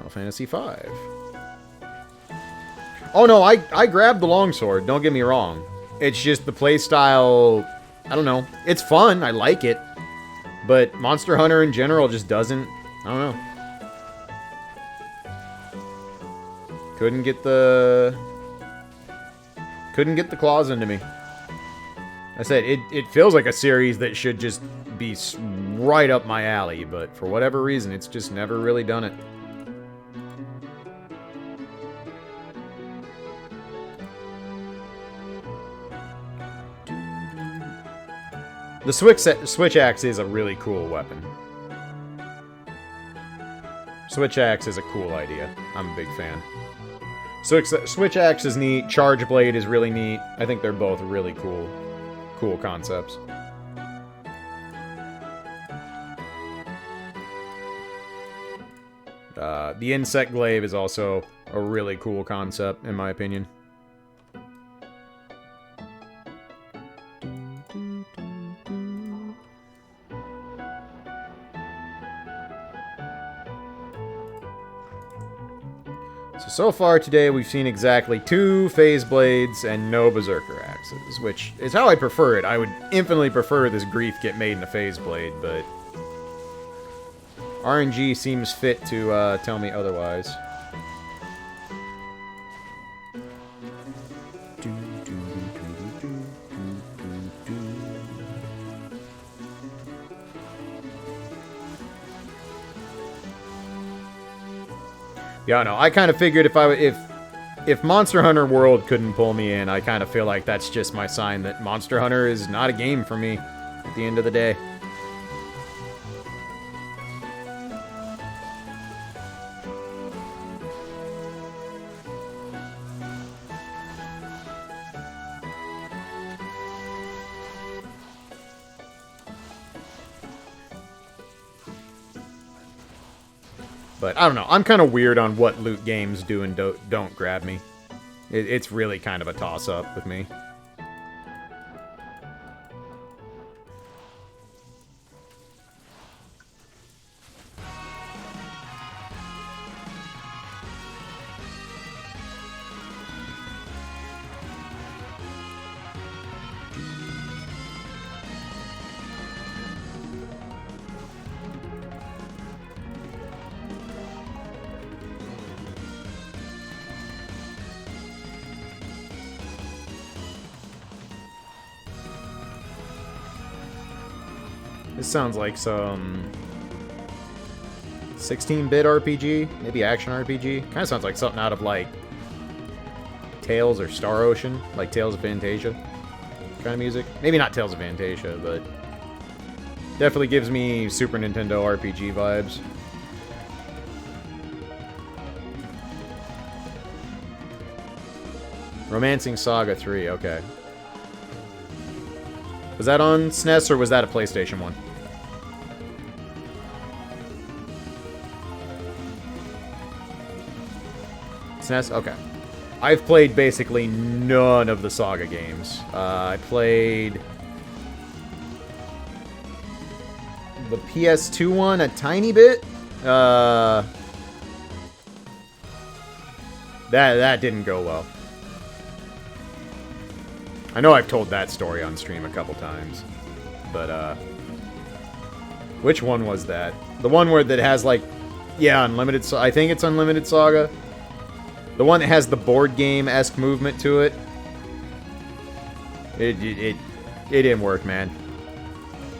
Final Fantasy V. Oh no, I grabbed the longsword, don't get me wrong. It's just the playstyle, I don't know. It's fun, I like it. But Monster Hunter in general just doesn't, I don't know. Couldn't get the claws into me. I said, it feels like a series that should just be right up my alley, but for whatever reason, it's just never really done it. The switch axe is a really cool weapon. Switch axe is a cool idea. I'm a big fan. Switch axe is neat. Charge blade is really neat. I think they're both really cool concepts. The insect glaive is also a really cool concept, in my opinion. So far today, we've seen exactly 2 phase blades and no berserker axes, which is how I prefer it. I would infinitely prefer this grief get made in a phase blade, but RNG seems fit to tell me otherwise. Yeah, no, I kind of figured if Monster Hunter World couldn't pull me in, I kind of feel like that's just my sign that Monster Hunter is not a game for me at the end of the day. But I don't know. I'm kind of weird on what loot games do and don't grab me. It's really kind of a toss-up with me. This sounds like some 16-bit RPG, maybe action RPG. Kind of sounds like something out of like Tales or Star Ocean, like Tales of Fantasia kind of music. Maybe not Tales of Fantasia, but definitely gives me Super Nintendo RPG vibes. Romancing Saga 3, okay. Was that on SNES or was that a PlayStation 1? SNES? Okay. I've played basically none of the Saga games. I played the PS2 one a tiny bit. That didn't go well. I know I've told that story on stream a couple times, but which one was that? The one where that has like, yeah, Unlimited. I think it's Unlimited Saga. The one that has the board game-esque movement to it. It didn't work, man.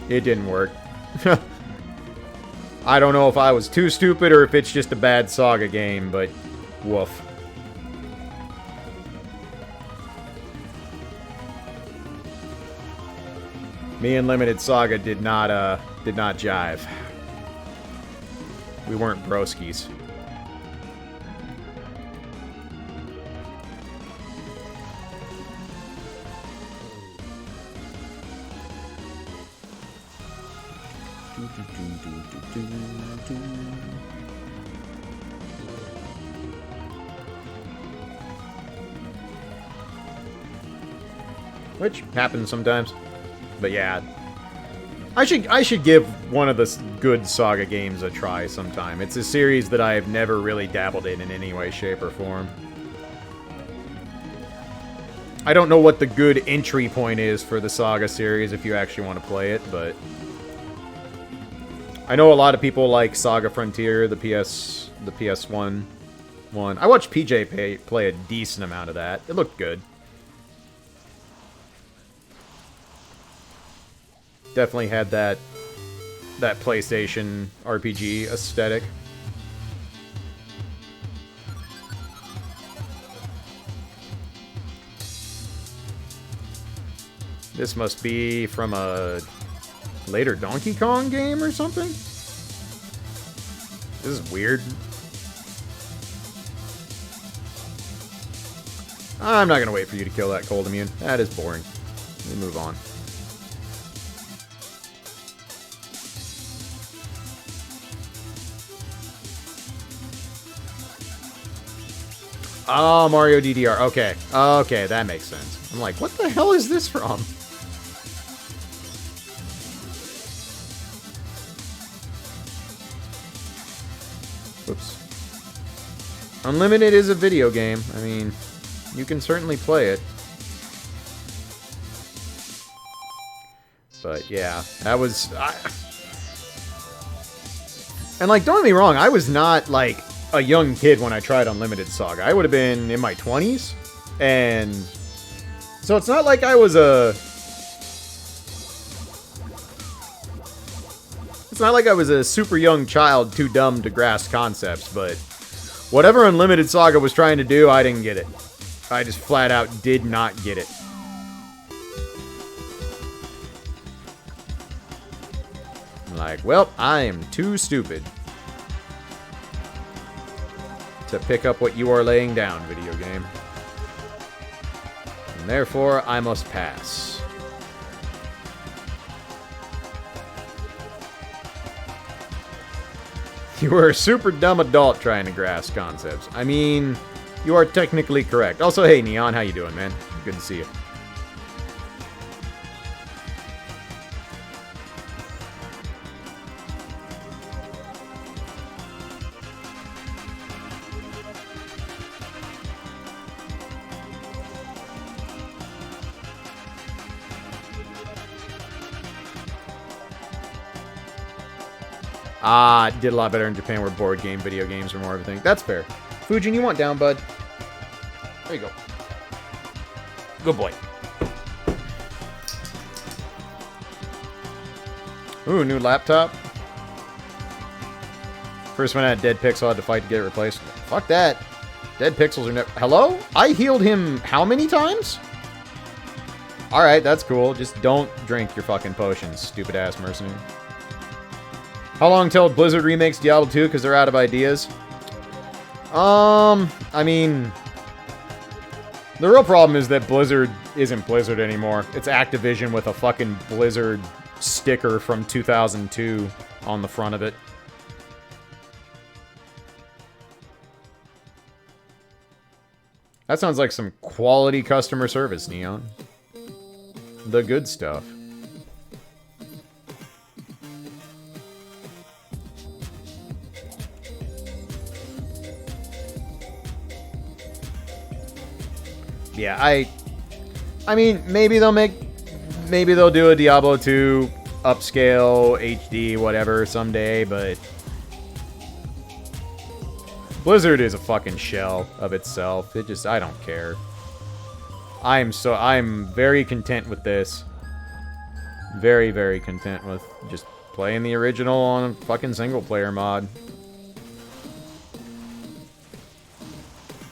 It didn't work. I don't know if I was too stupid or if it's just a bad Saga game, but woof. Me and Limited Saga did not jive. We weren't broskies. Which happens sometimes. But yeah. I should give one of the good Saga games a try sometime. It's a series that I have never really dabbled in any way, shape, or form. I don't know what the good entry point is for the Saga series if you actually want to play it, but I know a lot of people like Saga Frontier, the PS1 one. I watched PJ play a decent amount of that. It looked good. Definitely had that PlayStation RPG aesthetic. This must be from a later Donkey Kong game or something? This is weird. I'm not gonna wait for you to kill that cold immune. That is boring. Let me move on. Oh, Mario DDR. Okay. Okay, that makes sense. I'm like, what the hell is this from? Oops. Unlimited is a video game. I mean, you can certainly play it. But yeah, that was... And like, don't get me wrong, I was not like a young kid when I tried Unlimited Saga. I would have been in my 20s. And so it's not like I was a... It's not like I was a super young child too dumb to grasp concepts, but whatever Unlimited Saga was trying to do, I didn't get it. I just flat out did not get it. I'm like, well, I am too stupid to pick up what you are laying down, video game. And therefore, I must pass. You were a super dumb adult trying to grasp concepts. I mean, you are technically correct. Also, hey, Neon, how you doing, man? Good to see you. Did a lot better in Japan where board game, video games are more everything. That's fair. Fujin, you want down, bud? There you go. Good boy. Ooh, new laptop. First one had dead pixel, had to fight to get it replaced. Fuck that. Dead pixels are never... Hello? I healed him how many times? Alright, that's cool. Just don't drink your fucking potions, stupid ass mercenary. How long till Blizzard remakes Diablo 2 because they're out of ideas? I mean... The real problem is that Blizzard isn't Blizzard anymore. It's Activision with a fucking Blizzard sticker from 2002 on the front of it. That sounds like some quality customer service, Neon. The good stuff. Yeah, I mean, maybe they'll do a Diablo 2 upscale, HD, whatever someday, but Blizzard is a fucking shell of itself. I don't care. I'm very content with this. Very, very content with just playing the original on a fucking single player mod.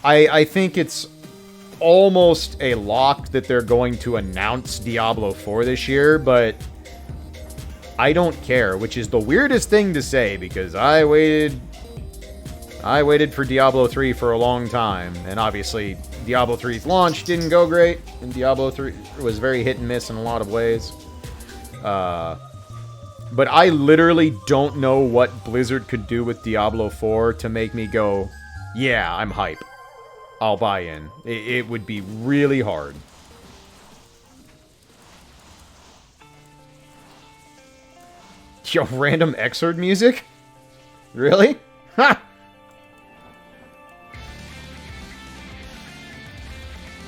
I think it's almost a lock that they're going to announce Diablo 4 this year, but I don't care, which is the weirdest thing to say because I waited for Diablo 3 for a long time, and obviously Diablo 3's launch didn't go great, and Diablo 3 was very hit and miss in a lot of ways. But I literally don't know what Blizzard could do with Diablo 4 to make me go, yeah, I'm hype. I'll buy in. It would be really hard. Yo, random Xrd music? Really? Ha!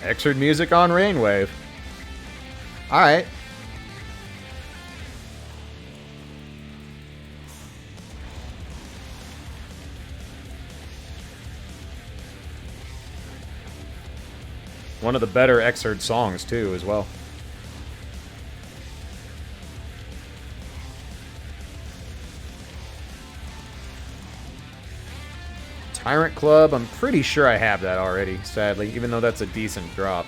Xrd music on Rainwave. Alright. One of the better Xrd songs, too, as well. Tyrant Club, I'm pretty sure I have that already, sadly, even though that's a decent drop.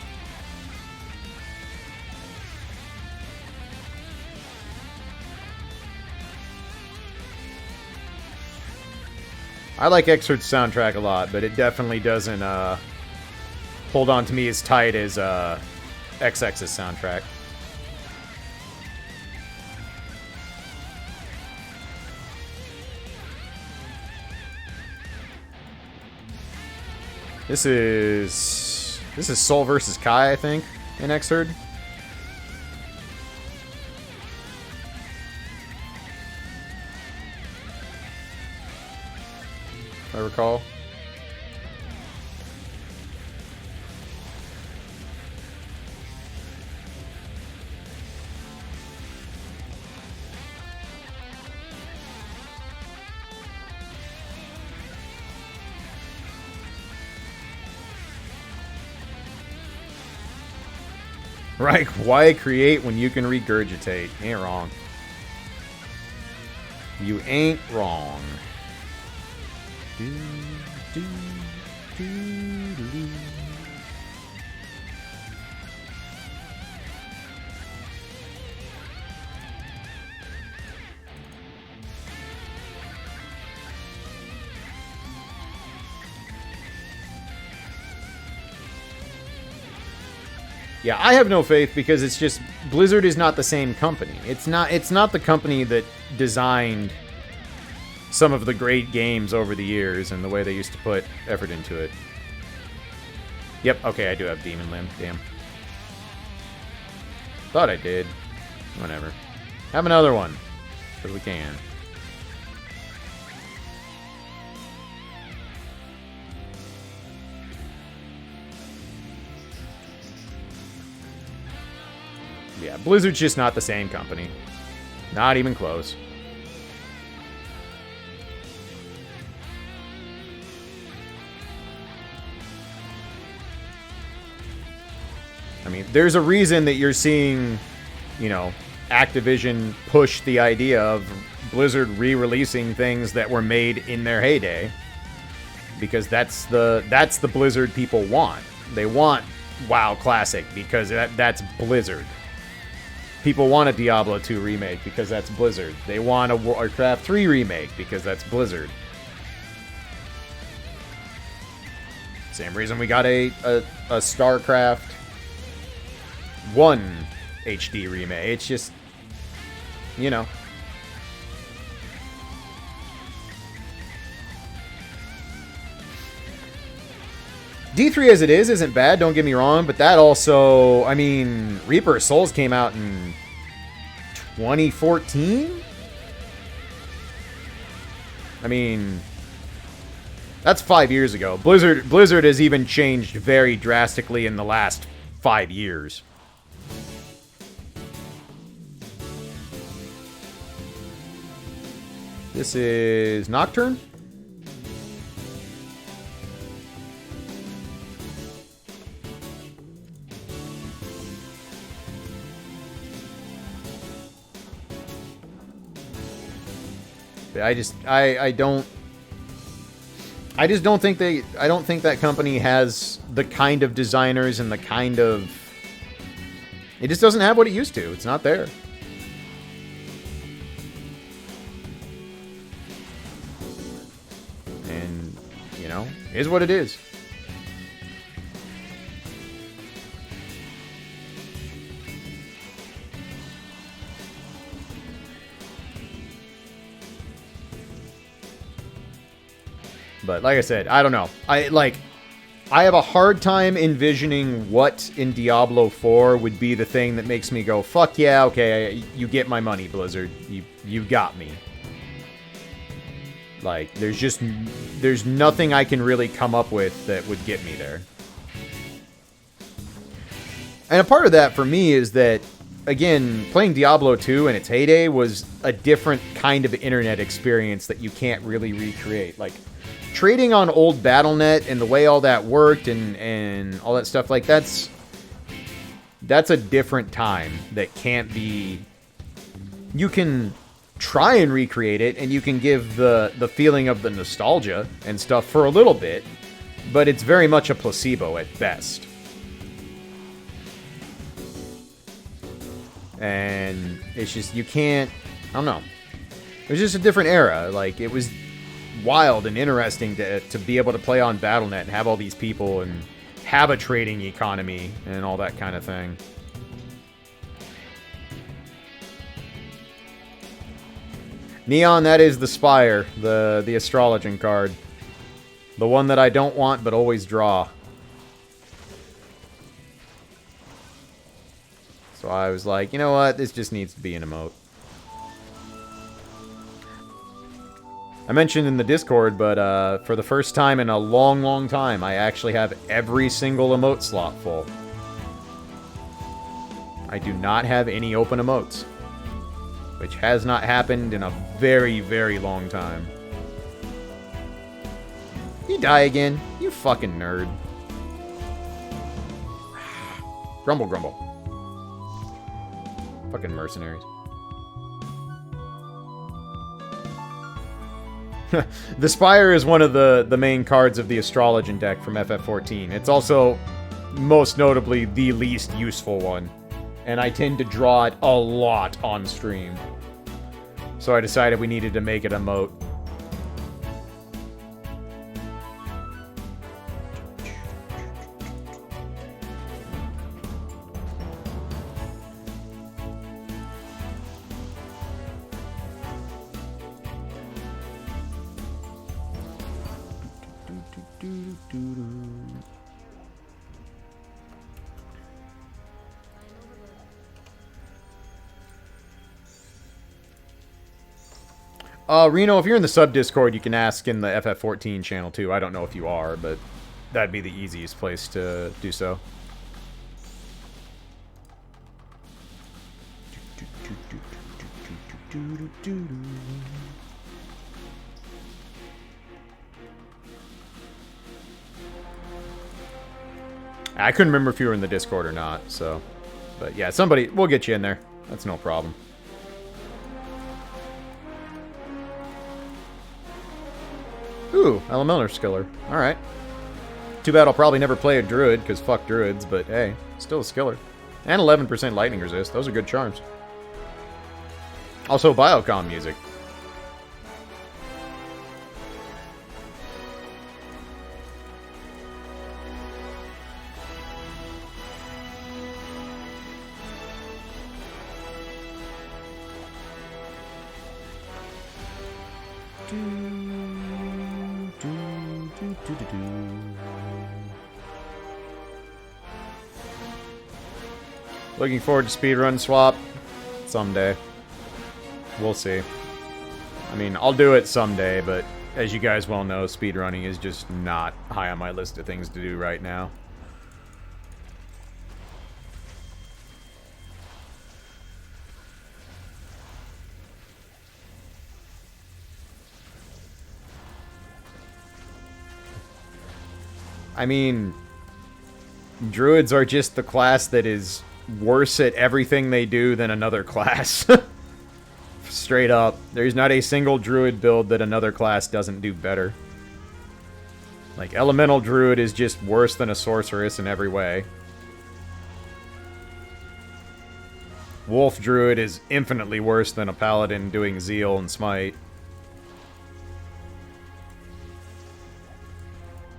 I like Xrd's soundtrack a lot, but it definitely doesn't hold on to me as tight as XX's soundtrack. This is Soul versus Kai, I think, in Xrd. If I recall. Right, why create when you can regurgitate? Ain't wrong. You ain't wrong. Do, do, do, do. Yeah, I have no faith because it's just Blizzard is not the same company. It's not the company that designed some of the great games over the years and the way they used to put effort into it. Yep, okay, I do have Demon Limb. Damn. Thought I did. Whatever. Have another one. Because we can. Yeah, Blizzard's just not the same company. Not even close. I mean, there's a reason that you're seeing, you know, Activision push the idea of Blizzard re-releasing things that were made in their heyday. Because that's the Blizzard people want. They want WoW Classic because that's Blizzard. People want a Diablo 2 remake because that's Blizzard. They want a Warcraft 3 remake because that's Blizzard. Same reason we got a StarCraft 1 HD remake. It's just, you know. D3 as it is isn't bad, don't get me wrong, but that also, I mean, Reaper of Souls came out in 2014? I mean, that's 5 years ago. Blizzard has even changed very drastically in the last 5 years. This is Nocturne? I just don't think that company has the kind of designers and the kind of, it just doesn't have what it used to. It's not there. And, you know, is what it is. But like I said, I don't know. I I have a hard time envisioning what in Diablo 4 would be the thing that makes me go, fuck yeah, okay, you get my money, Blizzard. You got me. Like, there's nothing I can really come up with that would get me there. And a part of that for me is that, again, playing Diablo 2 in its heyday was a different kind of internet experience that you can't really recreate. Like, trading on old BattleNet and the way all that worked and all that stuff, like, that's a different time that can't be... You can try and recreate it, and you can give the feeling of the nostalgia and stuff for a little bit, but it's very much a placebo at best. And it's just, you can't, I don't know. It was just a different era. Like, it was wild and interesting to be able to play on BattleNet and have all these people and have a trading economy and all that kind of thing. Neon, that is the Spire, the Astrologian card. The one that I don't want but always draw. So I was like, you know what? This just needs to be an emote. I mentioned in the Discord, but for the first time in a long, long time, I actually have every single emote slot full. I do not have any open emotes, which has not happened in a very, very long time. You die again? You fucking nerd. Grumble, grumble. Fucking mercenaries. The Spire is one of the main cards of the Astrologian deck from FF14. It's also, most notably, the least useful one. And I tend to draw it a lot on stream. So I decided we needed to make it a moat. Reno, if you're in the sub-Discord, you can ask in the FF14 channel, too. I don't know if you are, but that'd be the easiest place to do so. I couldn't remember if you were in the Discord or not, so... But yeah, somebody... We'll get you in there. That's no problem. Ooh, Elemental Skiller. Alright. Too bad I'll probably never play a Druid, because fuck Druids, but hey, still a Skiller. And 11% Lightning Resist. Those are good charms. Also, Biocom music. Looking forward to speedrun swap someday. We'll see. I mean, I'll do it someday, but as you guys well know, speedrunning is just not high on my list of things to do right now. I mean, Druids are just the class that is worse at everything they do than another class. Straight up. There's not a single Druid build that another class doesn't do better. Like, Elemental Druid is just worse than a Sorceress in every way. Wolf Druid is infinitely worse than a Paladin doing Zeal and Smite.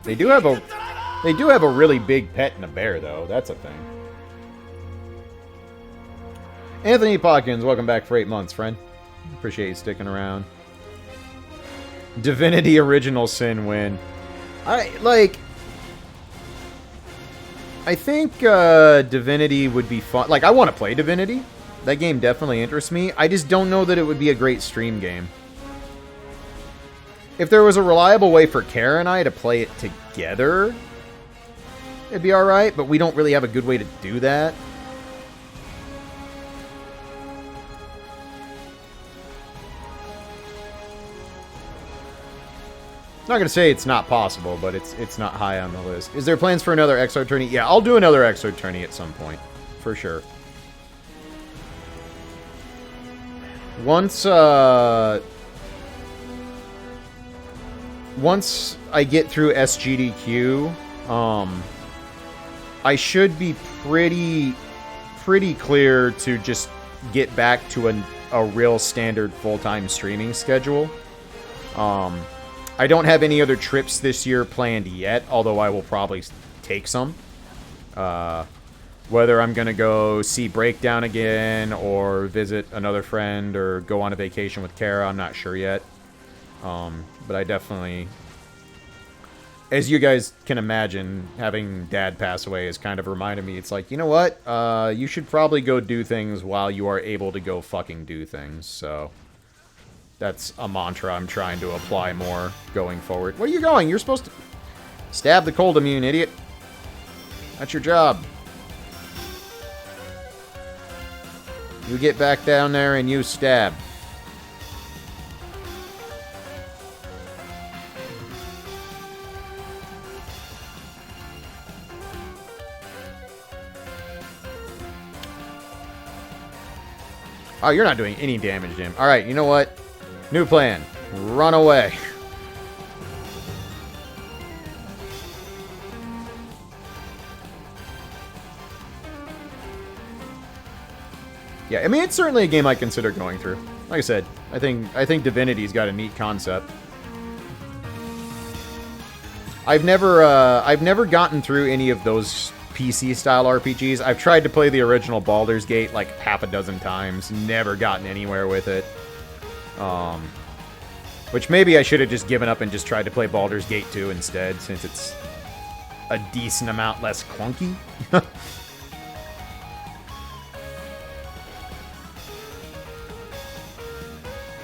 They do have a really big pet in a bear, though. That's a thing. Anthony Potkins, welcome back for 8 months, friend. Appreciate you sticking around. Divinity Original Sin win. I think Divinity would be fun. Like, I want to play Divinity. That game definitely interests me. I just don't know that it would be a great stream game. If there was a reliable way for Kara and I to play it together, it'd be alright, but we don't really have a good way to do that. I'm not going to say it's not possible, but it's not high on the list. Is there plans for another XR tourney? Yeah, I'll do another XR tourney at some point. For sure. Once I get through SGDQ, I should be pretty clear to just get back to a real standard full-time streaming schedule. I don't have any other trips this year planned yet, although I will probably take some. Whether I'm going to go see Breakdown again, or visit another friend, or go on a vacation with Kara, I'm not sure yet. But I definitely... As you guys can imagine, having Dad pass away has kind of reminded me, it's like, you know what? You should probably go do things while you are able to go fucking do things, so... That's a mantra I'm trying to apply more going forward. Where are you going? You're supposed to... Stab the cold immune, idiot. That's your job. You get back down there and you stab. Oh, you're not doing any damage to him. Alright, you know what? New plan. Run away. Yeah, I mean, it's certainly a game I consider going through. Like I said, I think Divinity's got a neat concept. I've never gotten through any of those PC-style RPGs. I've tried to play the original Baldur's Gate like half a dozen times. Never gotten anywhere with it. Which maybe I should have just given up and just tried to play Baldur's Gate 2 instead, since it's a decent amount less clunky.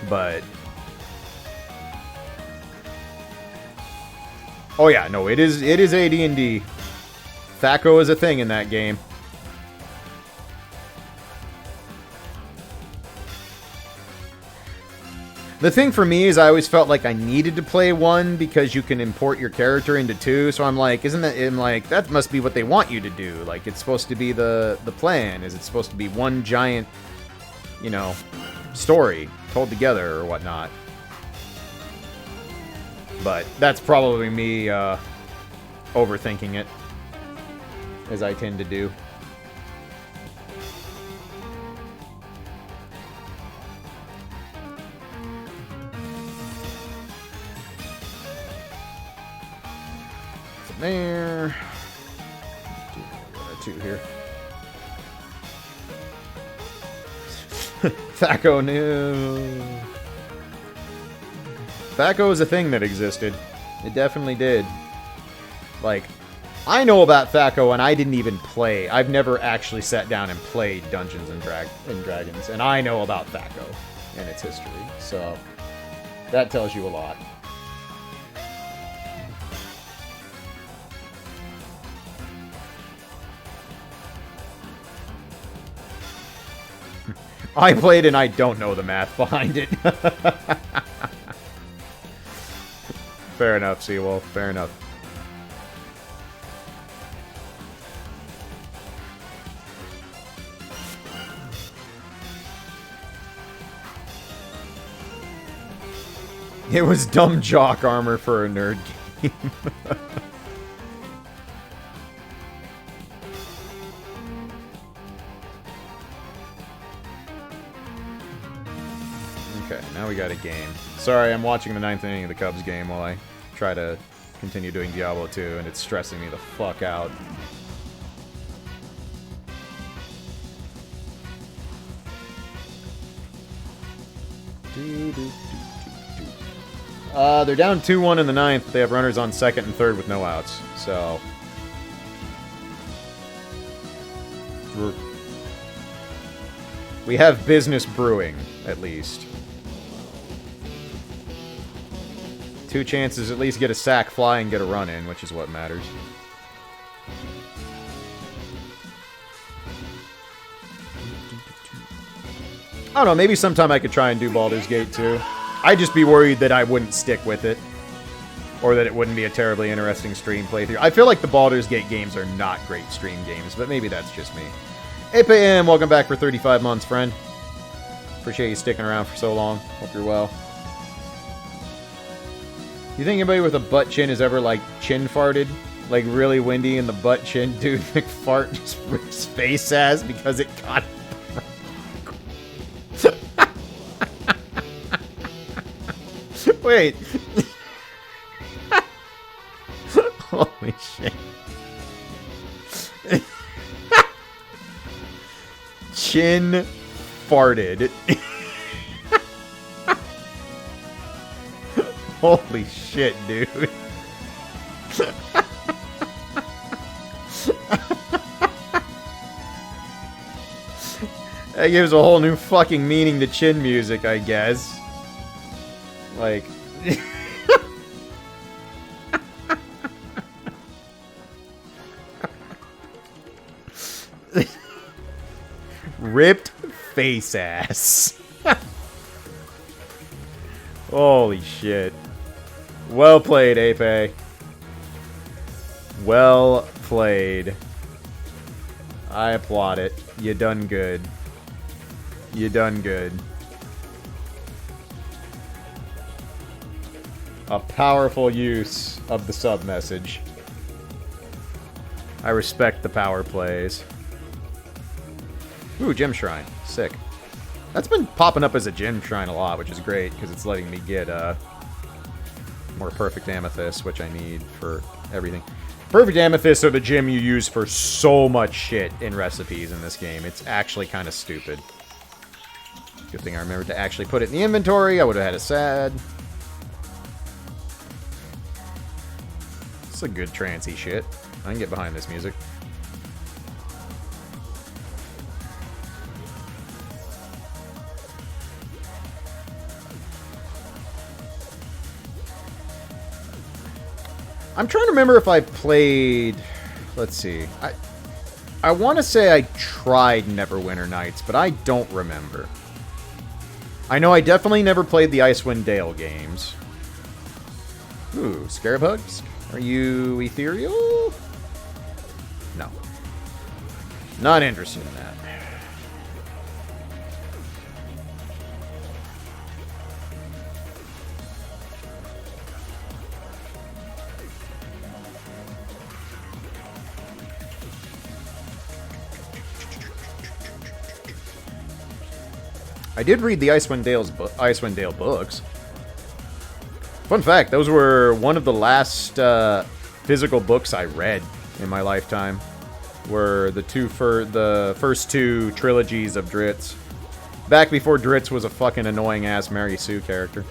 But... Oh yeah, no, it is AD&D. THAC0 is a thing in that game. The thing for me is I always felt like I needed to play 1 because you can import your character into 2. So I'm like, that must be what they want you to do. Like, it's supposed to be the plan. Is it supposed to be one giant, you know, story told together or whatnot? But that's probably me overthinking it, as I tend to do. There. 2 here. THAC0 new. THAC0 is a thing that existed. It definitely did. Like, I know about THAC0 and I didn't even play. I've never actually sat down and played Dungeons and Dragons, and I know about THAC0 and its history. So that tells you a lot. I played and I don't know the math behind it. Fair enough, Seawolf. Fair enough. It was dumb jock armor for a nerd game. Okay, now we got a game. Sorry, I'm watching the 9th inning of the Cubs game while I try to continue doing Diablo 2, and it's stressing me the fuck out. They're down 2-1 in the 9th, but they have runners on second and third with no outs, so... We have business brewing, at least. 2 chances at least get a sack fly and get a run in, which is what matters. I don't know, maybe sometime I could try and do Baldur's Gate 2. I'd just be worried that I wouldn't stick with it. Or that it wouldn't be a terribly interesting stream playthrough. I feel like the Baldur's Gate games are not great stream games, but maybe that's just me. APM, welcome back for 35 months, friend. Appreciate you sticking around for so long. Hope you're well. You think anybody with a butt chin has ever, like, chin farted? Like, really windy in the butt chin? Dude, McFart just rips face ass because it got... Wait. Holy shit. Chin farted. Holy shit, dude. That gives a whole new fucking meaning to chin music, I guess. Like... Ripped face ass. Holy shit. Well played, Ape. Well played. I applaud it. You done good. You done good. A powerful use of the sub-message. I respect the power plays. Ooh, gem shrine. Sick. That's been popping up as a gem shrine a lot, which is great, because it's letting me get more perfect amethyst, which I need for everything. Perfect amethysts are the gem you use for so much shit in recipes in this game. It's actually kind of stupid. Good thing I remembered to actually put it in the inventory. I would have had a sad. It's a good trancey shit. I can get behind this music. I'm trying to remember if I played... Let's see. I want to say I tried Neverwinter Nights, but I don't remember. I know I definitely never played the Icewind Dale games. Ooh, Scarab Hugs? Are you ethereal? No. Not interested in that. I did read the Icewind Dale books. Fun fact, those were one of the last physical books I read in my lifetime. Were the first 2 trilogies of Dritz. Back before Dritz was a fucking annoying-ass Mary Sue character.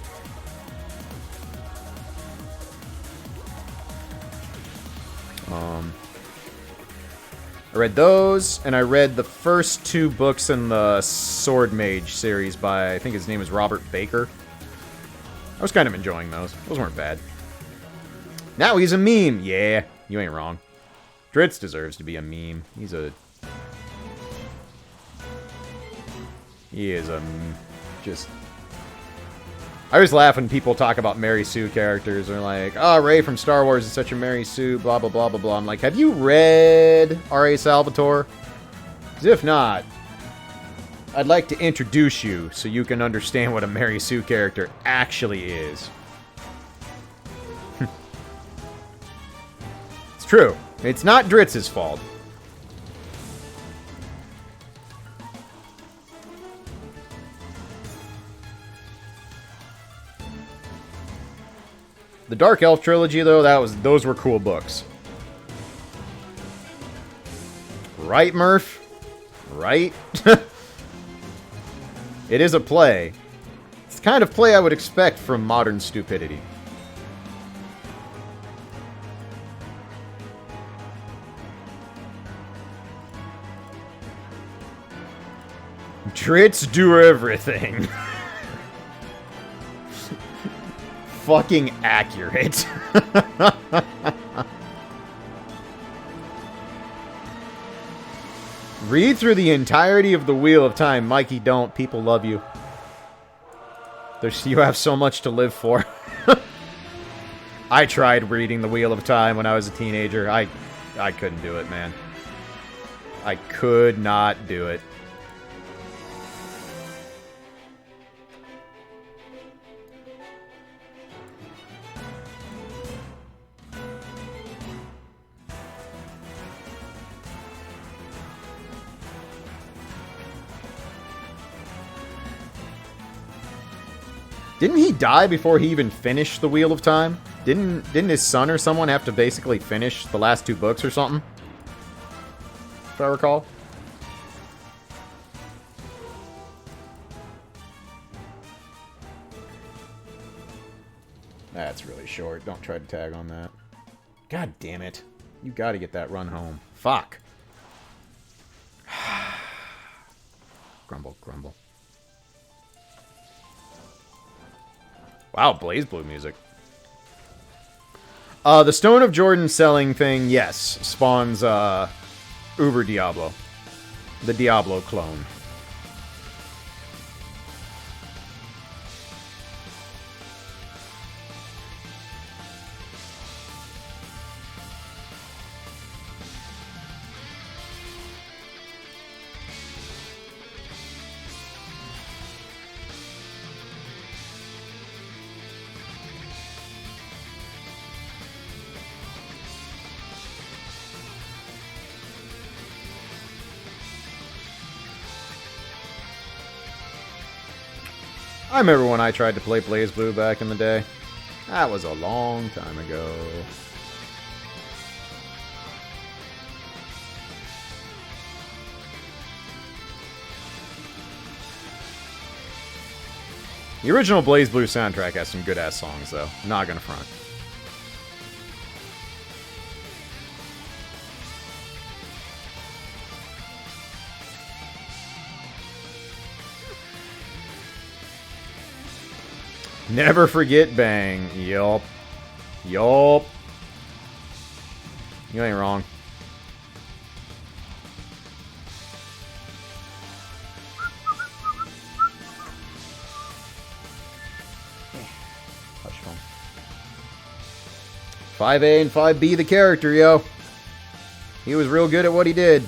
I read those, and I read the first 2 books in the Sword Mage series by, I think his name is Robert Baker. I was kind of enjoying those. Those weren't bad. Now he's a meme. Yeah, you ain't wrong. Dritz deserves to be a meme. He is a... just... I always laugh when people talk about Mary Sue characters. They're like, oh, Rey from Star Wars is such a Mary Sue, blah, blah, blah, blah, blah. I'm like, have you read R.A. Salvatore? Because if not, I'd like to introduce you so you can understand what a Mary Sue character actually is. It's true. It's not Dritz's fault. The Dark Elf trilogy, though, those were cool books. Right, Murph? Right? It is a play. It's the kind of play I would expect from modern stupidity. Trits do everything. Fucking accurate. Read through the entirety of the Wheel of Time. Mikey, don't. People love you. You have so much to live for. I tried reading the Wheel of Time when I was a teenager. I couldn't do it, man. I could not do it. Didn't he die before he even finished the Wheel of Time? Didn't his son or someone have to basically finish the last 2 books or something? If I recall. That's really short. Don't try to tag on that. God damn it. You gotta get that run home. Fuck. Grumble, grumble. Wow, Blaze Blue music. The Stone of Jordan selling thing, yes, spawns Uber Diablo. The Diablo clone. I remember when I tried to play Blaze Blue back in the day. That was a long time ago. The original Blaze Blue soundtrack has some good-ass songs, though. Not gonna front. Never forget Bang. Yup. Yup. You ain't wrong. Hush phone. 5A and 5B the character, yo. He was real good at what he did.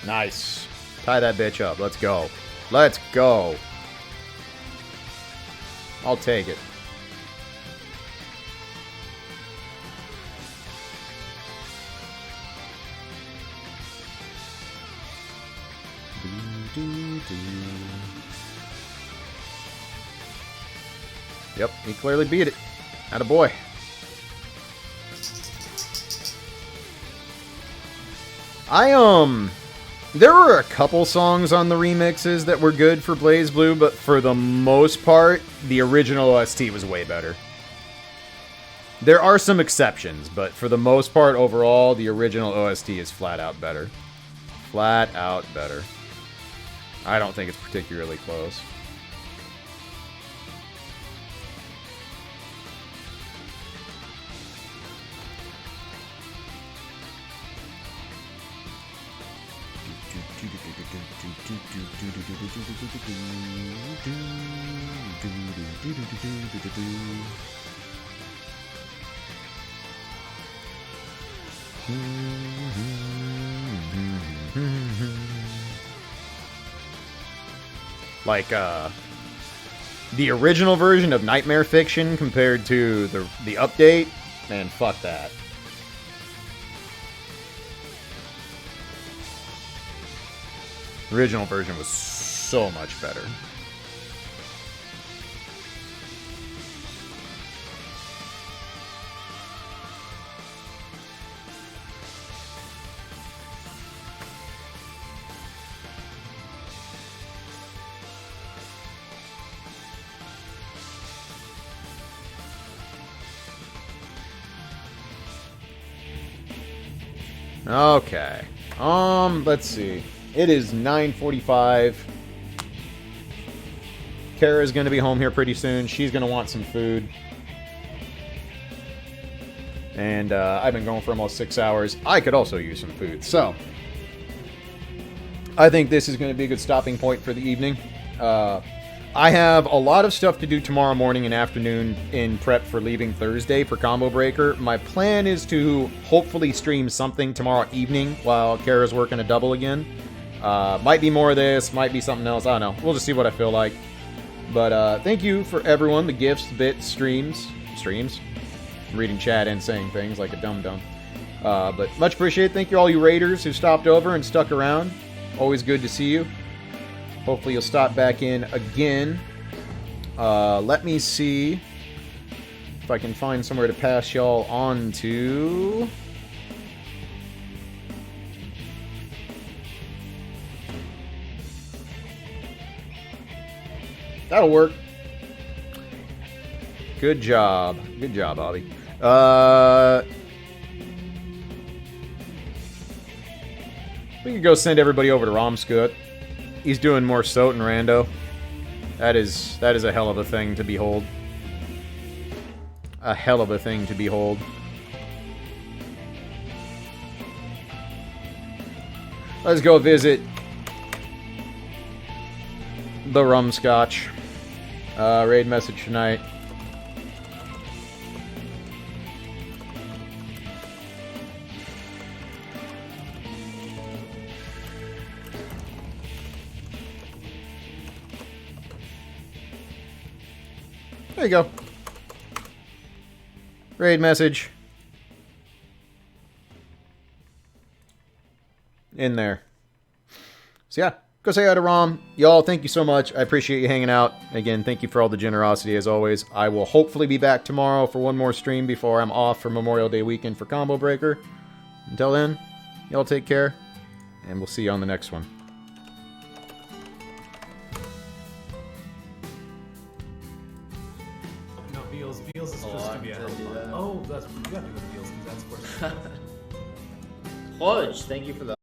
Nice. Tie that bitch up. Let's go. Let's go. I'll take it. Yep, he clearly beat it. Attaboy. There were a couple songs on the remixes that were good for Blaze Blue, but for the most part, the original OST was way better. There are some exceptions, but for the most part, overall, the original OST is flat out better. Flat out better. I don't think it's particularly close. Like, the original version of Nightmare Fiction compared to the update, man, fuck that. The original version was so much better. Okay. Let's see. It is 9:45. Kara's going to be home here pretty soon. She's going to want some food. And I've been going for almost 6 hours. I could also use some food. So, I think this is going to be a good stopping point for the evening. I have a lot of stuff to do tomorrow morning and afternoon in prep for leaving Thursday for Combo Breaker. My plan is to hopefully stream something tomorrow evening while Kara's working a double again. Might be more of this, might be something else. I don't know. We'll just see what I feel like. But thank you for everyone. The gifts, bits, streams. I'm reading chat and saying things like a dum-dum. But much appreciated. Thank you all you raiders who stopped over and stuck around. Always good to see you. Hopefully you'll stop back in again. Let me see if I can find somewhere to pass y'all on to. That'll work. Good job. Good job, Bobby. We could go send everybody over to Romskut. He's doing more Soten Rando. That is a hell of a thing to behold. A hell of a thing to behold. Let's go visit the Rumscotch. Raid message tonight. There you go. Raid message. In there. So yeah, go say hi to Rom. Y'all, thank you so much. I appreciate you hanging out. Again, thank you for all the generosity as always. I will hopefully be back tomorrow for one more stream before I'm off for Memorial Day weekend for Combo Breaker. Until then, y'all take care, and we'll see you on the next one. Beals is supposed to be a hell of a... Oh, that's... You gotta do the Beals, because that's where... Klaige, thank you for the